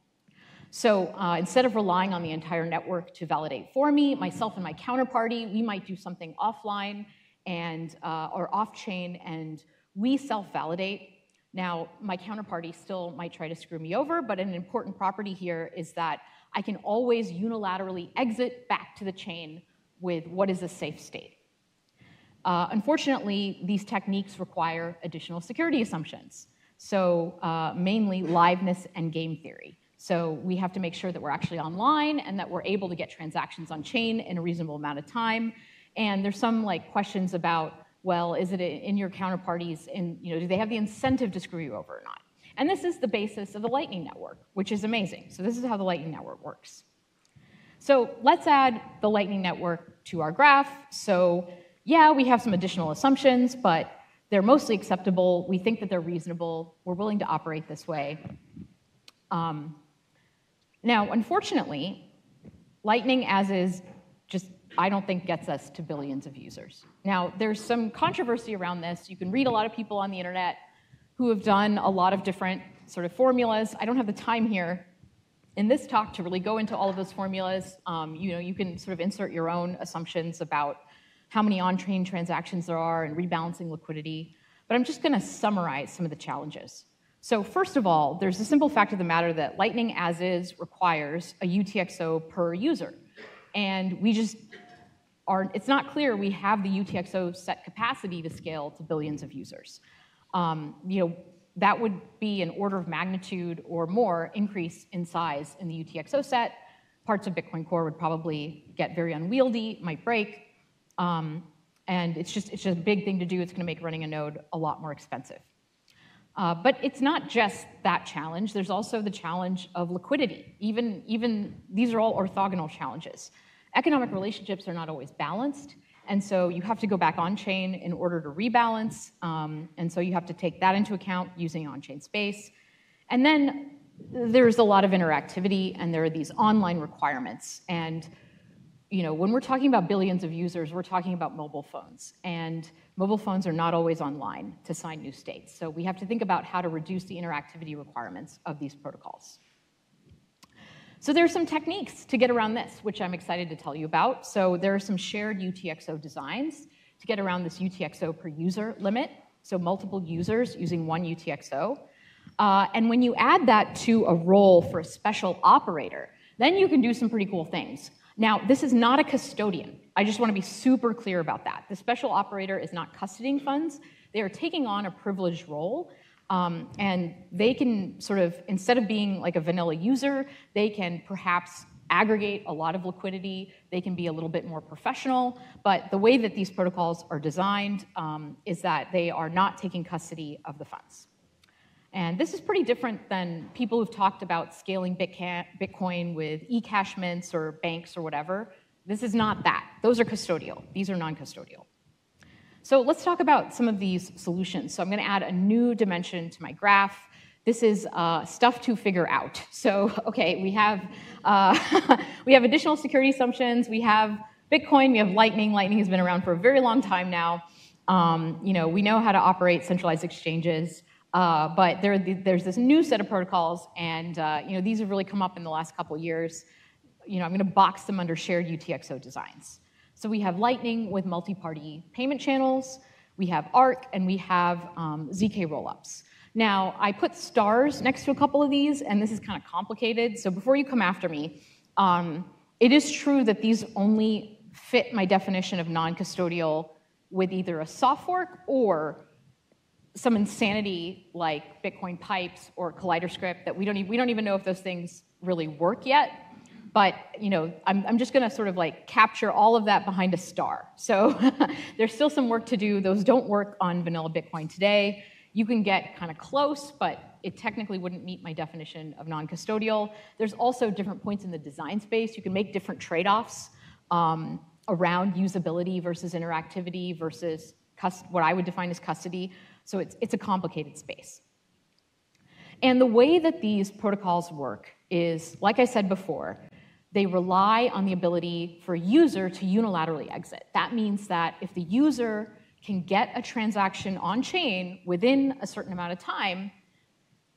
So instead of relying on the entire network to validate for me, myself and my counterparty, we might do something offline and or off-chain, and we self-validate. Now, my counterparty still might try to screw me over, but an important property here is that I can always unilaterally exit back to the chain with what is a safe state. Unfortunately, these techniques require additional security assumptions. So mainly liveness and game theory. So we have to make sure that we're actually online and that we're able to get transactions on chain in a reasonable amount of time. And there's some questions about, well, is it in your counterparties, do they have the incentive to screw you over or not? And this is the basis of the Lightning Network, which is amazing. So this is how the Lightning Network works. So let's add the Lightning Network to our graph. So yeah, we have some additional assumptions, but they're mostly acceptable. We think that they're reasonable. We're willing to operate this way. Now, unfortunately, Lightning as is just, I don't think, gets us to billions of users. Now, there's some controversy around this. You can read a lot of people on the internet who have done a lot of different sort of formulas. I don't have the time here in this talk to really go into all of those formulas. You can sort of insert your own assumptions about how many on-chain transactions there are and rebalancing liquidity. But I'm just going to summarize some of the challenges. So first of all, there's the simple fact of the matter that Lightning as is requires a UTXO per user. And we just it's not clear we have the UTXO set capacity to scale to billions of users. That would be an order of magnitude or more increase in size in the UTXO set. Parts of Bitcoin Core would probably get very unwieldy, might break. And it's just a big thing to do. It's going to make running a node a lot more expensive. But it's not just that challenge. There's also the challenge of liquidity. Even these are all orthogonal challenges. Economic relationships are not always balanced, and so you have to go back on-chain in order to rebalance, and so you have to take that into account using on-chain space. And then there's a lot of interactivity, and there are these online requirements. And when we're talking about billions of users, we're talking about mobile phones. And mobile phones are not always online to sign new states. So we have to think about how to reduce the interactivity requirements of these protocols. So there are some techniques to get around this, which I'm excited to tell you about. So there are some shared UTXO designs to get around this UTXO per user limit, so multiple users using one UTXO. And when you add that to a role for a special operator, then you can do some pretty cool things. Now, this is not a custodian. I just want to be super clear about that. The special operator is not custodying funds. They are taking on a privileged role, and they can sort of, instead of being like a vanilla user, they can perhaps aggregate a lot of liquidity. They can be a little bit more professional, but the way that these protocols are designed is that they are not taking custody of the funds. And this is pretty different than people who've talked about scaling Bitcoin with eCash mints or banks or whatever. This is not that. Those are custodial. These are non-custodial. So let's talk about some of these solutions. So I'm going to add a new dimension to my graph. This is stuff to figure out. So, okay, we have additional security assumptions. We have Bitcoin. We have Lightning. Lightning has been around for a very long time now. We know how to operate centralized exchanges. But there's this new set of protocols, and these have really come up in the last couple of years. I'm going to box them under shared UTXO designs. So we have Lightning with multi-party payment channels, we have ARC, and we have ZK rollups. Now, I put stars next to a couple of these, and this is kind of complicated. So before you come after me, it is true that these only fit my definition of non-custodial with either a soft fork or some insanity like Bitcoin pipes or Kaleidoscript that we don't even know if those things really work yet. But I'm just going to sort of like capture all of that behind a star. So there's still some work to do. Those don't work on vanilla Bitcoin today. You can get kind of close, but it technically wouldn't meet my definition of non-custodial. There's also different points in the design space. You can make different trade-offs around usability versus interactivity versus what I would define as custody. So it's a complicated space. And the way that these protocols work is, like I said before, they rely on the ability for a user to unilaterally exit. That means that if the user can get a transaction on chain within a certain amount of time,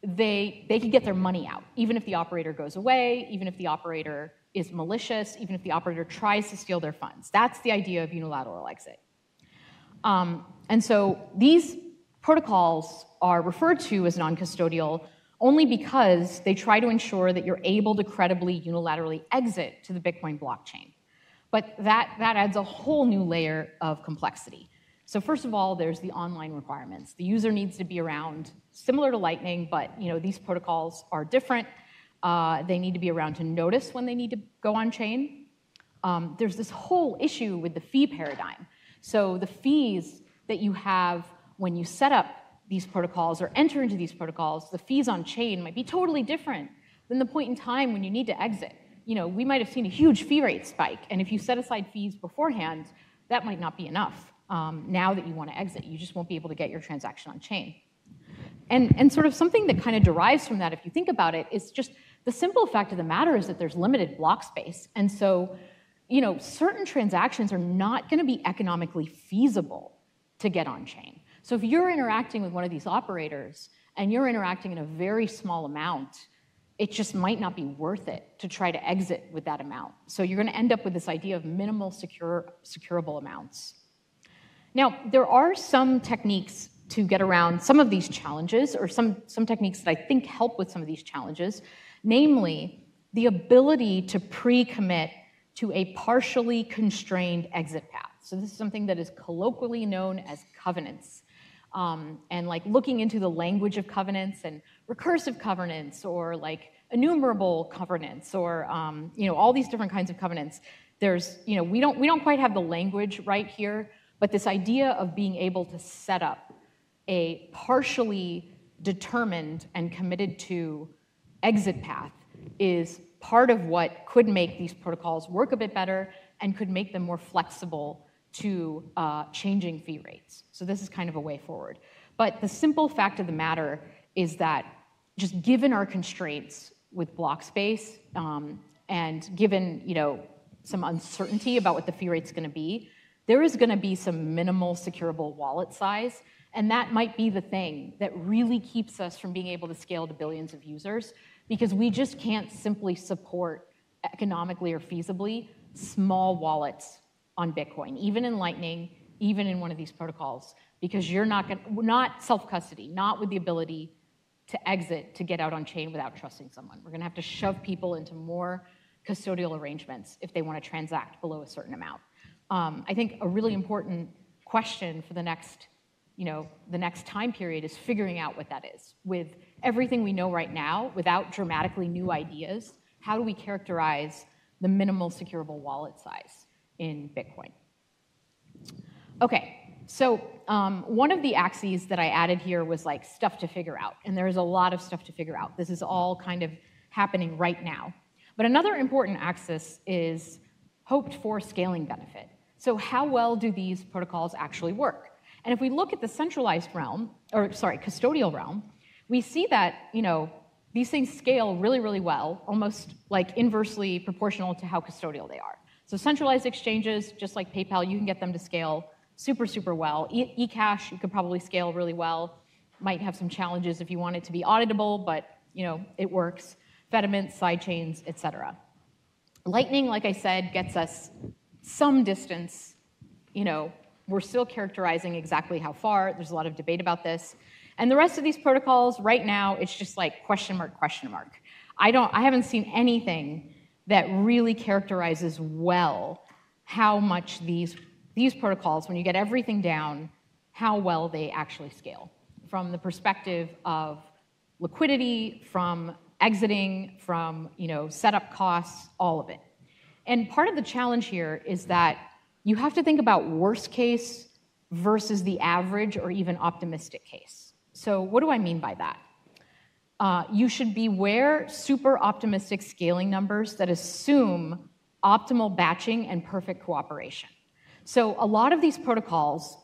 they can get their money out, even if the operator goes away, even if the operator is malicious, even if the operator tries to steal their funds. That's the idea of unilateral exit. And so these protocols are referred to as non-custodial only because they try to ensure that you're able to credibly unilaterally exit to the Bitcoin blockchain. But that adds a whole new layer of complexity. So first of all, there's the online requirements. The user needs to be around, similar to Lightning, but these protocols are different. They need to be around to notice when they need to go on chain. There's this whole issue with the fee paradigm. So the fees that you have when you set up these protocols or enter into these protocols, the fees on chain might be totally different than the point in time when you need to exit. We might have seen a huge fee rate spike, and if you set aside fees beforehand, that might not be enough. Now that you want to exit, you just won't be able to get your transaction on chain. And sort of something that kind of derives from that, if you think about it, is just the simple fact of the matter is that there's limited block space. And so, certain transactions are not going to be economically feasible to get on chain. So if you're interacting with one of these operators and you're interacting in a very small amount, it just might not be worth it to try to exit with that amount. So you're going to end up with this idea of minimal securable amounts. Now, there are some techniques to get around some of these challenges, or some techniques that I think help with some of these challenges, namely the ability to pre-commit to a partially constrained exit path. So this is something that is colloquially known as covenants. And like looking into the language of covenants and recursive covenants or like enumerable covenants or all these different kinds of covenants. There's we don't quite have the language right here, but this idea of being able to set up a partially determined and committed to exit path is part of what could make these protocols work a bit better and could make them more flexible to changing fee rates. So this is kind of a way forward. But the simple fact of the matter is that just given our constraints with block space and given some uncertainty about what the fee rate's going to be, there is going to be some minimal securable wallet size, and that might be the thing that really keeps us from being able to scale to billions of users. because we just can't simply support economically or feasibly small wallets on Bitcoin, even in Lightning, even in one of these protocols, because you're not self-custody, not with the ability to exit, to get out on chain without trusting someone. We're gonna have to shove people into more custodial arrangements if they want to transact below a certain amount. I think a really important question for the next time period is figuring out what that is. With everything we know right now, without dramatically new ideas, how do we characterize the minimal securable wallet size in Bitcoin? Okay, so one of the axes that I added here was like stuff to figure out, and there's a lot of stuff to figure out. This is all kind of happening right now. But another important axis is hoped for scaling benefit. So how well do these protocols actually work? And if we look at the centralized realm, or sorry, custodial realm, we see that, these things scale really, really well, almost like inversely proportional to how custodial they are. So centralized exchanges, just like PayPal, you can get them to scale super, super well. eCash, you could probably scale really well. Might have some challenges if you want it to be auditable, but it works. Fedimint, sidechains, etc. Lightning, like I said, gets us some distance. We're still characterizing exactly how far. There's a lot of debate about this. And the rest of these protocols, right now, it's just like question mark, question mark. I haven't seen anything that really characterizes well how much these protocols, when you get everything down, how well they actually scale. From the perspective of liquidity, from exiting, from setup costs, all of it. And part of the challenge here is that you have to think about worst case versus the average or even optimistic case. So what do I mean by that? You should beware super optimistic scaling numbers that assume optimal batching and perfect cooperation. So a lot of these protocols,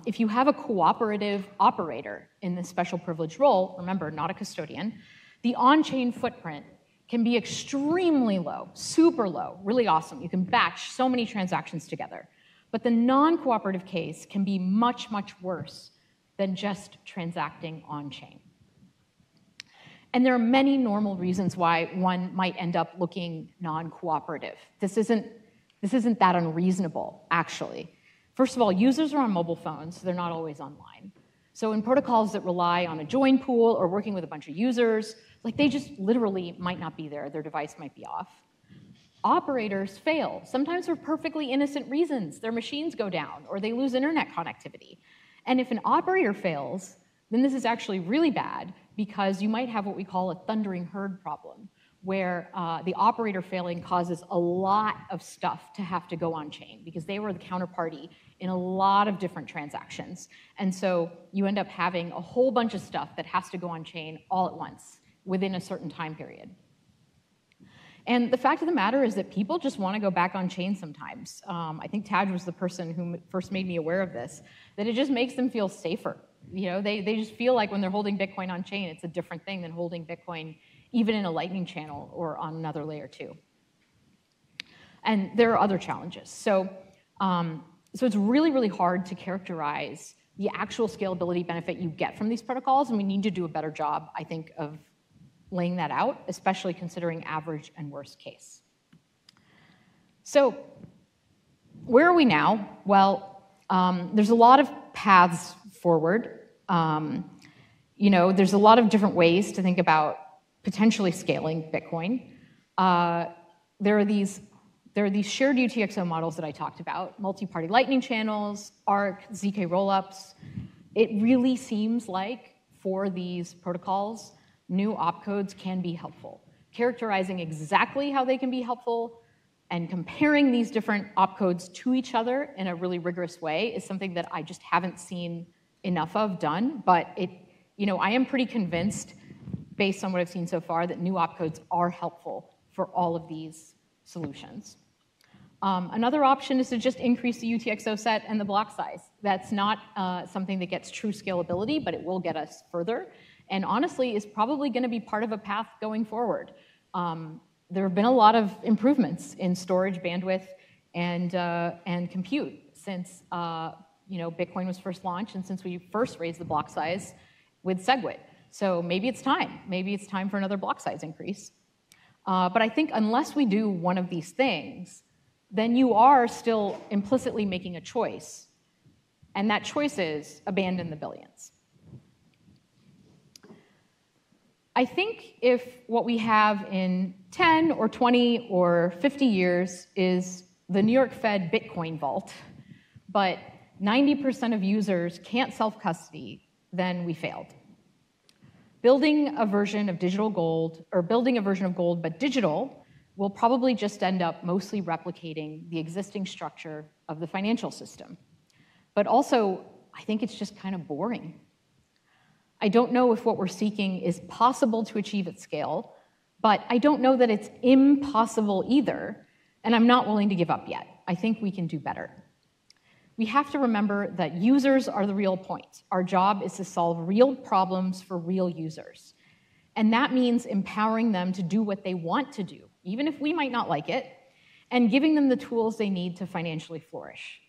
if you have a cooperative operator in this special privileged role, remember, not a custodian, the on-chain footprint can be extremely low, super low, really awesome. You can batch so many transactions together. But the non-cooperative case can be much, much worse than just transacting on-chain. And there are many normal reasons why one might end up looking non-cooperative. This isn't that unreasonable, actually. First of all, users are on mobile phones, so they're not always online. So in protocols that rely on a join pool or working with a bunch of users, they just literally might not be there. Their device might be off. Operators fail, sometimes for perfectly innocent reasons. Their machines go down or they lose internet connectivity. And if an operator fails, then this is actually really bad because you might have what we call a thundering herd problem, where the operator failing causes a lot of stuff to have to go on chain because they were the counterparty in a lot of different transactions. And so you end up having a whole bunch of stuff that has to go on chain all at once within a certain time period. And the fact of the matter is that people just want to go back on chain sometimes. I think Taj was the person who first made me aware of this, that it just makes them feel safer. They just feel like when they're holding Bitcoin on chain, it's a different thing than holding Bitcoin even in a Lightning channel or on another layer 2. And there are other challenges. So it's really, really hard to characterize the actual scalability benefit you get from these protocols, and we need to do a better job, I think, of laying that out, especially considering average and worst case. So where are we now? Well, there's a lot of paths forward. There's a lot of different ways to think about potentially scaling Bitcoin. There are these shared UTXO models that I talked about, multi-party Lightning channels, ARC, ZK rollups. It really seems like for these protocols, new opcodes can be helpful. Characterizing exactly how they can be helpful and comparing these different opcodes to each other in a really rigorous way is something that I just haven't seen enough of done, but I am pretty convinced, based on what I've seen so far, that new opcodes are helpful for all of these solutions. Another option is to just increase the UTXO set and the block size. That's not something that gets true scalability, but it will get us further. And honestly, is probably going to be part of a path going forward. There have been a lot of improvements in storage, bandwidth, and compute since Bitcoin was first launched and since we first raised the block size with SegWit. So maybe it's time. Maybe it's time for another block size increase. But I think unless we do one of these things, then you are still implicitly making a choice. And that choice is abandon the billions. I think if what we have in 10 or 20 or 50 years is the New York Fed Bitcoin vault, but 90% of users can't self-custody, then we failed. Building a version of digital gold, or building a version of gold but digital, will probably just end up mostly replicating the existing structure of the financial system. But also, I think it's just kind of boring. I don't know if what we're seeking is possible to achieve at scale, but I don't know that it's impossible either, and I'm not willing to give up yet. I think we can do better. We have to remember that users are the real point. Our job is to solve real problems for real users. And that means empowering them to do what they want to do, even if we might not like it, and giving them the tools they need to financially flourish.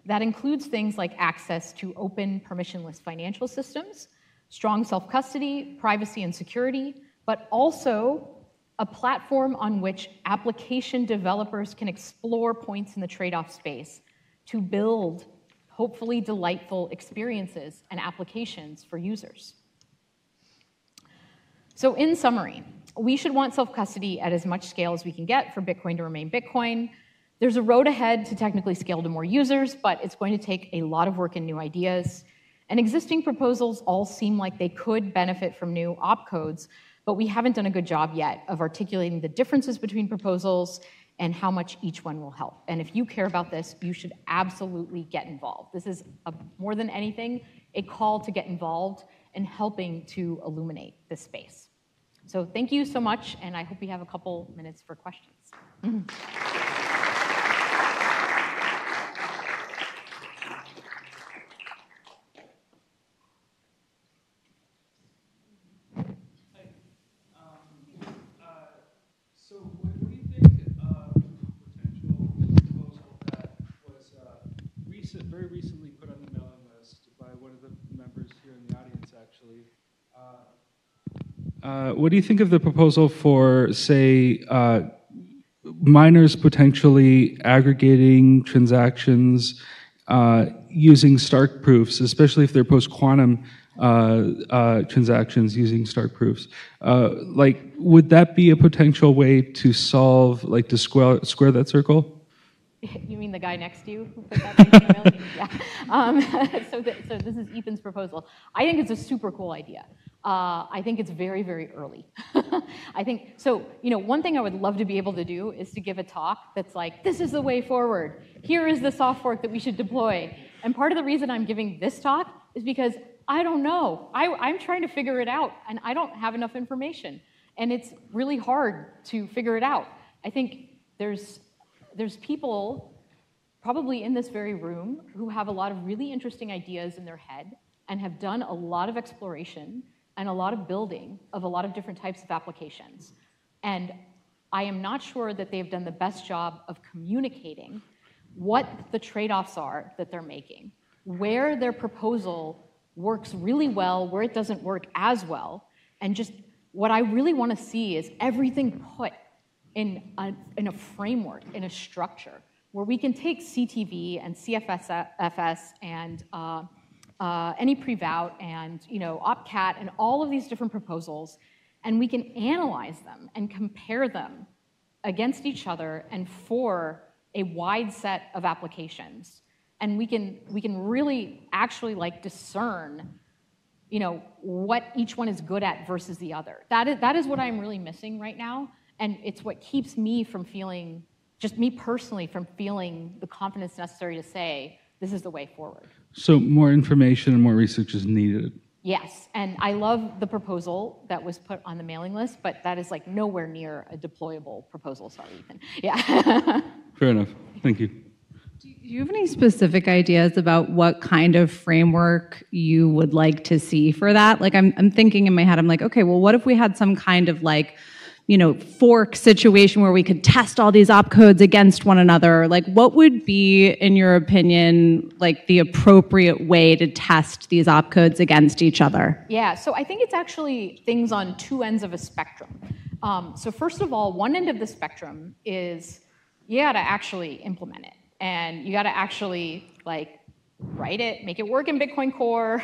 That includes things like access to open, permissionless financial systems, strong self-custody, privacy and security, but also a platform on which application developers can explore points in the trade-off space to build hopefully delightful experiences and applications for users. So in summary, we should want self-custody at as much scale as we can get for Bitcoin to remain Bitcoin. There's a road ahead to technically scale to more users, but it's going to take a lot of work and new ideas. And existing proposals all seem like they could benefit from new opcodes, but we haven't done a good job yet of articulating the differences between proposals and how much each one will help. And if you care about this, you should absolutely get involved. This is, more than anything, a call to get involved in helping to illuminate this space. So thank you so much, and I hope we have a couple minutes for questions. So what do you think of a potential proposal that was very recently put on the mailing list by one of the members here in the audience, actually? What do you think of the proposal for, say, miners potentially aggregating transactions using Stark proofs, especially if they're post-quantum transactions using Stark proofs? Like, would that be a potential way to solve, like, to square that circle? You mean the guy next to you who put that thing in the mail? Yeah. So this is Ethan's proposal. I think it's a super cool idea. I think it's very, very early. I think, so, you know, one thing I would love to be able to do is to give a talk that's like, this is the way forward. Here is the soft fork that we should deploy. And part of the reason I'm giving this talk is because I don't know. I'm trying to figure it out, and I don't have enough information. And it's really hard to figure it out. I think there's people probably in this very room who have a lot of really interesting ideas in their head and have done a lot of exploration and a lot of building of a lot of different types of applications. And I am not sure that they've done the best job of communicating what the trade-offs are that they're making, where their proposal works really well, where it doesn't work as well, and just what I really want to see is everything put in a framework, in a structure, where we can take CTV and CFSFS and any pre-vout and, you know, OpCat and all of these different proposals, and we can analyze them and compare them against each other and for a wide set of applications. And we can really actually like discern, you know, what each one is good at versus the other. That is what I'm really missing right now. And it's what keeps me from feeling, just me personally, from feeling the confidence necessary to say, this is the way forward. So more information and more research is needed. Yes, and I love the proposal that was put on the mailing list, but that is like nowhere near a deployable proposal, sorry, Ethan. Yeah. Fair enough, thank you. Do you have any specific ideas about what kind of framework you would like to see for that? Like I'm thinking in my head, I'm like, okay, well, what if we had some kind of like fork situation where we could test all these opcodes against one another, like what would be, in your opinion, like the appropriate way to test these opcodes against each other? Yeah, so I think it's actually things on two ends of a spectrum. So first of all, one end of the spectrum is you got to actually implement it, and you got to actually like write it, make it work in Bitcoin Core,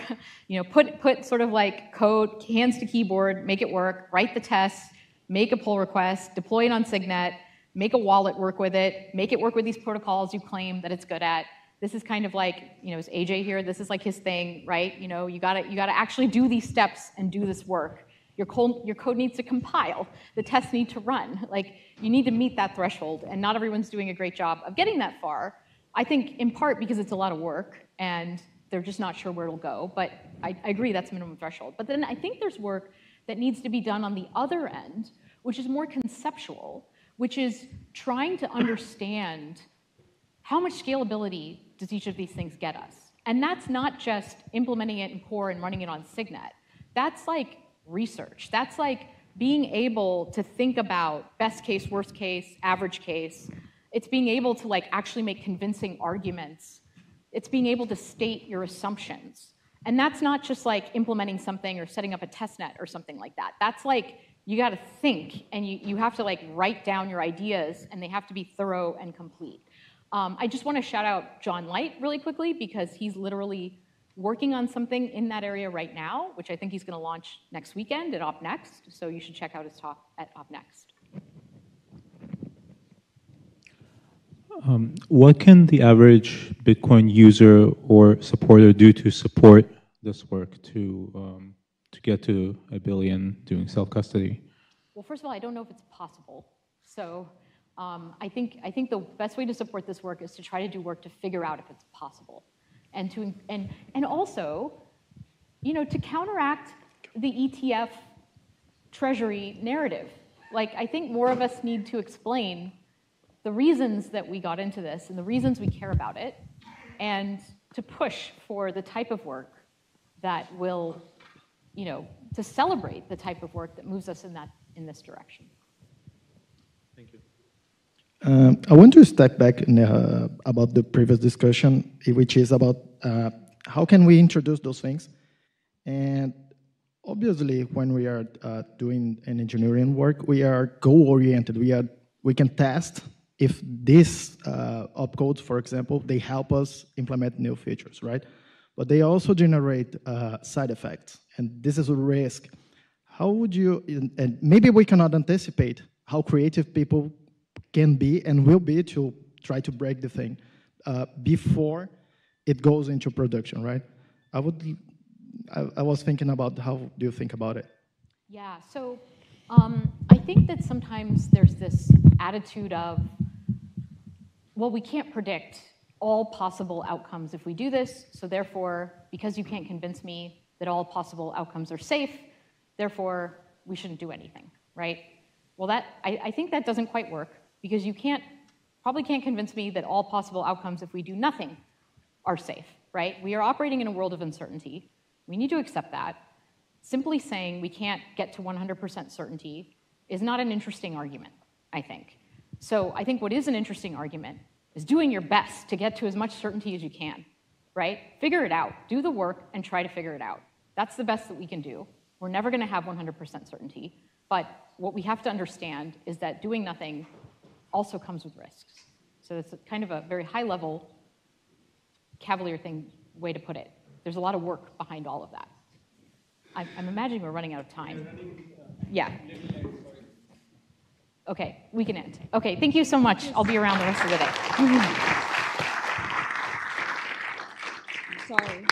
put sort of like code, hands to keyboard, make it work, write the tests, make a pull request, deploy it on Signet, make a wallet work with it, make it work with these protocols you claim that it's good at. This is kind of like, is AJ here? This is like his thing, right? You gotta actually do these steps and do this work. Your code needs to compile. The tests need to run. Like, you need to meet that threshold, and not everyone's doing a great job of getting that far. I think in part because it's a lot of work, and they're just not sure where it'll go. But I agree that's minimum threshold. But then I think there's work that needs to be done on the other end, which is more conceptual, which is trying to understand how much scalability does each of these things get us. And that's not just implementing it in Core and running it on Signet. That's like research. That's like being able to think about best case, worst case, average case. It's being able to like actually make convincing arguments. It's being able to state your assumptions. And that's not just like implementing something or setting up a test net or something like that. That's like, you got to think, and you have to like write down your ideas, and they have to be thorough and complete. I just want to shout out John Light really quickly, because he's literally working on something in that area right now, which I think he's going to launch next weekend at OpNext. So you should check out his talk at OpNext. What can the average Bitcoin user or supporter do to support this work to get to 1 billion doing self-custody? Well, first of all, I don't know if it's possible. So I think the best way to support this work is to try to do work to figure out if it's possible, and also, to counteract the ETF treasury narrative. Like, I think more of us need to explain the reasons that we got into this and the reasons we care about it, and to push for the type of work that will, to celebrate the type of work that moves us in this direction. Thank you. I want to step back about the previous discussion, which is about how can we introduce those things. And obviously, when we are doing an engineering work, we are goal-oriented. We can test if these opcodes, for example, they help us implement new features, right? But they also generate side effects, and this is a risk. How would you, and maybe we cannot anticipate how creative people can be and will be to try to break the thing before it goes into production, right? I was thinking about how do you think about it? Yeah, so I think that sometimes there's this attitude of, well, we can't predict all possible outcomes if we do this, so therefore, because you can't convince me that all possible outcomes are safe, therefore, we shouldn't do anything, right? Well, I think that doesn't quite work, because you probably can't convince me that all possible outcomes if we do nothing are safe, right? We are operating in a world of uncertainty. We need to accept that. Simply saying we can't get to 100% certainty is not an interesting argument, I think. So I think what is an interesting argument is doing your best to get to as much certainty as you can, right? Figure it out. Do the work and try to figure it out. That's the best that we can do. We're never going to have 100% certainty, but what we have to understand is that doing nothing also comes with risks. So it's kind of a very high-level, cavalier way to put it. There's a lot of work behind all of that. I'm imagining we're running out of time. Yeah. Okay, we can end. Okay, thank you so much. I'll be around the rest of the day. Sorry.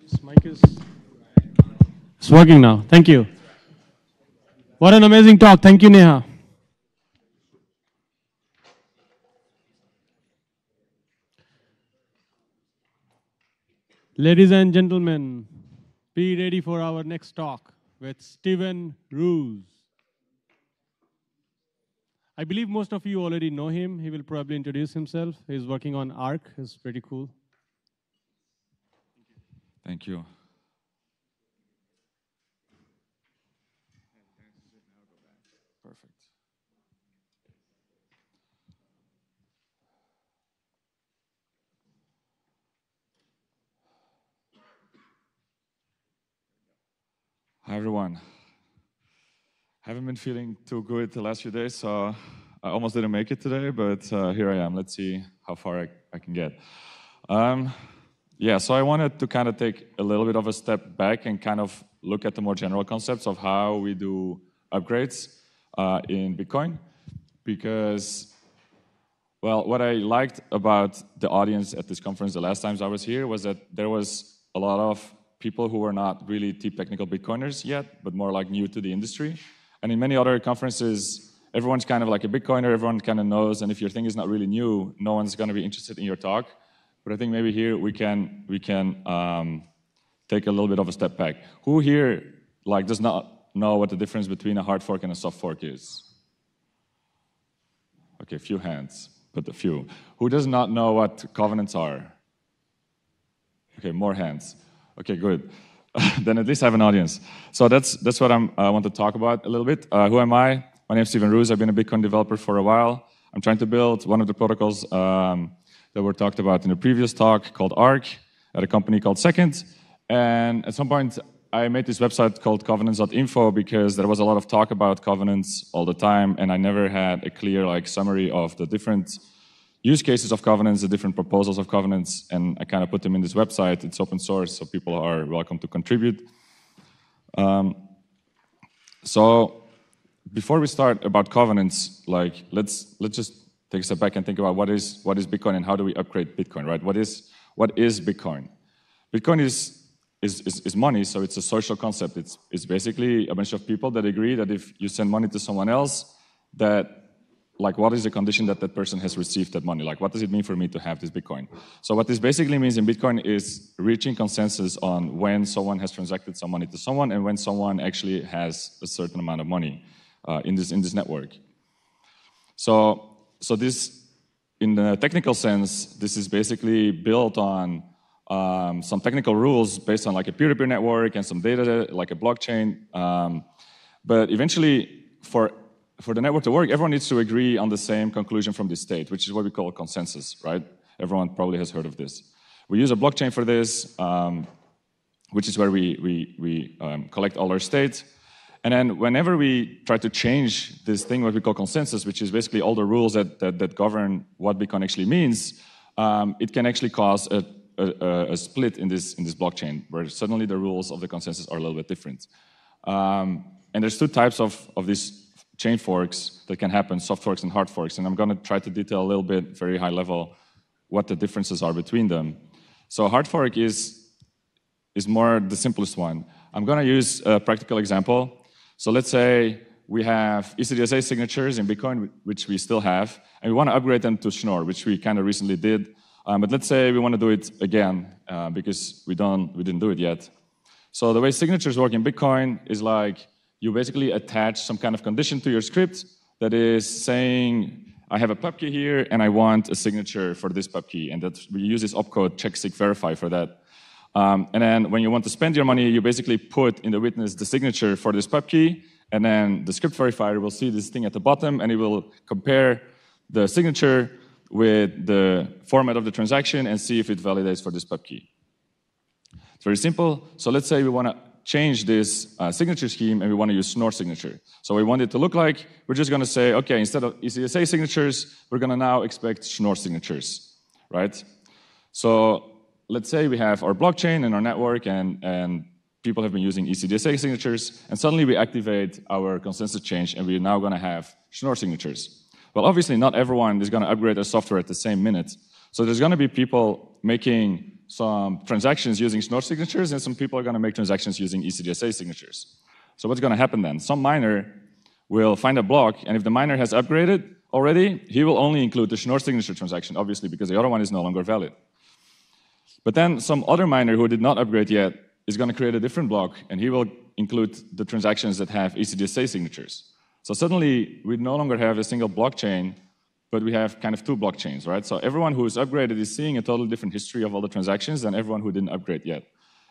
This mic is... It's working now. Thank you. What an amazing talk. Thank you, Neha. Ladies and gentlemen, be ready for our next talk. with Steven Roos. I believe most of you already know him. He will probably introduce himself. He's working on ARC. It's pretty cool. Thank you. Perfect. Hi, everyone. Haven't been feeling too good the last few days, so I almost didn't make it today, but here I am. Let's see how far I can get. Yeah, so I wanted to kind of take a little bit of a step back and kind of look at the more general concepts of how we do upgrades in Bitcoin, because, well, what I liked about the audience at this conference the last times I was here was that there was a lot of people who were not really deep technical Bitcoiners yet, but more like new to the industry. And in many other conferences, everyone's kind of like a Bitcoiner, everyone kind of knows, and if your thing is not really new, no one's going to be interested in your talk. But I think maybe here we can take a little bit of a step back. Who here does not know what the difference between a hard fork and a soft fork is? Okay, a few hands, but a few. Who does not know what covenants are? Okay, more hands. Okay, good. Then at least I have an audience. So that's what I want to talk about a little bit. Who am I? My name is Steven Roos. I've been a Bitcoin developer for a while. I'm trying to build one of the protocols that were talked about in the previous talk called ARC at a company called Second. And at some point, I made this website called covenants.info because there was a lot of talk about covenants all the time, and I never had a clear summary of the different use cases of covenants, the different proposals of covenants, and I kind of put them in this website. It's open source, so people are welcome to contribute. So before we start about covenants, let's just take a step back and think about what is Bitcoin and how do we upgrade Bitcoin, right? What is Bitcoin? Bitcoin is money, so it's a social concept. It's basically a bunch of people that agree that if you send money to someone else, that what is the condition that that person has received that money? What does it mean for me to have this Bitcoin? So what this basically means in Bitcoin is reaching consensus on when someone has transacted some money to someone and when someone actually has a certain amount of money in this network. So this, in the technical sense, this is basically built on some technical rules based on a peer-to-peer network and some data like a blockchain. But eventually, for the network to work, everyone needs to agree on the same conclusion from this state, which is what we call a consensus, right? Everyone probably has heard of this. We use a blockchain for this, which is where we collect all our state. And then whenever we try to change this thing, what we call consensus, which is basically all the rules that govern what Bitcoin actually means, it can actually cause a split in this blockchain, where suddenly the rules of the consensus are a little bit different. And there's two types of these chain forks that can happen, soft forks and hard forks, and I'm going to try to detail a little bit, very high level, what the differences are between them. So hard fork is more the simplest one. I'm going to use a practical example. So let's say we have ECDSA signatures in Bitcoin, which we still have, and we want to upgrade them to Schnorr, which we kind of recently did. But let's say we want to do it again because we didn't do it yet. So the way signatures work in Bitcoin is you basically attach some kind of condition to your script that is saying, I have a pub key here and I want a signature for this pub key. And we use this opcode check sig verify for that. And then when you want to spend your money, you basically put in the witness the signature for this pub key, and then the script verifier will see this thing at the bottom and it will compare the signature with the format of the transaction and see if it validates for this pub key. It's very simple. So let's say we want to change this signature scheme and we want to use Schnorr signature. So we want it to look like, we're just going to say, okay, instead of ECDSA signatures, we're going to now expect Schnorr signatures, right? So let's say we have our blockchain and our network and people have been using ECDSA signatures, and suddenly we activate our consensus change and we're now going to have Schnorr signatures. Well, obviously not everyone is going to upgrade their software at the same minute. So there's going to be people making some transactions using Schnorr signatures, and some people are going to make transactions using ECDSA signatures. So what's going to happen then? Some miner will find a block, and if the miner has upgraded already, he will only include the Schnorr signature transaction, obviously, because the other one is no longer valid. But then some other miner who did not upgrade yet is going to create a different block, and he will include the transactions that have ECDSA signatures. So suddenly, we no longer have a single blockchain, but we have kind of two blockchains, right? So everyone who is upgraded is seeing a totally different history of all the transactions than everyone who didn't upgrade yet.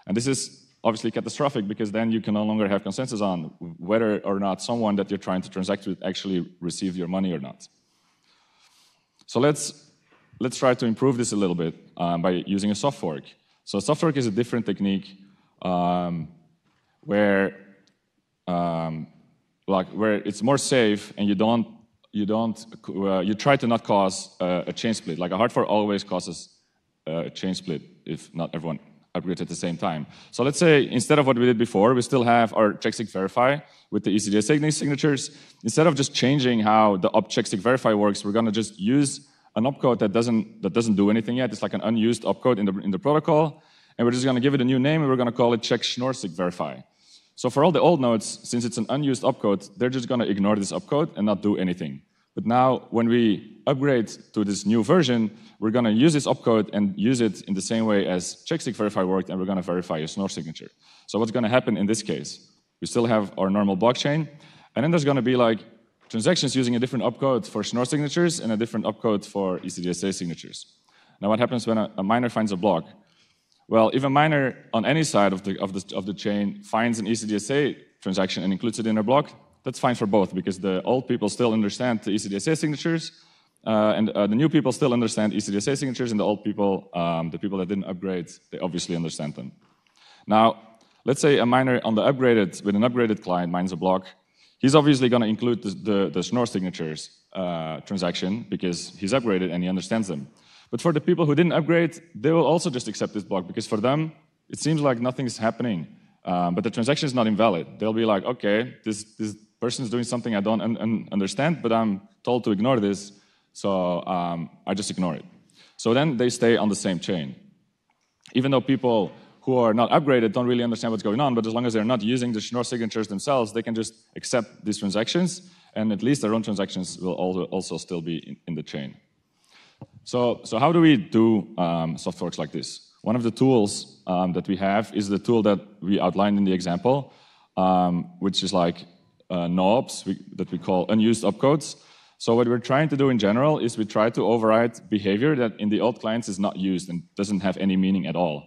And this is obviously catastrophic, because then you can no longer have consensus on whether or not someone that you're trying to transact with actually received your money or not. So let's try to improve this a little bit by using a soft fork. So a soft fork is a different technique where it's more safe, and you try to not cause a chain split. Like a hard fork always causes a chain split if not everyone upgrades at the same time. So let's say instead of what we did before, we still have our check-sig verify with the ECDSA signatures. Instead of just changing how the check-sig verify works, we're going to just use an opcode that doesn't do anything yet. It's like an unused opcode in the protocol, and we're just going to give it a new name, and we're going to call it check schnorr-sig verify. So for all the old nodes, since it's an unused opcode, they're just going to ignore this opcode and not do anything. But now, when we upgrade to this new version, we're going to use this opcode and use it in the same way as check-sig verify worked, and we're going to verify a Schnorr signature. So what's going to happen in this case? We still have our normal blockchain, and then there's going to be like transactions using a different opcode for Schnorr signatures and a different opcode for ECDSA signatures. Now, what happens when a miner finds a block? Well, if a miner on any side of the chain finds an ECDSA transaction and includes it in a block, that's fine for both, because the old people still understand the ECDSA signatures, and the new people still understand ECDSA signatures, and the old people, the people that didn't upgrade, they obviously understand them. Now, let's say a miner with an upgraded client mines a block. He's obviously going to include the Schnorr signatures transaction, because he's upgraded and he understands them. But for the people who didn't upgrade, they will also just accept this block, because for them, it seems like nothing's happening, but the transaction is not invalid. They'll be like, okay, this person's doing something I don't understand, but I'm told to ignore this, so I just ignore it. So then they stay on the same chain. Even though people who are not upgraded don't really understand what's going on, but as long as they're not using the Schnorr signatures themselves, they can just accept these transactions, and at least their own transactions will also still be in the chain. So how do we do soft forks like this? One of the tools that we have is the tool that we outlined in the example, which is like knobs that we call unused opcodes. So what we're trying to do in general is we try to override behavior that in the old clients is not used and doesn't have any meaning at all.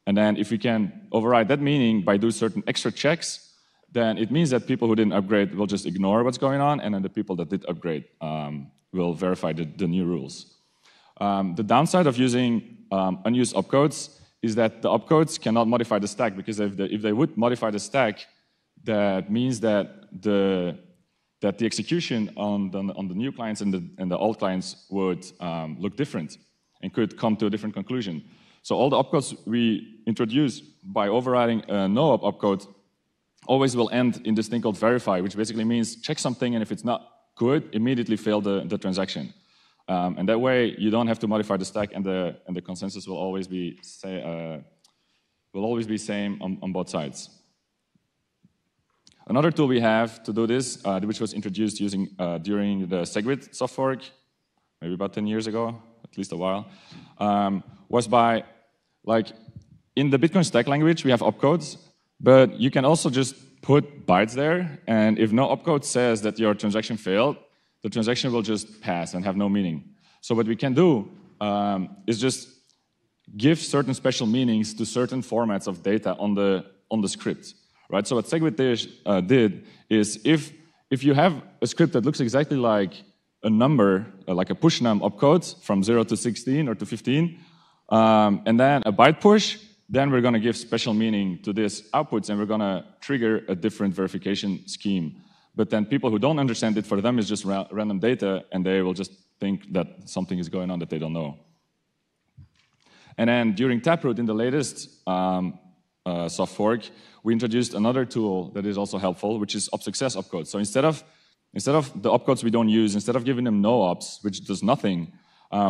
And then if we can override that meaning by doing certain extra checks, then it means that people who didn't upgrade will just ignore what's going on, and then the people that did upgrade will verify the new rules. The downside of using unused opcodes is that the opcodes cannot modify the stack, because if they would modify the stack, that means that the execution on the new clients and the old clients would look different and could come to a different conclusion. So all the opcodes we introduce by overriding a no-op opcode always will end in this thing called verify, which basically means check something, and if it's not good, immediately fail the transaction. And that way, you don't have to modify the stack, and the consensus will always be same on both sides. Another tool we have to do this, which was introduced during the SegWit soft fork, maybe about 10 years ago, at least a while, was by, like, in the Bitcoin stack language, we have opcodes, but you can also just put bytes there, and if no opcode says that your transaction failed, the transaction will just pass and have no meaning. So what we can do is just give certain special meanings to certain formats of data on the script, right? So what SegWit did is if you have a script that looks exactly like a number, like a push num opcode from 0 to 16 or to 15, and then a byte push, then we're going to give special meaning to this outputs, and we're going to trigger a different verification scheme. But then people who don't understand it, for them is just random data, and they will just think that something is going on that they don't know. And then during Taproot, in the latest soft fork, we introduced another tool that is also helpful, which is op_success opcode. So instead of the opcodes we don't use, instead of giving them no ops, which does nothing,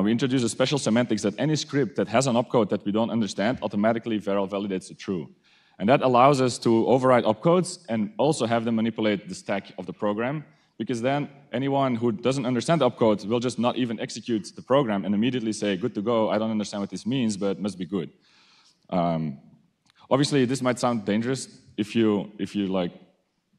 we introduce a special semantics that any script that has an opcode that we don't understand automatically validates it true. And that allows us to override opcodes and also have them manipulate the stack of the program, because then anyone who doesn't understand the opcode will just not even execute the program and immediately say, good to go, I don't understand what this means, but it must be good. Obviously, this might sound dangerous if you like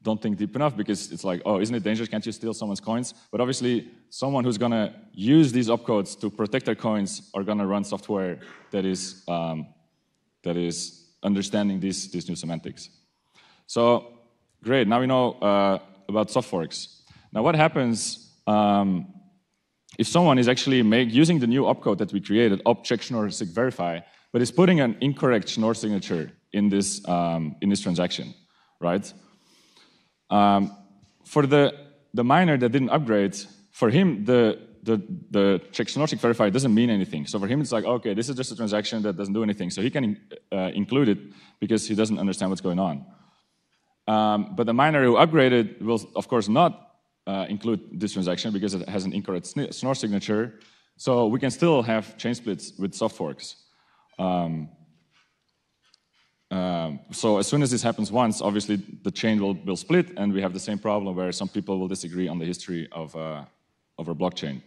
don't think deep enough, because it's like, oh, isn't it dangerous? Can't you steal someone's coins? But obviously, someone who's gonna use these opcodes to protect their coins are gonna run software that is understanding these new semantics. So great. Now we know about soft forks. Now, what happens if someone is actually using the new opcode that we created, op-check schnorr sig verify, but is putting an incorrect schnorr signature in this transaction, right? For the miner that didn't upgrade, for him the check schnorr sig verify doesn't mean anything. So for him it's like, okay, this is just a transaction that doesn't do anything. So he can include it because he doesn't understand what's going on. But the miner who upgraded will of course not include this transaction because it has an incorrect schnorr signature. So we can still have chain splits with soft forks. So as soon as this happens once, obviously the chain will split, and we have the same problem where some people will disagree on the history of our blockchain.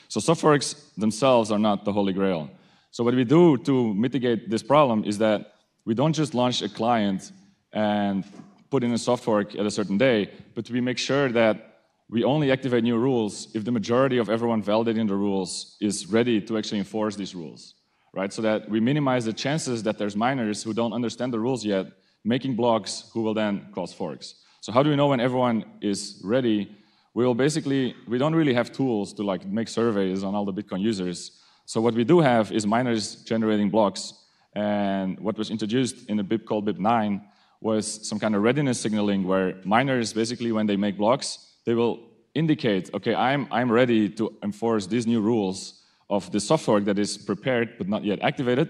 So soft forks themselves are not the holy grail. So what we do to mitigate this problem is that we don't just launch a client and put in a soft fork at a certain day, but we make sure that we only activate new rules if the majority of everyone validating the rules is ready to actually enforce these rules. Right, so that we minimize the chances that there's miners who don't understand the rules yet, making blocks who will then cause forks. So how do we know when everyone is ready? We don't really have tools to like make surveys on all the Bitcoin users. So what we do have is miners generating blocks, and what was introduced in a BIP called BIP 9 was some kind of readiness signaling where miners basically, when they make blocks, they will indicate, okay, I'm ready to enforce these new rules of the soft fork that is prepared but not yet activated.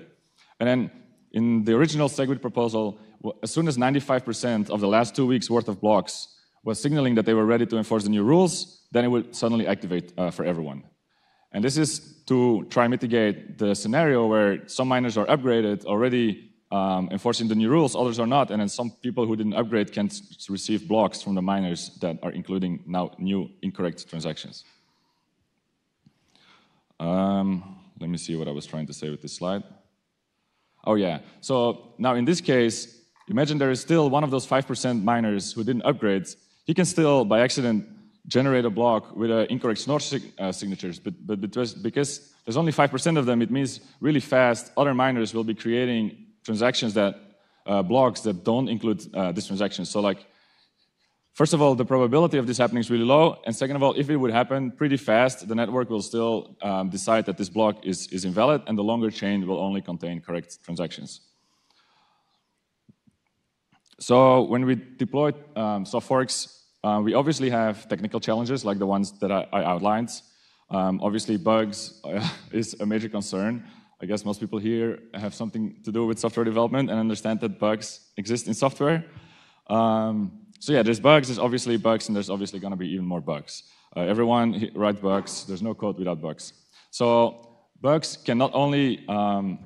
And then in the original SegWit proposal, as soon as 95% of the last 2 weeks worth of blocks was signaling that they were ready to enforce the new rules, then it would suddenly activate for everyone. And this is to try and mitigate the scenario where some miners are upgraded, already enforcing the new rules, others are not, and then some people who didn't upgrade can receive blocks from the miners that are including now new incorrect transactions. Let me see what I was trying to say with this slide. Oh yeah, so now in this case, imagine there is still one of those 5% miners who didn't upgrade. He can still, by accident, generate a block with incorrect schnorr signatures, but because there's only 5% of them, it means really fast other miners will be creating transactions that, blocks that don't include this transaction. So like, first of all, the probability of this happening is really low, and second of all, if it would happen pretty fast, the network will still decide that this block is invalid, and the longer chain will only contain correct transactions. So when we deploy soft forks, we obviously have technical challenges like the ones that I outlined. Obviously, bugs is a major concern. I guess most people here have something to do with software development and understand that bugs exist in software. So yeah, there's bugs, there's obviously bugs, and there's obviously going to be even more bugs. Everyone writes bugs. There's no code without bugs. So bugs can not only have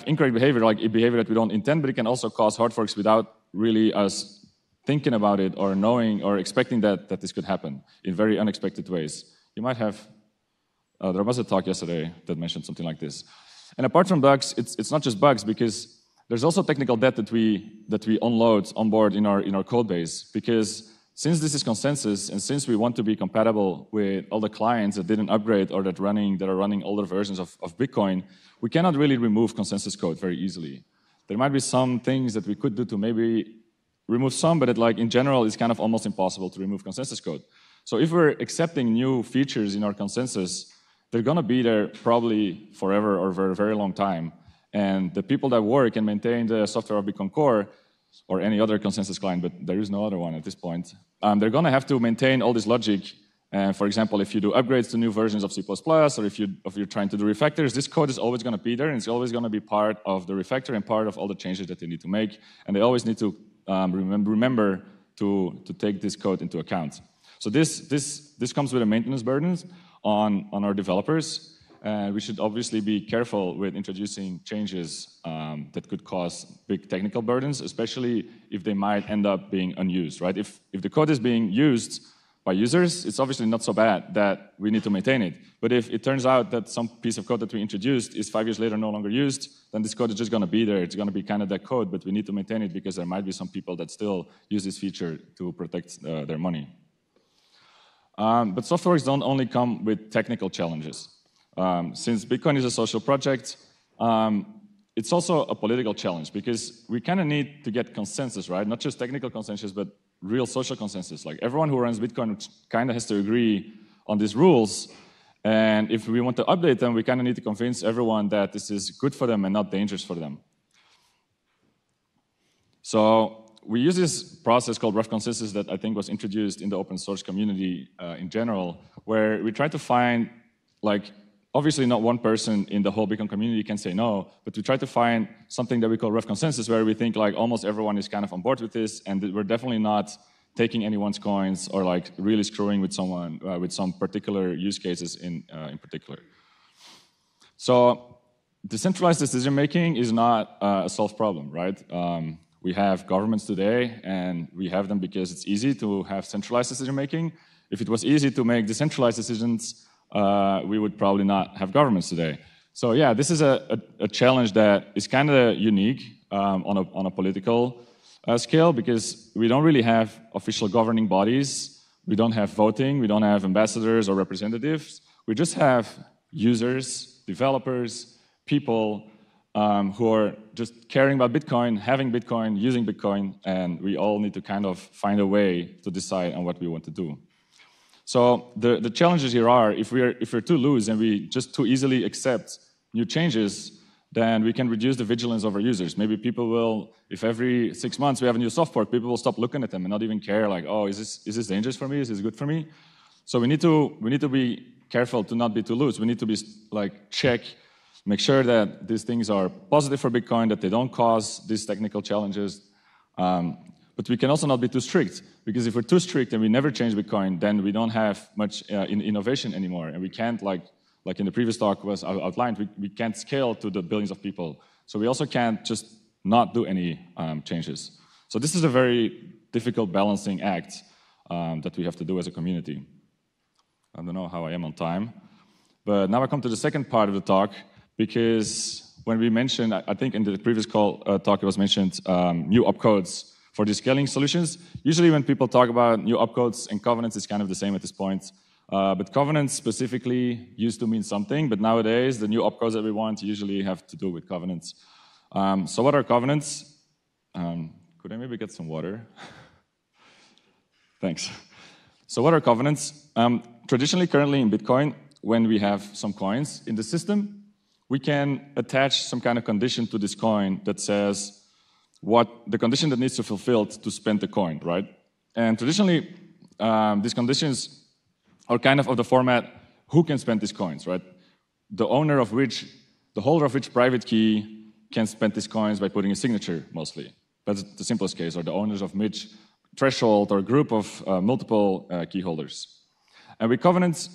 incorrect behavior, like behavior that we don't intend, but it can also cause hard forks without really us thinking about it or knowing or expecting that this could happen in very unexpected ways. You might have, there was a talk yesterday that mentioned something like this. And apart from bugs, it's not just bugs, because there's also technical debt that we unload on board in our code base, because since this is consensus and since we want to be compatible with all the clients that didn't upgrade or that are running older versions of Bitcoin, we cannot really remove consensus code very easily. There might be some things that we could do to maybe remove some, but in general, it's kind of almost impossible to remove consensus code. So if we're accepting new features in our consensus, they're going to be there probably forever or for a very long time. And the people that work and maintain the software of Bitcoin Core, or any other consensus client, but there is no other one at this point, they're going to have to maintain all this logic. And for example, if you do upgrades to new versions of C++, or if you're trying to do refactors, this code is always going to be there, and it's always going to be part of the refactor and part of all the changes that they need to make. And they always need to remember to take this code into account. So this comes with a maintenance burden on our developers. We should obviously be careful with introducing changes that could cause big technical burdens, especially if they might end up being unused, right? If the code is being used by users, it's obviously not so bad that we need to maintain it. But if it turns out that some piece of code that we introduced is 5 years later no longer used, then this code is just going to be there. It's going to be kind of that code, but we need to maintain it because there might be some people that still use this feature to protect their money. But soft forks don't only come with technical challenges. Since Bitcoin is a social project, it's also a political challenge because we kind of need to get consensus, right? Not just technical consensus, but real social consensus. Like everyone who runs Bitcoin kind of has to agree on these rules. And if we want to update them, we kind of need to convince everyone that this is good for them and not dangerous for them. So we use this process called rough consensus that I think was introduced in the open source community in general, where we try to find, like, obviously not one person in the whole Bitcoin community can say no, but we try to find something that we call rough consensus, where we think like almost everyone is kind of on board with this, and we're definitely not taking anyone's coins or like really screwing with someone with some particular use cases in particular. So decentralized decision making is not a solved problem, right? We have governments today, and we have them because it's easy to have centralized decision making. If it was easy to make decentralized decisions, we would probably not have governments today. So yeah, this is a challenge that is kind of unique on a political scale, because we don't really have official governing bodies, we don't have voting, we don't have ambassadors or representatives, we just have users, developers, people who are just caring about Bitcoin, having Bitcoin, using Bitcoin, and we all need to kind of find a way to decide on what we want to do. So the challenges here are, if we're too loose and we just too easily accept new changes, then we can reduce the vigilance of our users. Maybe people will, if every 6 months we have a new soft fork, people will stop looking at them and not even care, like, oh, is this dangerous for me? Is this good for me? So we need to be careful to not be too loose. We need to be like make sure that these things are positive for Bitcoin, that they don't cause these technical challenges. But we can also not be too strict, because if we're too strict and we never change Bitcoin, then we don't have much innovation anymore, and we can't, like in the previous talk was outlined, we can't scale to the billions of people. So we also can't just not do any changes. So this is a very difficult balancing act that we have to do as a community. I don't know how I am on time, but now I come to the second part of the talk, because when we mentioned, I think in the previous talk it was mentioned, new opcodes for these scaling solutions. Usually when people talk about new opcodes and covenants, it's kind of the same at this point. But covenants specifically used to mean something, but nowadays the new opcodes that we want usually have to do with covenants. So what are covenants? Could I maybe get some water? Thanks. So what are covenants? Traditionally, currently in Bitcoin, when we have some coins in the system, we can attach some kind of condition to this coin that says what the condition that needs to be fulfilled to spend the coin, right? And traditionally, these conditions are kind of the format, who can spend these coins, right? The holder of which private key can spend these coins by putting a signature, mostly. That's the simplest case, or the owners of which threshold or group of multiple key holders. And with covenants,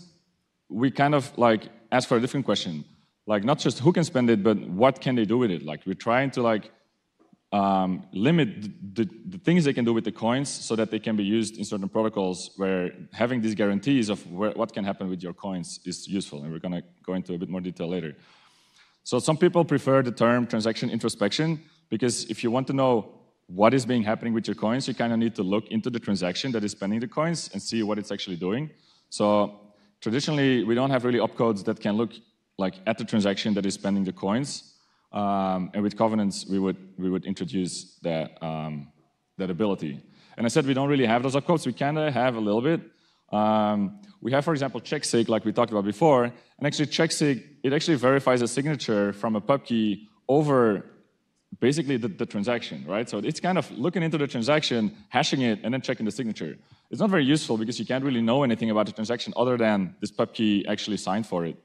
we kind of like ask for a different question. Like not just who can spend it, but what can they do with it? Like we're trying to like limit the things they can do with the coins so that they can be used in certain protocols where having these guarantees of what can happen with your coins is useful. And we're going to go into a bit more detail later. So some people prefer the term transaction introspection, because if you want to know what is happening with your coins, you kind of need to look into the transaction that is spending the coins and see what it's actually doing. So traditionally, we don't have really opcodes that can look like at the transaction that is spending the coins. And with covenants, we would introduce that ability. And I said we don't really have those opcodes. We kind of have a little bit. We have, for example, checksig, like we talked about before. And actually, checksig, it actually verifies a signature from a pub key over basically the transaction, right? So it's kind of looking into the transaction, hashing it, and then checking the signature. It's not very useful because you can't really know anything about the transaction other than this pub key actually signed for it.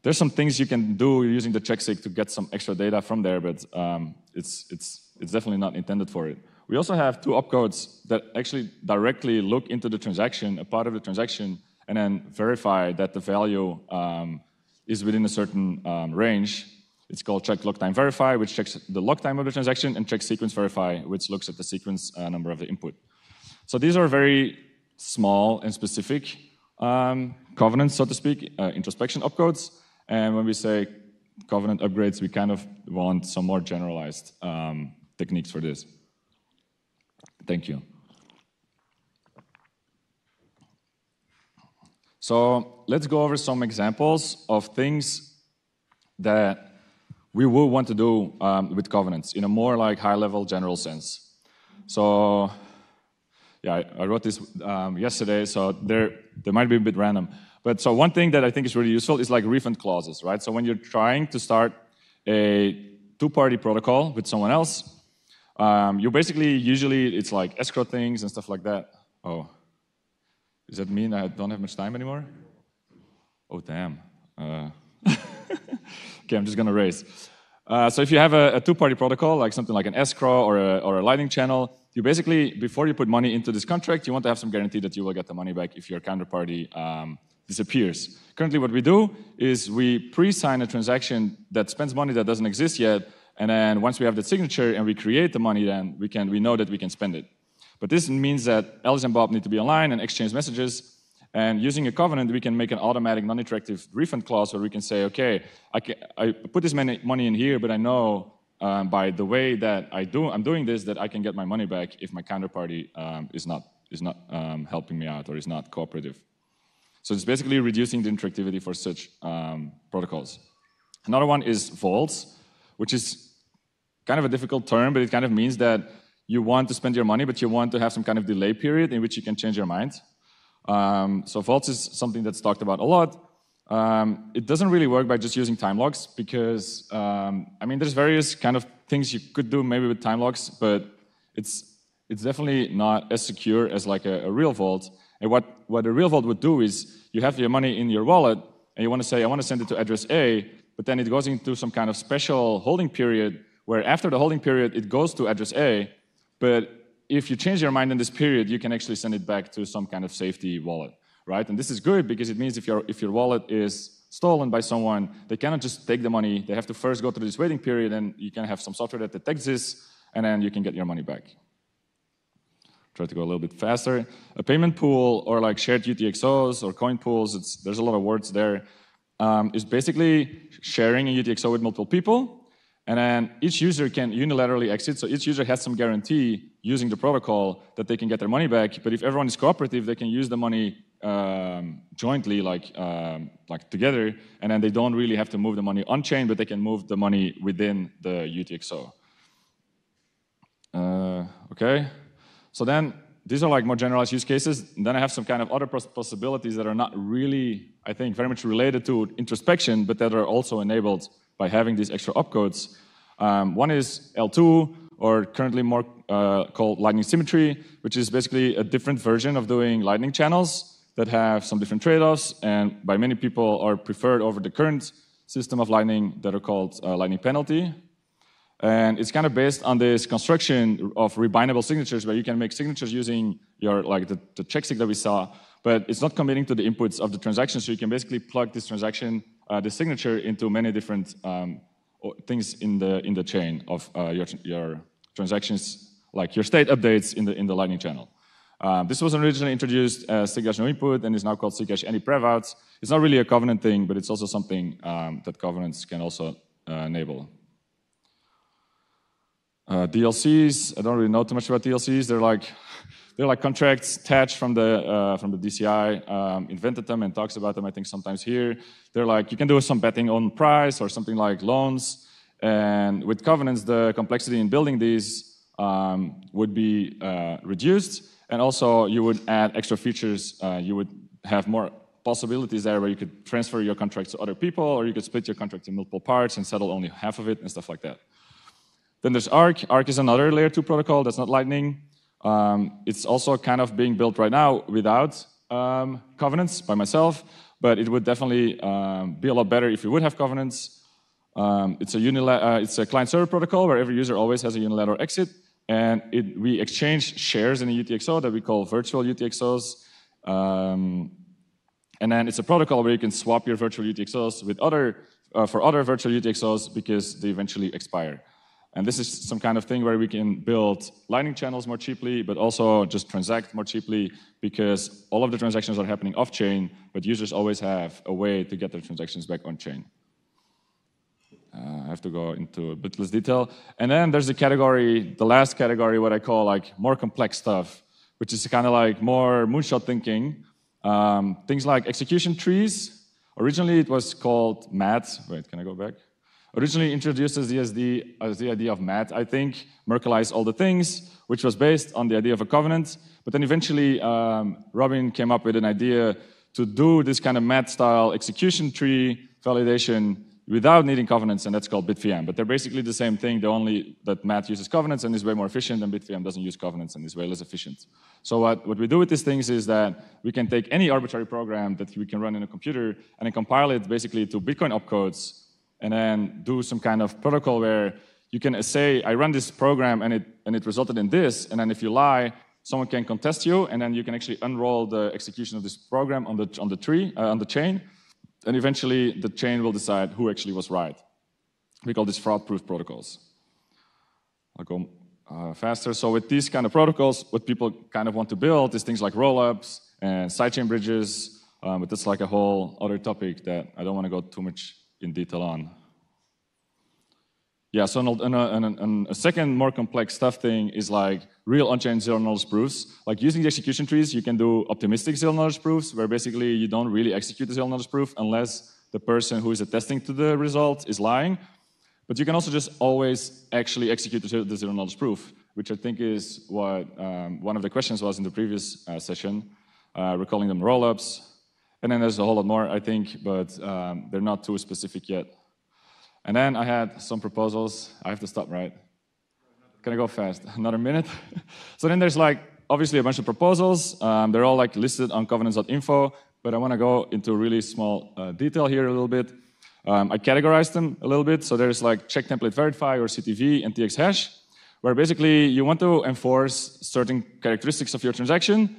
There's some things you can do using the checksig to get some extra data from there, but it's definitely not intended for it. We also have two opcodes that actually directly look into the transaction, a part of the transaction, and then verify that the value is within a certain range. It's called check lock time verify, which checks the lock time of the transaction, and check sequence verify, which looks at the sequence number of the input. So these are very small and specific covenants, so to speak, introspection opcodes. And when we say covenant upgrades, we kind of want some more generalized techniques for this. Thank you. So let's go over some examples of things that we will want to do with covenants in a more like high-level general sense. So yeah, I wrote this yesterday, so they might be a bit random. But so one thing that I think is really useful is like refund clauses, right? So when you're trying to start a two-party protocol with someone else, you basically, usually it's like escrow things and stuff like that. Oh, does that mean I don't have much time anymore? Oh, damn. Okay, I'm just gonna raise. So if you have a two-party protocol, like something like an escrow or a Lightning channel, you basically, before you put money into this contract, you want to have some guarantee that you will get the money back if your counterparty disappears. Currently what we do is we pre-sign a transaction that spends money that doesn't exist yet, and then once we have the signature and we create the money, then we know that we can spend it. But this means that Alice and Bob need to be online and exchange messages, and using a covenant, we can make an automatic non-interactive refund clause where we can say, okay, I put this money in here, but I know by the way that I'm doing this that I can get my money back if my counterparty is not helping me out or is not cooperative. So it's basically reducing the interactivity for such protocols. Another one is vaults, which is kind of a difficult term, but it kind of means that you want to spend your money, but you want to have some kind of delay period in which you can change your mind. So vaults is something that's talked about a lot. It doesn't really work by just using time logs because, I mean, there's various kind of things you could do maybe with time logs, but it's definitely not as secure as like a real vault. And what a real vault would do is you have your money in your wallet and you want to say, I want to send it to address A, but then it goes into some kind of special holding period where after the holding period, it goes to address A, but if you change your mind in this period, you can actually send it back to some kind of safety wallet, right? And this is good because it means if your wallet is stolen by someone, they cannot just take the money. They have to first go through this waiting period, and you can have some software that detects this, and then you can get your money back. Try to go a little bit faster. A payment pool or like shared UTXOs or coin pools, there's a lot of words there, is basically sharing a UTXO with multiple people. And then each user can unilaterally exit, so each user has some guarantee using the protocol that they can get their money back. But if everyone is cooperative, they can use the money jointly, like together, and then they don't really have to move the money on-chain, but they can move the money within the UTXO. Okay, so then these are like more generalized use cases. And then I have some kind of other possibilities that are not really, I think, very much related to introspection, but that are also enabled by having these extra opcodes. One is L2, or currently more called Lightning Symmetry, which is basically a different version of doing Lightning channels that have some different trade-offs, and by many people are preferred over the current system of Lightning that are called Lightning Penalty. And it's kind of based on this construction of rebindable signatures where you can make signatures using your, like the checksum that we saw, but it's not committing to the inputs of the transaction, so you can basically plug this transaction, this signature into many different things in the chain of your transactions, like your state updates in the Lightning channel. This was originally introduced as Zcash no input and is now called Zcash any prevouts. It's not really a covenant thing, but it's also something that covenants can also enable. DLCs, I don't really know too much about DLCs. They're like contracts. Tatch from the DCI invented them and talks about them, I think, sometimes here. They're like, you can do some betting on price or something like loans. And with covenants, the complexity in building these would be reduced. And also, you would add extra features. You would have more possibilities there where you could transfer your contracts to other people, or you could split your contract in multiple parts and settle only half of it and stuff like that. Then there's Arc. Arc is another layer 2 protocol that's not Lightning. It's also kind of being built right now without covenants by myself, but it would definitely be a lot better if we would have covenants. It's a client-server protocol where every user always has a unilateral exit, and we exchange shares in a UTXO that we call virtual UTXOs. And then it's a protocol where you can swap your virtual UTXOs with for other virtual UTXOs because they eventually expire. And this is some kind of thing where we can build Lightning channels more cheaply, but also just transact more cheaply, because all of the transactions are happening off-chain, but users always have a way to get their transactions back on-chain. I have to go into a bit less detail. And then there's the category, the last category, what I call like more complex stuff, which is kind of like more moonshot thinking. Things like execution trees. Originally it was called MAT. Wait, can I go back? Originally introduced as the idea of MAT, I think, Merkleized all the things, which was based on the idea of a covenant. But then eventually Robin came up with an idea to do this kind of MAT-style execution tree validation without needing covenants, and that's called BitVM. But they're basically the same thing, the only that MAT uses covenants and is way more efficient, and BitVM doesn't use covenants and is way less efficient. So what we do with these things is that we can take any arbitrary program that we can run in a computer and then compile it basically to Bitcoin opcodes, and then do some kind of protocol where you can say, I run this program and it resulted in this, and then if you lie, someone can contest you, and then you can actually unroll the execution of this program on the chain, and eventually the chain will decide who actually was right. We call this fraud-proof protocols. I'll go faster. So with these kind of protocols, what people kind of want to build is things like rollups and sidechain bridges, but that's like a whole other topic that I don't want to go too much in detail on. Yeah, so a second more complex stuff thing is like real on-chain zero-knowledge proofs. Like using the execution trees, you can do optimistic zero-knowledge proofs, where basically you don't really execute the zero-knowledge proof unless the person who is attesting to the result is lying. But you can also just always actually execute the zero-knowledge proof, which I think is what one of the questions was in the previous session. We're calling them rollups. And then there's a whole lot more, I think, but they're not too specific yet. And then I had some proposals. I have to stop, right? Can I go fast? Another minute? So then there's like, obviously a bunch of proposals. They're all like listed on covenants.info, but I want to go into really small detail here a little bit. I categorized them a little bit. So there's like check template verify or CTV and TX hash, where basically you want to enforce certain characteristics of your transaction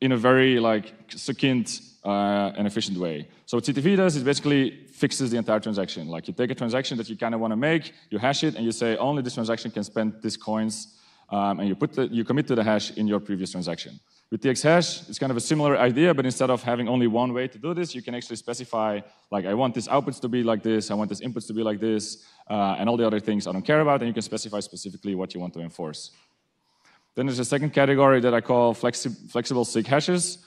in a very like succinct and efficient way. So what CTV does is basically fixes the entire transaction. Like you take a transaction that you kind of want to make, you hash it, and you say only this transaction can spend these coins, and you commit to the hash in your previous transaction. With TX hash, it's kind of a similar idea, but instead of having only one way to do this, you can actually specify, like I want these outputs to be like this, I want these inputs to be like this, and all the other things I don't care about, and you can specify specifically what you want to enforce. Then there's a second category that I call flexible SIG hashes.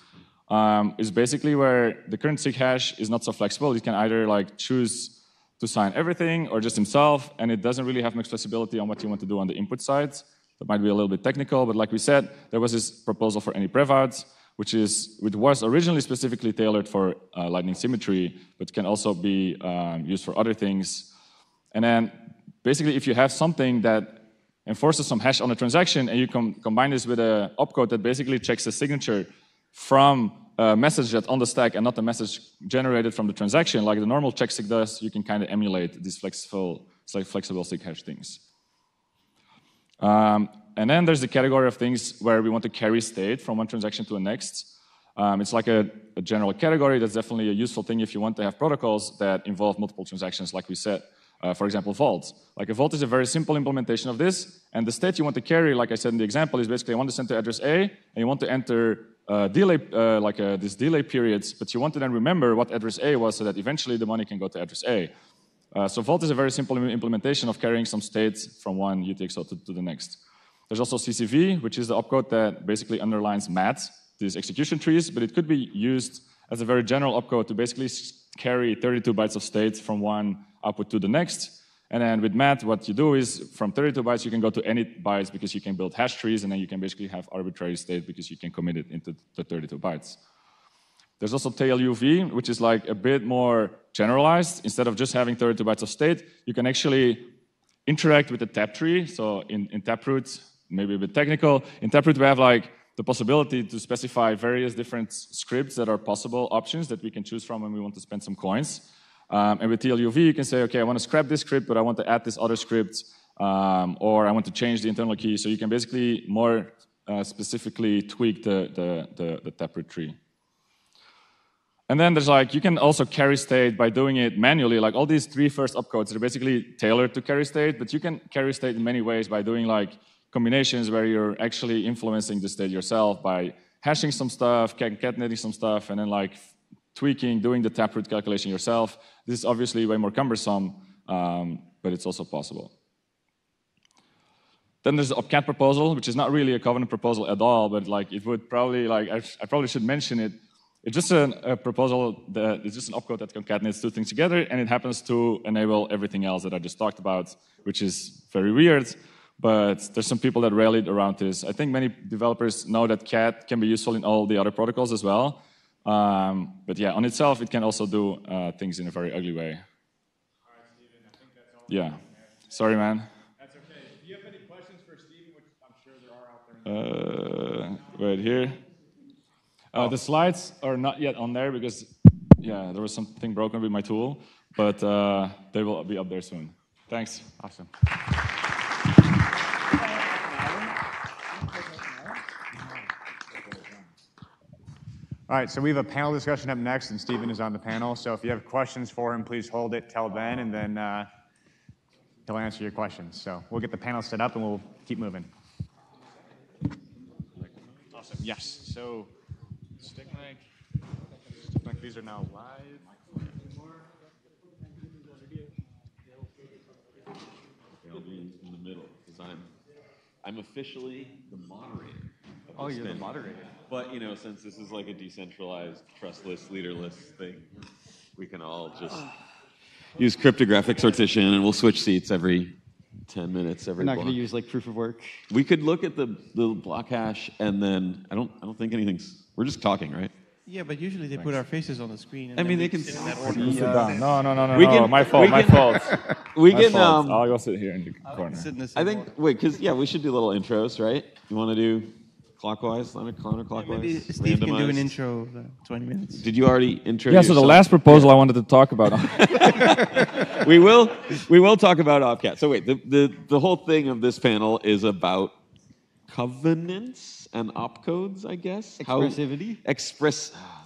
Is basically where the current SIG hash is not so flexible. You can either like choose to sign everything or just himself, and it doesn't really have much flexibility on what you want to do on the input side. That might be a little bit technical, but like we said, there was this proposal for any prevouts, which was originally specifically tailored for Lightning symmetry, but can also be used for other things. And then basically, if you have something that enforces some hash on a transaction, and you combine this with an opcode that basically checks the signature from a message that's on the stack and not a message generated from the transaction, like the normal check sig does, you can kind of emulate these flexible SIG hash things. And then there's the category of things where we want to carry state from one transaction to the next. It's like a general category that's definitely a useful thing if you want to have protocols that involve multiple transactions, like we said. For example, vault. Like a vault is a very simple implementation of this, and the state you want to carry, like I said in the example, is basically I want to send to address A, and you want to enter this delay periods, but you want to then remember what address A was so that eventually the money can go to address A. So vault is a very simple implementation of carrying some states from one UTXO to the next. There's also CCV, which is the opcode that basically underlines MAT, these execution trees, but it could be used as a very general opcode to basically carry 32 bytes of states from one output to the next. And then with MAT, what you do is from 32 bytes, you can go to any bytes because you can build hash trees, and then you can basically have arbitrary state because you can commit it into the 32 bytes. There's also tail UV, which is like a bit more generalized. Instead of just having 32 bytes of state, you can actually interact with the tap tree. So in Taproot, maybe a bit technical, in Taproot we have like the possibility to specify various different scripts that are possible options that we can choose from when we want to spend some coins. And with TLUV, you can say, okay, I want to scrap this script, but I want to add this other script, or I want to change the internal key. So you can basically more specifically tweak the Taproot tree. And then there's like, you can also carry state by doing it manually. Like all these 3 first opcodes, they're basically tailored to carry state, but you can carry state in many ways by doing like combinations where you're actually influencing the state yourself by hashing some stuff, concatenating some stuff, and then like tweaking, doing the taproot calculation yourself. This is obviously way more cumbersome, but it's also possible. Then there's the opcat proposal, which is not really a covenant proposal at all, but like it would probably, like I probably should mention it. It's just a proposal that is just an opcode that concatenates 2 things together, and it happens to enable everything else that I just talked about, which is very weird, but there's some people that rallied around this. I think many developers know that cat can be useful in all the other protocols as well. But yeah, on itself, it can also do things in a very ugly way. All right, Steven, I think that's all. Yeah. Sorry, man. That's okay. Do you have any questions for Steven, which I'm sure there are out there? Right here. The slides are not yet on there because, yeah, there was something broken with my tool, but they will be up there soon. Thanks. Awesome. All right, so we have a panel discussion up next, and Steven is on the panel. So if you have questions for him, please hold it, tell Ben, and then he'll answer your questions. So we'll get the panel set up, and we'll keep moving. Awesome. Yes. So stick mic, these are now live. I'll be in the middle because I'm officially the moderator. Oh, you're the moderator. But, you know, since this is like a decentralized, trustless, leaderless thing, we can all just use cryptographic sortition, and we'll switch seats every 10 minutes. We're not going to use like proof of work. We could look at the block hash, and then I don't think anything's. We're just talking, right? Yeah, but usually they put our faces on the screen. And I mean, they can sit in that Sit order. down. No. My fault. We can. I'll go sit here in the corner. I think. Wait, because we should do little intros, right? You want to do clockwise, counterclockwise? Yeah, maybe Steve can do an intro, 20 minutes. Did you already intro? Yeah. yourself? So the last proposal I wanted to talk about. we will talk about OpCat. So wait, the whole thing of this panel is about covenants and opcodes, I guess. Expressivity?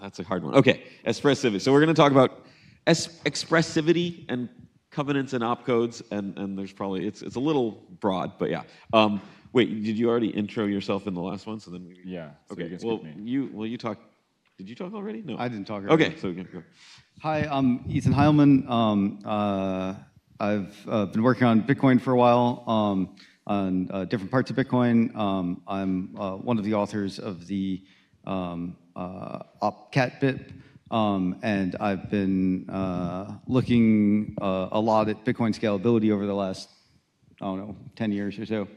That's a hard one. Okay, expressivity. So we're going to talk about expressivity and covenants and opcodes, and there's probably, it's a little broad, but yeah. Wait, did you already intro yourself in the last one? So then we. Yeah. So okay. You talk. Did you talk already? No. I didn't talk already. Okay, so go. Hi, I'm Ethan Heilman. I've been working on Bitcoin for a while, on different parts of Bitcoin. I'm one of the authors of the OpCat BIP, and I've been looking a lot at Bitcoin scalability over the last, 10 years or so.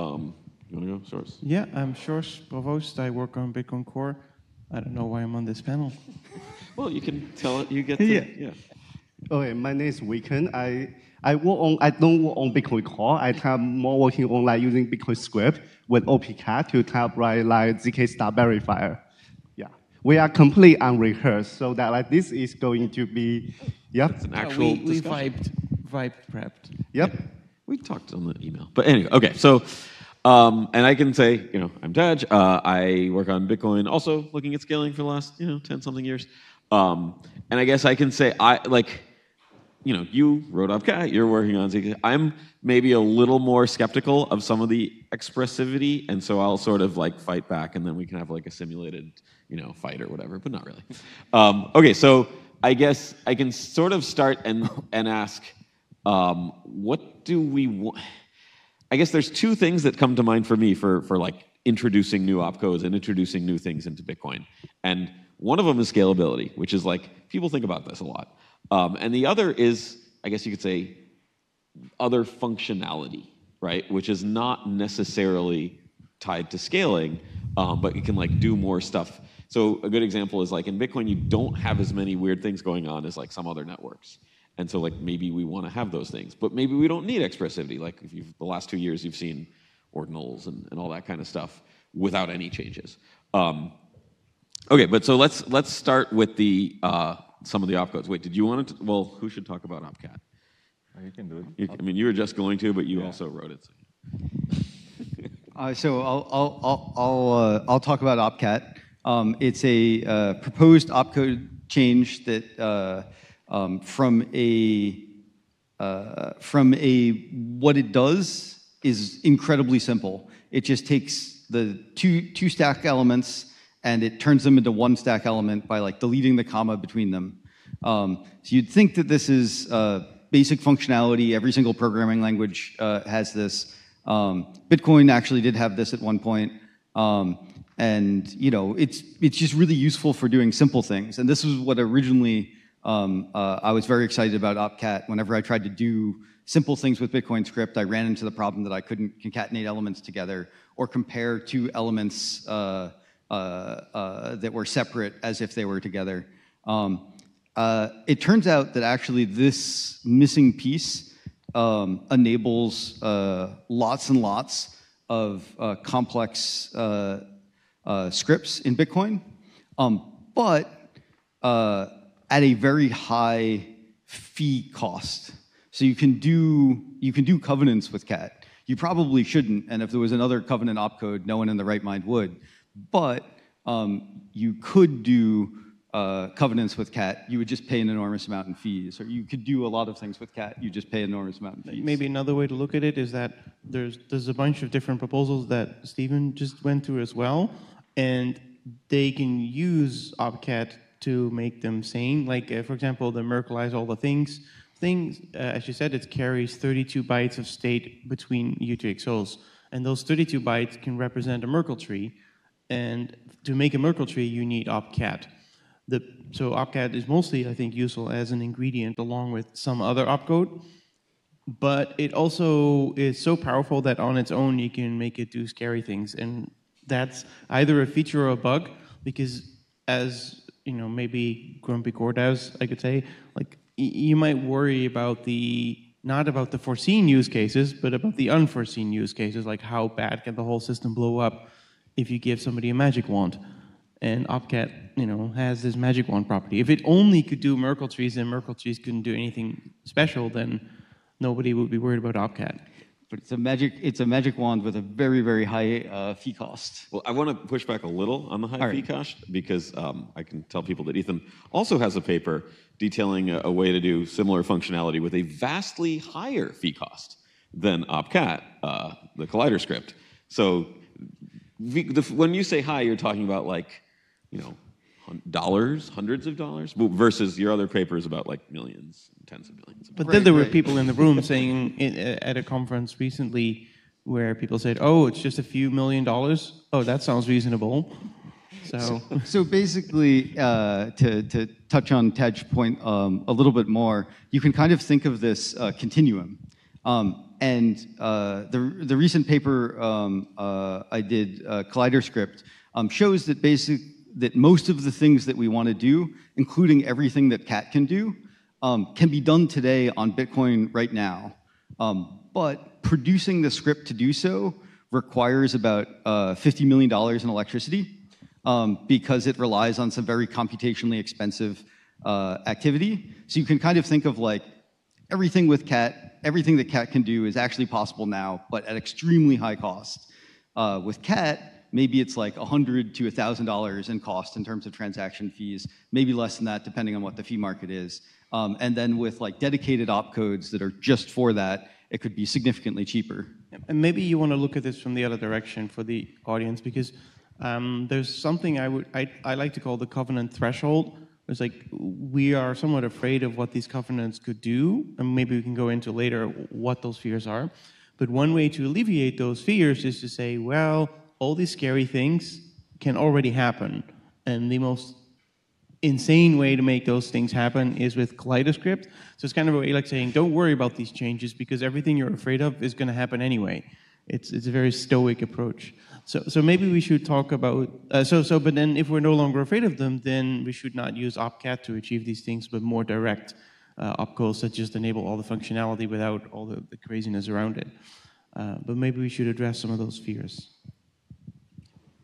You want to go, Source? Yeah, I'm Source Provost. I work on Bitcoin Core. I don't know why I'm on this panel. Well, you can tell it. You get to, yeah. Okay, my name is Weekend. I don't work on Bitcoin Core. I have more working on like using Bitcoin script with OPCat to type like ZK star verifier. Yeah, we are completely unrehearsed, so that like this is going to be, It's an actual we vibe prepped. Yep. We talked on the email, but anyway, okay. So, and I can say, I'm Taj. I work on Bitcoin, also looking at scaling for the last, 10 something years. And I guess I can say you wrote OpCat, you're working on ZK. I'm maybe a little more skeptical of some of the expressivity, and so I'll sort of like fight back, and then we can have like a simulated, fight or whatever, but not really. Okay, so I guess I can sort of start and ask, what do we want? I guess there's 2 things that come to mind for me for like introducing new opcodes and introducing new things into Bitcoin. And one of them is scalability, which is like, people think about this a lot. And the other is, I guess you could say, other functionality, right? Which is not necessarily tied to scaling, but you can like do more stuff. So a good example is like in Bitcoin, you don't have as many weird things going on as like some other networks. And so like maybe we want to have those things, but maybe we don't need expressivity. Like if the last 2 years you've seen ordinals and all that kind of stuff without any changes. Okay, but so let's start with the some of the opcodes. Wait, did you want to? Well, who should talk about OpCat? You can do it. You were just going to, but you also wrote it. So I'll talk about OpCat. It's a proposed opcode change that what it does is incredibly simple. It just takes the two stack elements and it turns them into one stack element by like deleting the comma between them. So you'd think that this is basic functionality. Every single programming language has this. Bitcoin actually did have this at one point. And you know, it's just really useful for doing simple things. And this was what originally I was very excited about opcat. Whenever I tried to do simple things with Bitcoin script, I ran into the problem that I couldn't concatenate elements together or compare two elements that were separate as if they were together. It turns out that actually this missing piece enables lots and lots of complex scripts in Bitcoin, but at a very high fee cost. So you can do covenants with cat. You probably shouldn't, and if there was another covenant opcode, no one in the right mind would. But you could do covenants with cat. You would just pay an enormous amount in fees. Or you could do a lot of things with cat. You just pay an enormous amount in fees. Maybe another way to look at it is that there's a bunch of different proposals that Stephen just went through as well, and they can use opcat to make them sane. Like, for example, the Merkleize all the things, as you said, it carries 32 bytes of state between UTXOs. And those 32 bytes can represent a Merkle tree. And to make a Merkle tree, you need opcat. So opcat is mostly, I think, useful as an ingredient along with some other opcode. But it also is so powerful that on its own, you can make it do scary things. And that's either a feature or a bug, because as you know, maybe Grumpy Core devs, I could say, like, you might worry about not about the foreseen use cases, but about the unforeseen use cases, like how bad can the whole system blow up if you give somebody a magic wand. And opcat, you know, has this magic wand property. If it only could do Merkle trees and Merkle trees couldn't do anything special, then nobody would be worried about opcat. But it's a magic wand with a very, very high fee cost. Well, I want to push back a little on the high fee cost because I can tell people that Ethan also has a paper detailing a way to do similar functionality with a vastly higher fee cost than opcat, the collider script. So when you say high, you're talking about like, you know, dollars, hundreds of dollars, versus your other paper is about like millions, tens of millions. But then there were people in the room saying at a conference recently where people said, "Oh, it's just a few $1 million. Oh, that sounds reasonable." So basically, to touch on Ted's point a little bit more, you can kind of think of this continuum. And the recent paper I did, Collider Script, shows that most of the things that we want to do, including everything that cat can do, can be done today on Bitcoin right now. But producing the script to do so requires about $50 million in electricity because it relies on some very computationally expensive activity. So you can kind of think of like everything with cat, everything that cat can do is actually possible now, but at extremely high cost. With cat, maybe it's like $100 to $1,000 in cost in terms of transaction fees, maybe less than that depending on what the fee market is. And then with like dedicated opcodes that are just for that, it could be significantly cheaper. And maybe you want to look at this from the other direction for the audience, because there's something I like to call the covenant threshold. It's like we are somewhat afraid of what these covenants could do, and maybe we can go into later what those fears are. But one way to alleviate those fears is to say, well, all these scary things can already happen. And the most insane way to make those things happen is with Kaleidoscript. So it's kind of a way like saying, don't worry about these changes because everything you're afraid of is going to happen anyway. It's a very stoic approach. So maybe we should talk about, but then if we're no longer afraid of them, then we should not use opcat to achieve these things, but more direct opcodes that just enable all the functionality without all the craziness around it. But maybe we should address some of those fears.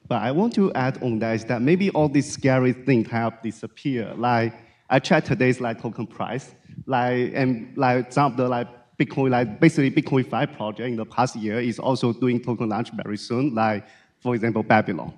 But I want to add on that is that maybe all these scary things have disappeared. Like I checked today's like token price, like some of the Bitcoin, like basically Bitcoin 5 project in the past year is also doing token launch very soon. Like for example, Babylon.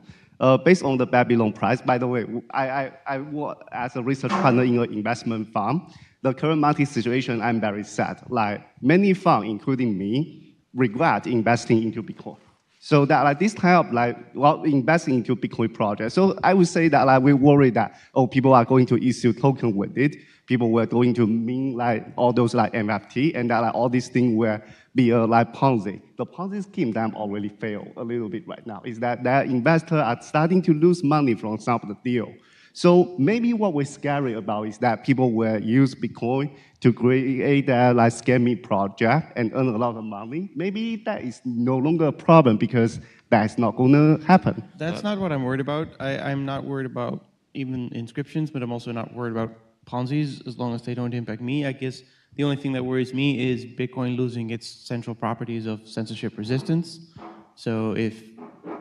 Based on the Babylon price, by the way, I work as a research partner in an investment fund. The current market situation, I'm very sad. Like many funds, including me, regret investing into Bitcoin. So that like this kind of investing into Bitcoin project. So I would say that like we worry that people are going to issue token with it. People were going to mint like all those like NFT, and that like all these things will be like Ponzi. The Ponzi scheme that already failed a little bit right now. Is that the investors are starting to lose money from some of the deal. So maybe what we're scary about is that people will use Bitcoin to create a like scammy project and earn a lot of money. Maybe that is no longer a problem because that's not going to happen. That's not what I'm worried about. I'm not worried about even inscriptions, but I'm also not worried about Ponzi's as long as they don't impact me. I guess the only thing that worries me is Bitcoin losing its central properties of censorship resistance. So if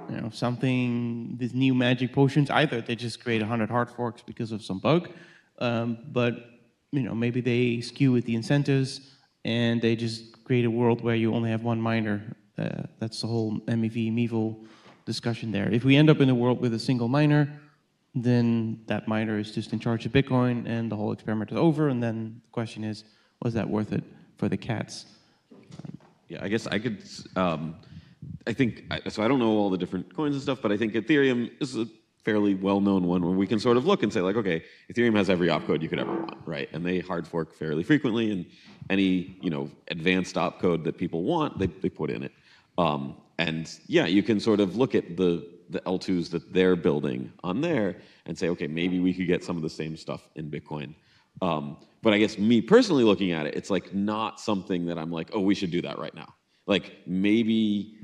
these new magic potions, either they just create 100 hard forks because of some bug, but maybe they skew with the incentives and they just create a world where you only have one miner. That's the whole MEV discussion there. If we end up in a world with a single miner, then that miner is just in charge of Bitcoin and the whole experiment is over. And then the question is, was that worth it for the cats? Yeah, I guess I could. I think so. I don't know all the different coins and stuff, but I think Ethereum is a fairly well-known one where we can sort of look and say like, okay, Ethereum has every opcode you could ever want, right? And they hard fork fairly frequently, and any advanced opcode that people want, they put in it. And yeah, you can sort of look at the L2s that they're building on there and say, okay, maybe we could get some of the same stuff in Bitcoin. But I guess me personally looking at it, it's like not something that I'm like, oh, we should do that right now. Like maybe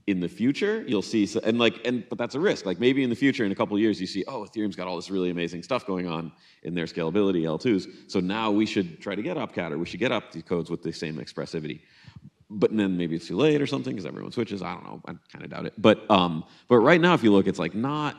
in the future you'll see, but that's a risk. Like maybe in the future, in a couple of years, you see, oh, Ethereum's got all this really amazing stuff going on in their scalability L2s. So now we should try to get opcat, or we should get up these codes with the same expressivity. But then maybe it's too late or something because everyone switches. I don't know. I kind of doubt it. But right now, if you look, it's like not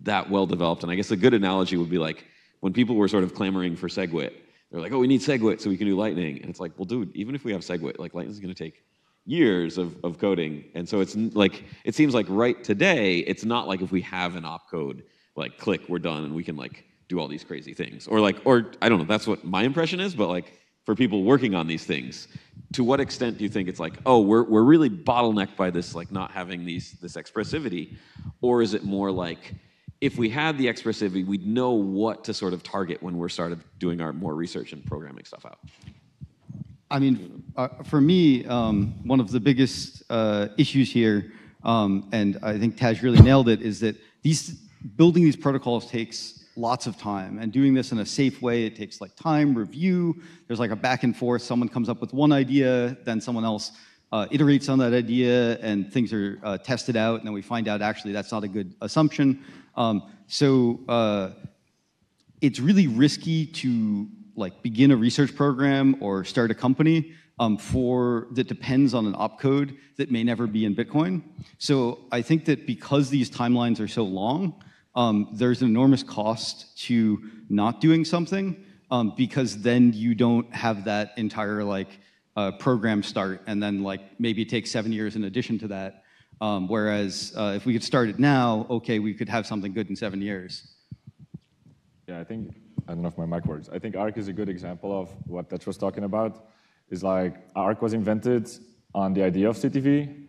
that well developed. And I guess a good analogy would be like when people were sort of clamoring for SegWit. They're like, oh, we need SegWit so we can do Lightning. And it's like, well, dude, even if we have SegWit, like Lightning is going to take years of coding. And so it's like, it seems like right today, it's not like if we have an opcode, like click, we're done, and we can like do all these crazy things. Or I don't know, that's what my impression is, but like for people working on these things, to what extent do you think it's like, oh, we're really bottlenecked by this, like not having this expressivity? Or is it more like, if we had the expressivity, we'd know what to sort of target when we're started doing our more research and programming stuff out? I mean, for me, one of the biggest issues here, and I think Taj really nailed it, is that building these protocols takes lots of time, and doing this in a safe way, it takes like time, review, there's like a back and forth, someone comes up with one idea, then someone else iterates on that idea, and things are tested out, and then we find out actually that's not a good assumption. So it's really risky to like begin a research program or start a company that depends on an opcode that may never be in Bitcoin. So I think that because these timelines are so long, there's an enormous cost to not doing something because then you don't have that entire like program start, and then like maybe it takes 7 years in addition to that. Whereas if we could start it now, okay, we could have something good in 7 years. Yeah, I don't know if my mic works. I think ARC is a good example of what Tetch was talking about. Is like ARC was invented on the idea of CTV.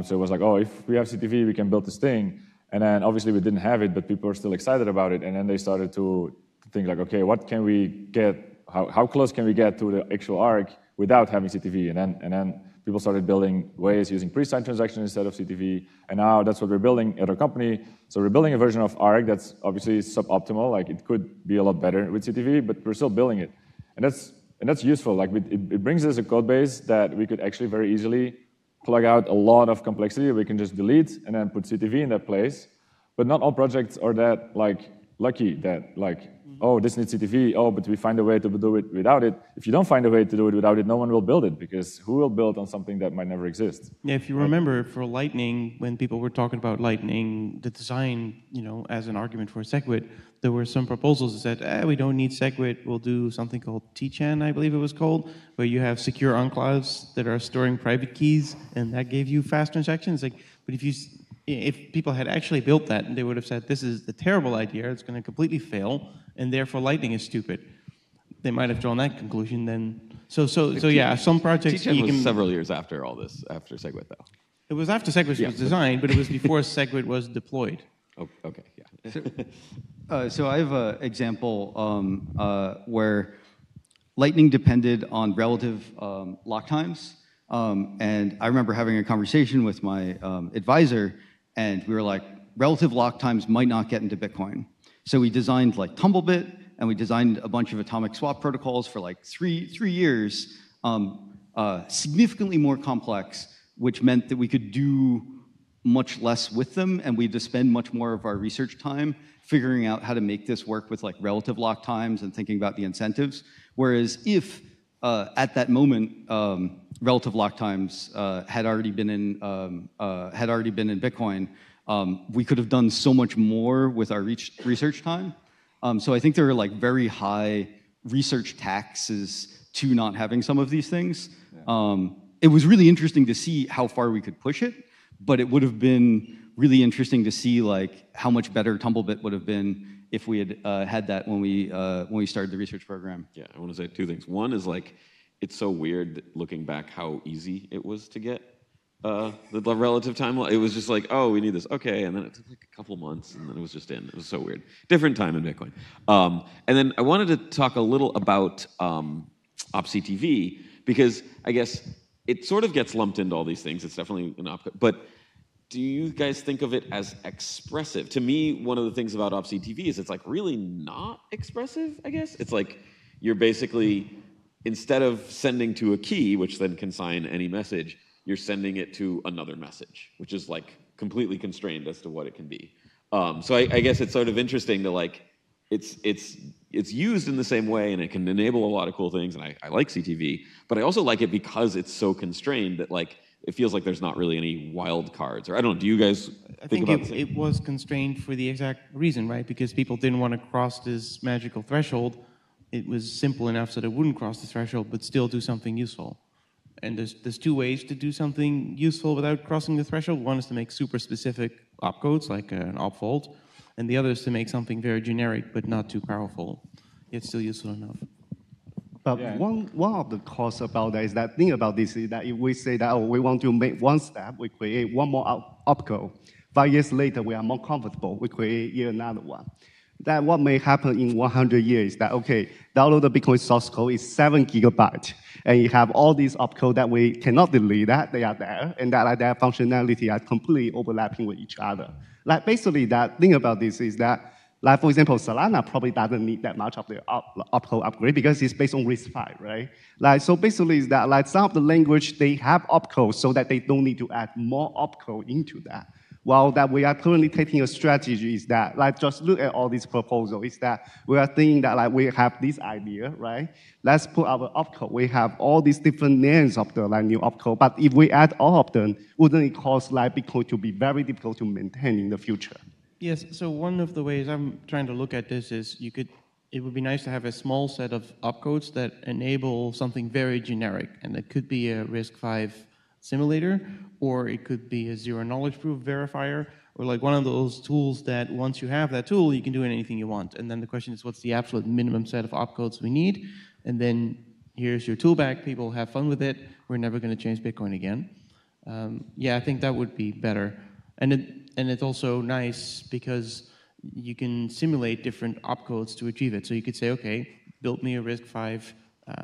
So it was like, oh, if we have CTV, we can build this thing. And then obviously we didn't have it, but people were still excited about it. And then they started to think like, okay, what can we get? How close can we get to the actual ARC without having CTV? And then people started building ways using pre-signed transactions instead of CTV. And now that's what we're building at our company. So we're building a version of ARC that's obviously suboptimal. Like it could be a lot better with CTV, but we're still building it. And that's useful. Like it brings us a code base that we could actually very easily plug out a lot of complexity. We can just delete and then put CTV in that place. But not all projects are that like lucky that like, oh, this needs CTV, oh, but we find a way to do it without it. If you don't find a way to do it without it, no one will build it, because who will build on something that might never exist? Yeah, if you remember, for Lightning, when people were talking about Lightning, the design, as an argument for SegWit, there were some proposals that said, we don't need SegWit, we'll do something called T-Chan, I believe it was called, where you have secure enclaves that are storing private keys, and that gave you fast transactions. Like, but if you if people had actually built that, they would have said, this is a terrible idea, it's going to completely fail, and therefore Lightning is stupid. They might have drawn that conclusion then. So yeah, some projects T10 you was can... several years after all this, after SegWit though. It was after SegWit was designed, but it was before SegWit was deployed. Oh, okay, yeah. So I have an example where Lightning depended on relative lock times. And I remember having a conversation with my advisor, and we were like, relative lock times might not get into Bitcoin. So we designed like Tumblebit, and we designed a bunch of atomic swap protocols for like three years, significantly more complex, which meant that we could do much less with them, and we had to spend much more of our research time figuring out how to make this work with like relative lock times and thinking about the incentives. Whereas if at that moment relative lock times had already been in Bitcoin, we could have done so much more with our research time. So I think there are like very high research taxes to not having some of these things. It was really interesting to see how far we could push it, but it would have been really interesting to see like how much better Tumblebit would have been if we had had that when we started the research program. Yeah, I want to say two things. One is like, it's so weird looking back how easy it was to get the relative time. It was just like, oh, we need this, okay, and then it took like a couple months, and then it was just in. It was so weird. Different time in Bitcoin. And then I wanted to talk a little about OpCTV, because I guess it sort of gets lumped into all these things. It's definitely an opcode, but do you guys think of it as expressive? To me, one of the things about OpCTV is it's like really not expressive, I guess. It's like you're basically, instead of sending to a key, which then can sign any message, you're sending it to another message, which is like completely constrained as to what it can be. So I guess it's sort of interesting to like, it's used in the same way, and it can enable a lot of cool things, and I like CTV, but I also like it because it's so constrained that like, it feels like there's not really any wild cards. Or I don't know, do you guys think about it was constrained for the exact reason, right? Because people didn't want to cross this magical threshold. It was simple enough so that it wouldn't cross the threshold, but still do something useful. And there's two ways to do something useful without crossing the threshold. One is to make super specific opcodes, like an opvault, and the other is to make something very generic, but not too powerful, yet still useful enough. But one of the costs about that is that thing about this is that if we say that, oh, we want to make one step, we create one more opcode. 5 years later, we are more comfortable, we create yet another one. That what may happen in 100 years is that, okay, download the Bitcoin source code is 7 gigabytes, and you have all these opcode that we cannot delete, that they are there, and that like, their functionality are completely overlapping with each other. Like basically, that thing about this is that, like for example, Solana probably doesn't need that much of the opcode upgrade because it's based on RISC-V, right? Like so basically is that like some of the language they have opcode so that they don't need to add more opcode into that. While that we are currently taking a strategy is that like just look at all these proposals is that we are thinking that like we have this idea, right? Let's put our opcode. We have all these different names of the like new opcode, but if we add all of them, wouldn't it cause like Bitcoin to be very difficult to maintain in the future? Yes, so one of the ways I'm trying to look at this is it would be nice to have a small set of opcodes that enable something very generic, and it could be a RISC-V simulator, or it could be a zero knowledge proof verifier, or like one of those tools that once you have that tool, you can do anything you want. And then the question is, what's the absolute minimum set of opcodes we need? And then here's your tool bag, people have fun with it, we're never going to change Bitcoin again. Yeah, I think that would be better. And it's also nice because you can simulate different opcodes to achieve it. So you could say, okay, build me a RISC-V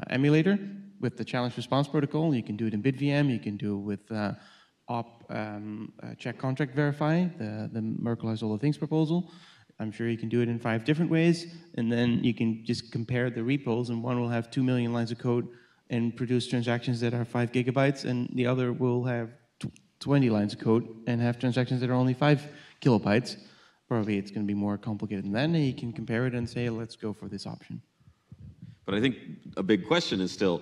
emulator with the challenge response protocol. You can do it in BitVM. You can do it with check contract verify, the Merkle's all the things proposal. I'm sure you can do it in 5 different ways. And then you can just compare the repos, and one will have 2 million lines of code and produce transactions that are 5 gigabytes, and the other will have 20 lines of code and have transactions that are only 5 kilobytes. Probably it's going to be more complicated than that, and you can compare it and say, let's go for this option. But I think a big question is still,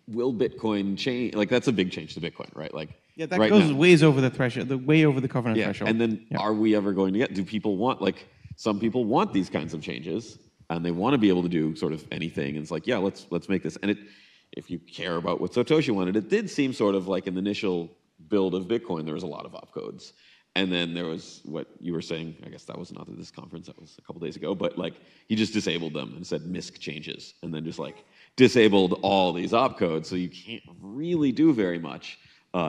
will Bitcoin change? Like that's a big change to Bitcoin, right? Like yeah, that right goes ways over the threshold, way over the covenant threshold. And then are we ever going to do people want, like some people want these kinds of changes and they want to be able to do sort of anything. And it's like, yeah, let's make this. And if you care about what Satoshi wanted, it did seem sort of like an initial build of Bitcoin, there was a lot of opcodes. And then there was what you were saying, I guess that was not at this conference, that was a couple days ago, but like he just disabled them and said MISC changes, and then just like disabled all these opcodes, so you can't really do very much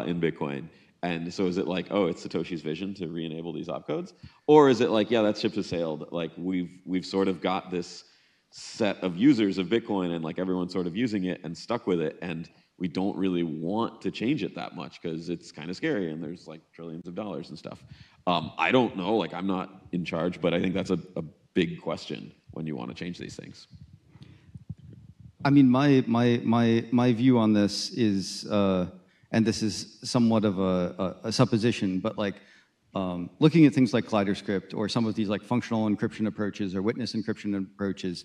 in Bitcoin. And so is it like, oh, it's Satoshi's vision to re-enable these opcodes? Or is it like, yeah, that ship has sailed, like we've sort of got this set of users of Bitcoin and like everyone's sort of using it and stuck with it, and we don't really want to change it that much because it's kind of scary and there's like trillions of dollars and stuff. I don't know, like I'm not in charge, but I think that's a big question when you want to change these things. I mean, my view on this is, and this is somewhat of a supposition, but like looking at things like Kaleidoscript or some of these like functional encryption approaches or witness encryption approaches,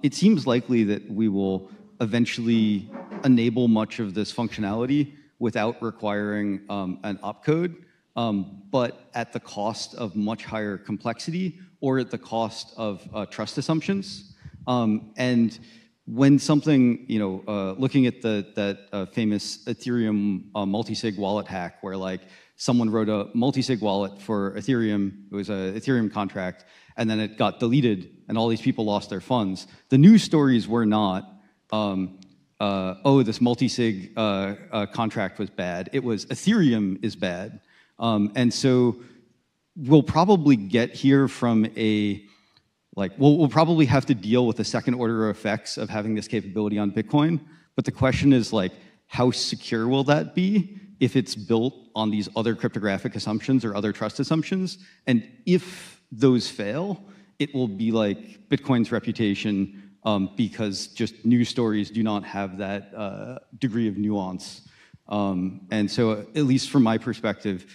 it seems likely that we will eventually enable much of this functionality without requiring an opcode, but at the cost of much higher complexity or at the cost of trust assumptions. And when something, looking at that famous Ethereum multisig wallet hack where like someone wrote a multisig wallet for Ethereum, it was an Ethereum contract, and then it got deleted and all these people lost their funds. The news stories were not, oh, this multisig contract was bad. It was Ethereum is bad. And so we'll probably get here from we'll probably have to deal with the second order effects of having this capability on Bitcoin. But the question is like, how secure will that be if it's built on these other cryptographic assumptions or other trust assumptions? And if those fail, it will be like Bitcoin's reputation because just news stories do not have that degree of nuance. And so at least from my perspective,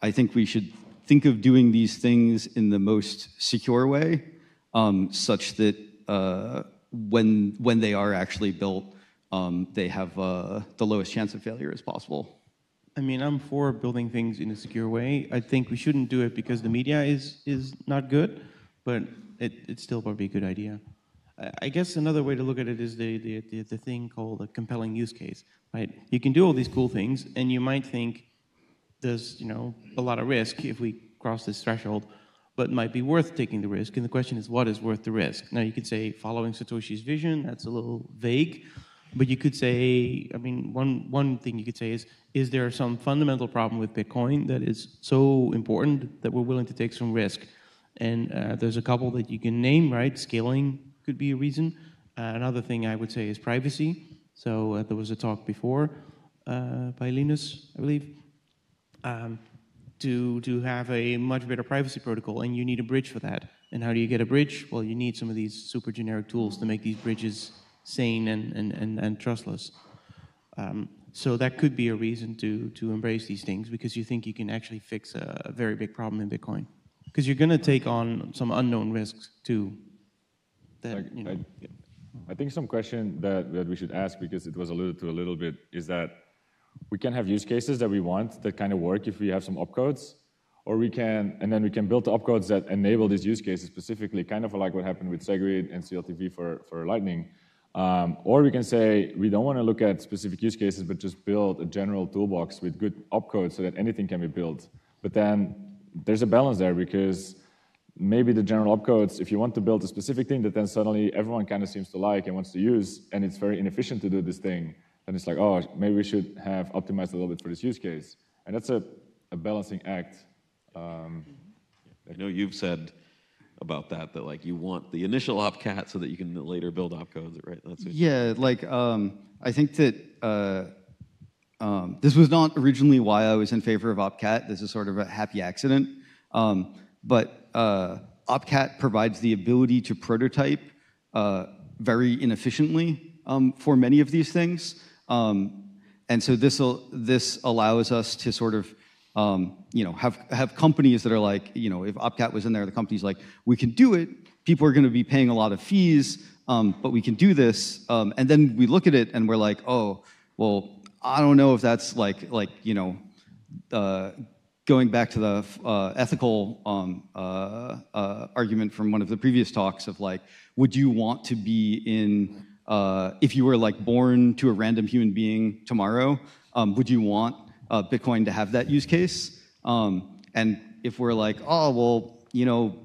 I think we should think of doing these things in the most secure way, such that when they are actually built, they have the lowest chance of failure as possible. I mean, I'm for building things in a secure way. I think we shouldn't do it because the media is not good, but it's still probably a good idea. I guess another way to look at it is the thing called a compelling use case, right? You can do all these cool things, and you might think there's a lot of risk if we cross this threshold, but it might be worth taking the risk. And the question is, what is worth the risk? Now, you could say following Satoshi's vision. That's a little vague. But you could say, I mean, one thing you could say is there some fundamental problem with Bitcoin that is so important that we're willing to take some risk? And there's a couple that you can name, right? Scaling could be a reason. Another thing I would say is privacy. So there was a talk before by Linus, I believe, to have a much better privacy protocol, and you need a bridge for that. And how do you get a bridge? Well, you need some of these super generic tools to make these bridges sane and trustless. So that could be a reason to embrace these things, because you think you can actually fix a very big problem in Bitcoin. Because you're going to take on some unknown risks too. I think some question that we should ask, because it was alluded to a little bit, is that we can have use cases that we want that kind of work if we have some opcodes, or we can build the opcodes that enable these use cases specifically, kind of like what happened with Segwit and CLTV for Lightning. Or we can say we don't want to look at specific use cases, but just build a general toolbox with good opcodes so that anything can be built. But then there's a balance there, because maybe the general opcodes, if you want to build a specific thing that then suddenly everyone kind of seems to like and wants to use, and it's very inefficient to do this thing, then it's like, oh, maybe we should have optimized a little bit for this use case. And that's a balancing act. I know you've said about that like you want the initial opcat so that you can later build opcodes, right? That's it. Yeah, like I think that this was not originally why I was in favor of opcat. This is sort of a happy accident. But opcat provides the ability to prototype very inefficiently for many of these things. And so this allows us to sort of have companies that are like, if opcat was in there, the company's like, we can do it. People are going to be paying a lot of fees, but we can do this. And then we look at it and we're like, oh, well, I don't know if that's going back to the ethical argument from one of the previous talks of like, would you want to be in, if you were like born to a random human being tomorrow, would you want Bitcoin to have that use case. And if we're like, oh, well, you know,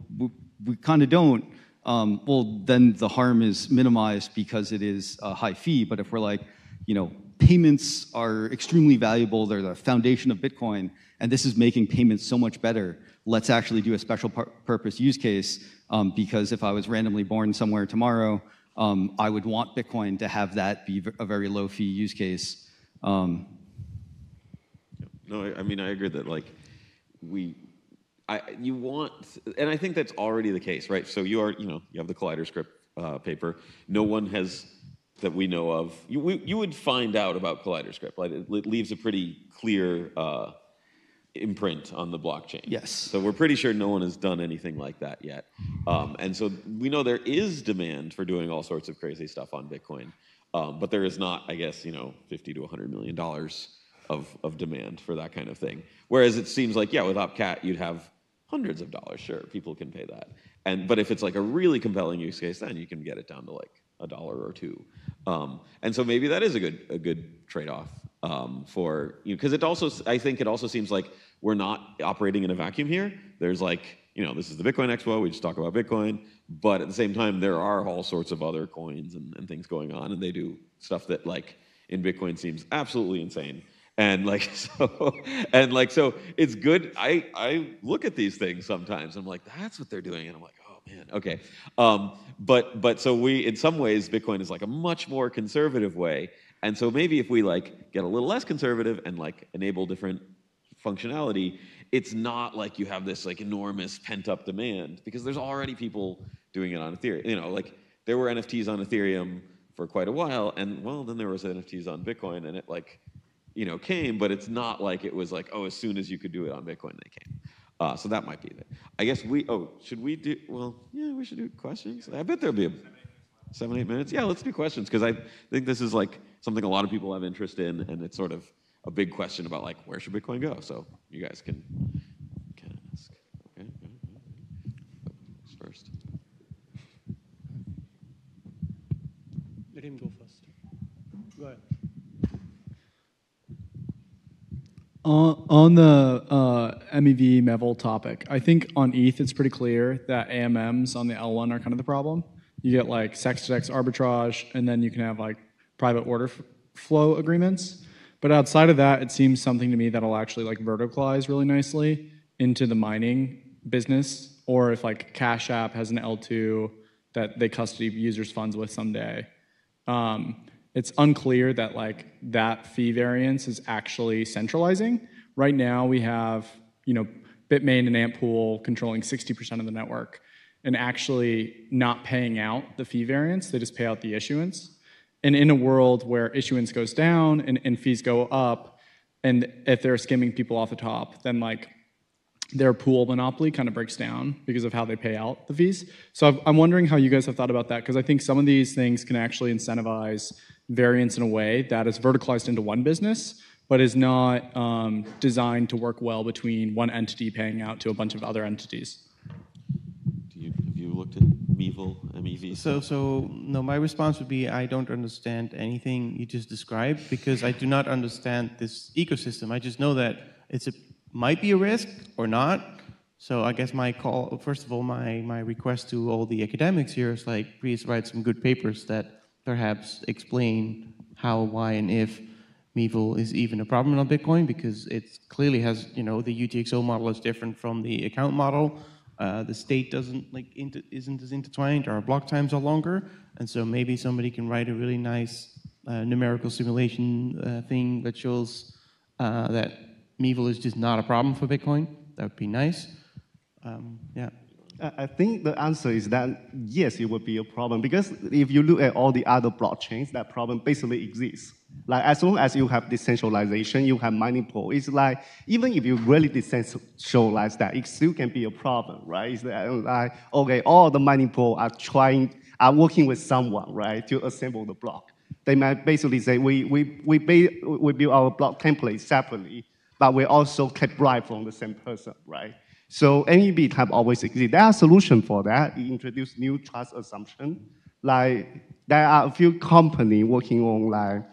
we kind of don't, well, then the harm is minimized because it is a high fee. But if we're like, you know, payments are extremely valuable, they're the foundation of Bitcoin, and this is making payments so much better, let's actually do a special purpose use case, because if I was randomly born somewhere tomorrow, I would want Bitcoin to have that be a very low fee use case. No, I mean, I agree that like you want, and I think that's already the case, right? So you have the Collider script paper. No one has, that we know of, you would find out about Collider script. Like it leaves a pretty clear imprint on the blockchain. Yes. So we're pretty sure no one has done anything like that yet. And so we know there is demand for doing all sorts of crazy stuff on Bitcoin, but there is not, I guess, $50 to $100 million of demand for that kind of thing. Whereas it seems like, yeah, with OpCat, you'd have hundreds of dollars. Sure, people can pay that. But if it's like a really compelling use case, then you can get it down to like $1 or $2. And so maybe that is a good trade-off for you, because I think it also seems like we're not operating in a vacuum here. There's like, this is the Bitcoin Expo, we just talk about Bitcoin, but at the same time, there are all sorts of other coins and things going on, and they do stuff that like in Bitcoin seems absolutely insane. And so it's good. I look at these things sometimes, and I'm like, that's what they're doing, and I'm like, oh man, okay. But so in some ways, Bitcoin is like a much more conservative way. And so maybe if we like get a little less conservative and like enable different functionality, it's not like you have this like enormous pent up demand, because there's already people doing it on Ethereum. Like there were NFTs on Ethereum for quite a while, and well, then there was NFTs on Bitcoin, and it like, came, but it's not like it was like, oh, as soon as you could do it on Bitcoin, they came. So that might be it. I guess should we do, well, yeah, we should do questions. I bet there'll be 7-8 minutes. Yeah, let's do questions, because I think this is like something a lot of people have interest in, and it's sort of a big question about like, where should Bitcoin go? So you guys can ask. Okay. Who's first? Let him go first. Go ahead. On the MEV MEVL topic, I think on ETH it's pretty clear that AMMs on the L1 are kind of the problem. You get like sex-to-sex arbitrage, and then you can have like private order flow agreements. But outside of that, it seems something to me that'll actually like verticalize really nicely into the mining business, or if like Cash App has an L2 that they custody users' funds with someday. It's unclear that like that fee variance is actually centralizing. Right now we have, Bitmain and Antpool controlling 60% of the network and actually not paying out the fee variance, they just pay out the issuance. And in a world where issuance goes down and fees go up, and if they're skimming people off the top, then like their pool monopoly kind of breaks down because of how they pay out the fees. So I'm wondering how you guys have thought about that, because I think some of these things can actually incentivize variance in a way that is verticalized into one business, but is not designed to work well between one entity paying out to a bunch of other entities. Have you looked at MEV? So no, my response would be I don't understand anything you just described, because I do not understand this ecosystem. I just know that might be a risk or not. So I guess my call, first of all, my request to all the academics here is like, please write some good papers that perhaps explain how, why, and if MEVL is even a problem on Bitcoin, because it clearly has, the UTXO model is different from the account model. The state isn't as intertwined. Our block times are longer, and so maybe somebody can write a really nice numerical simulation thing that shows that MEVL is just not a problem for Bitcoin. That would be nice. Yeah. I think the answer is that yes, it would be a problem, because if you look at all the other blockchains, that problem basically exists. Like as long as you have decentralization, you have mining pool. It's like even if you really decentralize that, it still can be a problem, right? It's like okay, all the mining pool are working with someone, right, to assemble the block. They might basically say we build our block template separately, but we also get bribe from the same person, right? So MEV have always existed. There are solutions for that. We introduce new trust assumption. Like there are a few companies working on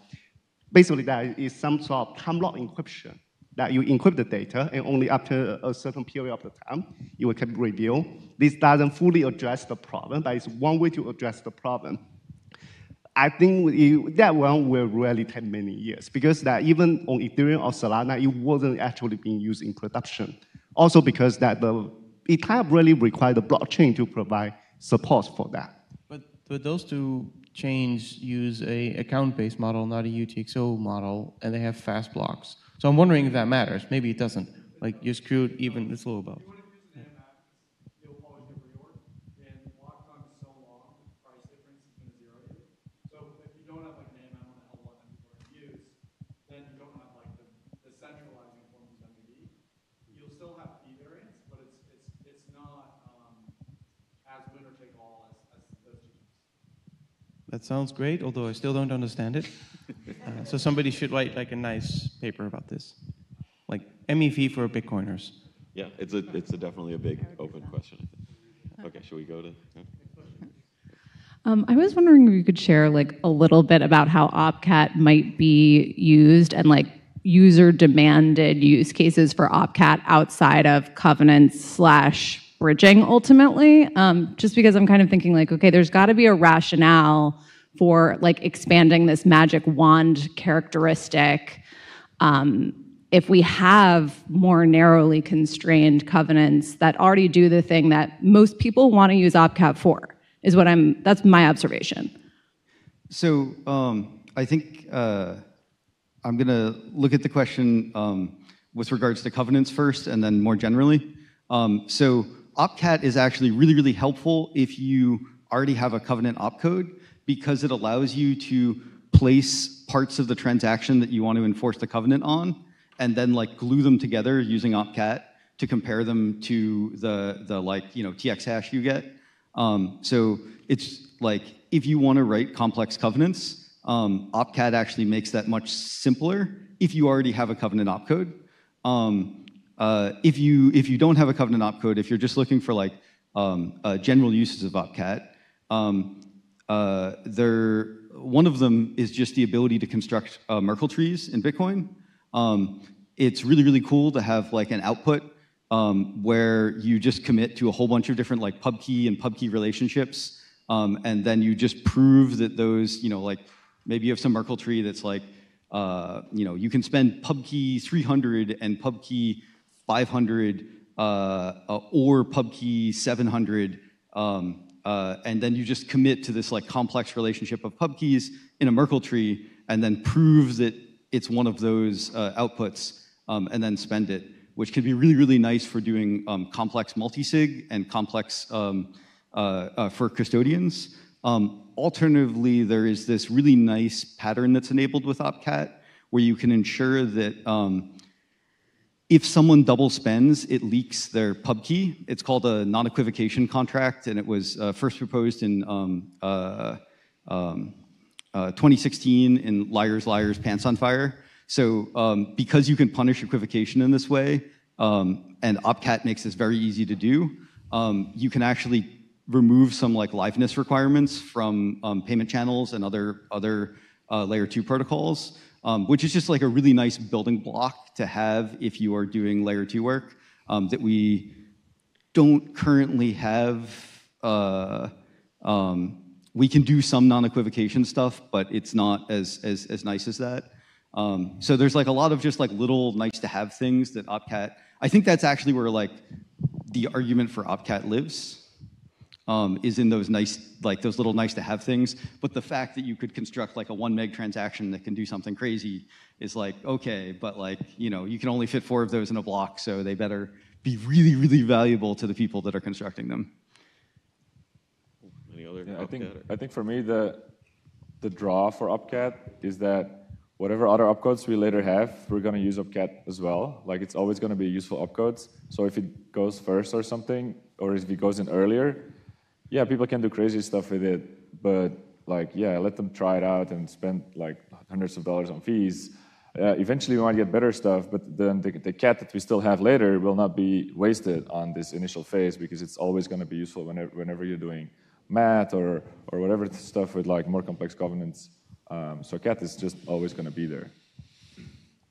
basically there is some sort of time lock encryption. that you encrypt the data, and only after a certain period of the time, you can reveal. This doesn't fully address the problem, but it's one way to address the problem. I think that one will really take many years, because that even on Ethereum or Solana, it wasn't actually being used in production. Also because that it kind of really requires the blockchain to provide support for that. But those two chains use a account-based model, not a UTXO model, and they have fast blocks. So I'm wondering if that matters. Maybe it doesn't. Like you're screwed even it's a little above. That sounds great, although I still don't understand it. So somebody should write like a nice paper about this, like MEV for Bitcoiners. Yeah, it's definitely a big open question, I think. Okay, should we go to? Yeah? I was wondering if you could share like a little bit about how OpCat might be used and like user demanded use cases for OpCat outside of covenants/bridging ultimately. Just because I'm kind of thinking like, okay, there's got to be a rationale for like expanding this magic wand characteristic. If we have more narrowly constrained covenants that already do the thing that most people want to use OpCat for, that's my observation. So I think I'm going to look at the question with regards to covenants first, and then more generally. So OpCat is actually really, really helpful if you already have a covenant opcode, because it allows you to place parts of the transaction that you want to enforce the covenant on, and then like glue them together using OpCat to compare them to the like TX hash you get. So it's like if you want to write complex covenants, OpCat actually makes that much simpler if you already have a covenant opcode. If you don't have a covenant opcode, if you're just looking for like general uses of OpCat, one of them is just the ability to construct Merkle trees in Bitcoin. It's really, really cool to have like an output where you just commit to a whole bunch of different like pub key and pub key relationships, and then you just prove that those, like maybe you have some Merkle tree that's like, you can spend pub key 300 and pub key 500 or pub key 700, and then you just commit to this like complex relationship of pub keys in a Merkle tree, and then prove that it's one of those outputs, and then spend it, which can be really, really nice for doing complex multisig and complex for custodians. Alternatively, there is this really nice pattern that's enabled with OpCat where you can ensure that if someone double spends, it leaks their pub key. It's called a non-equivocation contract, and it was first proposed in 2016 in Liars, Liars, Pants on Fire. So because you can punish equivocation in this way, and OpCat makes this very easy to do, you can actually remove some like liveness requirements from payment channels and other layer 2 protocols, which is just like a really nice building block to have if you are doing layer 2 work that we don't currently have. We can do some non-equivocation stuff, but it's not as nice as that. So there's like a lot of just like little nice to have things that OpCat, I think that's actually where like the argument for OpCat lives, is in those nice, like those little nice to have things. But the fact that you could construct like a 1 meg transaction that can do something crazy is like, okay, but like, you can only fit 4 of those in a block, so they better be really, really valuable to the people that are constructing them. Any other? Yeah, I think for me the draw for OpCat is that whatever other opcodes we later have, we're going to use OpCat as well. Like it's always going to be useful opcodes. So if it goes first or something, or if it goes in earlier, yeah, people can do crazy stuff with it. But like, yeah, let them try it out and spend like hundreds of dollars on fees. Eventually we might get better stuff, but then the cat that we still have later will not be wasted on this initial phase, because it's always going to be useful whenever you're doing math or whatever stuff with like more complex covenants. So cat is just always going to be there.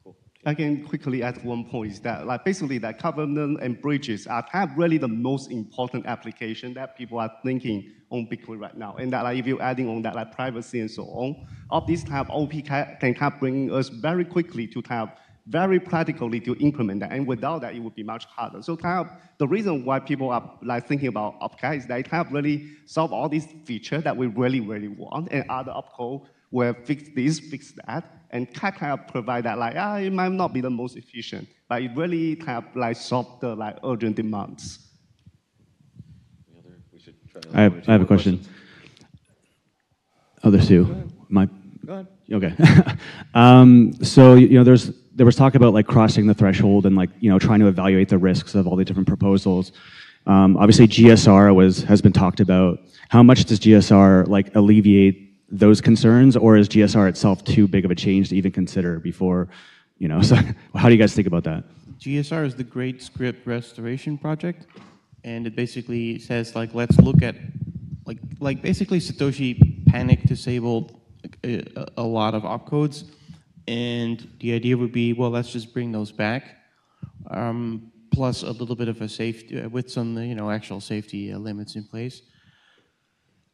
Cool. I can quickly add one point is that like basically that covenant and bridges are kind of really the most important application that people are thinking on Bitcoin right now. And that like if you're adding on that like privacy and so on, all these type of OP can kind of bring us very quickly to kind of very practically to implement that. And without that, it would be much harder. So kind of the reason why people are like thinking about OPCAT is that it kind of really solve all these features that we really, really want, and other opcode will fix this, fix that, and kind of provide that like, it might not be the most efficient, but it really kind of like solve the like urgent demands. I have a question. Oh, there's two. Go ahead. Okay. So there was talk about like crossing the threshold and like trying to evaluate the risks of all the different proposals. Obviously, GSR has been talked about. How much does GSR like alleviate those concerns, or is GSR itself too big of a change to even consider before? So how do you guys think about that? GSR is the Great Script Restoration Project, and it basically says like let's look at like basically Satoshi panic disabled a lot of opcodes, and the idea would be, well, let's just bring those back, plus a little bit of a safety with some actual safety limits in place.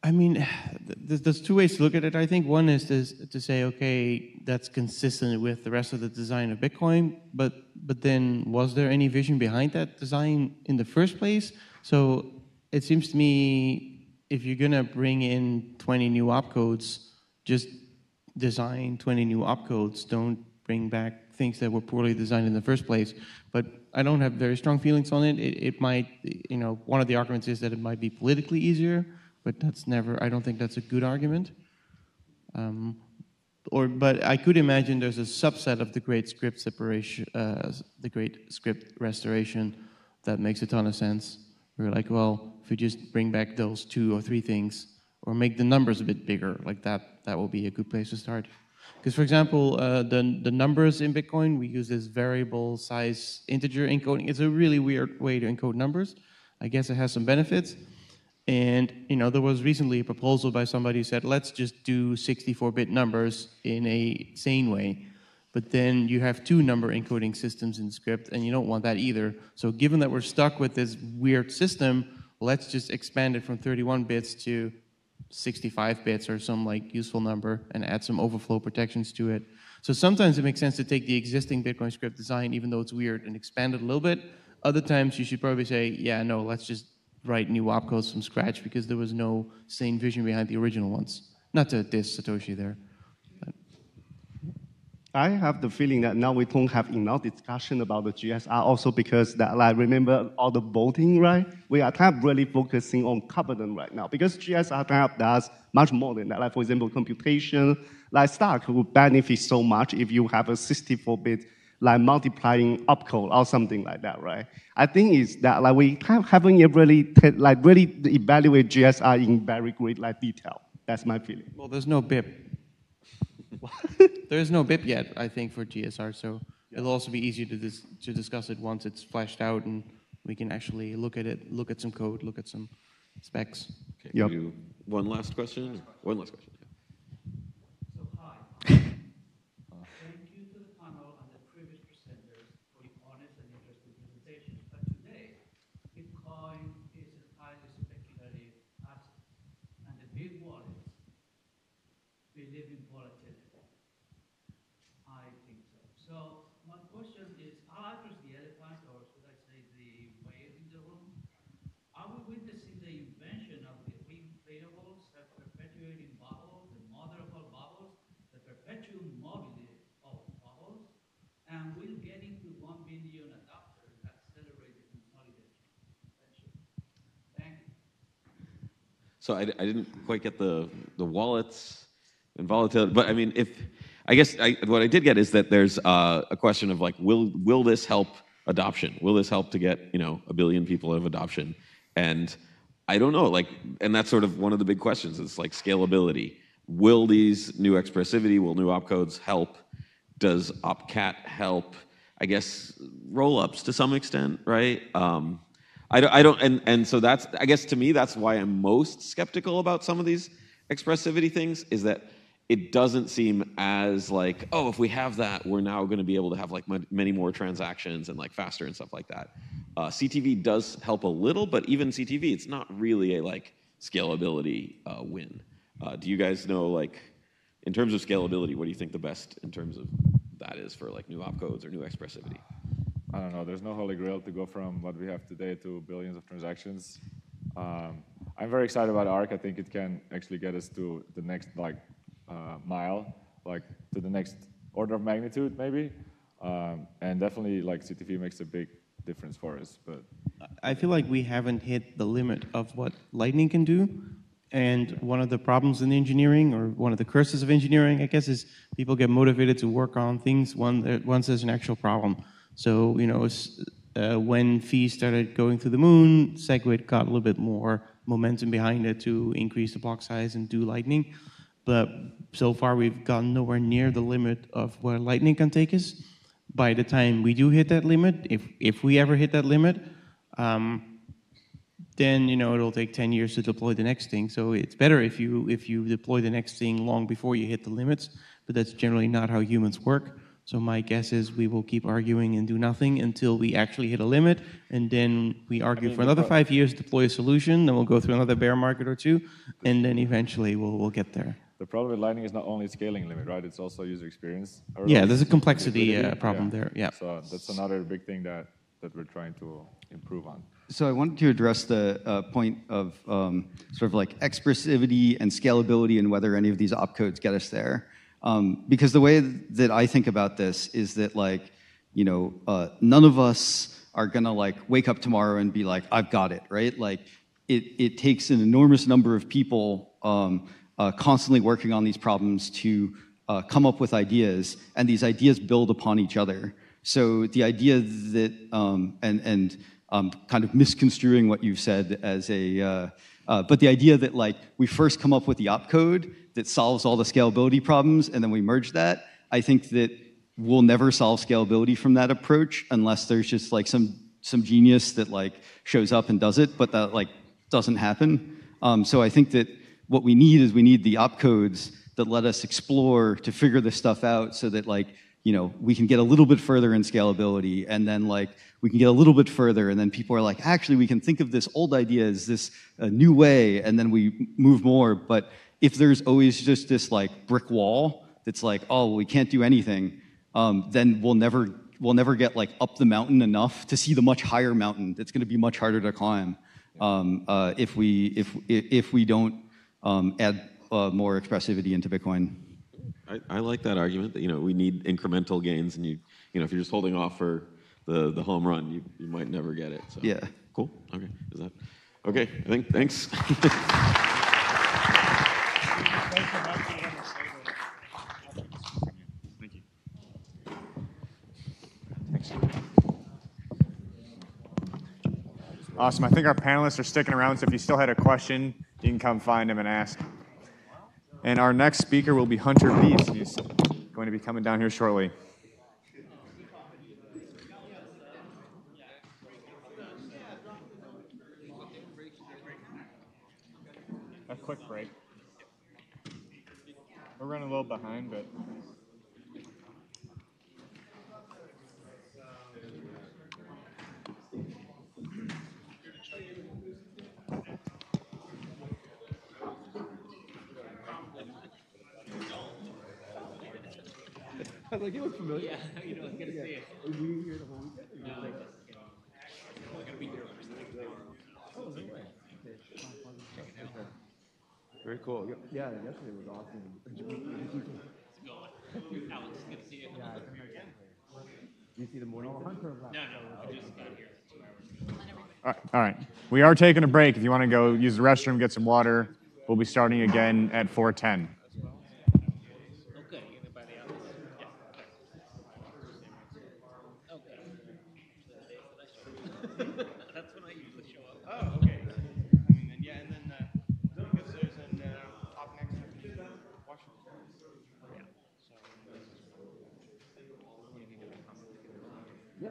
I mean, there's two ways to look at it. I think one is to say, okay, that's consistent with the rest of the design of Bitcoin, but then was there any vision behind that design in the first place? So it seems to me, if you're gonna bring in 20 new opcodes, just design 20 new opcodes. Don't bring back things that were poorly designed in the first place. But I don't have very strong feelings on it. It might, one of the arguments is that it might be politically easier, but that's never, I don't think that's a good argument. But I could imagine there's a subset of the Great Script separation, the Great Script Restoration that makes a ton of sense. We're like, well, if we just bring back those 2 or 3 things, or make the numbers a bit bigger, like that will be a good place to start. Because for example, the numbers in Bitcoin, we use this variable size integer encoding. It's a really weird way to encode numbers. I guess it has some benefits. And there was recently a proposal by somebody who said, let's just do 64-bit numbers in a sane way. But then you have 2 number encoding systems in script, and you don't want that either. So given that we're stuck with this weird system, let's just expand it from 31 bits to 65 bits or some like useful number and add some overflow protections to it. So sometimes it makes sense to take the existing Bitcoin script design, even though it's weird, and expand it a little bit. Other times you should probably say, yeah, no, let's just write new opcodes from scratch because there was no sane vision behind the original ones. Not to diss Satoshi there. I have the feeling that now we don't have enough discussion about the GSR also because that, like, remember all the voting, right? We are kind of really focusing on covenant right now because GSR kind of does much more than that. Like, for example, computation, like Stark would benefit so much if you have a 64-bit like multiplying opcode or something like that, right? I think it's that like we haven't really really evaluate GSR in very great like detail. That's my feeling. Well, there's no BIP. There is no BIP yet, I think, for GSR, so it'll also be easier to discuss it once it's fleshed out and we can actually look at it, look at some code, look at some specs. Okay, yep. One last question? One last question. So, hi. Thank you to the panel and the previous presenters for the honest and interesting presentations. But today, Bitcoin is a highly speculative asset, and the big wallets believe in volatility. I think so. So my question is, I'll address the elephant, or should I say the whale in the room. Are we witnessing the invention of the inflatable, self-perpetuating bubble, the mother of all bubbles, the perpetuum mobile of bubbles, and will getting to 1 billion adopters accelerate the consolidation? Thank you. So I didn't quite get the wallets and volatility, but I mean, what I did get is that there's a question of like, will this help adoption? Will this help to get 1 billion people of adoption? And I don't know, like, and that's sort of one of the big questions. It's like scalability. Will these new expressivity, will new opcodes help? Does opcat help? I guess roll-ups to some extent, right? I don't, and so I guess to me, that's why I'm most skeptical about some of these expressivity things, is that it doesn't seem as like, oh, if we have that, we're now going to be able to have like many more transactions and like faster and stuff like that. CTV does help a little, but even CTV, it's not really a like scalability win. Do you guys know, like, in terms of scalability, what do you think the best in terms of that is for like new opcodes or new expressivity? I don't know. There's no holy grail to go from what we have today to billions of transactions. I'm very excited about ARC. I think it can actually get us to the next like mile, like to the next order of magnitude maybe. And definitely like CTV makes a big difference for us. But I feel like we haven't hit the limit of what Lightning can do. And one of the problems in engineering, or one of the curses of engineering, I guess, is people get motivated to work on things once there's an actual problem. So, you know, when fees started going through the moon, SegWit got a little bit more momentum behind it to increase the block size and do Lightning. But so far, we've gotten nowhere near the limit of where Lightning can take us. By the time we do hit that limit, if we ever hit that limit, then you know it'll take 10 years to deploy the next thing. So it's better if you deploy the next thing long before you hit the limits. But that's generally not how humans work. So my guess is we will keep arguing and do nothing until we actually hit a limit, and then we argue for another 5 years, deploy a solution, then we'll go through another bear market or two, and then eventually we'll get there. the problem with Lightning is not only scaling limit, right? It's also user experience. Yeah, there's a complexity problem there. Yeah. So that's another big thing that we're trying to improve on. So I wanted to address the point of sort of like expressivity and scalability and whether any of these opcodes get us there. Because the way that I think about this is that like, you know, none of us are gonna like wake up tomorrow and be like, I've got it, right? Like it takes an enormous number of people constantly working on these problems to come up with ideas, and these ideas build upon each other. So the idea that, kind of misconstruing what you've said as a, but the idea that like we first come up with the opcode that solves all the scalability problems and then we merge that, I think that we'll never solve scalability from that approach unless there's just like some genius that like shows up and does it, but that like doesn't happen. So I think that what we need the opcodes that let us explore to figure this stuff out so that like, you know, we can get a little bit further in scalability, and then like we can get a little bit further, and then people are like, actually, we can think of this old idea as this new way, and then we move more. But if there's always just this like brick wall that's like, oh, we can't do anything, then we'll never get like up the mountain enough to see the much higher mountain that's going to be much harder to climb if we don't add more expressivity into Bitcoin. I like that argument that, you know, we need incremental gains, and you know, if you're just holding off for the home run, you might never get it. So. Yeah. Cool. Okay. Is that okay? I think thanks. Awesome. I think our panelists are sticking around, so if you still had a question, you can come find them and ask. And our next speaker will be Hunter Beast. He's going to be coming down here shortly. A quick break. We're running a little behind, but... I was like, you look familiar. Yeah, you know, I was gonna say it. Were you here the whole weekend? No, we're gonna be here tomorrow. Oh, no way. Okay. Very cool. Yeah, yesterday was awesome. How's it going? Alex, good to see you. Yeah, do you see the morning? Hunter left. No, I just got here. All right. We are taking a break. If you want to go use the restroom, get some water, we'll be starting again at 4:10. That's when I usually show up. Oh, okay. I mean, and yeah, and then because there's an up next to Washington. Yeah. So. Yeah.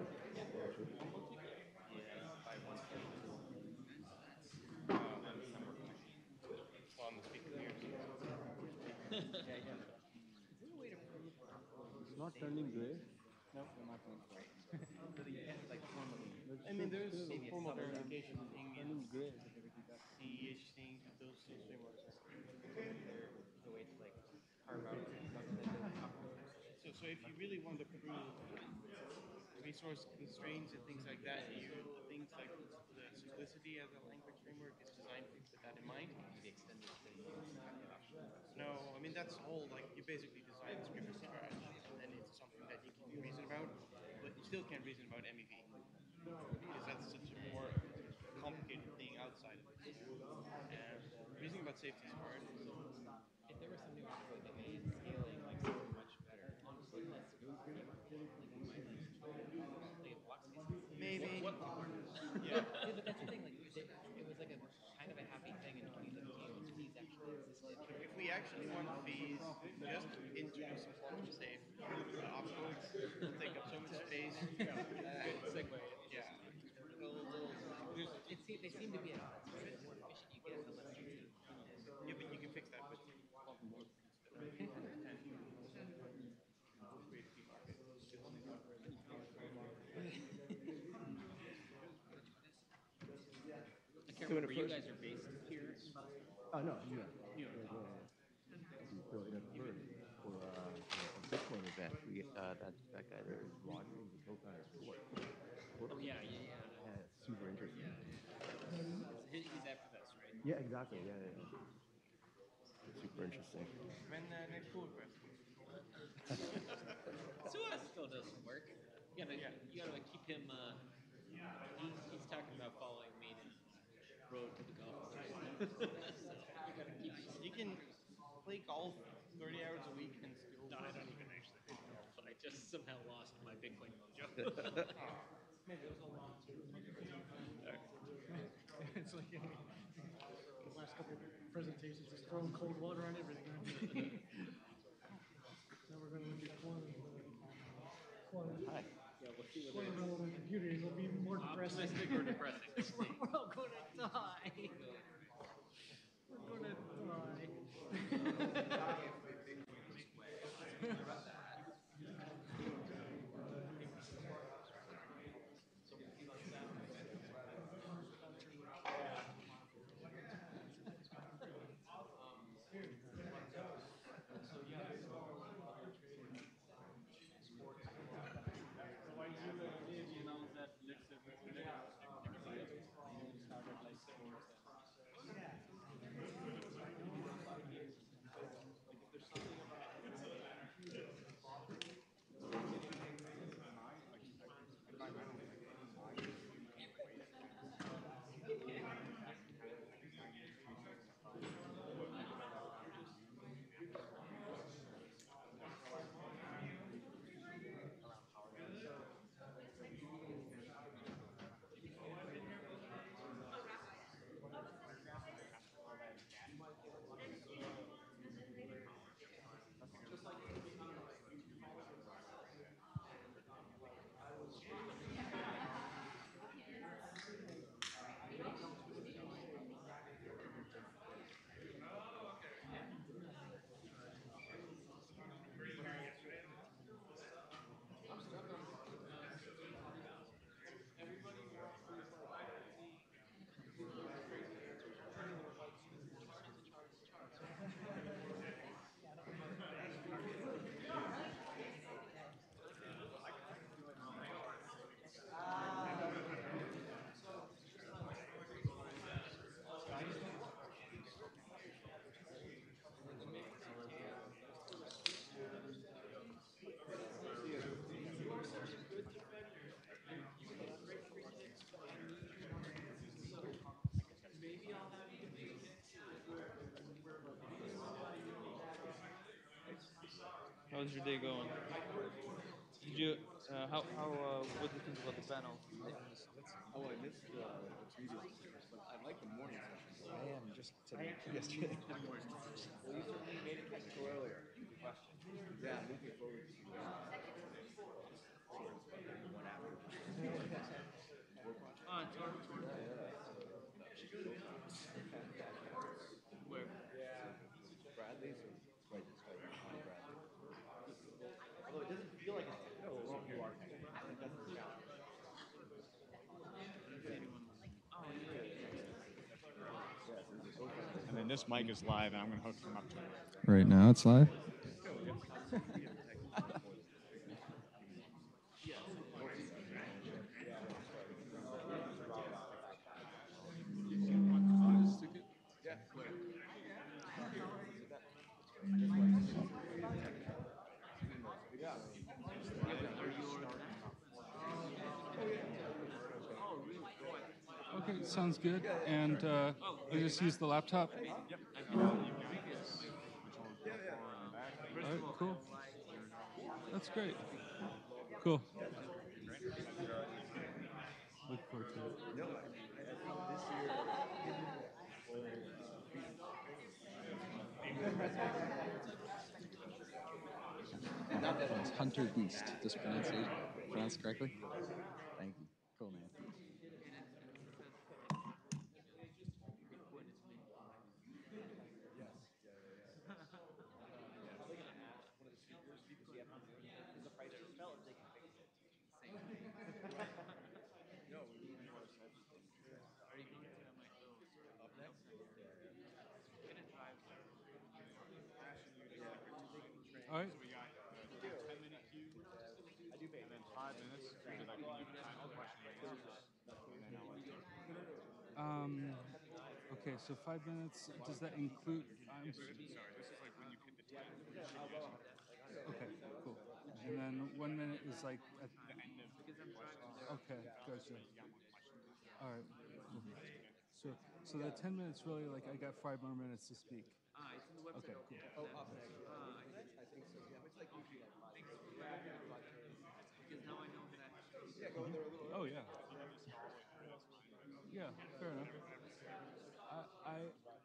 Well, I'm the speaker here. Yeah, yeah. turning gray? No? I mean, there's formal verification thing Turning in gray. CEH thing, those frameworks are. The way to like carve out So if you really want to prove resource constraints and things like that, things like the simplicity as a language framework is designed with that in mind. No, I mean that's all like you basically design the script from scratch, and then it's something that you can reason about, but you still can't reason about MEV because that's such a more complicated thing outside of it. And reasoning about safety is hard. If there was some new opcode that made scaling like so much better, honestly, less maybe. Yeah. But that's the thing. Like it was like a kind of a happy thing in 2015 when fees actually existed. If we actually want fees, just introduce some quantum safe opcodes. It'll take up so much space. Good segue. Yeah. They seem to be at odds, right? The more efficient you get, the less safety. Yeah, but you can fix that with quantum work. I can't remember, you guys are based here in Boston? Oh, no, New York. New York. So in a firm for a Bitcoin event, we that guy there is Roger, he's a co-founder of Torch. Oh yeah. Yeah, it's super interesting. He's after this, right? Yeah, exactly. Yeah. It's super interesting. When next pull request? Suaz still does some work. You gotta keep him. He's talking about following me down the road to the golf course. So you gotta keep. You can play golf 30 hours a week and still. No, I don't even actually play golf, but I just somehow lost my Bitcoin mojo. Maybe it was a long It's like the last couple of presentations, just throwing cold water on everything. Now we're going to look at quantum. Hi. Yeah, we'll see what Quantum on computers will be more depressing. Optimistic or depressing? We're all going to die. We're going to die. How's your day going? Did you, what do you think about the panel? Oh, I missed the previous sessions, but I like the morning sessions. Man, just today, yesterday. Well, you certainly made it technical earlier. Good question. Yeah, I'm looking forward to one after. Where? Bradley's or right this way behind Bradley. Although it doesn't feel this mic is live, and I'm going to hook him up to it. Right now it's live. Okay, sounds good. And I'll just use the laptop. All right, cool. That's great. Cool. Look forward to it. That was Hunter Beast. Just pronounced correctly? Thank you. Cool, man. All right. So we got 10-minute cue, and then 5 minutes for like time for question and answers, and then I'll let you. Okay, so 5 minutes. Does that include? Sorry, this is like when you hit the time. Okay, cool. And then 1 minute is like at the end of the question. Okay, gotcha. You got one question. All right, cool. So that 10 minutes really like I got 5 more minutes to speak. It's in the website. Okay, cool. I think so. Yeah, it's like usually like 5 minutes. Because now I know that Yeah, go there a little. Oh yeah. Yeah, fair enough.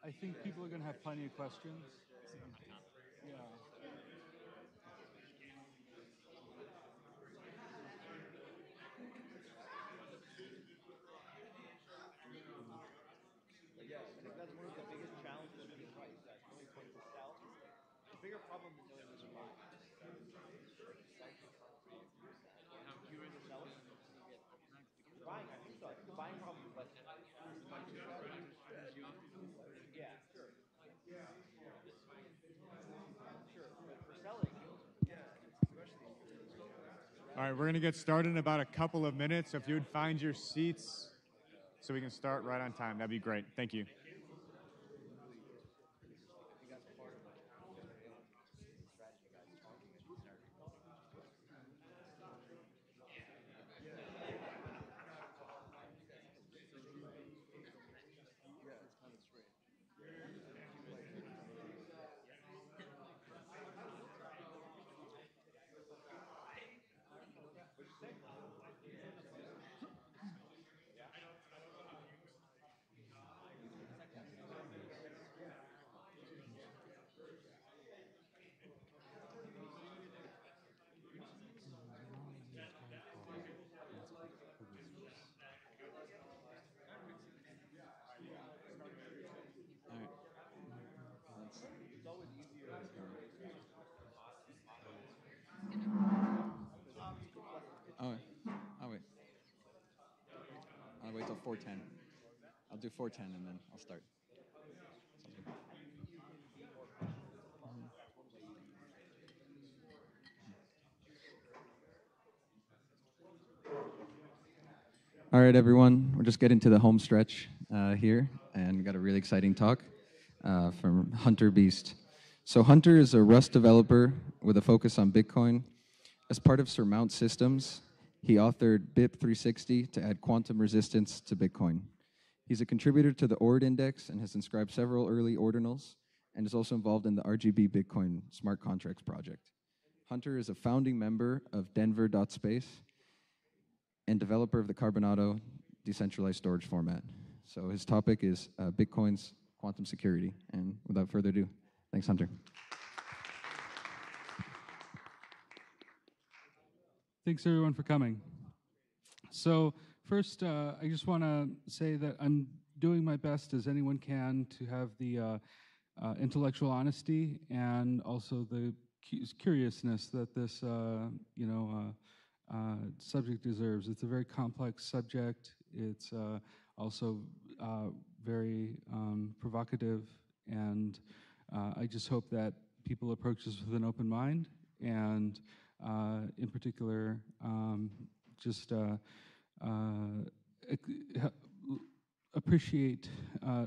I think people are gonna have plenty of questions. Yeah. But yeah, I think that's one of the biggest challenges of being right. Is that knowing when to sell. The bigger problem than knowing when to buy. How curious to sell it, and you get the buying. I think so. I think the buying problem is less than that. Yeah, sure. Sure, but for selling, All right, we're going to get started in about a couple of minutes. So if you would find your seats so we can start right on time, that'd be great. Thank you. it's always easier. Oh, wait. I'll wait till 4:10. I'll do 4:10 and then I'll start. Sounds good. All right, everyone. We're just getting to the home stretch here, and we got a really exciting talk from Hunter Beast. So Hunter is a Rust developer with a focus on Bitcoin. As part of Surmount Systems, he authored BIP 360 to add quantum resistance to Bitcoin. He's a contributor to the ORD index and has inscribed several early ordinals, and is also involved in the RGB Bitcoin smart contracts project. Hunter is a founding member of Denver.space and developer of the Carbonado decentralized storage format. So his topic is Bitcoin's quantum security. And without further ado, thanks, Hunter. Thanks everyone for coming. So first, I just want to say that I'm doing my best as anyone can to have the intellectual honesty and also the curiousness that this subject deserves. It's a very complex subject. It's also very provocative, And I just hope that people approach this with an open mind, and in particular, just appreciate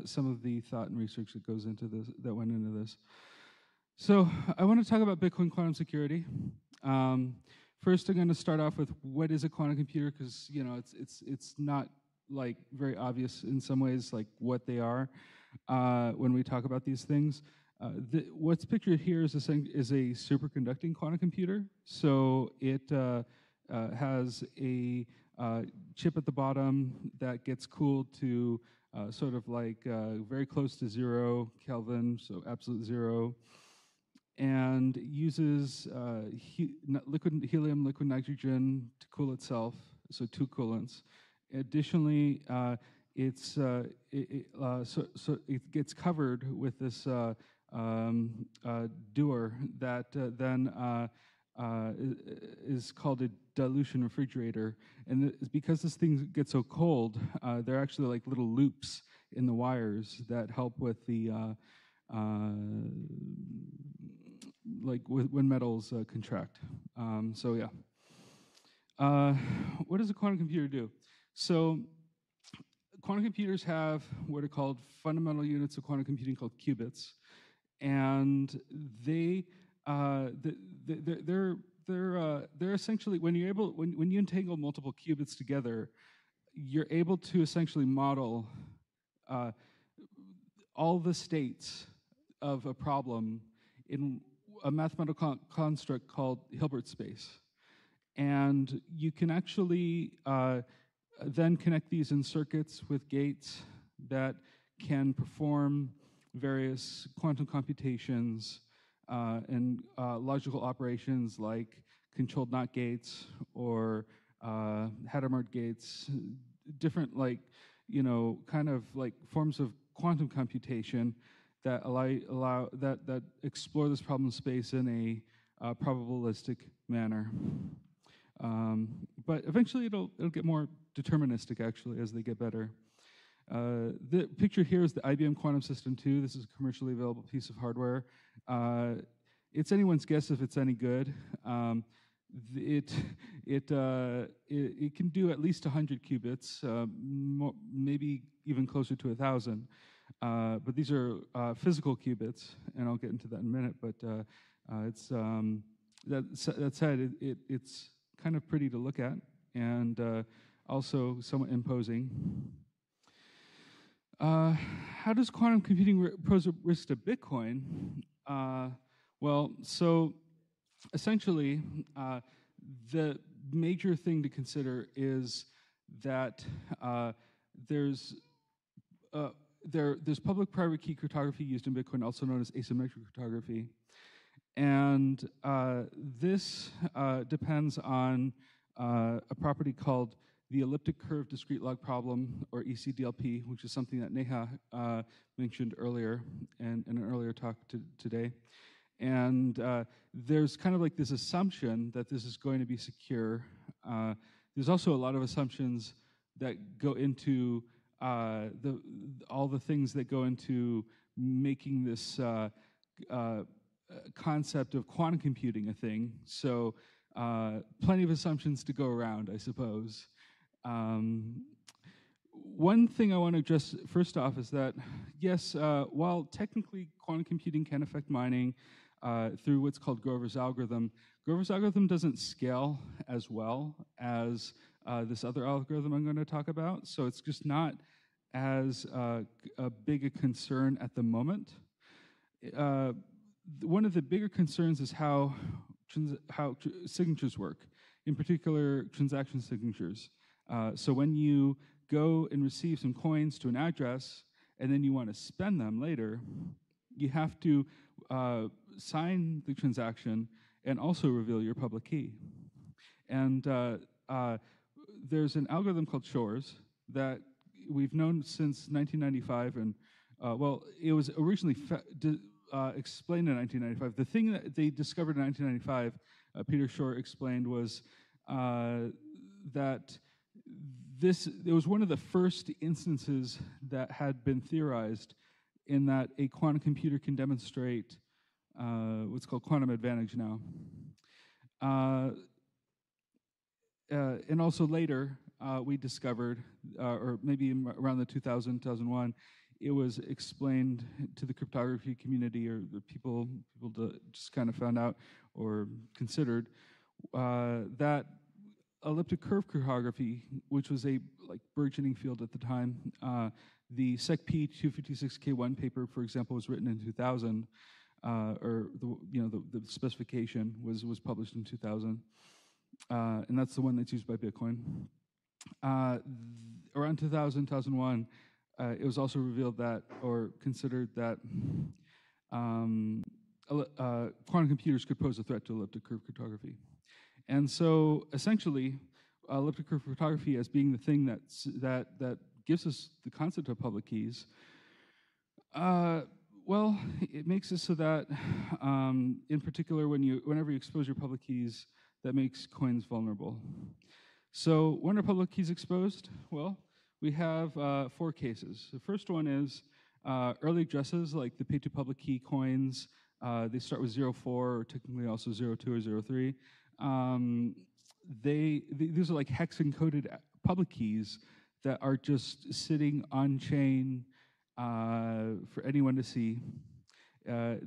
some of the thought and research that goes into this, that went into this. So I want to talk about Bitcoin quantum security. First, I'm going to start off with what is a quantum computer, because it's not like very obvious in some ways, like what they are when we talk about these things. What's pictured here is a superconducting quantum computer. So it has a chip at the bottom that gets cooled to sort of like very close to 0 Kelvin, so absolute zero, and uses liquid helium, liquid nitrogen to cool itself, so 2 coolants. Additionally, so it gets covered with this dewar that then is called a dilution refrigerator. And it's because this thing gets so cold, there are actually like little loops in the wires that help with the like when metals contract. So yeah. What does a quantum computer do? So quantum computers have what are called fundamental units of quantum computing called qubits, and they're essentially, when you entangle multiple qubits together, you're able to essentially model all the states of a problem in a mathematical construct called Hilbert space. And you can actually then connect these in circuits with gates that can perform various quantum computations and logical operations like controlled NOT gates or Hadamard gates, different kind of like forms of quantum computation that that explore this problem space in a probabilistic manner. But eventually it'll get more deterministic actually as they get better. The picture here is the IBM Quantum System 2. This is a commercially available piece of hardware. It's anyone's guess if it's any good. It can do at least 100 qubits, maybe even closer to 1,000. But these are physical qubits, and I'll get into that in a minute. But that said, it's kind of pretty to look at, and also somewhat imposing. How does quantum computing pose a risk to Bitcoin? Well, so essentially, the major thing to consider is that there's public-private key cryptography used in Bitcoin, also known as asymmetric cryptography. And this depends on a property called the elliptic curve discrete log problem, or ECDLP, which is something that Neha mentioned earlier in an earlier talk today. And there's kind of like this assumption that this is going to be secure. There's also a lot of assumptions that go into all the things that go into making this concept of quantum computing a thing. So plenty of assumptions to go around, I suppose. One thing I want to address first off is that, yes, while technically quantum computing can affect mining through what's called Grover's algorithm doesn't scale as well as this other algorithm I'm going to talk about. So it's just not as big a concern at the moment. One of the bigger concerns is how signatures work, in particular transaction signatures. So when you go and receive some coins to an address and then you want to spend them later, you have to sign the transaction and also reveal your public key. And there's an algorithm called Shor's that we've known since 1995, and well, it was originally explained in 1995. The thing that they discovered in 1995, Peter Shor explained, was that it was one of the first instances that had been theorized in that a quantum computer can demonstrate what's called quantum advantage now. And also later, we discovered, or maybe around the 2001, it was explained to the cryptography community, or the people just kind of found out or considered that elliptic curve cryptography, which was a burgeoning field at the time. The SecP 256K1 paper, for example, was written in 2000, or the specification was published in 2000, and that's the one that's used by Bitcoin. Around 2000, 2001, it was also revealed that, or considered that, quantum computers could pose a threat to elliptic curve cryptography. And so essentially, elliptic curve cryptography as being the thing that gives us the concept of public keys, well, it makes it so that, in particular, whenever you expose your public keys, that makes coins vulnerable. So when are public keys exposed? Well, we have 4 cases. The first one is early addresses, like the pay-to-public key coins. They start with 04, or technically also 02 or 03. These are like hex-encoded public keys that are just sitting on chain for anyone to see.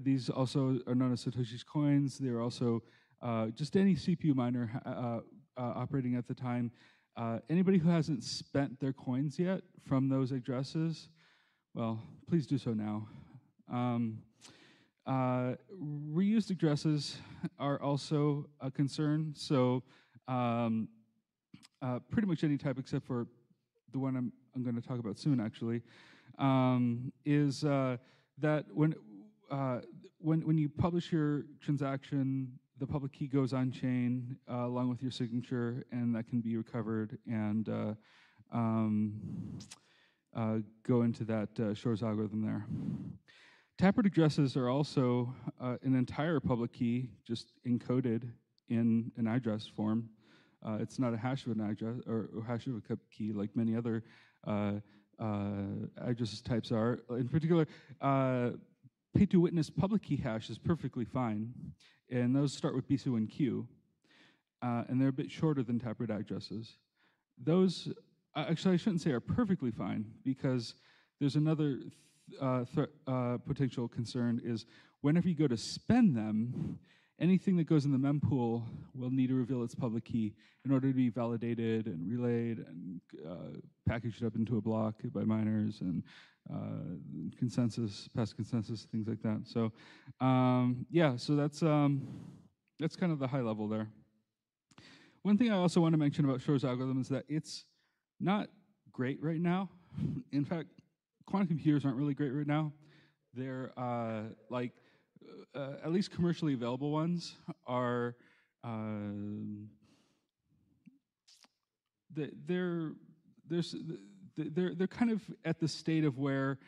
These also are known as Satoshi's coins. They're also just any CPU miner operating at the time. Anybody who hasn't spent their coins yet from those addresses, well, please do so now. Reused addresses are also a concern. So pretty much any type except for the one I'm going to talk about soon, actually, is that when you publish your transaction, the public key goes on chain along with your signature, and that can be recovered and go into that Shor's algorithm there. Taproot addresses are also an entire public key, just encoded in an address form. It's not a hash of an address or hash of a key like many other address types are. In particular, pay-to-witness public key hash is perfectly fine, and those start with BC1Q, and they're a bit shorter than taproot addresses. Those, actually, I shouldn't say are perfectly fine, because there's another potential concern is whenever you go to spend them, anything that goes in the mempool will need to reveal its public key in order to be validated and relayed and packaged up into a block by miners and consensus, past consensus, things like that. So yeah, so that's kind of the high level there. One thing I also want to mention about Shor's algorithm is that it's not great right now. In fact, quantum computers aren't really great right now. They're at least commercially available ones are they're kind of at the state of where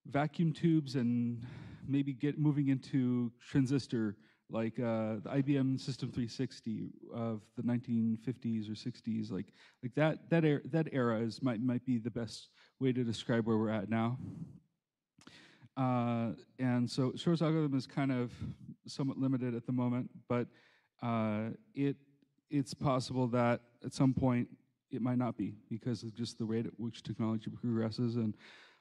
vacuum tubes and maybe moving into transistor, like the IBM System 360 of the 1950s or 60s, like that era might be the best way to describe where we're at now. And so Shor's algorithm is kind of somewhat limited at the moment, but it's possible that at some point it might not be, because of just the rate at which technology progresses and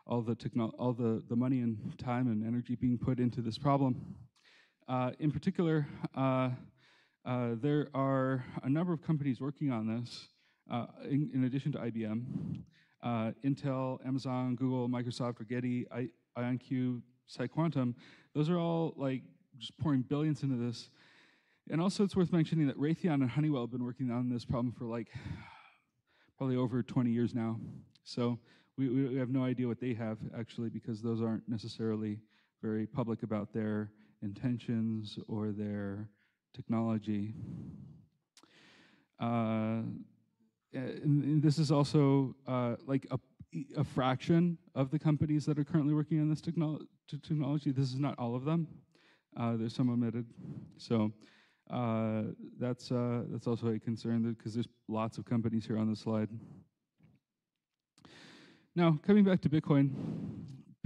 all the money and time and energy being put into this problem. In particular, there are a number of companies working on this, in addition to IBM. Intel, Amazon, Google, Microsoft, Rigetti, IonQ, PsiQuantum, those are all just pouring billions into this. And also it's worth mentioning that Raytheon and Honeywell have been working on this problem for probably over 20 years now. So we have no idea what they have, actually, because those aren't necessarily very public about their intentions or their technology. And this is also a fraction of the companies that are currently working on this technology. This is not all of them. There's some omitted. So that's also a concern, because there's lots of companies here on the slide. Now, coming back to Bitcoin.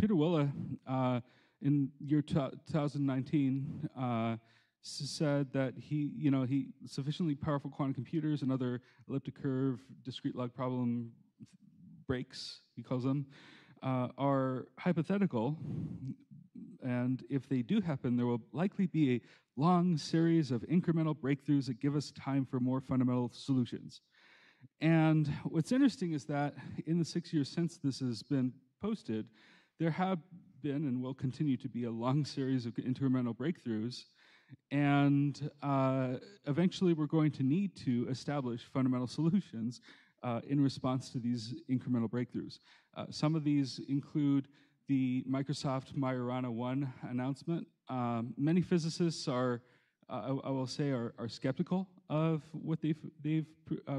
Peter Wille, in year 2019, said that he sufficiently powerful quantum computers and other elliptic curve discrete log problem breaks, he calls them, are hypothetical, and if they do happen, there will likely be a long series of incremental breakthroughs that give us time for more fundamental solutions. And what's interesting is that in the 6 years since this has been posted, there have been and will continue to be a long series of incremental breakthroughs, and eventually we're going to need to establish fundamental solutions in response to these incremental breakthroughs. Some of these include the Microsoft Majorana 1 announcement. Many physicists are, I will say, are skeptical of what they've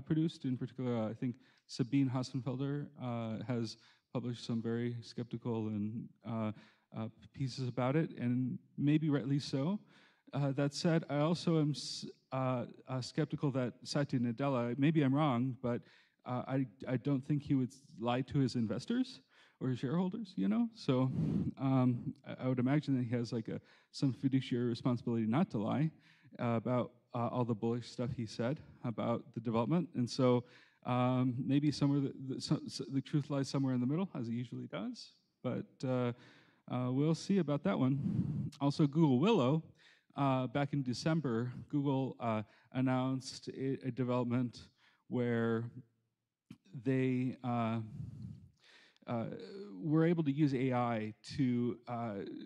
produced. In particular, I think Sabine Hassenfelder has published some very skeptical and pieces about it, and maybe rightly so. That said, I also am skeptical that Satya Nadella, maybe I'm wrong, but I don't think he would lie to his investors or his shareholders, So I would imagine that he has like some fiduciary responsibility not to lie about all the bullish stuff he said about the development. And so maybe somewhere the truth lies somewhere in the middle, as it usually does. But we'll see about that one. Also, Google Willow. Back in December, Google announced a development where they were able to use AI to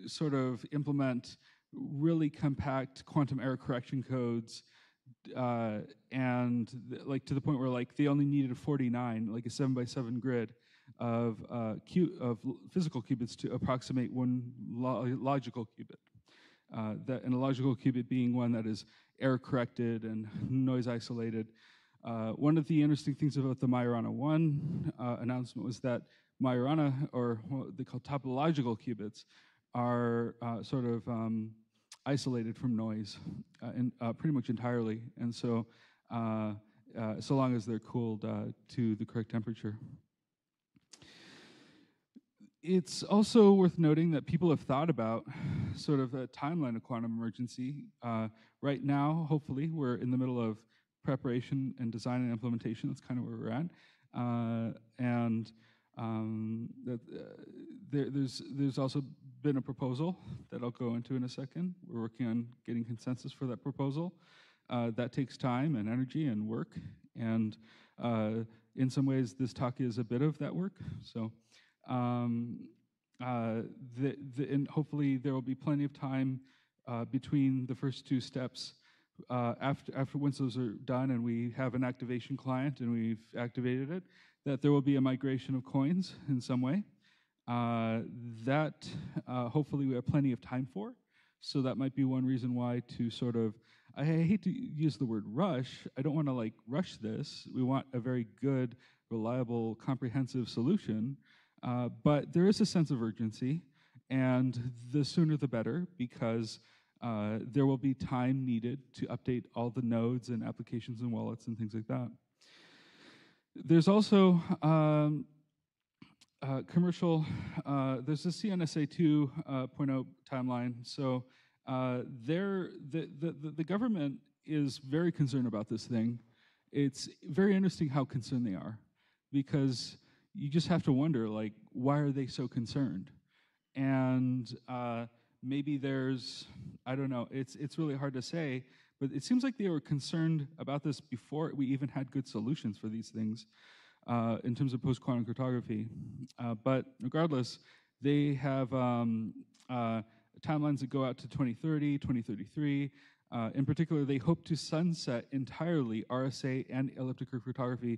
sort of implement really compact quantum error correction codes, and like to the point where like they only needed a 49, like a 7x7 grid of physical qubits to approximate one logical qubit. And a logical qubit being one that is error corrected and noise isolated. One of the interesting things about the Majorana 1 announcement was that Majorana, or what they call topological qubits, are sort of isolated from noise pretty much entirely, and so so long as they're cooled to the correct temperature. It's also worth noting that people have thought about sort of a timeline of quantum emergency. Right now, hopefully, we're in the middle of preparation and design and implementation. That's kind of where we're at. There's also been a proposal that I'll go into in a second. We're working on getting consensus for that proposal. That takes time and energy and work. And in some ways, this talk is a bit of that work. So. And hopefully there will be plenty of time between the first two steps after once those are done and we have an activation client and we've activated it, that there will be a migration of coins in some way. That hopefully we have plenty of time for. So that might be one reason why to sort of, I hate to use the word rush. I don't want to like rush this. We want a very good, reliable, comprehensive solution. But there is a sense of urgency, and the sooner the better, because there will be time needed to update all the nodes and applications and wallets and things like that. There's also commercial, there's a CNSA 2.0 timeline. So the government is very concerned about this thing. It's very interesting how concerned they are, because you just have to wonder, like, why are they so concerned? And maybe there's, I don't know, it's really hard to say, but it seems like they were concerned about this before we even had good solutions for these things in terms of post-quantum cryptography. But regardless, they have timelines that go out to 2030, 2033. In particular, they hope to sunset entirely RSA and elliptic curve cryptography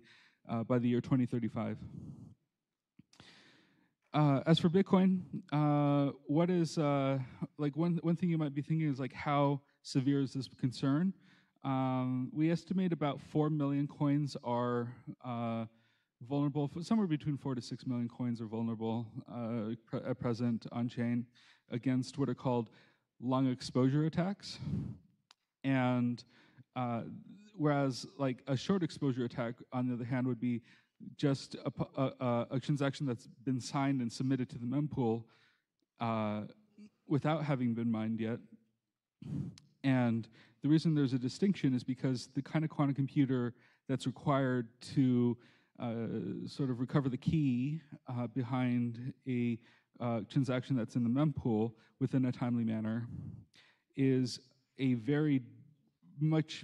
by the year 2035. As for Bitcoin, what is like one thing you might be thinking is like, how severe is this concern? We estimate about 4 million coins are vulnerable. Somewhere between 4 to 6 million coins are vulnerable at present on chain against what are called long exposure attacks. And whereas like a short exposure attack, on the other hand, would be just a transaction that's been signed and submitted to the mempool without having been mined yet. And the reason there's a distinction is because the kind of quantum computer that's required to sort of recover the key behind a transaction that's in the mempool within a timely manner is a very much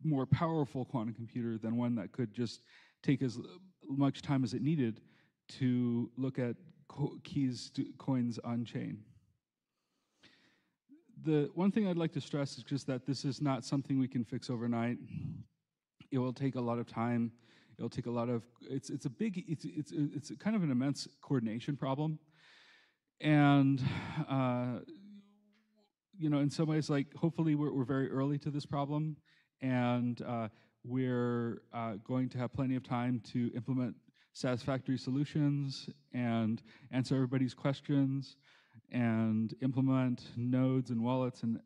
more powerful quantum computer than one that could just take as much time as it needed to look at keys to coins on chain. The one thing I'd like to stress is just that this is not something we can fix overnight. It will take a lot of time. It'll take a lot of, it's kind of an immense coordination problem. And, you know, in some ways, like, hopefully we're very early to this problem, and we're going to have plenty of time to implement satisfactory solutions and answer everybody's questions and implement nodes and wallets and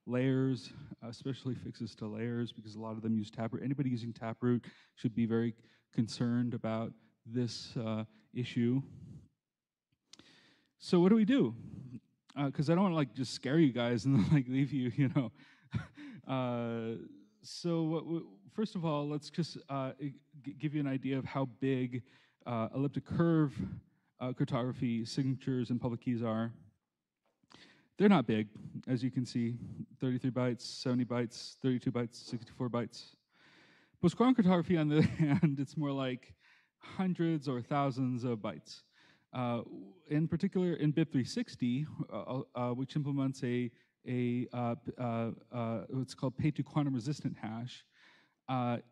layers, especially fixes to layers, because a lot of them use Taproot. Anybody using Taproot should be very concerned about this issue. So what do we do? Because I don't want to like just scare you guys and like leave you, you know. First of all, let's just give you an idea of how big elliptic curve cryptography signatures and public keys are. They're not big, as you can see, 33 bytes, 70 bytes, 32 bytes, 64 bytes. Post-quantum cryptography, on the other hand, it's more like hundreds or thousands of bytes. In particular, in BIP360, which implements what's called pay-to-quantum resistant hash,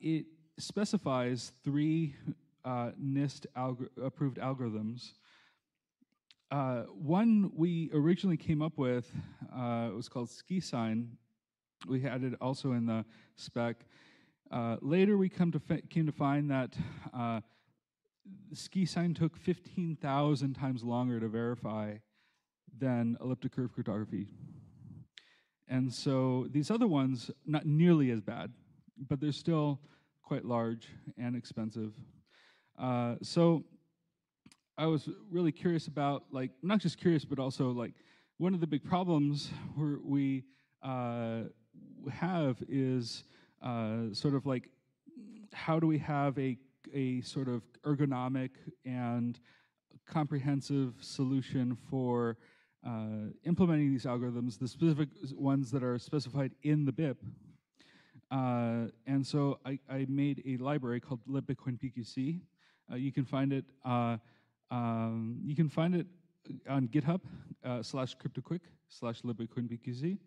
it specifies 3 NIST approved algorithms. One we originally came up with was called ski sign. We had it also in the spec. Later, we came to find that ski sign took 15,000 times longer to verify than elliptic curve cryptography. And so these other ones, not nearly as bad, but they're still quite large and expensive. So I was really curious about, like, not just curious, but also like one of the big problems we have is sort of like, how do we have a sort of ergonomic and comprehensive solution for implementing these algorithms, the specific ones that are specified in the BIP. And so I made a library called libbitcoin PQC. You can find it on GitHub /cryptoquick/libbitcoin PQC.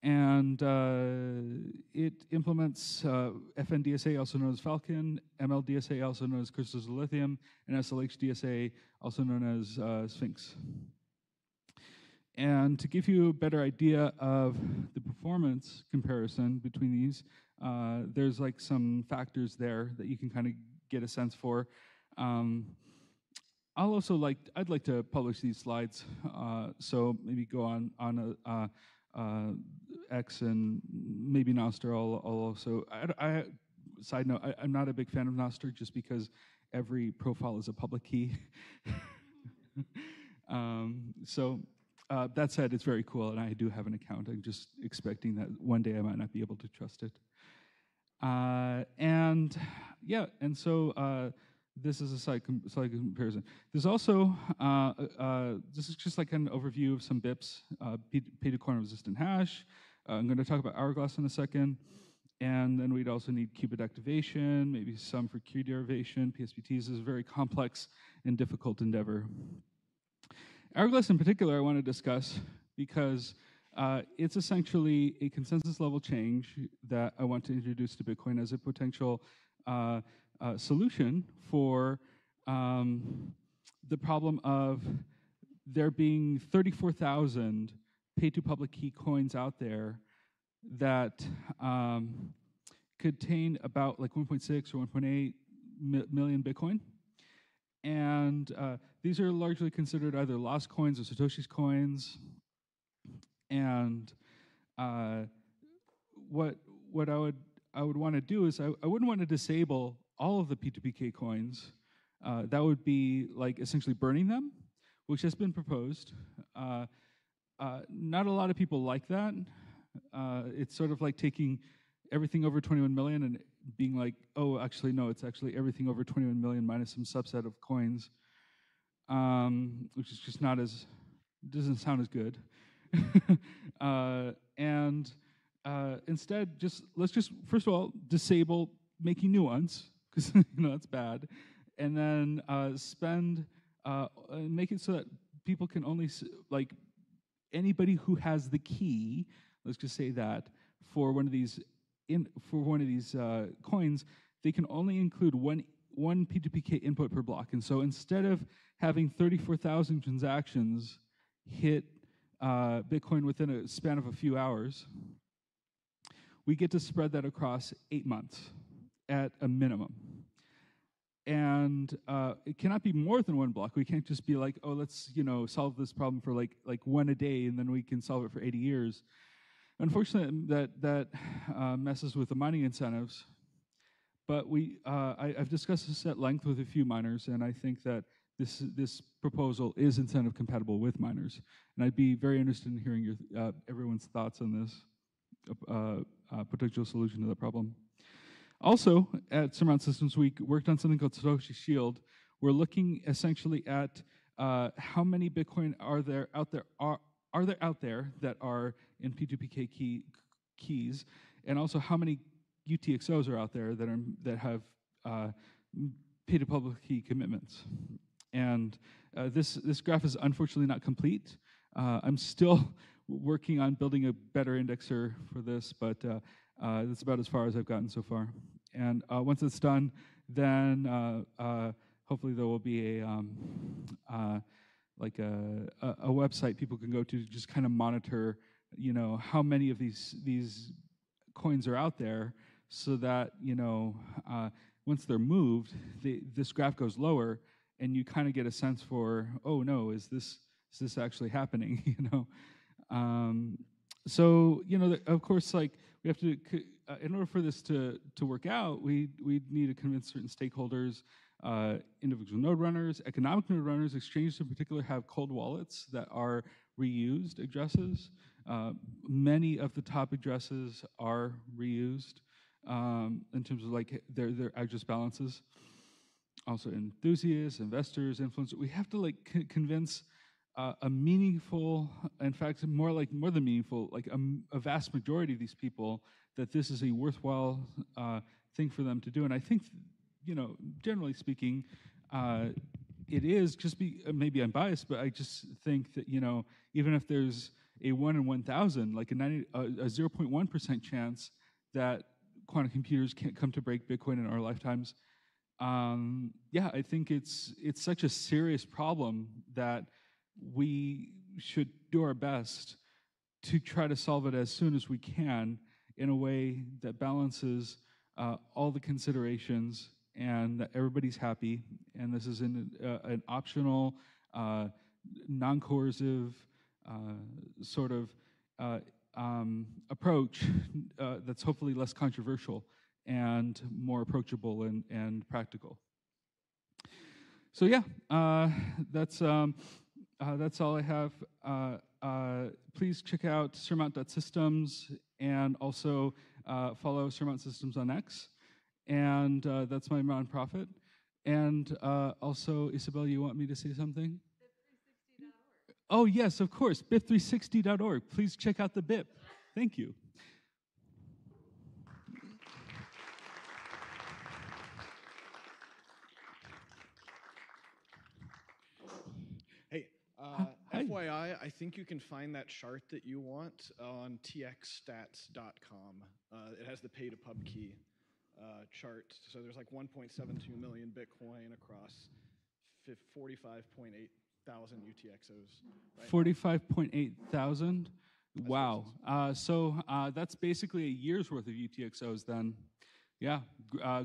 And it implements FNDSA, also known as Falcon, MLDSA, also known as crystals of lithium, and SLHDSA, also known as Sphinx. And to give you a better idea of the performance comparison between these, there's like some factors there that you can kind of get a sense for. I'd like to publish these slides, so maybe go on X and maybe Nostr. I'll also, side note, I'm not a big fan of Nostr just because every profile is a public key. That said, it's very cool, and I do have an account. I'm just expecting that one day I might not be able to trust it. This is a slight comparison. There's also, this is just like an overview of some BIPs, pay-to-quantum resistant hash. I'm going to talk about Hourglass in a second. And then we'd also need qubit activation, maybe some for Q derivation. PSPTs is a very complex and difficult endeavor. Hourglass in particular I want to discuss because it's essentially a consensus level change that I want to introduce to Bitcoin as a potential solution for the problem of there being 34,000 pay-to-public key coins out there that contain about like 1.6 or 1.8 million Bitcoin. And these are largely considered either lost coins or Satoshi's coins. And what I would want to do is I wouldn't want to disable all of the P2PK coins. That would be like essentially burning them. which has been proposed. Not a lot of people like that. It's sort of like taking everything over 21 million and being like, oh, actually, no, it's actually everything over 21 million minus some subset of coins, which is just not as, doesn't sound as good. Instead, let's just, first of all, disable making new ones, because that's bad, and then make it so that people can only, like, anybody who has the key, let's just say that, for one of these coins, they can only include one P2PK input per block. And so instead of having 34,000 transactions hit Bitcoin within a span of a few hours, we get to spread that across 8 months at a minimum. And it cannot be more than one block. We can't just be like, oh, let's solve this problem for like one a day, and then we can solve it for 80 years. Unfortunately, that messes with the mining incentives. But I've discussed this at length with a few miners, and I think that this proposal is incentive compatible with miners. And I'd be very interested in hearing everyone's thoughts on this potential solution to that problem. Also, at Surmount Systems, we worked on something called Satoshi Shield. We're looking essentially at how many Bitcoin are there out there that are in P2PK keys, and also how many UTXOs are out there that have pay-to-public key commitments. And this graph is unfortunately not complete. I'm still working on building a better indexer for this, but that's about as far as I've gotten so far. And once it's done, then hopefully there will be a website people can go to just kind of monitor, how many of these coins are out there, so that once they're moved, this graph goes lower, and you kind of get a sense for, oh no, is this actually happening? So of course, like, we have to, in order for this to work out, we need to convince certain stakeholders, individual node runners, economic node runners. Exchanges in particular have cold wallets that are reused addresses. Many of the top addresses are reused in terms of like their address balances. Also enthusiasts, investors, influencers. We have to like convince a meaningful, in fact, more than meaningful, like a vast majority of these people that this is a worthwhile thing for them to do. And I think, generally speaking, it is. Maybe I'm biased, but I just think that even if there's a 1 in 1,000, like a 0.1% chance that quantum computers can't come to break Bitcoin in our lifetimes, I think it's such a serious problem that we should do our best to try to solve it as soon as we can in a way that balances all the considerations and that everybody's happy. And this is an optional, non-coercive sort of approach that's hopefully less controversial and more approachable and practical. So yeah, that's all I have. Please check out surmount.systems and also follow Surmount Systems on X. And that's my nonprofit. And also, Isabel, you want me to say something? BIP360.org. Oh, yes, of course, BIP360.org. Please check out the BIP. Thank you. Hey, FYI, I think you can find that chart that you want on txstats.com. It has the pay-to-pub key chart. So there's like 1.72 million Bitcoin across 45.8 thousand UTXOs. Right 45.8 thousand? Wow. So that's basically a year's worth of UTXOs then. Yeah,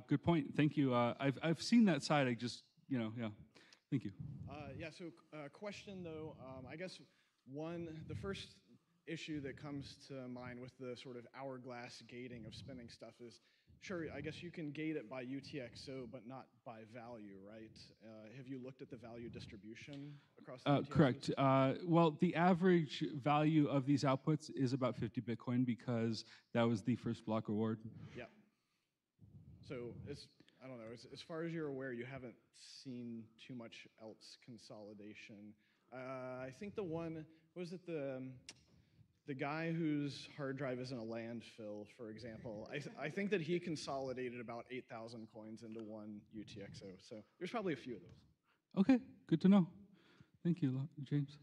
good point. Thank you. I've seen that side. I just, yeah. Thank you. So question though, I guess the first issue that comes to mind with the sort of hourglass gating of spending stuff is Sure, I guess you can gate it by UTXO, but not by value, right? Have you looked at the value distribution across the UTXOs? Correct. Well, the average value of these outputs is about 50 Bitcoin because that was the first block reward. Yeah. So I don't know, as far as you're aware, you haven't seen too much else consolidation. I think the guy whose hard drive is in a landfill, for example, I think that he consolidated about 8,000 coins into one UTXO. So there's probably a few of those. Okay, good to know. Thank you, James.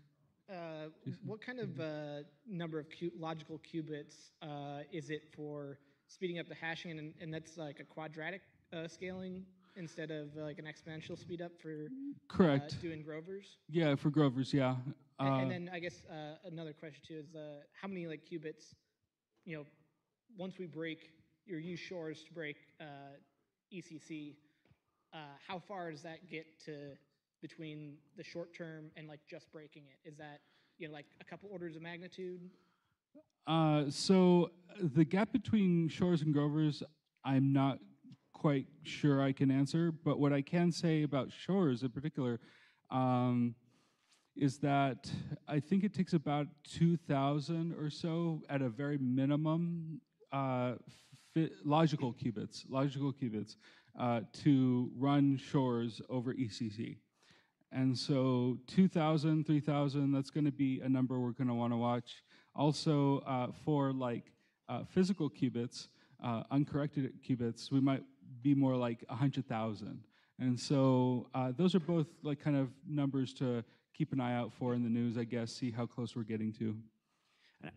What kind of number of logical qubits is it for speeding up the hashing, and that's like a quadratic scaling instead of like an exponential speed up for Correct. Doing Grovers? Yeah, for Grovers, yeah. And then I guess another question too is how many like qubits, once we break or use Shores to break ECC, how far does that get to between the short term and like just breaking it? Is that like a couple orders of magnitude? So the gap between Shores and Grovers, I'm not quite sure I can answer, but what I can say about Shores in particular is that I think it takes about 2,000 or so at a very minimum logical qubits to run Shores over ECC. And so 2,000, 3,000, that's going to be a number we're going to want to watch. Also, for like physical qubits, uncorrected qubits, we might be more like 100,000. And so those are both like kind of numbers to keep an eye out for in the news, I guess, see how close we're getting to.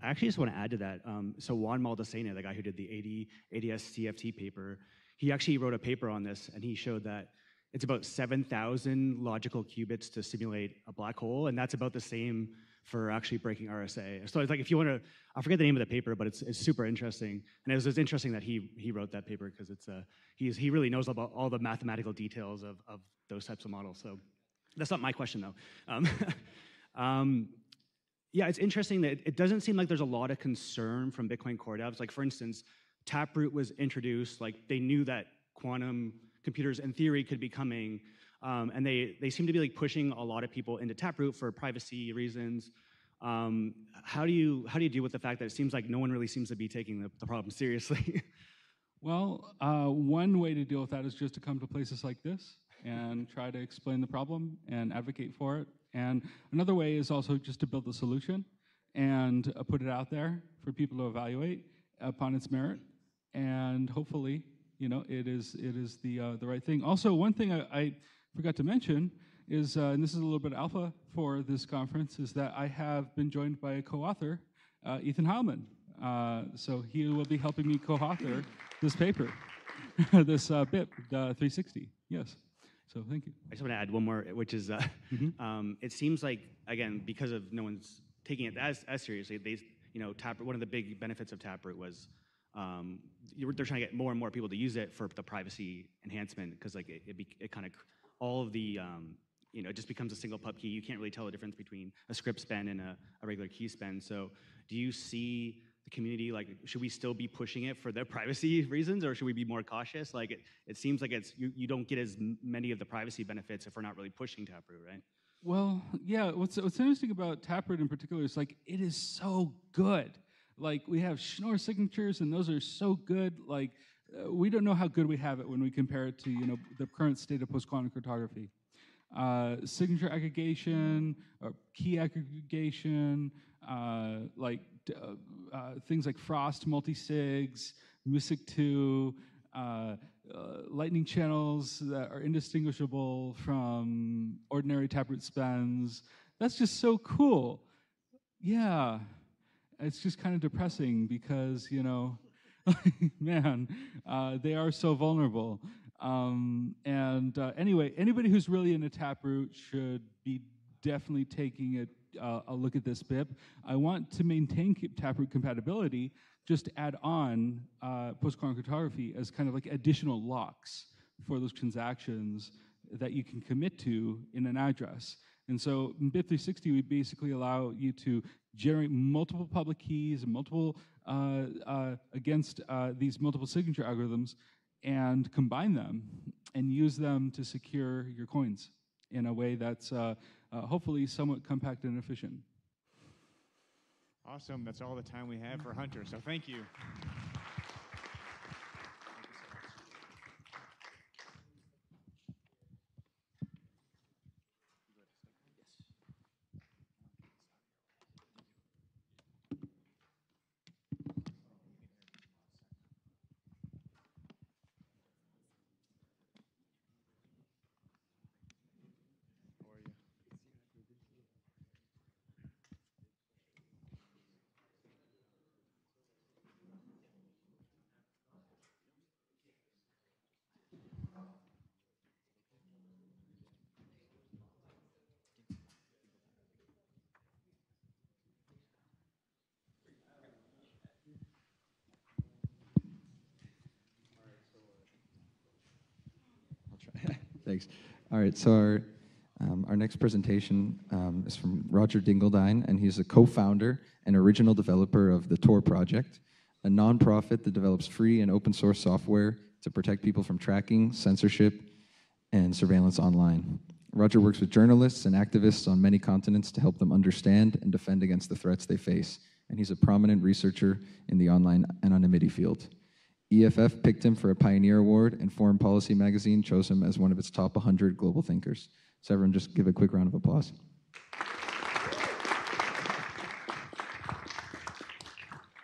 I actually just want to add to that. So Juan Maldacena, the guy who did the ADS CFT paper, he actually wrote a paper on this, and he showed that it's about 7,000 logical qubits to simulate a black hole, and that's about the same for actually breaking RSA. So it's like if you want to, I forget the name of the paper, but it's super interesting. And it was interesting that he wrote that paper because he really knows about all the mathematical details of those types of models. So that's not my question though. Yeah, it's interesting that it doesn't seem like there's a lot of concern from Bitcoin core devs. Like for instance, Taproot was introduced, like they knew that quantum computers in theory could be coming, and they seem to be like pushing a lot of people into Taproot for privacy reasons. How do you deal with the fact that it seems like no one really seems to be taking the problem seriously? Well, one way to deal with that is just to come to places like this and try to explain the problem and advocate for it. And another way is also just to build the solution and put it out there for people to evaluate upon its merit. And hopefully, it is the right thing. Also, one thing I forgot to mention is, and this is a little bit alpha for this conference, is that I have been joined by a co-author, Ethan Heilman. So he will be helping me co-author this paper, this BIP, the 360. Yes. So thank you. I just want to add one more, which is, it seems like, again, because of no one's taking it as seriously, Taproot, one of the big benefits of Taproot was they're trying to get more and more people to use it for the privacy enhancement, because like it kind of, all of the, it just becomes a single pub key. You can't really tell the difference between a script spend and a regular key spend. So do you see the community, like, should we still be pushing it for the privacy reasons, or should we be more cautious? Like, it seems like you don't get as many of the privacy benefits if we're not really pushing Taproot, right? Well, yeah, what's interesting about Taproot in particular is like, it is so good. Like, we have Schnorr signatures, and those are so good. Like, we don't know how good we have it when we compare it to, the current state of post-quantum cryptography. Signature aggregation, or key aggregation, things like Frost multisigs, MUSIC2, lightning channels that are indistinguishable from ordinary Taproot spends. That's just so cool. Yeah, it's just kind of depressing because, man, they are so vulnerable. Anyway, anybody who's really into Taproot should be definitely taking a look at this BIP. I want to maintain Taproot compatibility, just to add on post-quantum cryptography as kind of like additional locks for those transactions that you can commit to in an address. And so in BIP 360, we basically allow you to generate multiple public keys and multiple against these multiple signature algorithms, and combine them and use them to secure your coins in a way that's hopefully somewhat compact and efficient. Awesome. That's all the time we have for Hunter. So thank you. Thanks. All right, so our next presentation is from Roger Dingledine, and he's a co-founder and original developer of the Tor project, a nonprofit that develops free and open source software to protect people from tracking, censorship, and surveillance online. Roger works with journalists and activists on many continents to help them understand and defend against the threats they face, and he's a prominent researcher in the online anonymity field. EFF picked him for a Pioneer Award, and Foreign Policy magazine chose him as one of its top 100 global thinkers. So everyone just give a quick round of applause.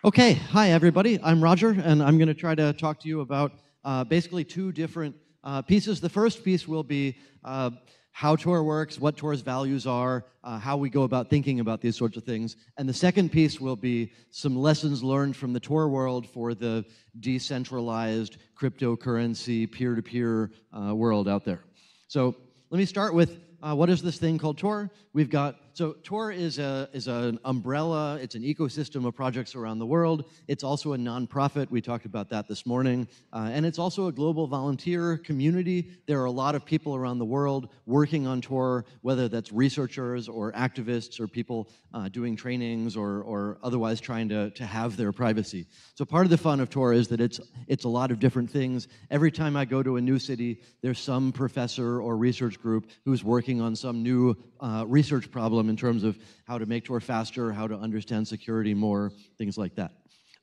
Okay, hi everybody, I'm Roger, and I'm going to try to talk to you about basically two different pieces. The first piece will be how Tor works, what Tor's values are, how we go about thinking about these sorts of things. And the second piece will be some lessons learned from the Tor world for the decentralized cryptocurrency, peer-to-peer world out there. So let me start with what is this thing called Tor? We've got, so Tor is an umbrella, it's an ecosystem of projects around the world. It's also a nonprofit, we talked about that this morning. And it's also a global volunteer community. There are a lot of people around the world working on Tor, whether that's researchers or activists or people doing trainings or otherwise trying to have their privacy. So part of the fun of Tor is that it's a lot of different things. Every time I go to a new city, there's some professor or research group who's working on some new research problem in terms of how to make Tor faster, how to understand security more, things like that.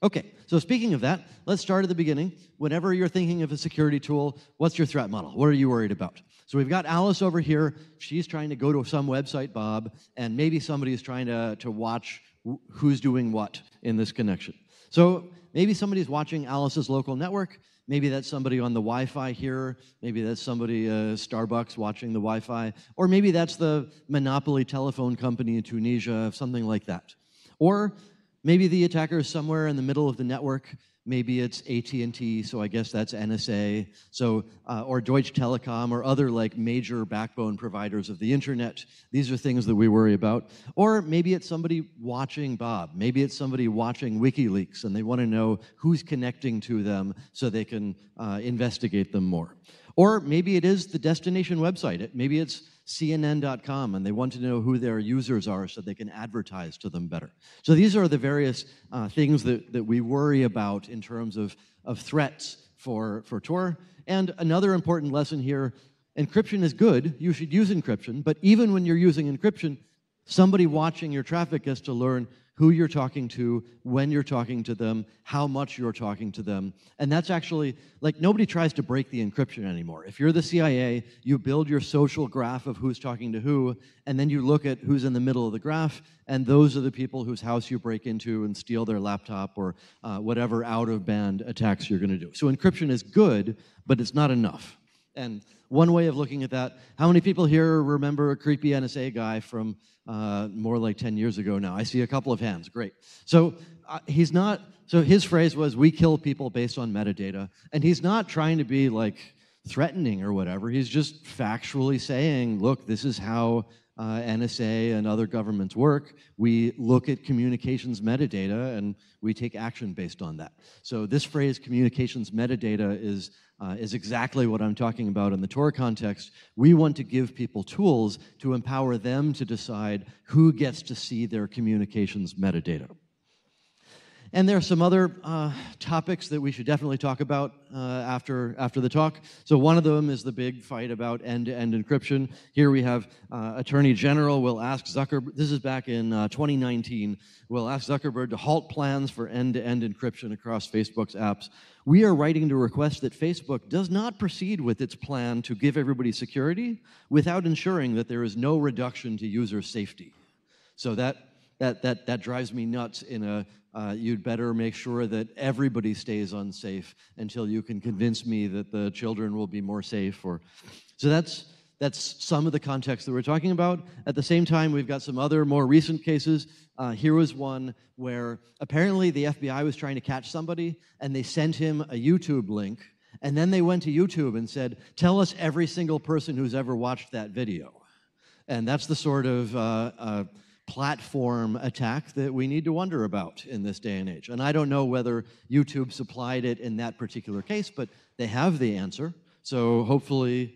Okay, so speaking of that, let's start at the beginning. Whenever you're thinking of a security tool, what's your threat model? What are you worried about? So we've got Alice over here. She's trying to go to some website, Bob, and maybe somebody is trying to watch who's doing what in this connection. So maybe somebody's watching Alice's local network. Maybe that's somebody on the Wi-Fi here. Maybe that's somebody, Starbucks, watching the Wi-Fi. Or maybe that's the monopoly telephone company in Tunisia, something like that. Or maybe the attacker is somewhere in the middle of the network. Maybe it's AT&T, so I guess that's NSA. So, or Deutsche Telekom, or other like major backbone providers of the internet. These are things that we worry about. Or maybe it's somebody watching Bob. Maybe it's somebody watching WikiLeaks, and they want to know who's connecting to them so they can investigate them more. Or maybe it is the destination website. Maybe it's CNN.com, and they want to know who their users are so they can advertise to them better. So these are the various things that we worry about in terms of threats for Tor. And another important lesson here, encryption is good. You should use encryption. But even when you're using encryption, somebody watching your traffic gets to learn who you're talking to, when you're talking to them, how much you're talking to them. And that's actually, like, nobody tries to break the encryption anymore. If you're the CIA, you build your social graph of who's talking to who, and then you look at who's in the middle of the graph, and those are the people whose house you break into and steal their laptop or whatever out-of-band attacks you're going to do. So encryption is good, but it's not enough. And one way of looking at that, how many people here remember a creepy NSA guy from more like 10 years ago now? I see a couple of hands, great. So he's not, so his phrase was, we kill people based on metadata. And he's not trying to be like threatening or whatever. He's just factually saying, look, this is how NSA and other governments work. We look at communications metadata and we take action based on that. So this phrase, communications metadata, is is exactly what I'm talking about in the Tor context. We want to give people tools to empower them to decide who gets to see their communications metadata. And there are some other topics that we should definitely talk about after the talk. So one of them is the big fight about end-to-end encryption. Here we have Attorney General will ask Zuckerberg, this is back in 2019, will ask Zuckerberg to halt plans for end-to-end encryption across Facebook's apps. We are writing to request that Facebook does not proceed with its plan to give everybody security without ensuring that there is no reduction to user safety. So that drives me nuts in a you'd better make sure that everybody stays unsafe until you can convince me that the children will be more safe. So that's some of the context that we're talking about. At the same time, we've got some other more recent cases. Here was one where apparently the FBI was trying to catch somebody, and they sent him a YouTube link, and then they went to YouTube and said, tell us every single person who's ever watched that video. And that's the sort of platform attack that we need to wonder about in this day and age. And I don't know whether YouTube supplied it in that particular case, but they have the answer. So hopefully.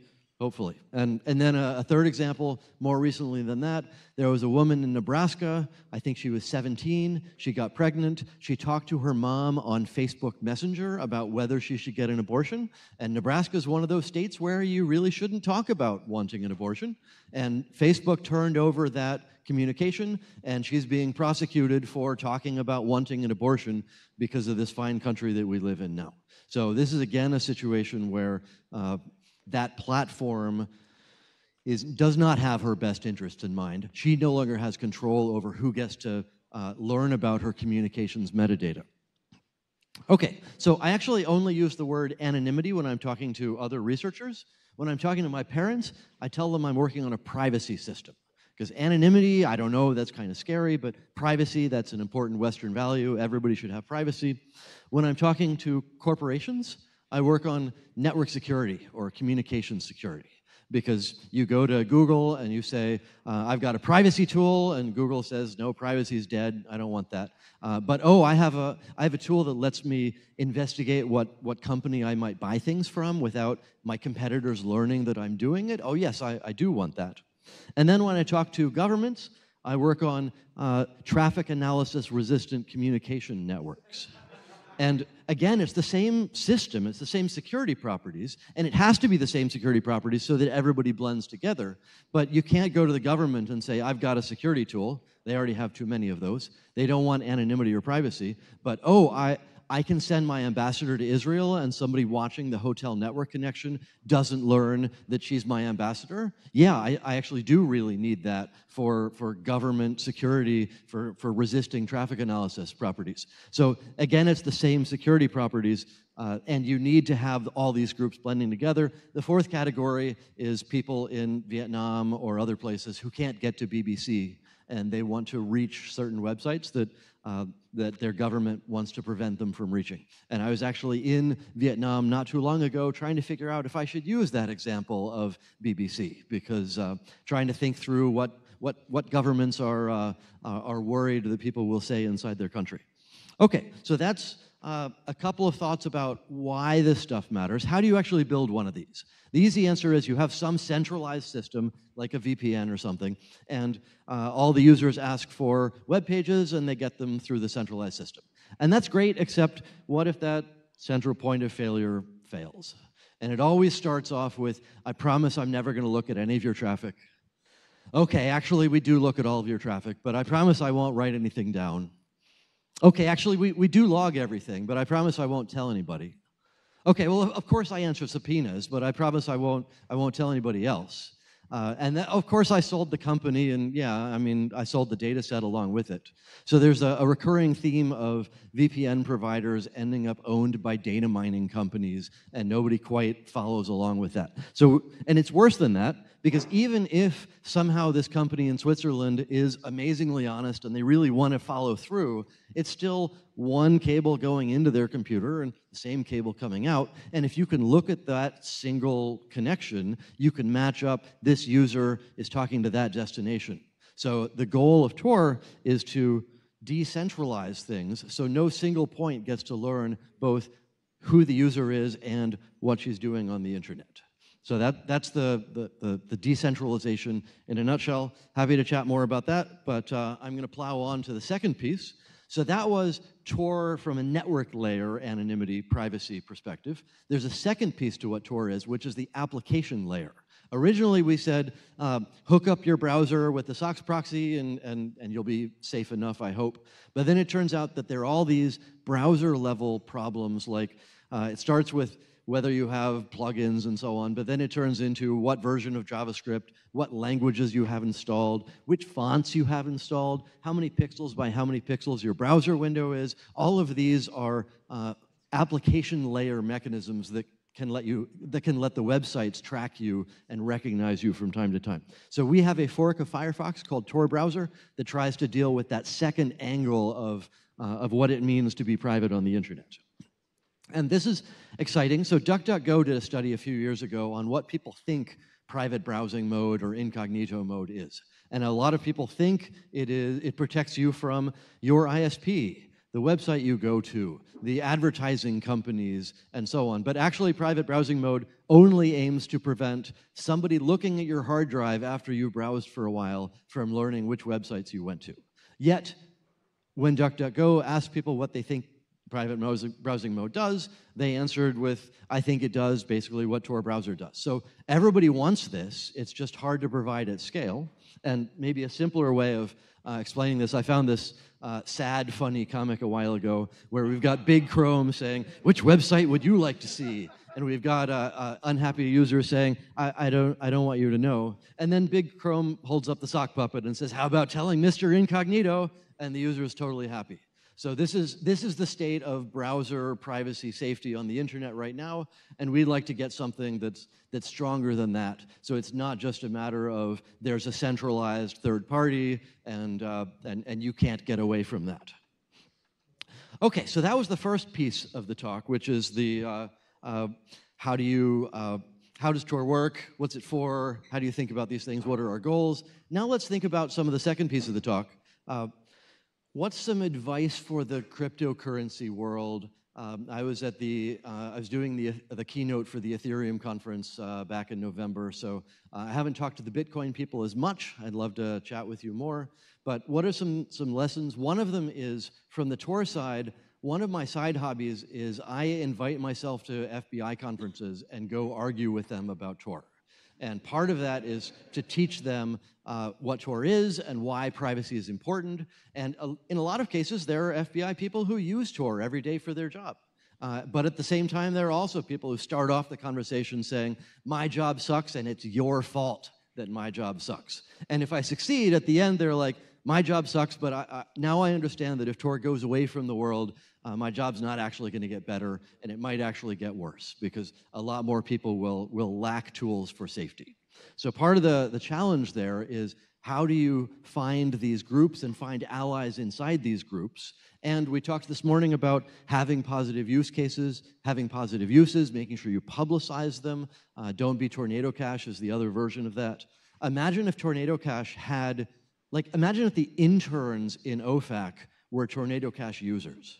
And then a third example, more recently than that, there was a woman in Nebraska, I think she was 17, she got pregnant, she talked to her mom on Facebook Messenger about whether she should get an abortion, and Nebraska is one of those states where you really shouldn't talk about wanting an abortion, and Facebook turned over that communication, and she's being prosecuted for talking about wanting an abortion because of this fine country that we live in now. So this is again a situation where that platform does not have her best interest in mind. She no longer has control over who gets to learn about her communications metadata. Okay, so I actually only use the word anonymity when I'm talking to other researchers. When I'm talking to my parents, I tell them I'm working on a privacy system. Because anonymity, I don't know, that's kind of scary, but privacy, that's an important Western value. Everybody should have privacy. When I'm talking to corporations, I work on network security or communication security, because you go to Google and you say, I've got a privacy tool, and Google says, no, privacy is dead, I don't want that. But oh, I have a tool that lets me investigate what company I might buy things from without my competitors learning that I'm doing it. Oh yes, I do want that. And then when I talk to governments, I work on traffic analysis resistant communication networks. And again, it's the same system, it's the same security properties, and it has to be the same security properties so that everybody blends together. But you can't go to the government and say, I've got a security tool. They already have too many of those. They don't want anonymity or privacy. But oh, I can send my ambassador to Israel, and somebody watching the hotel network connection doesn't learn that she's my ambassador. Yeah, I actually do really need that for government security, for resisting traffic analysis properties. So again, it's the same security properties, and you need to have all these groups blending together. The fourth category is people in Vietnam or other places who can't get to BBC, and they want to reach certain websites that their government wants to prevent them from reaching. And I was actually in Vietnam not too long ago trying to figure out if I should use that example of BBC, because trying to think through what governments are worried that people will say inside their country. Okay, so that's a couple of thoughts about why this stuff matters. How do you actually build one of these? The easy answer is you have some centralized system, like a VPN or something, and all the users ask for web pages, and they get them through the centralized system. And that's great, except what if that central point of failure fails? And it always starts off with, I promise I'm never going to look at any of your traffic. Okay, actually, we do look at all of your traffic, but I promise I won't write anything down. Okay, actually, we do log everything, but I promise I won't tell anybody. Okay, well, of course I answer subpoenas, but I promise I won't tell anybody else. And of course I sold the company, and yeah, I mean, I sold the data set along with it. So there's a recurring theme of VPN providers ending up owned by data mining companies, and nobody quite follows along with that. So, and it's worse than that, because even if somehow this company in Switzerland is amazingly honest and they really want to follow through, it's still one cable going into their computer and the same cable coming out. And if you can look at that single connection, you can match up this user is talking to that destination. So the goal of Tor is to decentralize things so no single point gets to learn both who the user is and what she's doing on the internet. So that's the decentralization in a nutshell. Happy to chat more about that, but I'm going to plow on to the second piece. So that was Tor from a network layer anonymity privacy perspective. There's a second piece to what Tor is, which is the application layer. Originally, we said, hook up your browser with the SOX proxy and you'll be safe enough, I hope. But then it turns out that there are all these browser-level problems, like it starts with whether you have plugins and so on, but then it turns into what version of JavaScript, what languages you have installed, which fonts you have installed, how many pixels by how many pixels your browser window is. All of these are application layer mechanisms that can let the websites track you and recognize you from time to time. So we have a fork of Firefox called Tor Browser that tries to deal with that second angle of what it means to be private on the internet. And this is exciting. So DuckDuckGo did a study a few years ago on what people think private browsing mode or incognito mode is. And a lot of people think it protects you from your ISP, the website you go to, the advertising companies, and so on. But actually, private browsing mode only aims to prevent somebody looking at your hard drive after you browsed for a while from learning which websites you went to. Yet, when DuckDuckGo asked people what they think private browsing mode does, they answered with, I think it does basically what Tor browser does. So everybody wants this. It's just hard to provide at scale. And maybe a simpler way of explaining this, I found this sad, funny comic a while ago where we've got Big Chrome saying, which website would you like to see? And we've got unhappy users saying, I don't want you to know. And then Big Chrome holds up the sock puppet and says, how about telling Mr. Incognito? And the user is totally happy. So this is the state of browser privacy safety on the internet right now, and we'd like to get something that's stronger than that. So it's not just a matter of there's a centralized third party and you can't get away from that. Okay, so that was the first piece of the talk, which is the how does Tor work? What's it for? How do you think about these things? What are our goals? Now let's think about some of the second piece of the talk. What's some advice for the cryptocurrency world? I was doing the keynote for the Ethereum conference back in November, so I haven't talked to the Bitcoin people as much. I'd love to chat with you more. But what are some lessons? One of them is from the Tor side. One of my side hobbies is I invite myself to FBI conferences and go argue with them about Tor. And part of that is to teach them what Tor is and why privacy is important. And in a lot of cases, there are FBI people who use Tor every day for their job. But at the same time, there are also people who start off the conversation saying, my job sucks and it's your fault that my job sucks. And if I succeed, at the end, they're like, my job sucks, but now I understand that if Tor goes away from the world, my job's not actually going to get better, and it might actually get worse, because a lot more people will lack tools for safety. So part of the challenge there is, how do you find these groups and find allies inside these groups? And we talked this morning about having positive use cases, having positive uses, making sure you publicize them. Don't be Tornado Cash is the other version of that. Imagine if Tornado Cash had, imagine if the interns in OFAC were Tornado Cash users.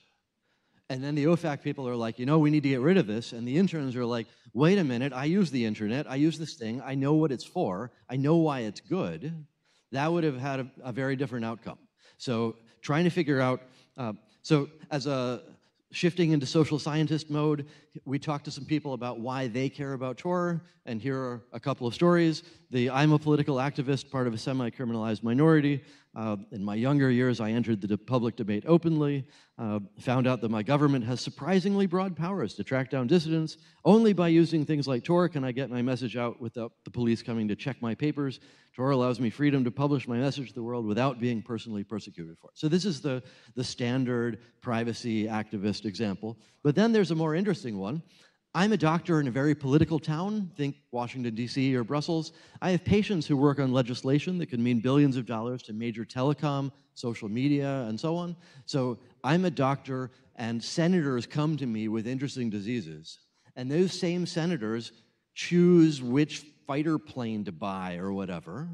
And then the OFAC people are like, we need to get rid of this. And the interns are like, wait a minute, I use the internet, I use this thing, I know what it's for, I know why it's good. That would have had a very different outcome. So trying to figure out, shifting into social scientist mode, we talked to some people about why they care about Tor, and here are a couple of stories. I'm a political activist, part of a semi-criminalized minority. In my younger years, I entered the public debate openly, found out that my government has surprisingly broad powers to track down dissidents. Only by using things like Tor can I get my message out without the police coming to check my papers. Tor allows me freedom to publish my message to the world without being personally persecuted for it. So this is the standard privacy activist example. But then there's a more interesting one. I'm a doctor in a very political town, think Washington, D.C. or Brussels. I have patients who work on legislation that can mean billions of dollars to major telecom, social media, and so on. So I'm a doctor, and senators come to me with interesting diseases. And those same senators choose which fighter plane to buy or whatever.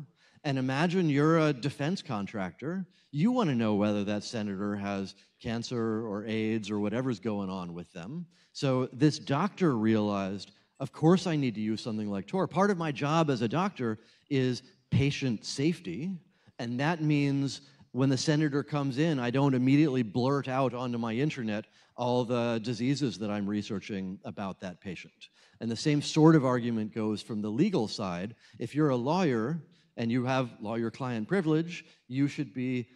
And imagine you're a defense contractor. You want to know whether that senator has cancer or AIDS or whatever's going on with them. So this doctor realized, of course I need to use something like Tor. Part of my job as a doctor is patient safety, and that means when the senator comes in, I don't immediately blurt out onto my internet all the diseases that I'm researching about that patient. And the same sort of argument goes from the legal side. If you're a lawyer and you have lawyer-client privilege, you should be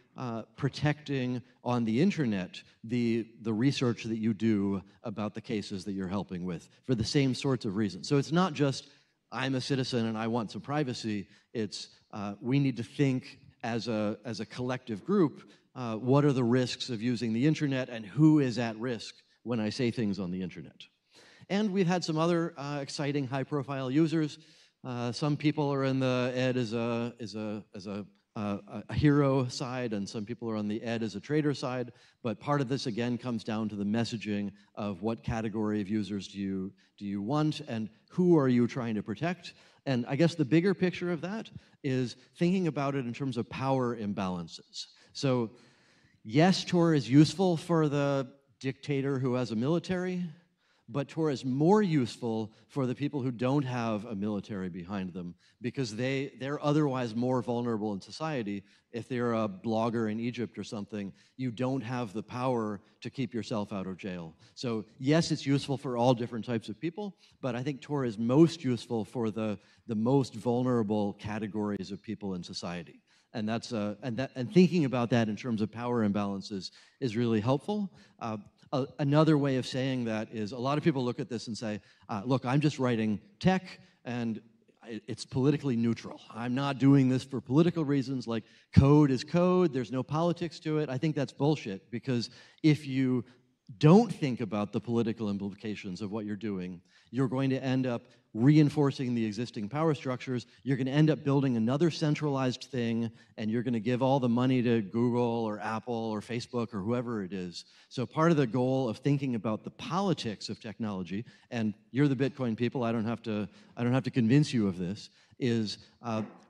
protecting on the internet the research that you do about the cases that you're helping with for the same sorts of reasons. So it's not just, I'm a citizen and I want some privacy. It's we need to think as a collective group, what are the risks of using the internet and who is at risk when I say things on the internet. And we've had some other exciting high-profile users. Some people are in the ed as a hero side, and some people are on the ed as a trader side. But part of this, again, comes down to the messaging of what category of users do you want, and who are you trying to protect. And I guess the bigger picture of that is thinking about it in terms of power imbalances. So yes, Tor is useful for the dictator who has a military, but Tor is more useful for the people who don't have a military behind them because they're otherwise more vulnerable in society. If they're a blogger in Egypt or something, you don't have the power to keep yourself out of jail. So yes, it's useful for all different types of people, but I think Tor is most useful for the most vulnerable categories of people in society. And that's and thinking about that in terms of power imbalances is really helpful. Another way of saying that is a lot of people look at this and say, look, I'm just writing tech and it's politically neutral. I'm not doing this for political reasons, like code is code, there's no politics to it. I think that's bullshit, because if you don't think about the political implications of what you're doing, you're going to end up reinforcing the existing power structures. You're going to end up building another centralized thing, and you're going to give all the money to Google or Apple or Facebook or whoever it is. So part of the goal of thinking about the politics of technology, and you're the Bitcoin people, I don't have to convince you of this, is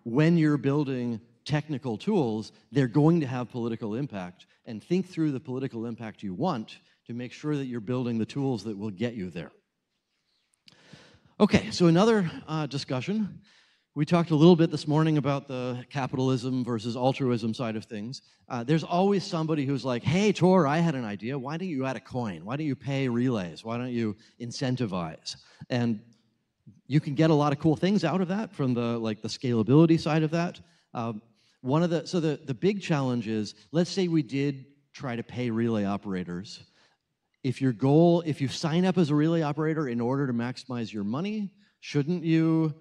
when you're building technical tools, they're going to have political impact, and think through the political impact you want to make sure that you're building the tools that will get you there. Okay, so another discussion. We talked a little bit this morning about the capitalism versus altruism side of things. There's always somebody who's like, hey, Tor, I had an idea. Why don't you add a coin? Why don't you pay relays? Why don't you incentivize? And you can get a lot of cool things out of that from the scalability side of that. So the big challenge is, let's say we did try to pay relay operators. If you sign up as a relay operator in order to maximize your money, shouldn't you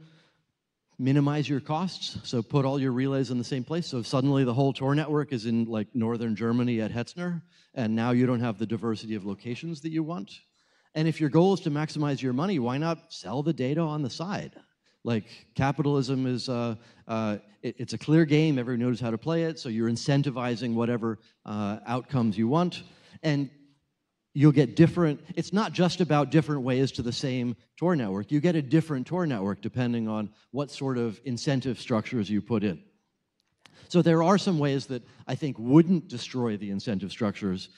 minimize your costs? So put all your relays in the same place. So suddenly the whole Tor network is in like northern Germany at Hetzner, and now you don't have the diversity of locations that you want. And if your goal is to maximize your money, why not sell the data on the side? Like capitalism is, it's a clear game, everyone knows how to play it, so you're incentivizing whatever outcomes you want. And you'll get different, it's not just about different ways to the same Tor network. You get a different Tor network depending on what sort of incentive structures you put in. So there are some ways that I think wouldn't destroy the incentive structures.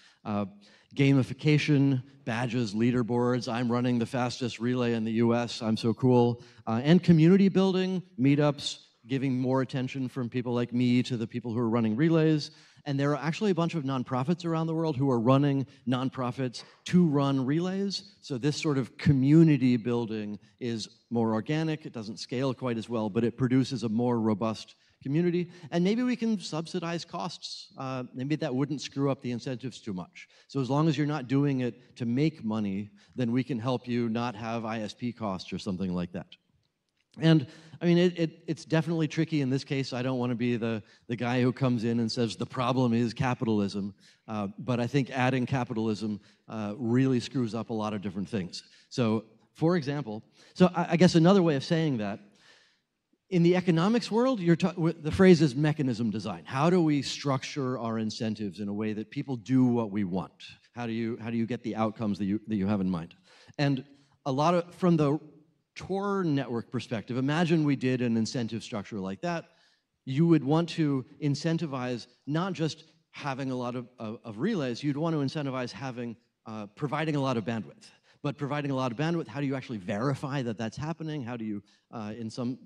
Gamification, badges, leaderboards, I'm running the fastest relay in the US, I'm so cool. And community building, meetups, giving more attention from people like me to the people who are running relays. And there are actually a bunch of nonprofits around the world who are running nonprofits to run relays. So this sort of community building is more organic. It doesn't scale quite as well, but it produces a more robust community. And maybe we can subsidize costs. Maybe that wouldn't screw up the incentives too much. So as long as you're not doing it to make money, then we can help you not have ISP costs or something like that. And I mean, it's definitely tricky in this case. I don't want to be the guy who comes in and says the problem is capitalism, but I think adding capitalism really screws up a lot of different things. So for example, I guess another way of saying that, in the economics world, the phrase is mechanism design. How do we structure our incentives in a way that people do what we want? How do you get the outcomes that you have in mind? And a lot of, from the Tor network perspective, imagine we did an incentive structure like that. You would want to incentivize not just having a lot of relays, you'd want to incentivize having, providing a lot of bandwidth. But providing a lot of bandwidth, how do you actually verify that that's happening? How do you,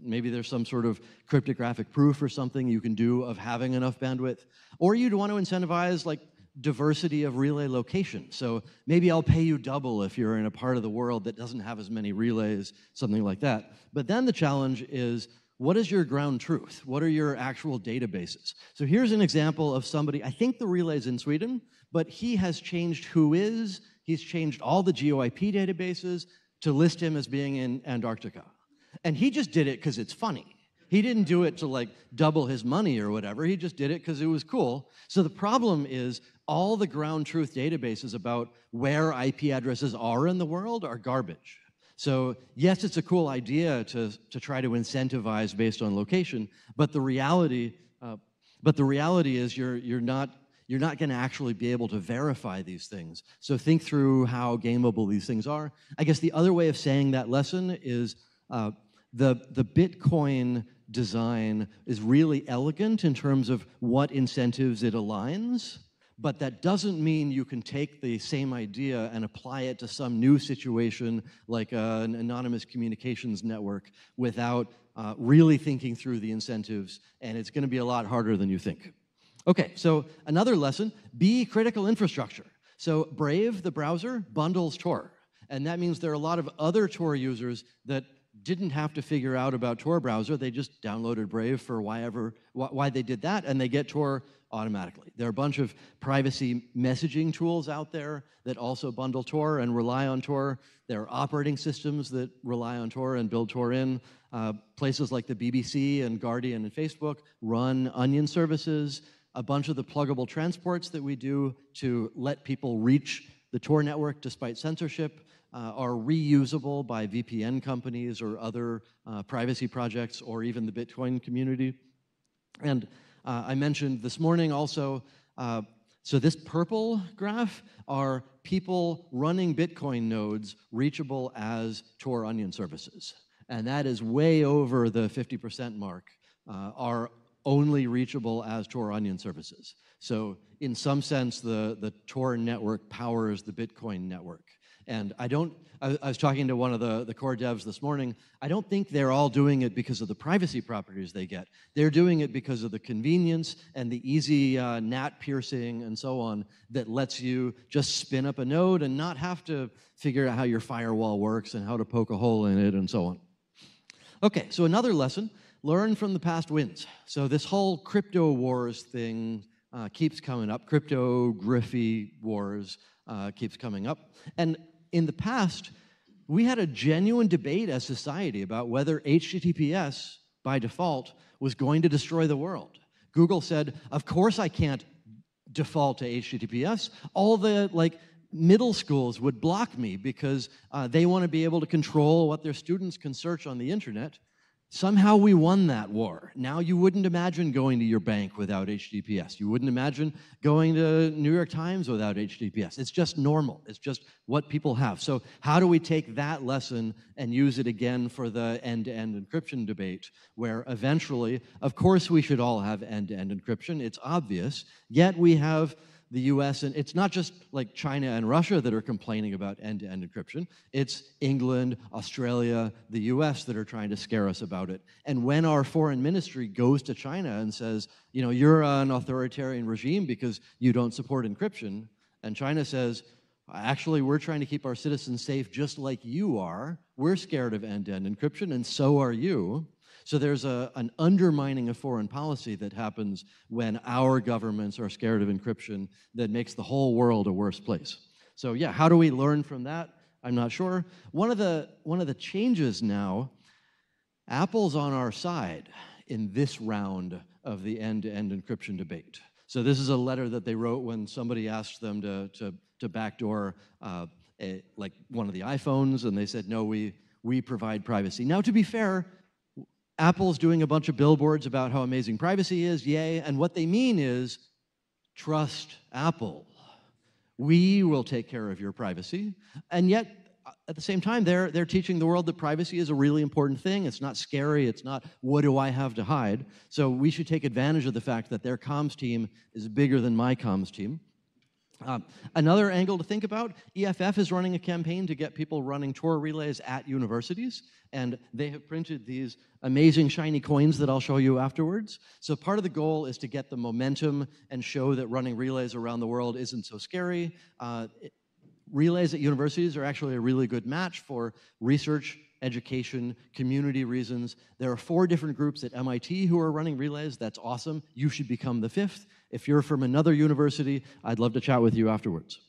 maybe there's some sort of cryptographic proof or something you can do of having enough bandwidth. Or you'd want to incentivize like diversity of relay location. So maybe I'll pay you double if you're in a part of the world that doesn't have as many relays, something like that. But then the challenge is, what is your ground truth? What are your actual databases? So here's an example of somebody, I think the relay's in Sweden, but he has changed who is, he's changed all the GeoIP databases to list him as being in Antarctica. And he just did it because it's funny. He didn't do it to like double his money or whatever, he just did it because it was cool. So the problem is all the ground truth databases about where IP addresses are in the world are garbage. So yes, it's a cool idea to try to incentivize based on location, but the reality is you're not going to actually be able to verify these things. So think through how gameable these things are. I guess the other way of saying that lesson is the Bitcoin design is really elegant in terms of what incentives it aligns. But that doesn't mean you can take the same idea and apply it to some new situation like an anonymous communications network without really thinking through the incentives, and it's going to be a lot harder than you think. Okay, so another lesson, be critical infrastructure. So Brave, the browser, bundles Tor, and that means there are a lot of other Tor users that didn't have to figure out about Tor browser, they just downloaded Brave for why they did that, and they get Tor automatically. There are a bunch of privacy messaging tools out there that also bundle Tor and rely on Tor. There are operating systems that rely on Tor and build Tor in. Places like the BBC and Guardian and Facebook run Onion services. A bunch of the pluggable transports that we do to let people reach the Tor network despite censorship are reusable by VPN companies or other privacy projects or even the Bitcoin community. And I mentioned this morning also, so this purple graph are people running Bitcoin nodes reachable as Tor Onion services. And that is way over the 50% mark, are only reachable as Tor Onion services. So in some sense, the Tor network powers the Bitcoin network. And I was talking to one of the core devs this morning, I don't think they're all doing it because of the privacy properties they get. They're doing it because of the convenience and the easy NAT piercing and so on that lets you just spin up a node and not have to figure out how your firewall works and how to poke a hole in it and so on. Okay, so another lesson, learn from the past wins. So this whole crypto wars thing keeps coming up, cryptography wars keeps coming up. And in the past, we had a genuine debate as society about whether HTTPS, by default, was going to destroy the world. Google said, of course I can't default to HTTPS. All the middle schools would block me because they want to be able to control what their students can search on the internet. Somehow we won that war. Now you wouldn't imagine going to your bank without HTTPS. You wouldn't imagine going to New York Times without HTTPS. It's just normal. It's just what people have. So how do we take that lesson and use it again for the end-to-end encryption debate, where eventually, of course we should all have end-to-end encryption. It's obvious. Yet we have the US, and it's not just like China and Russia that are complaining about end-to-end encryption. It's England, Australia, the US that are trying to scare us about it. And when our foreign ministry goes to China and says, you know, you're an authoritarian regime because you don't support encryption, and China says, actually, we're trying to keep our citizens safe just like you are. We're scared of end-to-end encryption, and so are you. So there's an undermining of foreign policy that happens when our governments are scared of encryption that makes the whole world a worse place. So yeah, how do we learn from that? I'm not sure. One of the changes now, Apple's on our side in this round of the end-to-end encryption debate. So this is a letter that they wrote when somebody asked them to backdoor like one of the iPhones, and they said, no, we provide privacy. Now, to be fair, Apple's doing a bunch of billboards about how amazing privacy is, yay, and what they mean is, trust Apple. We will take care of your privacy, and yet at the same time, they're teaching the world that privacy is a really important thing. It's not scary. It's not, what do I have to hide? So we should take advantage of the fact that their comms team is bigger than my comms team. Another angle to think about, EFF is running a campaign to get people running Tor relays at universities, and they have printed these amazing shiny coins that I'll show you afterwards. So part of the goal is to get the momentum and show that running relays around the world isn't so scary. Relays at universities are actually a really good match for research, education, community reasons. There are 4 different groups at MIT who are running relays. That's awesome. You should become the 5th. If you're from another university, I'd love to chat with you afterwards.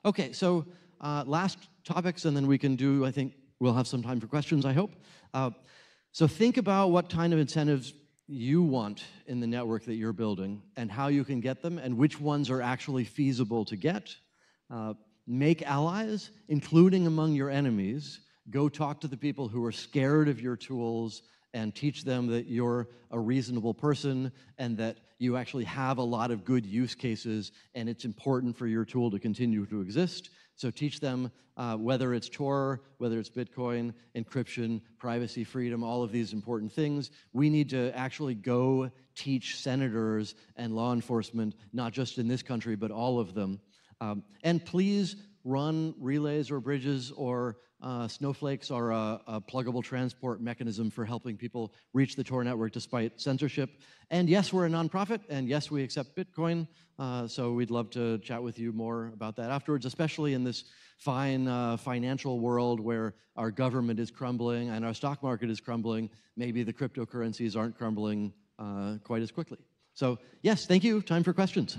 Okay, so last topics, and then we can do, I think we'll have some time for questions, I hope. So think about what kind of incentives you want in the network that you're building and how you can get them and which ones are actually feasible to get. Make allies, including among your enemies. Go talk to the people who are scared of your tools and teach them that you're a reasonable person and that you actually have a lot of good use cases and it's important for your tool to continue to exist. So teach them whether it's Tor, whether it's Bitcoin, encryption, privacy, freedom, all of these important things. We need to actually go teach senators and law enforcement, not just in this country, but all of them. And please run relays or bridges or snowflakes or a pluggable transport mechanism for helping people reach the Tor network despite censorship. And yes, we're a nonprofit, and yes, we accept Bitcoin, so we'd love to chat with you more about that afterwards, especially in this fine financial world where our government is crumbling and our stock market is crumbling. Maybe the cryptocurrencies aren't crumbling quite as quickly. So yes, thank you. Time for questions.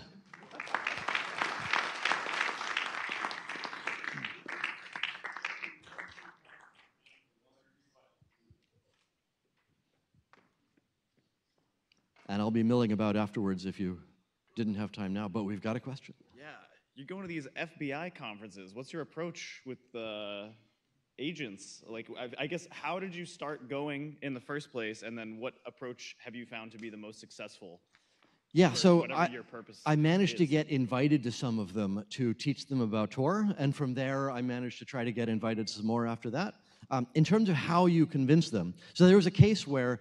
And I'll be milling about afterwards if you didn't have time now, but we've got a question. Yeah, you're going to these FBI conferences. What's your approach with the agents? Like, I guess, how did you start going in the first place, and then what approach have you found to be the most successful? Yeah, so I managed to get invited to some of them to teach them about Tor, and from there I managed to try to get invited to some more after that. In terms of how you convince them, so there was a case where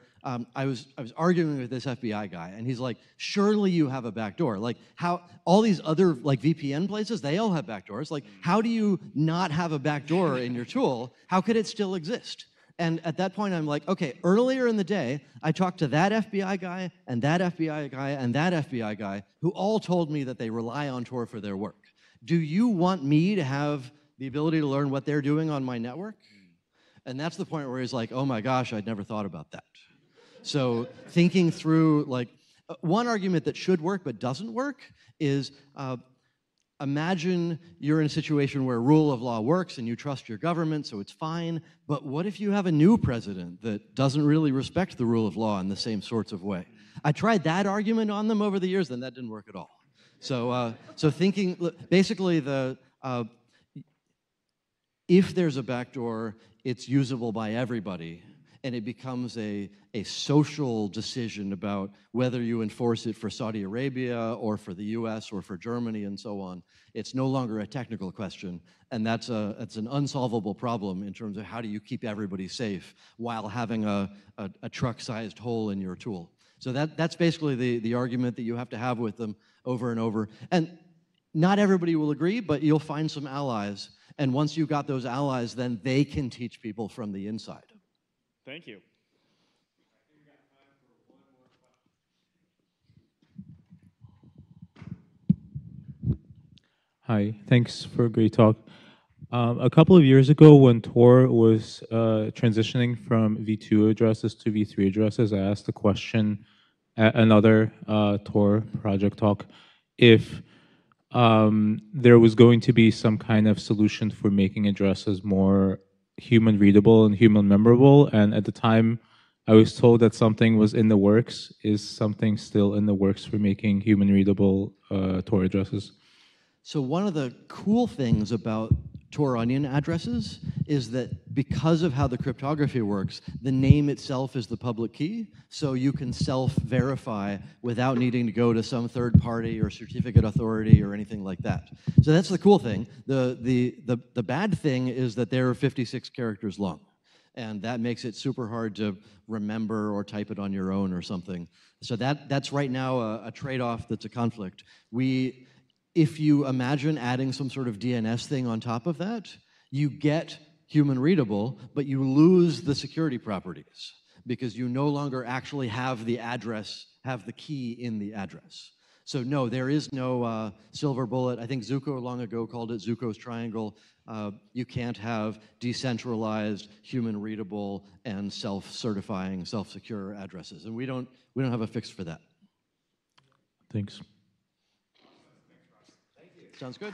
I was arguing with this FBI guy, and he's like, surely you have a backdoor. Like, how all these other like VPN places, they all have backdoors. Like, how do you not have a backdoor in your tool? How could it still exist? And at that point, I'm like, okay, earlier in the day, I talked to that FBI guy, and that FBI guy, and that FBI guy, who all told me that they rely on Tor for their work. Do you want me to have the ability to learn what they're doing on my network? And that's the point where he's like, oh my gosh, I'd never thought about that. So thinking through, like, one argument that should work but doesn't work is imagine you're in a situation where rule of law works and you trust your government, so it's fine, but what if you have a new president that doesn't really respect the rule of law in the same sorts of way? I tried that argument on them over the years, and that didn't work at all. So, thinking, basically, if there's a backdoor, it's usable by everybody, and it becomes a social decision about whether you enforce it for Saudi Arabia or for the US or for Germany and so on. It's no longer a technical question, and that's an unsolvable problem in terms of how do you keep everybody safe while having a truck-sized hole in your tool. So that's basically the argument that you have to have with them over and over. And not everybody will agree, but you'll find some allies. And once you've got those allies, then they can teach people from the inside. Thank you. Hi, thanks for a great talk. A couple of years ago, when Tor was transitioning from V2 addresses to V3 addresses, I asked a question at another Tor project talk if there was going to be some kind of solution for making addresses more human readable and human memorable, and at the time I was told that something was in the works. Is something still in the works for making human readable Tor addresses? So one of the cool things about Tor onion addresses is that because of how the cryptography works, the name itself is the public key, so you can self-verify without needing to go to some third party or certificate authority or anything like that. So that's the cool thing. The bad thing is that they're 56 characters long, and that makes it super hard to remember or type it on your own or something. So that's right now a trade-off that's a conflict. If you imagine adding some sort of DNS thing on top of that, you get human readable, but you lose the security properties because you no longer actually have the address, have the key in the address. So no, there is no silver bullet. I think Zuko long ago called it Zuko's triangle. You can't have decentralized, human readable, and self-certifying, self-secure addresses. And we don't have a fix for that. Thanks. Sounds good.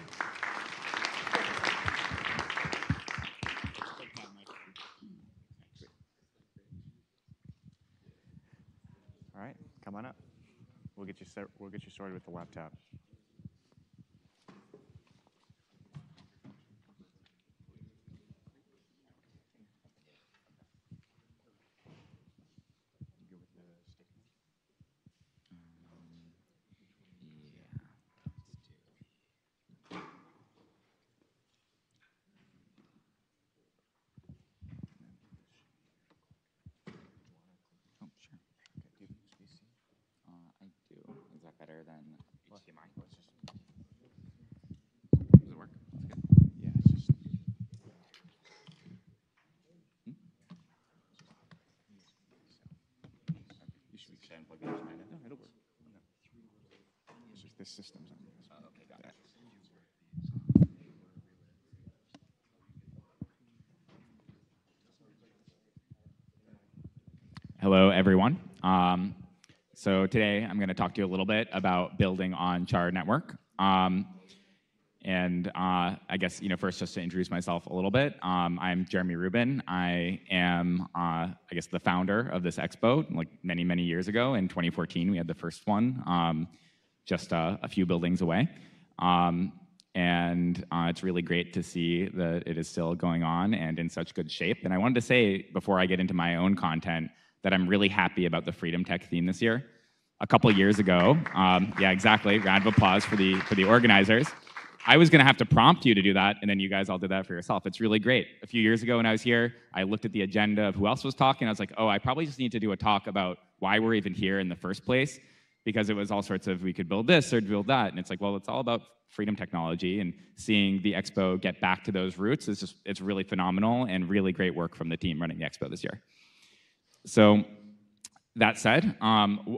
All right, come on up. We'll get you started with the laptop. Better than HDMI? Does it work? That's good. Yeah, it's just. You should unplug the HDMI. No, it'll work. No. It's just this system's on. Oh, okay, got it. Hello, everyone. So today I'm going to talk to you a little bit about building on Char Network. I guess, first just to introduce myself a little bit, I'm Jeremy Rubin. I am, I guess, the founder of this expo, like many, many years ago. In 2014, we had the first one, just a few buildings away. It's really great to see that it is still going on and in such good shape. And I wanted to say, before I get into my own content, that I'm really happy about the Freedom Tech theme this year. A couple years ago, yeah, exactly, round of applause for the organizers. I was gonna have to prompt you to do that, and then you guys all did that for yourself. It's really great. A few years ago when I was here, I looked at the agenda of who else was talking, I was like, oh, I probably just need to do a talk about why we're even here in the first place, because it was all sorts of, we could build this or build that, and it's like, well, it's all about freedom technology, and seeing the expo get back to those roots is just, it's really phenomenal, and really great work from the team running the expo this year. So, that said,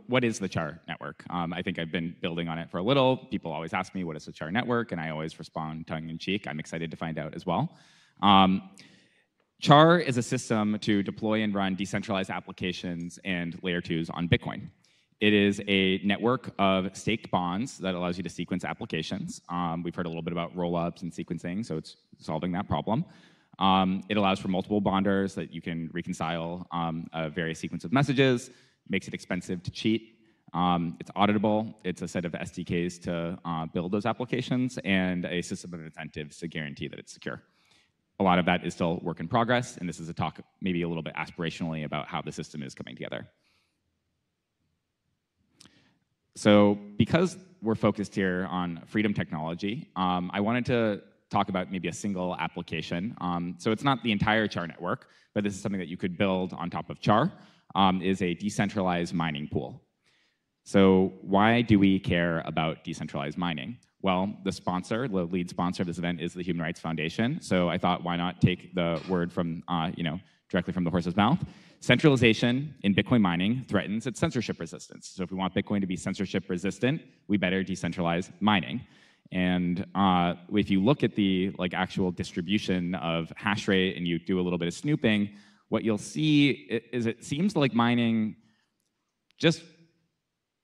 what is the Char network? I think I've been building on it for a little. People always ask me, what is the Char network? And I always respond tongue-in-cheek. I'm excited to find out as well. Char is a system to deploy and run decentralized applications and layer 2s on Bitcoin. It is a network of staked bonds that allows you to sequence applications. We've heard a little bit about rollups and sequencing, so it's solving that problem. It allows for multiple bonders that you can reconcile a various sequence of messages, makes it expensive to cheat. It's auditable. It's a set of SDKs to build those applications, and a system of incentives to guarantee that it's secure. A lot of that is still work in progress, and this is a talk maybe a little bit aspirationally about how the system is coming together. So because we're focused here on freedom technology, I wanted to talk about maybe a single application. So it's not the entire Char network, but this is something that you could build on top of Char, is a decentralized mining pool. So why do we care about decentralized mining? Well, the sponsor, the lead sponsor of this event is the Human Rights Foundation. So I thought, why not take the word from, directly from the horse's mouth? Centralization in Bitcoin mining threatens its censorship resistance. So if we want Bitcoin to be censorship resistant, we better decentralize mining. And if you look at the actual distribution of hash rate and you do a little bit of snooping, what you'll see is it seems like mining just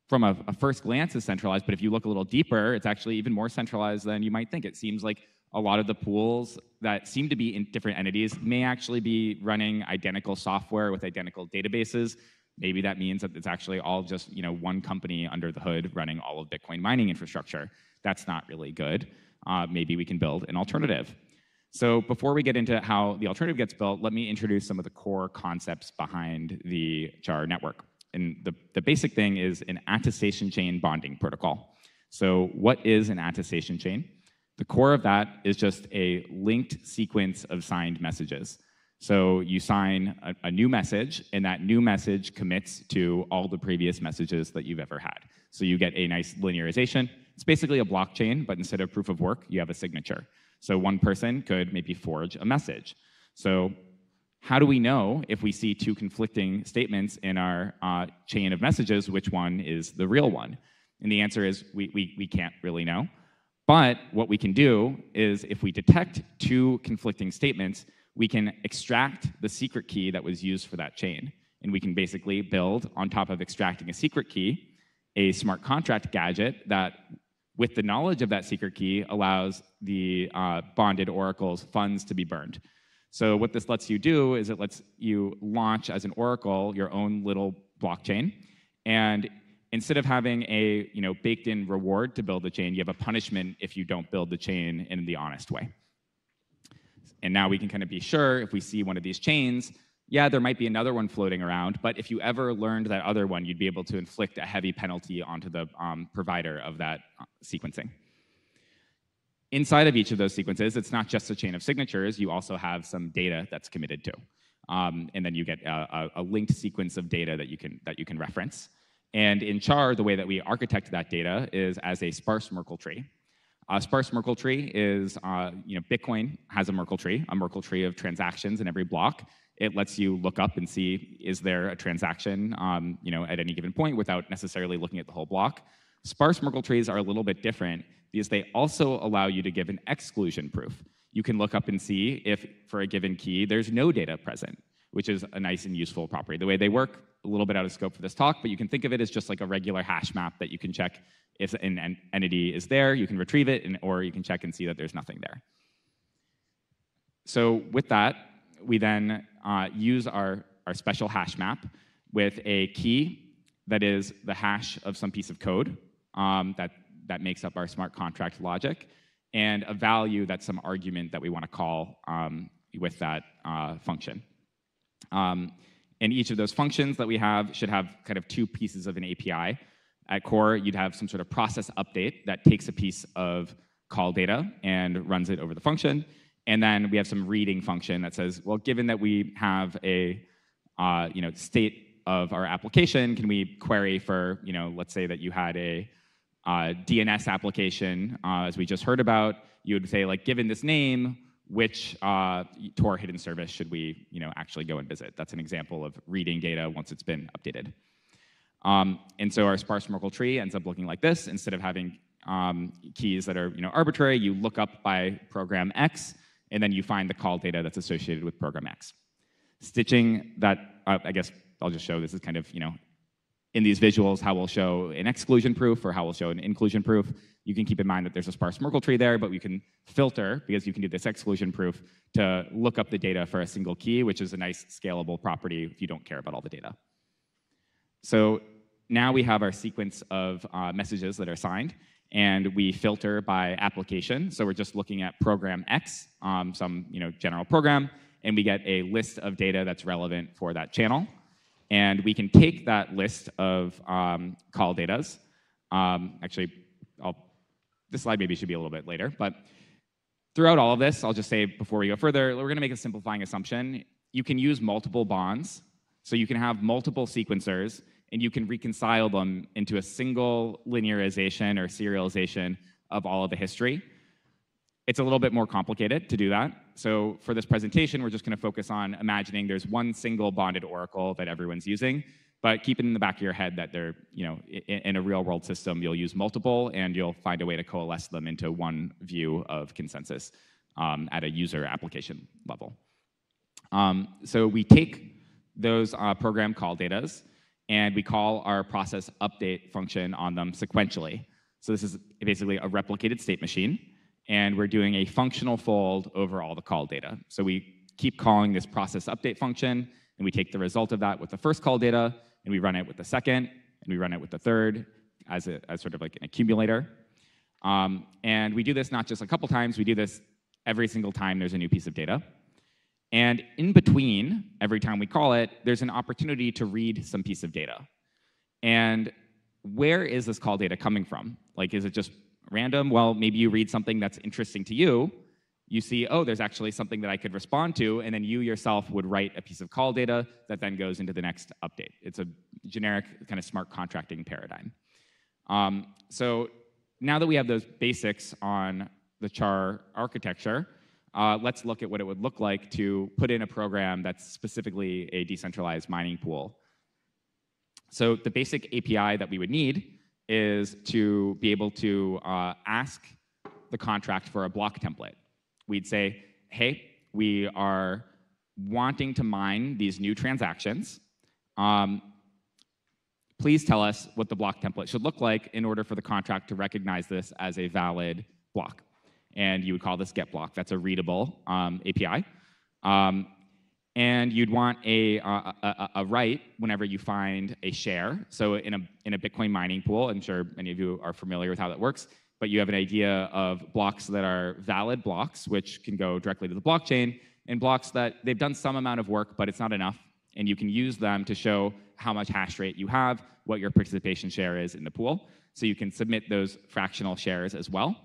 from a first glance is centralized, but if you look a little deeper, it's actually even more centralized than you might think. It seems like a lot of the pools that seem to be in different entities may actually be running identical software with identical databases. Maybe that means that it's actually all just one company under the hood running all of Bitcoin mining infrastructure. That's not really good. Maybe we can build an alternative. So before we get into how the alternative gets built, let me introduce some of the core concepts behind the JAR network. And the basic thing is an attestation chain bonding protocol. So what is an attestation chain? The core of that is just a linked sequence of signed messages. So you sign a new message, and that new message commits to all the previous messages that you've ever had. So you get a nice linearization. It's basically a blockchain, but instead of proof of work, you have a signature. So one person could maybe forge a message. So how do we know if we see two conflicting statements in our chain of messages, which one is the real one? And the answer is we can't really know. But what we can do is if we detect two conflicting statements, we can extract the secret key that was used for that chain. And we can basically build, on top of extracting a secret key, a smart contract gadget that, with the knowledge of that secret key, allows the bonded oracle's funds to be burned. So what this lets you do is it lets you launch as an oracle your own little blockchain. And instead of having a baked-in reward to build the chain, you have a punishment if you don't build the chain in the honest way. And now we can kind of be sure if we see one of these chains, yeah, there might be another one floating around, but if you ever learned that other one, you'd be able to inflict a heavy penalty onto the provider of that sequencing. Inside of each of those sequences, it's not just a chain of signatures, you also have some data that's committed to. And then you get a linked sequence of data that you can reference. And in char, the way that we architect that data is as a sparse Merkle tree. A sparse Merkle tree is, Bitcoin has a Merkle tree of transactions in every block. It lets you look up and see, is there a transaction, at any given point without necessarily looking at the whole block. Sparse Merkle trees are a little bit different because they also allow you to give an exclusion proof. You can look up and see if, for a given key, there's no data present, which is a nice and useful property. The way they work, a little bit out of scope for this talk, but you can think of it as just like a regular hash map that you can check if an entity is there, you can retrieve it, or you can check and see that there's nothing there. So with that, we then use our special hash map with a key that is the hash of some piece of code that makes up our smart contract logic, and a value that's some argument that we want to call with that function. And each of those functions that we have should have kind of two pieces of an API. At core, you'd have some sort of process update that takes a piece of call data and runs it over the function. And then we have some reading function that says, well, given that we have a state of our application, can we query for, let's say that you had a DNS application, as we just heard about, you would say, like, given this name, which Tor hidden service should we actually go and visit? That's an example of reading data once it's been updated. And so our sparse Merkle tree ends up looking like this. Instead of having keys that are arbitrary, you look up by program X, and then you find the call data that's associated with program X. Stitching that, I guess I'll just show this is kind of, in these visuals, how we'll show an exclusion proof or how we'll show an inclusion proof. You can keep in mind that there's a sparse Merkle tree there, but we can filter, because you can do this exclusion proof, to look up the data for a single key, which is a nice scalable property if you don't care about all the data. So now we have our sequence of messages that are signed, and we filter by application. So we're just looking at program X, some general program, and we get a list of data that's relevant for that channel. And we can take that list of call datas. Actually, this slide maybe should be a little bit later, but throughout all of this, I'll just say before we go further, we're going to make a simplifying assumption. You can use multiple bonds, so you can have multiple sequencers, and you can reconcile them into a single linearization or serialization of all of the history. It's a little bit more complicated to do that. So for this presentation, we're just going to focus on imagining there's one single bonded oracle that everyone's using, but keep it in the back of your head that they're, in a real world system, you'll use multiple, and you'll find a way to coalesce them into one view of consensus at a user application level. So we take those program call datas, and we call our process update function on them sequentially. So this is basically a replicated state machine, and we're doing a functional fold over all the call data. So we keep calling this process update function, and we take the result of that with the first call data, and we run it with the second, and we run it with the third as sort of like an accumulator. And we do this not just a couple times, we do this every single time there's a new piece of data. And in between, every time we call it, there's an opportunity to read some piece of data. And where is this call data coming from? Like, is it just random? Well, maybe you read something that's interesting to you. You see, oh, there's actually something that I could respond to, and then you yourself would write a piece of call data that then goes into the next update. It's a generic kind of smart contracting paradigm. So now that we have those basics on the char architecture, let's look at what it would look like to put in a program that's specifically a decentralized mining pool. So the basic API that we would need is to be able to ask the contract for a block template. We'd say, hey, we are wanting to mine these new transactions. Please tell us what the block template should look like in order for the contract to recognize this as a valid block. And you would call this get block. That's a readable API. And you'd want a write whenever you find a share. So in a Bitcoin mining pool, I'm sure many of you are familiar with how that works, but you have an idea of blocks that are valid blocks, which can go directly to the blockchain, and blocks that they've done some amount of work, but it's not enough. And you can use them to show how much hash rate you have, what your participation share is in the pool. So you can submit those fractional shares as well.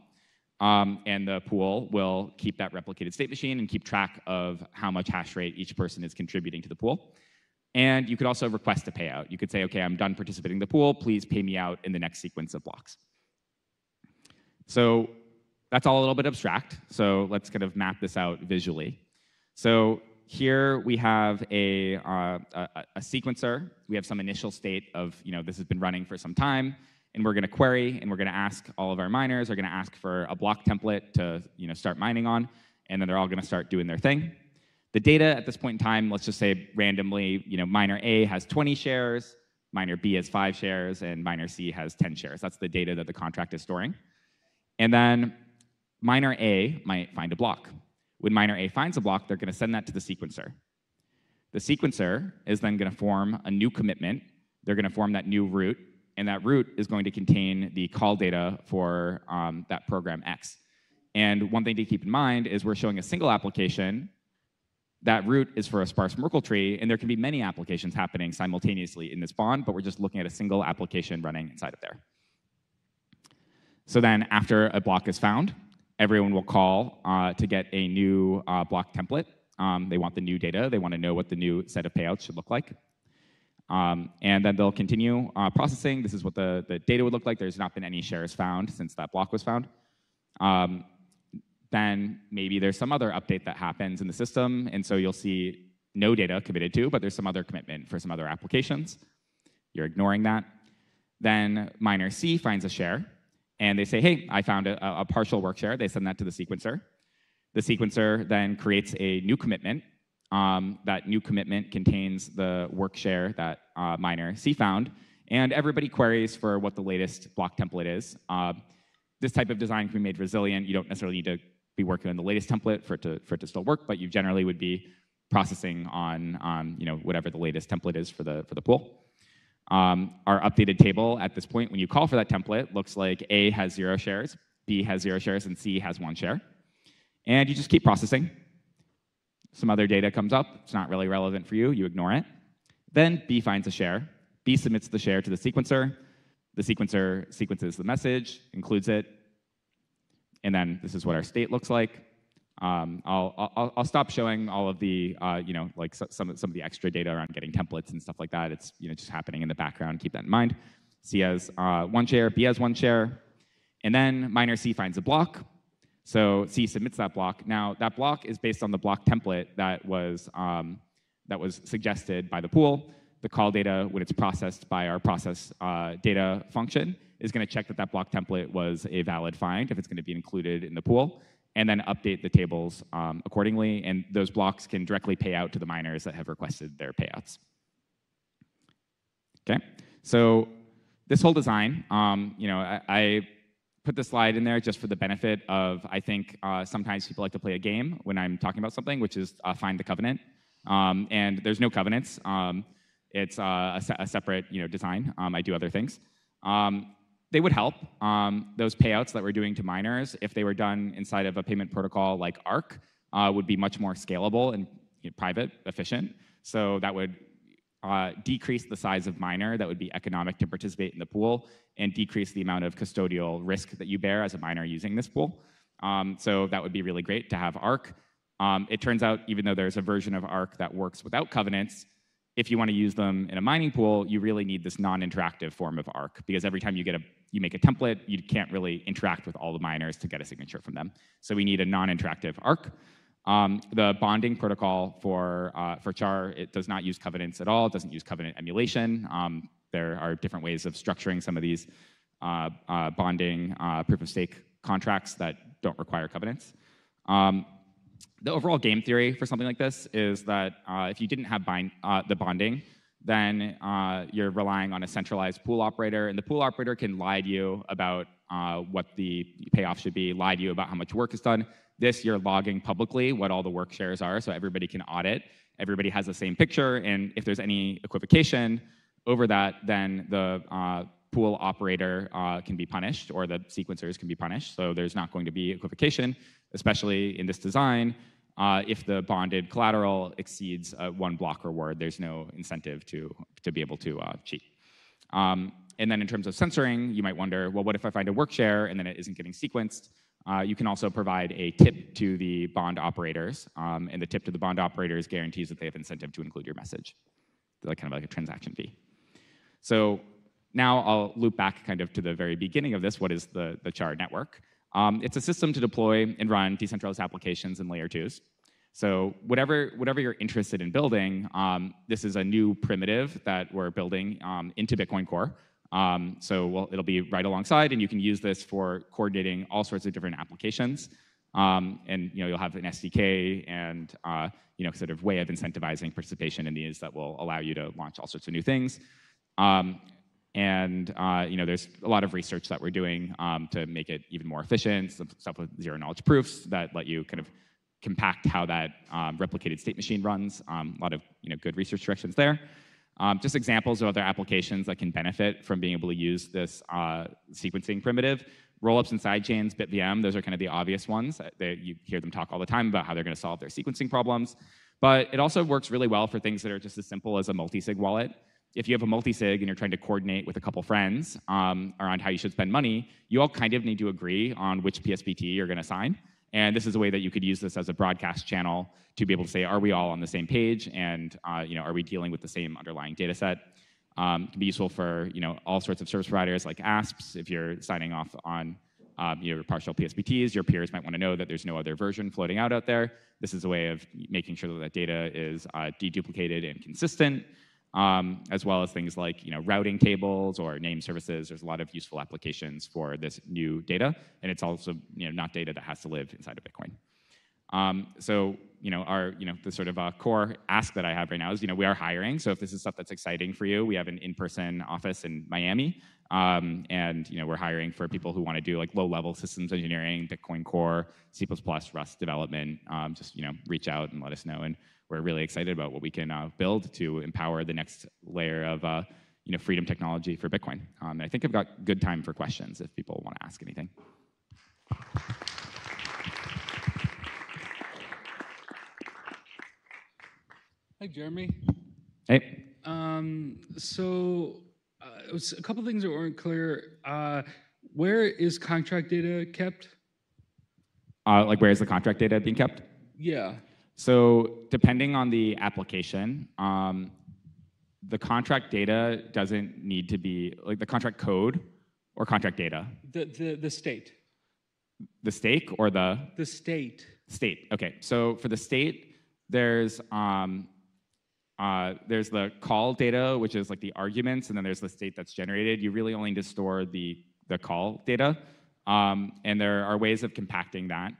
And the pool will keep that replicated state machine and keep track of how much hash rate each person is contributing to the pool. And you could also request a payout. You could say, okay, I'm done participating in the pool. Please pay me out in the next sequence of blocks. So that's all a little bit abstract. So let's kind of map this out visually. So here we have a sequencer. We have some initial state of, this has been running for some time. And we're going to query, and we're going to ask all of our miners are going to ask for a block template to start mining on, and then they're all going to start doing their thing. The data at this point in time, let's just say randomly, miner A has 20 shares, miner B has 5 shares, and miner C has 10 shares. That's the data that the contract is storing. And then miner A might find a block. When miner A finds a block, they're going to send that to the sequencer. The sequencer is then going to form a new commitment. They're going to form that new root. And that root is going to contain the call data for that program X. And one thing to keep in mind is we're showing a single application. That root is for a sparse Merkle tree, and there can be many applications happening simultaneously in this bond, but we're just looking at a single application running inside of there. So then after a block is found, everyone will call to get a new block template. They want the new data. They want to know what the new set of payouts should look like. And then they'll continue processing. This is what the data would look like. There's not been any shares found since that block was found. Then maybe there's some other update that happens in the system, and so you'll see no data committed to, but there's some other commitment for some other applications. You're ignoring that. Then miner C finds a share, and they say, hey, I found a partial work share. They send that to the sequencer. The sequencer then creates a new commitment. That new commitment contains the work share that miner C found, and everybody queries for what the latest block template is. This type of design can be made resilient. You don't necessarily need to be working on the latest template for it to still work, but you generally would be processing on whatever the latest template is for the pool. Our updated table at this point, when you call for that template, looks like A has 0 shares, B has 0 shares, and C has 1 share. And you just keep processing. Some other data comes up. It's not really relevant for you. You ignore it. Then B finds a share. B submits the share to the sequencer. The sequencer sequences the message, includes it, and then this is what our state looks like. I'll stop showing all of the like some of the extra data around getting templates and stuff like that. It's just happening in the background. Keep that in mind. C has 1 share. B has 1 share, and then miner C finds a block. So C submits that block. Now that block is based on the block template that was suggested by the pool. The call data, when it's processed by our process data function, is going to check that that block template was a valid find if it's going to be included in the pool, and then update the tables accordingly. And those blocks can directly pay out to the miners that have requested their payouts. Okay, so this whole design, I put the slide in there just for the benefit of, I think sometimes people like to play a game when I'm talking about something, which is find the covenant. And there's no covenants. It's a separate design. I do other things. they would help. Those payouts that we're doing to miners, if they were done inside of a payment protocol like Arc, would be much more scalable and private, efficient. So that would decrease the size of miner that would be economic to participate in the pool and decrease the amount of custodial risk that you bear as a miner using this pool. So that would be really great to have Arc. It turns out, even though there's a version of Arc that works without covenants, if you want to use them in a mining pool, you really need this non-interactive form of Arc, because every time you make a template, you can't really interact with all the miners to get a signature from them. So we need a non-interactive Arc. The bonding protocol for Char, it does not use covenants at all. It doesn't use covenant emulation. There are different ways of structuring some of these bonding proof-of-stake contracts that don't require covenants. The overall game theory for something like this is that if you didn't have the bonding, then you're relying on a centralized pool operator, and the pool operator can lie to you about what the payoff should be, lie to you about how much work is done. This, you're logging publicly what all the work shares are, so everybody can audit. Everybody has the same picture, and if there's any equivocation over that, then the pool operator can be punished, or the sequencers can be punished. So there's not going to be equivocation, especially in this design. If the bonded collateral exceeds 1 block reward, there's no incentive to be able to cheat. And then in terms of censoring, you might wonder, well, what if I find a work share and then it isn't getting sequenced? You can also provide a tip to the bond operators, and the tip to the bond operators guarantees that they have incentive to include your message, like kind of like a transaction fee. So now I'll loop back kind of to the very beginning of this. What is the Char network? It's a system to deploy and run decentralized applications in layer 2s. So whatever you're interested in building, this is a new primitive that we're building into Bitcoin Core. So it'll be right alongside, and you can use this for coordinating all sorts of different applications. And you'll have an SDK and sort of way of incentivizing participation in these that will allow you to launch all sorts of new things. There's a lot of research that we're doing to make it even more efficient, some stuff with zero-knowledge proofs that let you kind of compact how that replicated state machine runs. A lot of good research directions there. Just examples of other applications that can benefit from being able to use this sequencing primitive. Rollups and sidechains, BitVM, those are kind of the obvious ones. You hear them talk all the time about how they're going to solve their sequencing problems. But it also works really well for things that are just as simple as a multi-sig wallet. If you have a multi-sig and you're trying to coordinate with a couple friends around how you should spend money, you all kind of need to agree on which PSBT you're going to sign. And this is a way that you could use this as a broadcast channel to be able to say, are we all on the same page? And are we dealing with the same underlying data set? It can be useful for all sorts of service providers like ASPs. If you're signing off on your partial PSBTs, your peers might want to know that there's no other version floating out there. This is a way of making sure that that data is deduplicated and consistent. As well as things like routing tables or name services. There's a lot of useful applications for this new data, and it's also not data that has to live inside of Bitcoin. The sort of core ask that I have right now is we are hiring. So if this is stuff that's exciting for you, we have an in-person office in Miami, and we're hiring for people who want to do like low-level systems engineering, Bitcoin Core, C++, Rust development. Just reach out and let us know. And we're really excited about what we can build to empower the next layer of freedom technology for Bitcoin. I think I've got good time for questions if people want to ask anything. Hi, Jeremy. Hey. So it was a couple things that weren't clear. Where is contract data kept? Like where is the contract data being kept? Yeah. So depending on the application, the contract data doesn't need to be like the contract code or contract data. The state. The stake or the? The state. State. Okay. So for the state, there's the call data, which is like the arguments, and then there's the state that's generated. You really only need to store the call data, and there are ways of compacting that.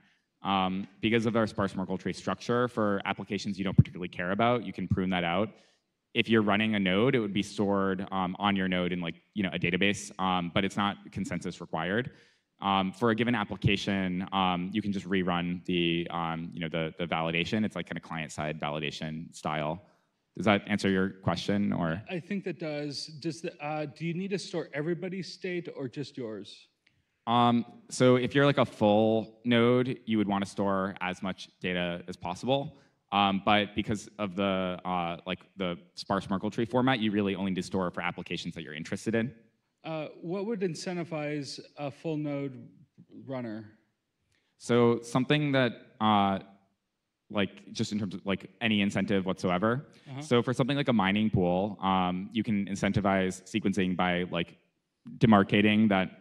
Because of our sparse Merkle tree structure, for applications you don't particularly care about, you can prune that out. If you're running a node, it would be stored on your node in like a database, but it's not consensus required. For a given application, you can just rerun the validation. It's like kind of client-side validation style Does that answer your question, or? I think that does. Do you need to store everybody's state or just yours? So if you're like a full node, you would want to store as much data as possible. But because of the the sparse Merkle tree format, you really only need to store for applications that you're interested in. What would incentivize a full node runner? So something that just in terms of like any incentive whatsoever. So for something like a mining pool, you can incentivize sequencing by like demarcating that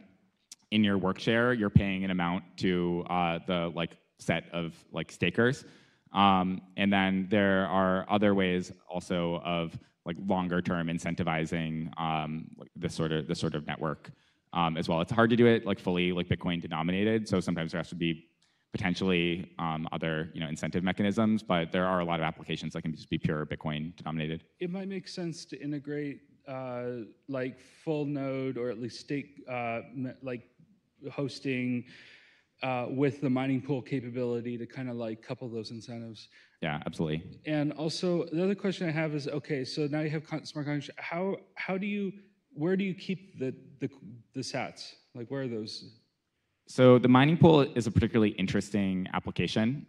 in your work share, you're paying an amount to the like set of like stakers. And then there are other ways also of like longer term incentivizing like this sort of network as well. It's hard to do it like fully like Bitcoin denominated. So sometimes there has to be potentially other incentive mechanisms, but there are a lot of applications that can just be pure Bitcoin denominated. It might make sense to integrate like full node or at least stake like hosting with the mining pool capability to kind of like couple those incentives. Yeah, absolutely. And also the other question I have is, okay, so now you have smart contracts. Where do you keep the sats? Like where are those? So the mining pool is a particularly interesting application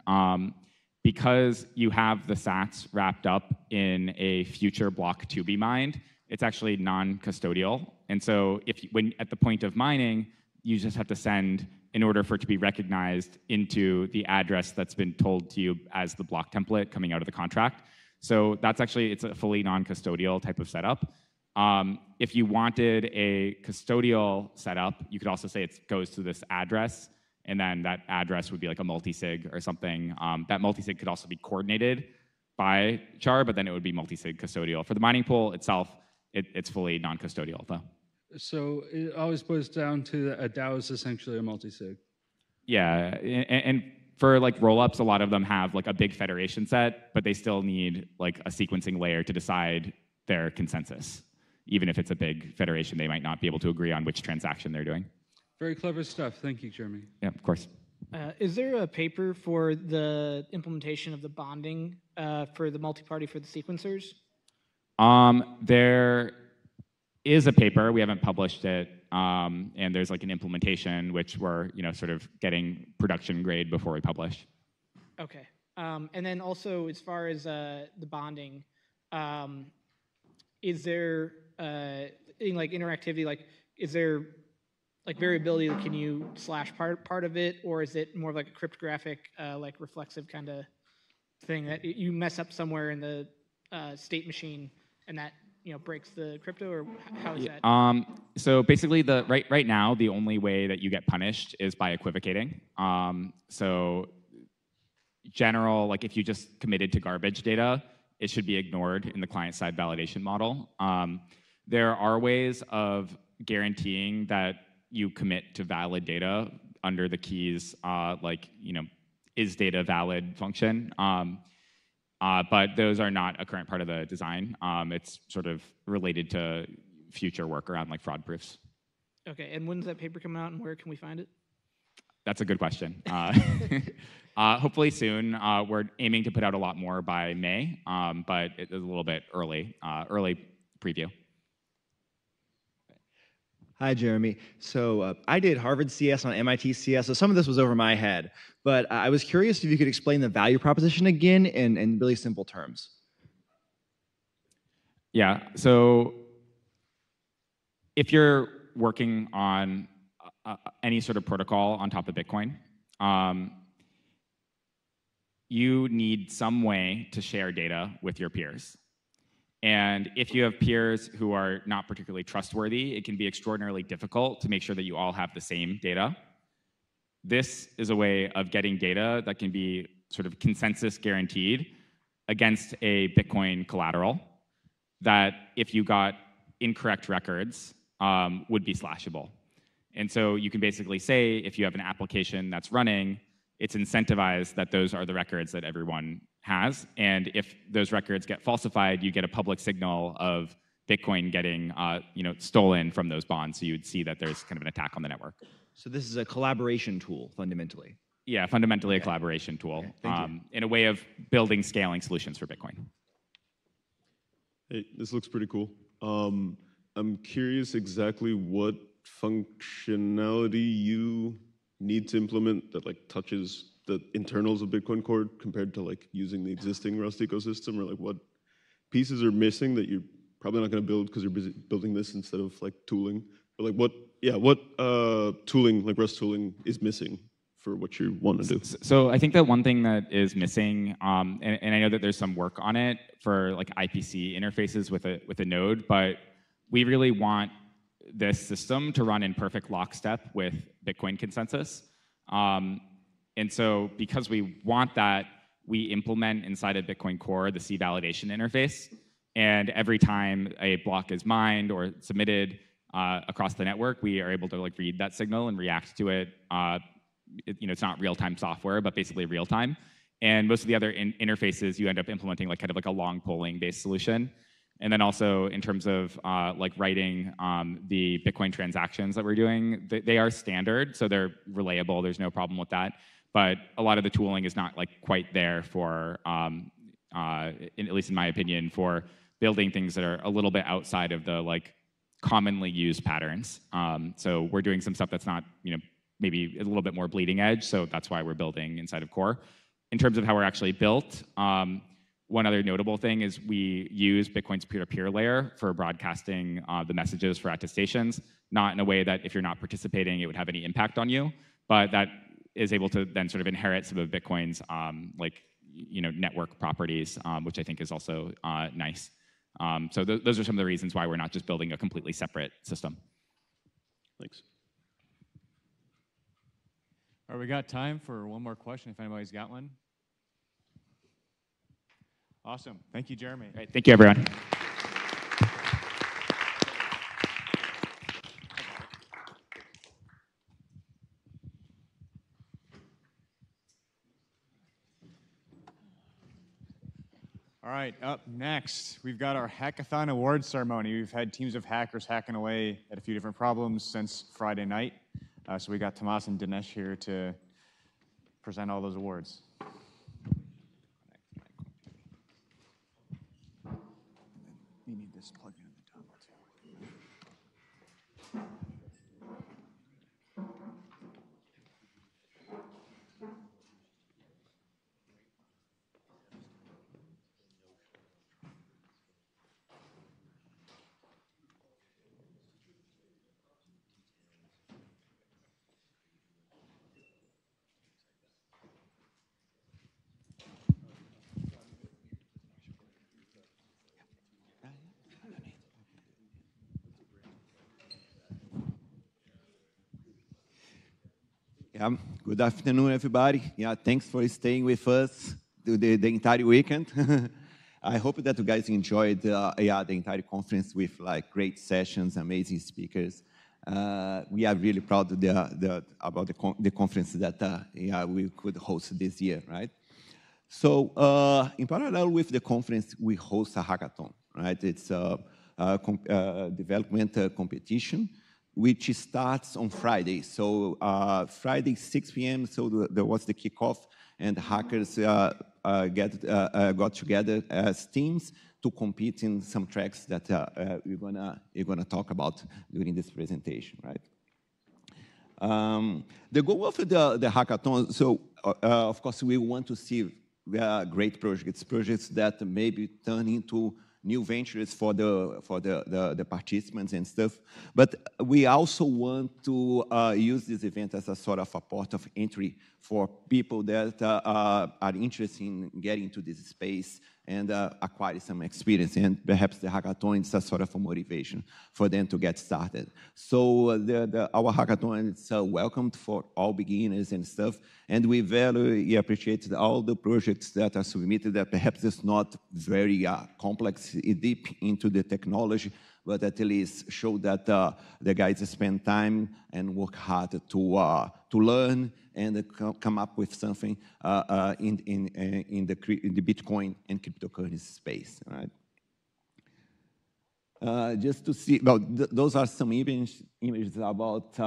because you have the sats wrapped up in a future block to be mined. It's actually non-custodial, and so when at the point of mining, you just have to send in order for it to be recognized into the address that's been told to you as the block template coming out of the contract. So it's a fully non-custodial type of setup. If you wanted a custodial setup, you could also say it goes to this address, and then that address would be like a multisig or something. That multisig could also be coordinated by char, but then it would be multisig custodial. For the mining pool itself, it's fully non-custodial though. So it always boils down to a DAO is essentially a multisig. Yeah, and for like rollups, a lot of them have like a big federation set, but they still need like a sequencing layer to decide their consensus. Even if it's a big federation, they might not be able to agree on which transaction they're doing. Very clever stuff. Thank you, Jeremy. Yeah, of course. Is there a paper for the implementation of the bonding for the multi-party for the sequencers? There is a paper. We haven't published it, and there's like an implementation which we're sort of getting production grade before we publish. Okay, and then also as far as the bonding, is there in like interactivity, like is there like variability? Can you slash part of it, or is it more like a cryptographic, like reflexive kind of thing that you mess up somewhere in the state machine and that breaks the crypto, or how is that? So basically, right now the only way that you get punished is by equivocating. So general, like if you just committed to garbage data, it should be ignored in the client-side validation model. There are ways of guaranteeing that you commit to valid data under the keys, is data valid function. But those are not a current part of the design. It's sort of related to future work around like fraud proofs. Okay, and when's that paper come out, and where can we find it? That's a good question. Hopefully soon. We're aiming to put out a lot more by May, but it is a little bit early preview. Hi, Jeremy. So I did Harvard CS on MIT CS, so some of this was over my head. But I was curious if you could explain the value proposition again in really simple terms. Yeah, so if you're working on any sort of protocol on top of Bitcoin, you need some way to share data with your peers. And if you have peers who are not particularly trustworthy, it can be extraordinarily difficult to make sure that you all have the same data. This is a way of getting data that can be sort of consensus guaranteed against a Bitcoin collateral that if you got incorrect records would be slashable. And so you can basically say if you have an application that's running, it's incentivized that those are the records that everyone has. And if those records get falsified, you get a public signal of Bitcoin getting stolen from those bonds. So you'd see that there's kind of an attack on the network. So this is a collaboration tool, fundamentally. Yeah, fundamentally a collaboration tool in a way of building scaling solutions for Bitcoin. Hey, this looks pretty cool. I'm curious exactly what functionality you need to implement that like touches the internals of Bitcoin Core compared to like using the existing Rust ecosystem, or like what pieces are missing that you're probably not going to build because you're busy building this instead of like tooling, or like what tooling, like Rust tooling, is missing for what you want to do. So I think that one thing that is missing, and I know that there's some work on it for like IPC interfaces with a node, but we really want this system to run in perfect lockstep with Bitcoin consensus. And so because we want that, we implement inside of Bitcoin Core the C validation interface. And every time a block is mined or submitted across the network, we are able to like read that signal and react to it. It's not real-time software, but basically real-time. And most of the other interfaces, you end up implementing like kind of like a long polling-based solution. And then also in terms of like writing the Bitcoin transactions that we're doing, they are standard, so they're relayable. There's no problem with that. But a lot of the tooling is not like quite there for, at least in my opinion, for building things that are a little bit outside of the like commonly used patterns. So we're doing some stuff that's not, maybe a little bit more bleeding edge. So that's why we're building inside of Core. In terms of how we're actually built, one other notable thing is we use Bitcoin's peer-to-peer layer for broadcasting the messages for attestations, not in a way that if you're not participating, it would have any impact on you, but that is able to then sort of inherit some of Bitcoin's network properties, which I think is also nice. So those are some of the reasons why we're not just building a completely separate system. Thanks. All right, we got time for one more question if anybody's got one. Awesome. Thank you, Jeremy. All right, thank you, everyone. All right, up next, we've got our Hackathon Awards ceremony. We've had teams of hackers hacking away at a few different problems since Friday night. So we got Tomas and Dinesh here to present all those awards. You need this plug in the top too. Yeah, good afternoon, everybody. Yeah, thanks for staying with us the entire weekend. I hope that you guys enjoyed the entire conference with like great sessions, amazing speakers. We are really proud about the conference that we could host this year, right? So in parallel with the conference, we host a hackathon, right? It's a development competition, which starts on Friday. So Friday, 6 p.m., so there was the kickoff, and hackers got together as teams to compete in some tracks that we're gonna talk about during this presentation, right? The goal of the hackathon, so of course we want to see great projects that maybe turn into new ventures for the participants and stuff. But we also want to use this event as a sort of a port of entry for people that are interested in getting into this space and acquire some experience. And perhaps the hackathon is a sort of a motivation for them to get started. So our hackathon is welcomed for all beginners and stuff. And we very appreciate all the projects that are submitted that perhaps it's not very complex, deep into the technology, but at least show that the guys spend time and work hard to learn and come up with something in the Bitcoin and cryptocurrency space, right? Just to see, well, those are some images about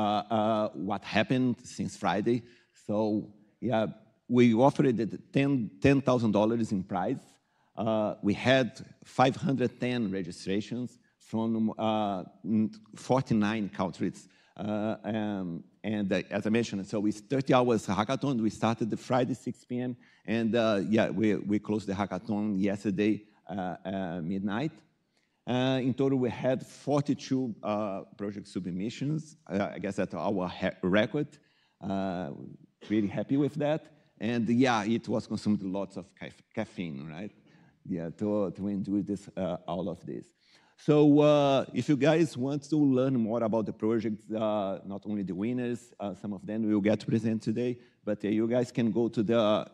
what happened since Friday. So yeah, we offered $10,000 in prize. We had 510 registrations from 49 countries. As I mentioned, so it's 30 hours hackathon. We started the Friday 6 p.m. And yeah, we closed the hackathon yesterday midnight. In total, we had 42 project submissions. I guess that's our record. Really happy with that. And yeah, it was consumed lots of caffeine, right? Yeah, to enjoy this, all of this. So if you guys want to learn more about the project, not only the winners, some of them will get to present today, but you guys can go to the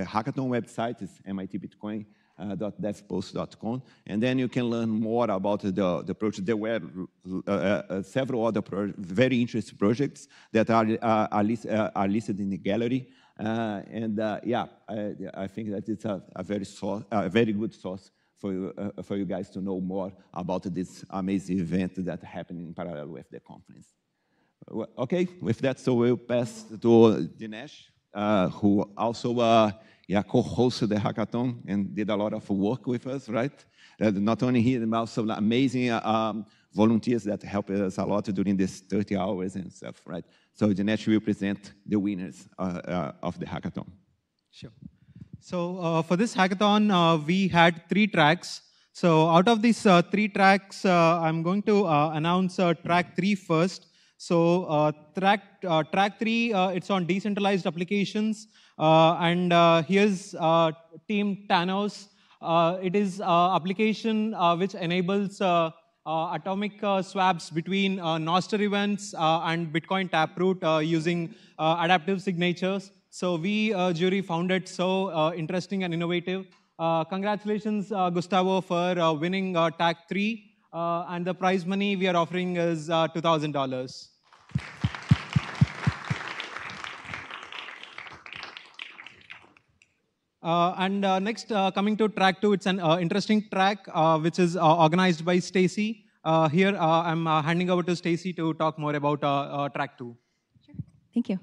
hackathon website, it's mitbitcoin.devpost.com, and then you can learn more about the project. There were several other very interesting projects that are listed in the gallery. Yeah, I think that it's a very good source for you guys to know more about this amazing event that happened in parallel with the conference. Okay, with that, so we'll pass to Dinesh, who also co-hosted the hackathon and did a lot of work with us, right? Not only he, but also amazing volunteers that helped us a lot during these 30 hours and stuff, right? So Dinesh will present the winners of the hackathon. Sure. So for this hackathon, we had 3 tracks. So out of these 3 tracks, I'm going to announce track 3 first. So track 3, it's on decentralized applications. And here's Team Thanos. It is application which enables atomic swaps between Nostr events and Bitcoin Taproot using adaptive signatures. So we, jury, found it so interesting and innovative. Congratulations, Gustavo, for winning tag 3. And the prize money we are offering is $2,000. Next, coming to track 2, it's an interesting track which is organized by Stacy. Here, I'm handing over to Stacy to talk more about track 2. Sure. Thank you.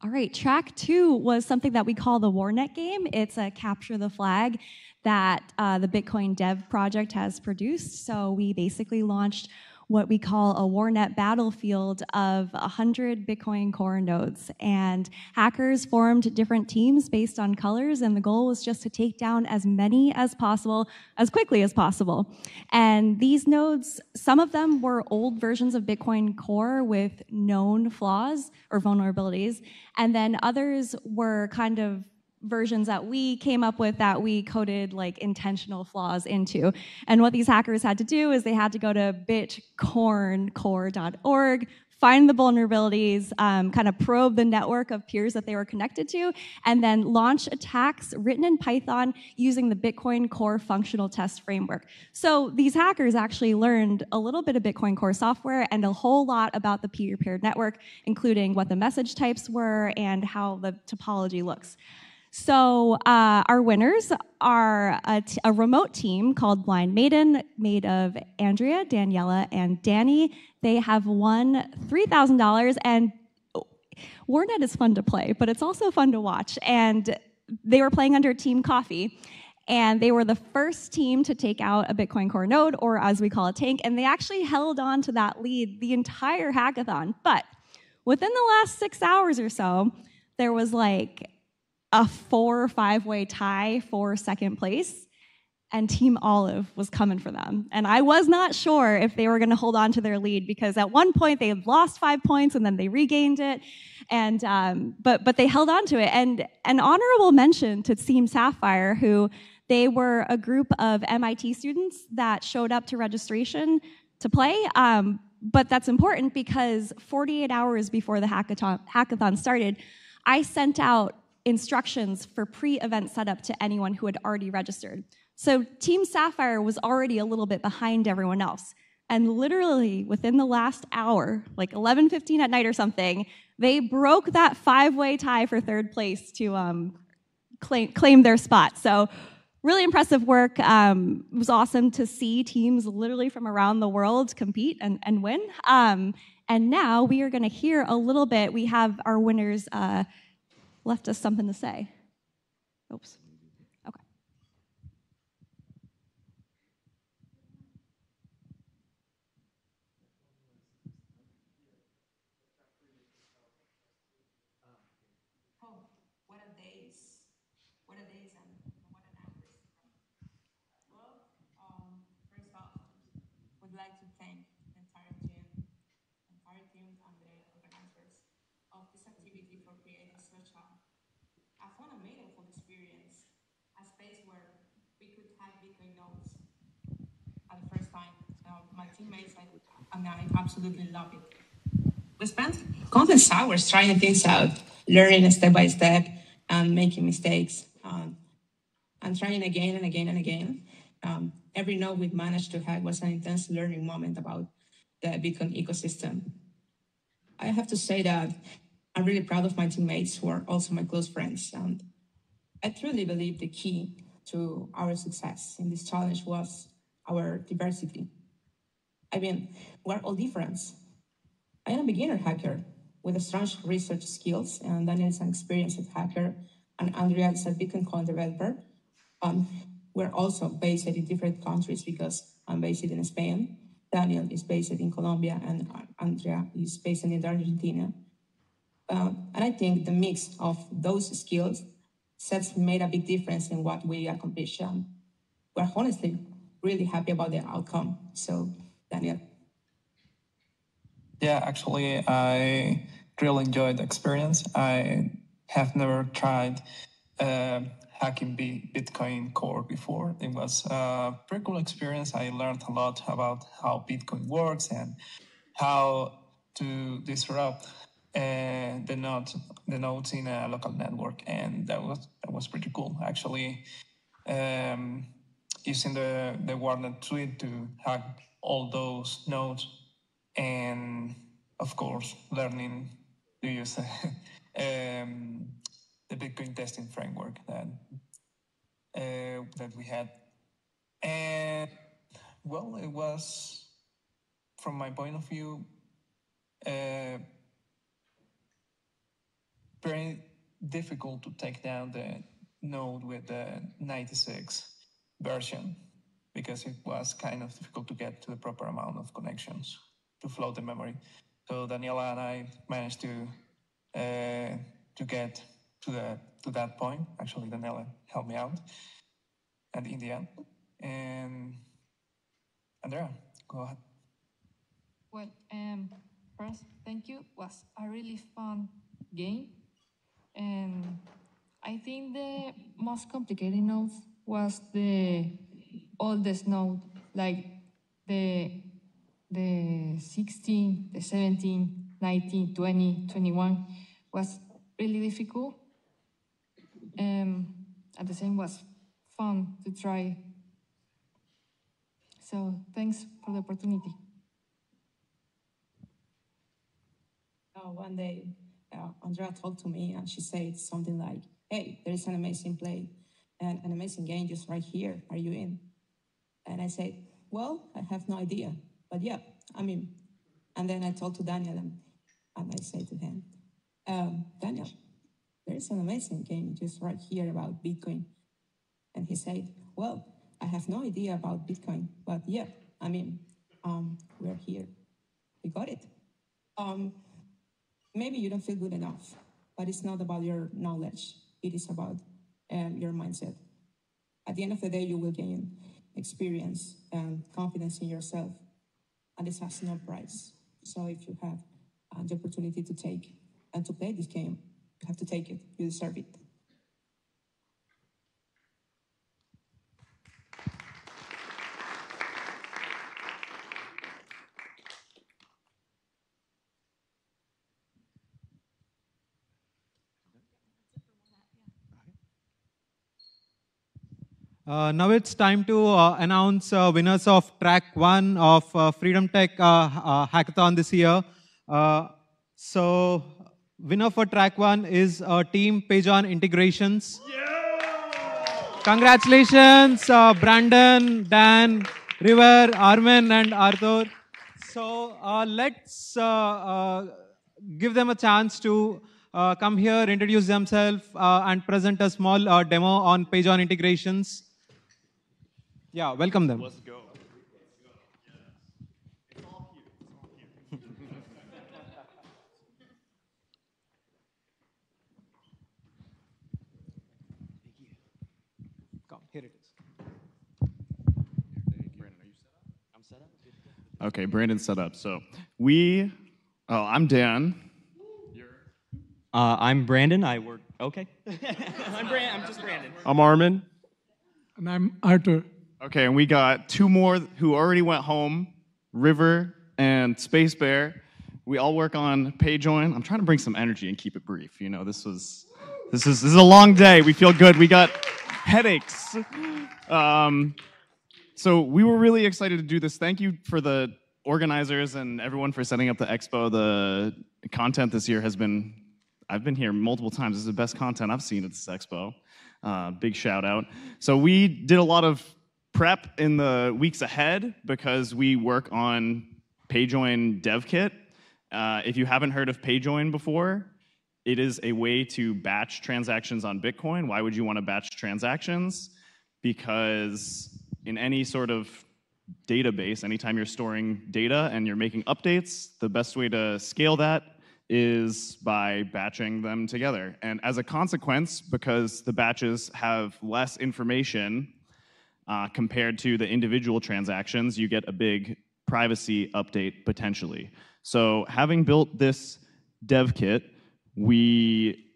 All right, track 2 was something that we call the Warnet game. It's a capture the flag that the Bitcoin Dev project has produced. So we basically launched what we call a Warnet battlefield of 100 Bitcoin Core nodes. And hackers formed different teams based on colors, and the goal was just to take down as many as possible, as quickly as possible. And these nodes, some of them were old versions of Bitcoin Core with known flaws or vulnerabilities, and then others were kind of versions that we came up with that we coded like intentional flaws into. And what these hackers had to do is they had to go to bitcorncore.org, find the vulnerabilities, kind of probe the network of peers that they were connected to, and then launch attacks written in Python using the Bitcoin Core functional test framework. So these hackers actually learned a little bit of Bitcoin Core software and a whole lot about the peer-to-peer network, including what the message types were and how the topology looks. So our winners are a remote team called Blind Maiden, made of Andrea, Daniela, and Danny. They have won $3,000, and Warnet is fun to play, but it's also fun to watch. And they were playing under Team Coffee, and they were the first team to take out a Bitcoin Core node, or as we call it, tank, and they actually held on to that lead the entire hackathon. But within the last 6 hours or so, there was like a 4 or 5-way tie for second place, and Team Olive was coming for them. And I was not sure if they were going to hold on to their lead, because at one point they had lost 5 points and then they regained it, and but they held on to it. And an honorable mention to Team Sapphire, who they were a group of MIT students that showed up to registration to play. But that's important because 48 hours before the hackathon started, I sent out instructions for pre-event setup to anyone who had already registered. So Team Sapphire was already a little bit behind everyone else. And literally within the last hour, like 11:15 at night or something, they broke that 5-way tie for third place to claim their spot. So really impressive work. It was awesome to see teams literally from around the world compete and win. And now we are going to hear a little bit. We have our winners left us something to say. Oops. create such a fun and meaningful experience, a space where we could have Bitcoin nodes at the first time. My teammates and I absolutely love it. We spent countless hours trying things out, learning step by step, and making mistakes, and trying again and again and again. Every node we managed to hack was an intense learning moment about the Bitcoin ecosystem. I have to say that I'm really proud of my teammates who are also my close friends. And I truly believe the key to our success in this challenge was our diversity. I mean, we're all different. I am a beginner hacker with strong research skills, and Daniel is an experienced hacker, and Andrea is a Bitcoin core developer. We're also based in different countries because I'm based in Spain, Daniel is based in Colombia, and Andrea is based in Argentina. And I think the mix of those skill sets made a big difference in what we accomplished. We're honestly really happy about the outcome. So, Daniel. Yeah, actually, I really enjoyed the experience. I have never tried hacking Bitcoin Core before. It was a pretty cool experience. I learned a lot about how Bitcoin works and how to disrupt the nodes in a local network, and that was pretty cool. Actually, using the warning tweet to hack all those nodes, and of course learning to use the Bitcoin testing framework that we had. And well, it was, from my point of view, very difficult to take down the node with the 96 version, because it was kind of difficult to get to the proper amount of connections to float the memory. So Daniela and I managed to get to that point. Actually, Daniela helped me out, and in the end, and Andrea, go ahead. Well, first, thank you. It was a really fun game. And I think the most complicated node was the oldest node, like the 16, the 17, 19, 20, 21 was really difficult. At the same was fun to try. So thanks for the opportunity. One day, Andrea talked to me and she said something like, "Hey, there is an amazing play and an amazing game just right here. Are you in?" And I said, "Well, I have no idea, but yeah, I'm in." And then I talked to Daniel and I said to him, "Daniel, there is an amazing game just right here about Bitcoin." And he said, "Well, I have no idea about Bitcoin, but yeah, I mean, we're here. We got it." Maybe you don't feel good enough, but it's not about your knowledge. It is about your mindset. At the end of the day, you will gain experience and confidence in yourself, and this has no price. So if you have the opportunity to take and to play this game, you have to take it. You deserve it. Now it's time to announce winners of track 1 of Freedom Tech Hackathon this year. So winner for track 1 is Team Pajon Integrations. Congratulations, Brandon, Dan, River, Armin, and Arthur. So let's give them a chance to come here, introduce themselves, and present a small demo on Pajon Integrations. Yeah, welcome them. Let's go. Come, here it is. Brandon, are you set up? I'm set up. Okay, Brandon's set up. So I'm Dan. I'm Brandon. I work. Okay. I'm just Brandon. I'm Armin. And I'm Arthur. Okay, and we got two more who already went home, River and Space Bear. We all work on PayJoin. I'm trying to bring some energy and keep it brief. You know, this is a long day. We feel good. We got headaches. So we were really excited to do this. Thank you for the organizers and everyone for setting up the expo. The content this year has been, I've been here multiple times. This is the best content I've seen at this expo. Big shout out. So we did a lot of prep in the weeks ahead because we work on PayJoin Dev Kit. If you haven't heard of PayJoin before, it is a way to batch transactions on Bitcoin. Why would you want to batch transactions? Because in any sort of database, anytime you're storing data and you're making updates, the best way to scale that is by batching them together. And as a consequence, because the batches have less information compared to the individual transactions, you get a big privacy update potentially. So having built this dev kit, we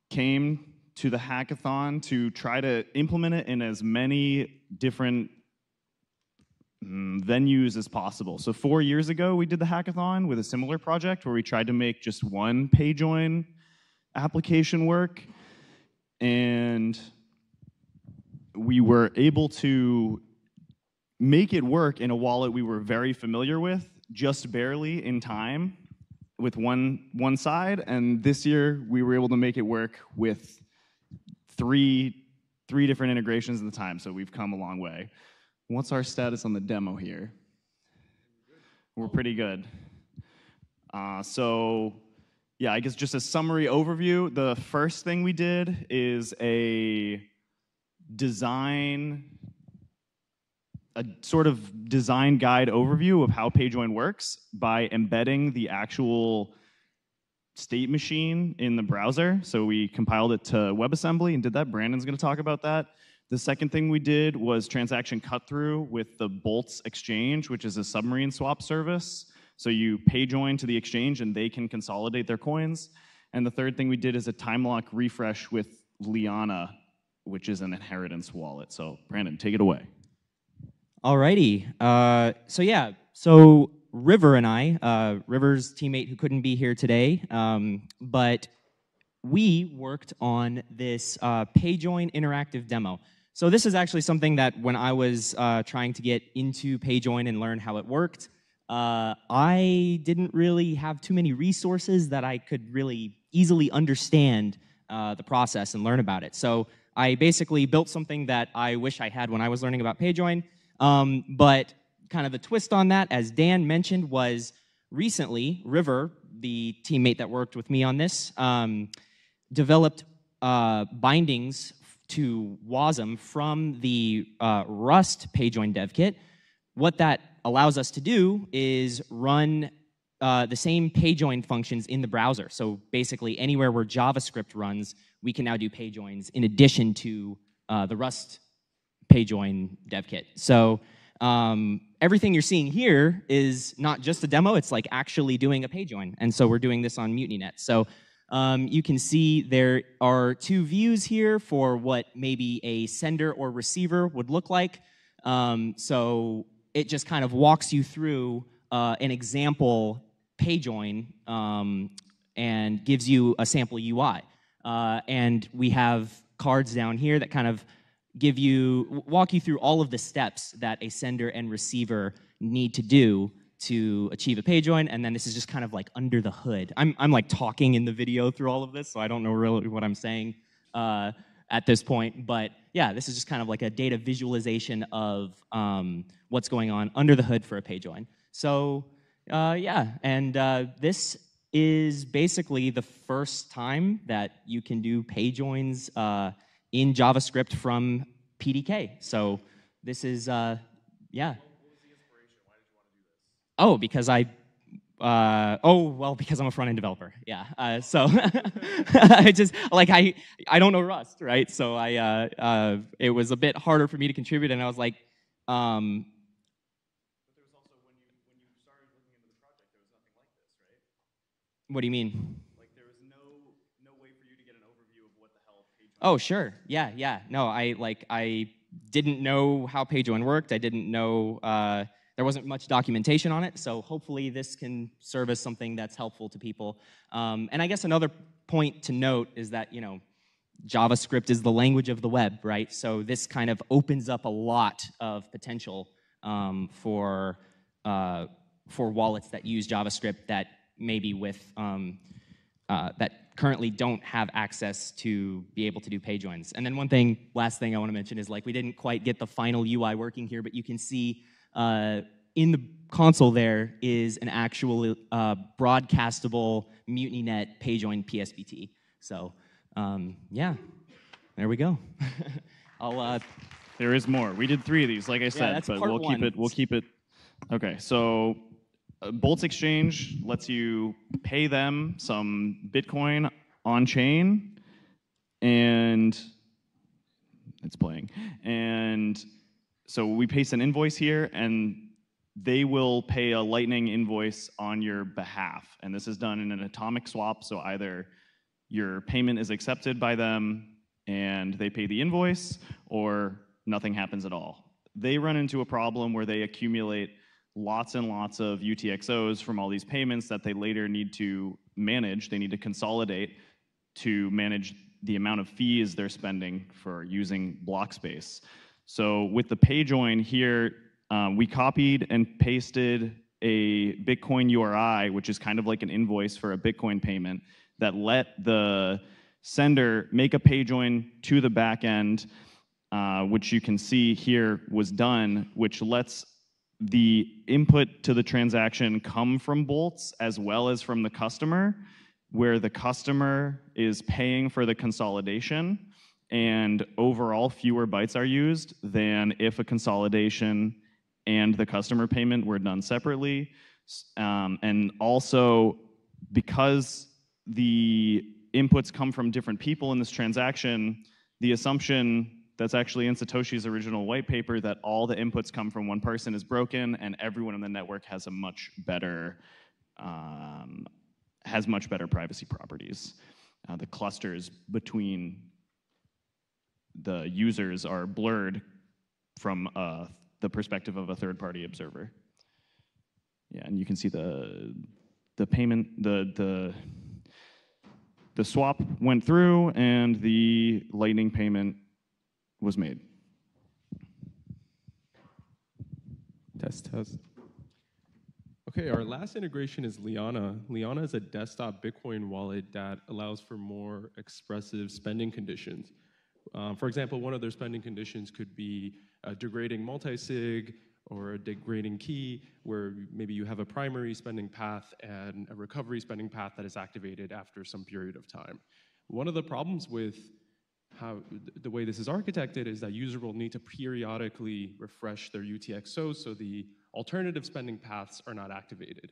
came to the hackathon to try to implement it in as many different venues as possible. So 4 years ago, we did the hackathon with a similar project where we tried to make just one PayJoin application work. And we were able to make it work in a wallet we were very familiar with, just barely in time with one side. And this year, we were able to make it work with three different integrations at the time. So we've come a long way. What's our status on the demo here? We're pretty good. So yeah, I guess just a summary overview. The first thing we did is a sort of design guide overview of how PayJoin works by embedding the actual state machine in the browser. So we compiled it to WebAssembly and did that. Brandon's going to talk about that. The second thing we did was transaction cut-through with the Bolts exchange, which is a submarine swap service. So you PayJoin to the exchange and they can consolidate their coins. And the third thing we did is a time lock refresh with Liana, which is an inheritance wallet. So Brandon, take it away. Alrighty. So River and I, River's teammate who couldn't be here today, but we worked on this PayJoin interactive demo. So this is actually something that when I was trying to get into PayJoin and learn how it worked, I didn't really have too many resources that I could really easily understand the process and learn about it. So I basically built something that I wish I had when I was learning about PayJoin. But kind of the twist on that, as Dan mentioned, was recently River, the teammate that worked with me on this, developed bindings to WASM from the Rust PayJoin dev kit. What that allows us to do is run the same PayJoin functions in the browser. So basically, anywhere where JavaScript runs, we can now do PayJoins in addition to the Rust PayJoin dev kit. So everything you're seeing here is not just a demo, it's like actually doing a PayJoin. And so we're doing this on MutinyNet. So you can see there are two views here for what maybe a sender or receiver would look like. So it just kind of walks you through an example PayJoin and gives you a sample UI. And we have cards down here that kind of walk you through all of the steps that a sender and receiver need to do to achieve a PayJoin, and then this is just kind of like under the hood. I'm like talking in the video through all of this, so I don't know really what I'm saying at this point, but yeah, this is just kind of like a data visualization of what's going on under the hood for a PayJoin. So yeah, and this is basically the first time that you can do PayJoins in JavaScript from PDK. So this is, yeah. Oh, because because I'm a front-end developer. Yeah. So I just I don't know Rust, right? So it was a bit harder for me to contribute, and I was like, But there was also when you started looking into the project, there was nothing like this, right? What do you mean? Like there was no Oh, sure. Yeah, yeah. No, I didn't know how PageOne worked. I didn't know there wasn't much documentation on it. So hopefully this can serve as something that's helpful to people. And I guess another point to note is that JavaScript is the language of the web, right? So this kind of opens up a lot of potential for wallets that use JavaScript that maybe that currently don't have access to be able to do page joins. And then last thing I want to mention is we didn't quite get the final UI working here, but you can see in the console there is an actual broadcastable MutinyNet page join PSBT. So yeah, there we go. There is more. We did 3 of these, like I said, that's but part we'll keep it. Okay, so Boltz Exchange lets you pay them some Bitcoin on chain, and it's playing. And so we paste an invoice here, and they will pay a Lightning invoice on your behalf. And this is done in an atomic swap, so either your payment is accepted by them and they pay the invoice, or nothing happens at all. They run into a problem where they accumulate lots and lots of UTXOs from all these payments that they later need to manage. They need to consolidate to manage the amount of fees they're spending for using block space. So with the PayJoin here, we copied and pasted a Bitcoin URI, which is kind of like an invoice for a Bitcoin payment, that let the sender make a PayJoin to the back end, which you can see here was done, which lets the input to the transaction come from Boltz as well as from the customer, where the customer is paying for the consolidation, and overall fewer bytes are used than if a consolidation and the customer payment were done separately. And also, because the inputs come from different people in this transaction, the assumption that's actually in Satoshi's original white paper that all the inputs come from one person is broken, and everyone in the network has a much better privacy properties. The clusters between the users are blurred from the perspective of a third-party observer. Yeah, and you can see the payment, the swap went through, and the Lightning payment was made. Test. Okay, our last integration is Liana. Liana is a desktop Bitcoin wallet that allows for more expressive spending conditions. For example, one of their spending conditions could be a degrading multisig or a degrading key, where maybe you have a primary spending path and a recovery spending path that is activated after some period of time. One of the problems with the way this is architected is that users will need to periodically refresh their UTXOs, so the alternative spending paths are not activated.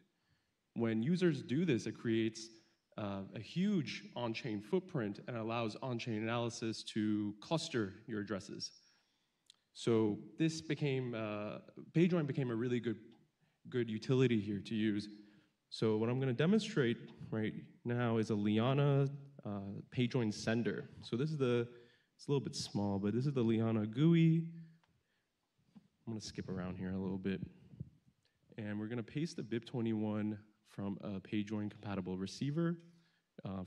When users do this, it creates a huge on-chain footprint and allows on-chain analysis to cluster your addresses. So this PageJoin became a really good utility here to use. So what I'm going to demonstrate right now is a Liana PageJoin sender. So this is it's a little bit small, but this is the Liana GUI. I'm going to skip around here a little bit. And we're going to paste the BIP21 from a PageJoin compatible receiver.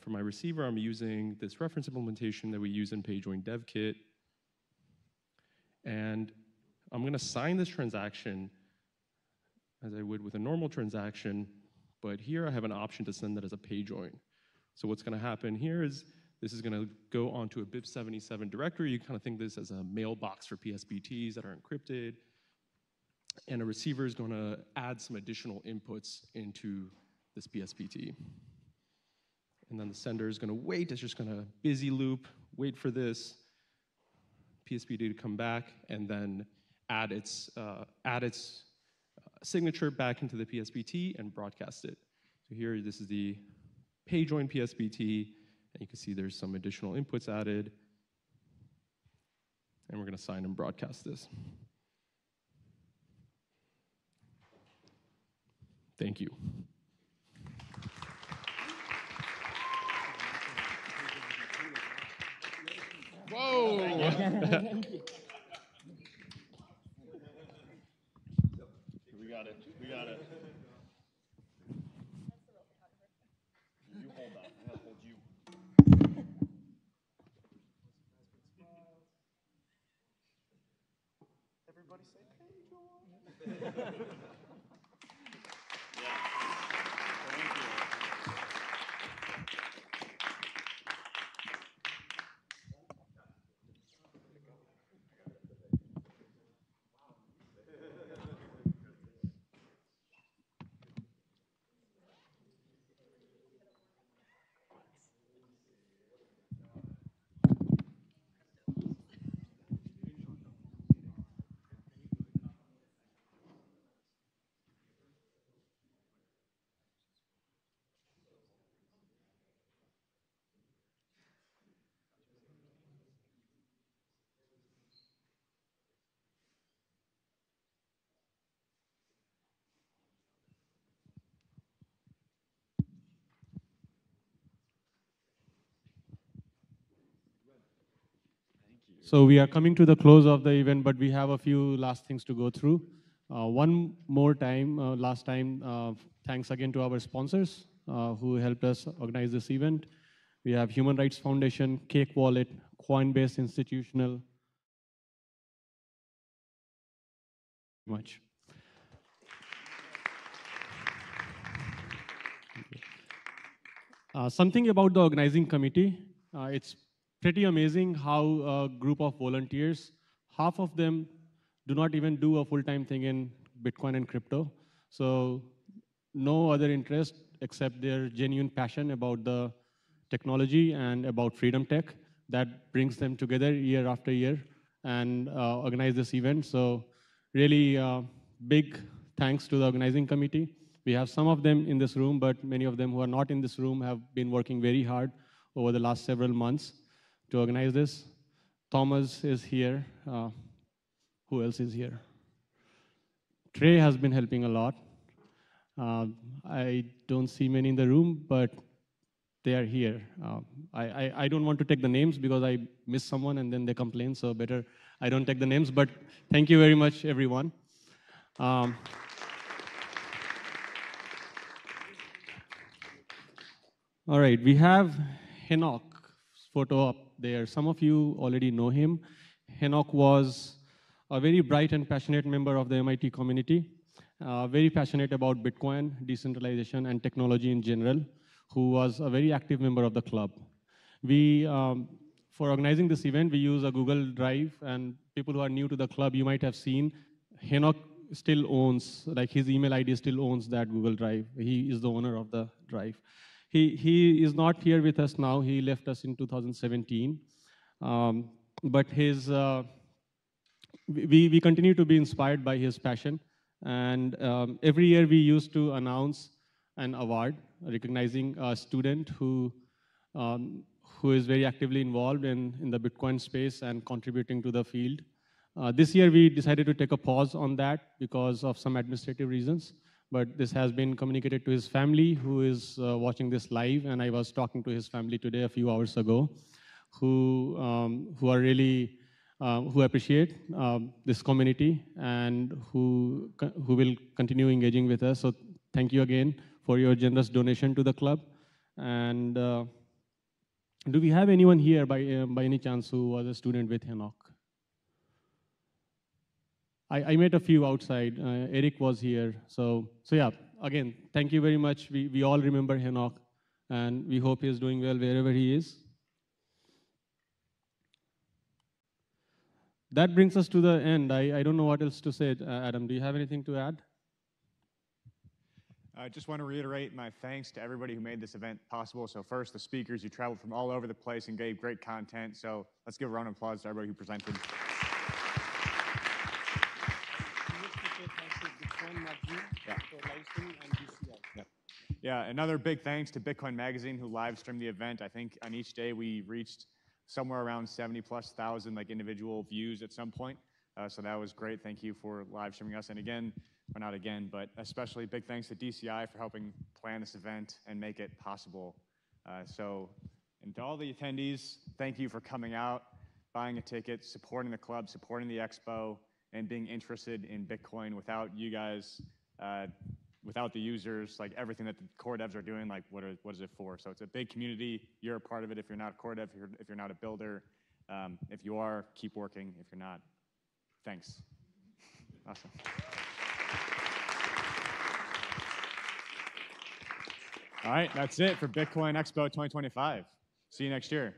For my receiver, I'm using this reference implementation that we use in PageJoin DevKit. And I'm going to sign this transaction as I would with a normal transaction, but here I have an option to send that as a PageJoin. So what's going to happen here is this is going to go onto a BIP77 directory. You kind of think this as a mailbox for PSBTs that are encrypted. And a receiver is going to add some additional inputs into this PSBT. And then the sender is going to wait. It's just going to busy loop, wait for this PSBT to come back, and then add its signature back into the PSBT and broadcast it. So here, this is the PageJoin PSBT, and you can see there's some additional inputs added. And we're going to sign and broadcast this. Thank you. We got it. We got it. You hold that. I'm gonna hold you. Everybody say Pedro. So we are coming to the close of the event, but we have a few last things to go through. One more time, last time, thanks again to our sponsors who helped us organize this event. We have Human Rights Foundation, Cake Wallet, Coinbase Institutional. Much. Something about the organizing committee. It's pretty amazing how a group of volunteers, half of them do not even do a full-time thing in Bitcoin and crypto. So no other interest except their genuine passion about the technology and about freedom tech that brings them together year after year and organize this event. So really big thanks to the organizing committee. We have some of them in this room, but many of them who are not in this room have been working very hard over the last several months to organize this. Thomas is here. Who else is here? Trey has been helping a lot. I don't see many in the room, but they are here. I don't want to take the names because I miss someone and then they complain, so better I don't take the names, but thank you very much, everyone. All right, we have Henok's photo up there. Some of you already know him. Henok was a very bright and passionate member of the MIT community, very passionate about Bitcoin, decentralization, and technology in general, who was a very active member of the club. We, for organizing this event, we use a Google Drive, and people who are new to the club, you might have seen, Henok still owns, like his email ID still owns that Google Drive. He is the owner of the drive. He is not here with us now. He left us in 2017. But his, we continue to be inspired by his passion. And every year we used to announce an award recognizing a student who is very actively involved in the Bitcoin space and contributing to the field. This year we decided to take a pause on that because of some administrative reasons. But this has been communicated to his family who is watching this live, and I was talking to his family today a few hours ago, who are really, who appreciate this community and who will continue engaging with us. So thank you again for your generous donation to the club. And do we have anyone here by any chance who was a student with Henok? I met a few outside. Eric was here. So yeah, again, thank you very much. We all remember Henok, and we hope he is doing well wherever he is. That brings us to the end. I don't know what else to say. Adam, do you have anything to add? I just want to reiterate my thanks to everybody who made this event possible. So first, the speakers, you traveled from all over the place and gave great content. So let's give a round of applause to everybody who presented. Yeah, another big thanks to Bitcoin Magazine who live streamed the event. I think on each day we reached somewhere around 70,000+ like individual views at some point. So that was great. Thank you for live streaming us. And again, or not again, but especially big thanks to DCI for helping plan this event and make it possible. And to all the attendees, thank you for coming out. buying a ticket, supporting the club, supporting the expo, and being interested in Bitcoin. Without you guys, without the users, like everything that the core devs are doing, like what is it for? So it's a big community. You're a part of it if you're not a core dev, if you're not a builder. If you are, keep working. If you're not, thanks. Awesome. All right, that's it for Bitcoin Expo 2025. See you next year.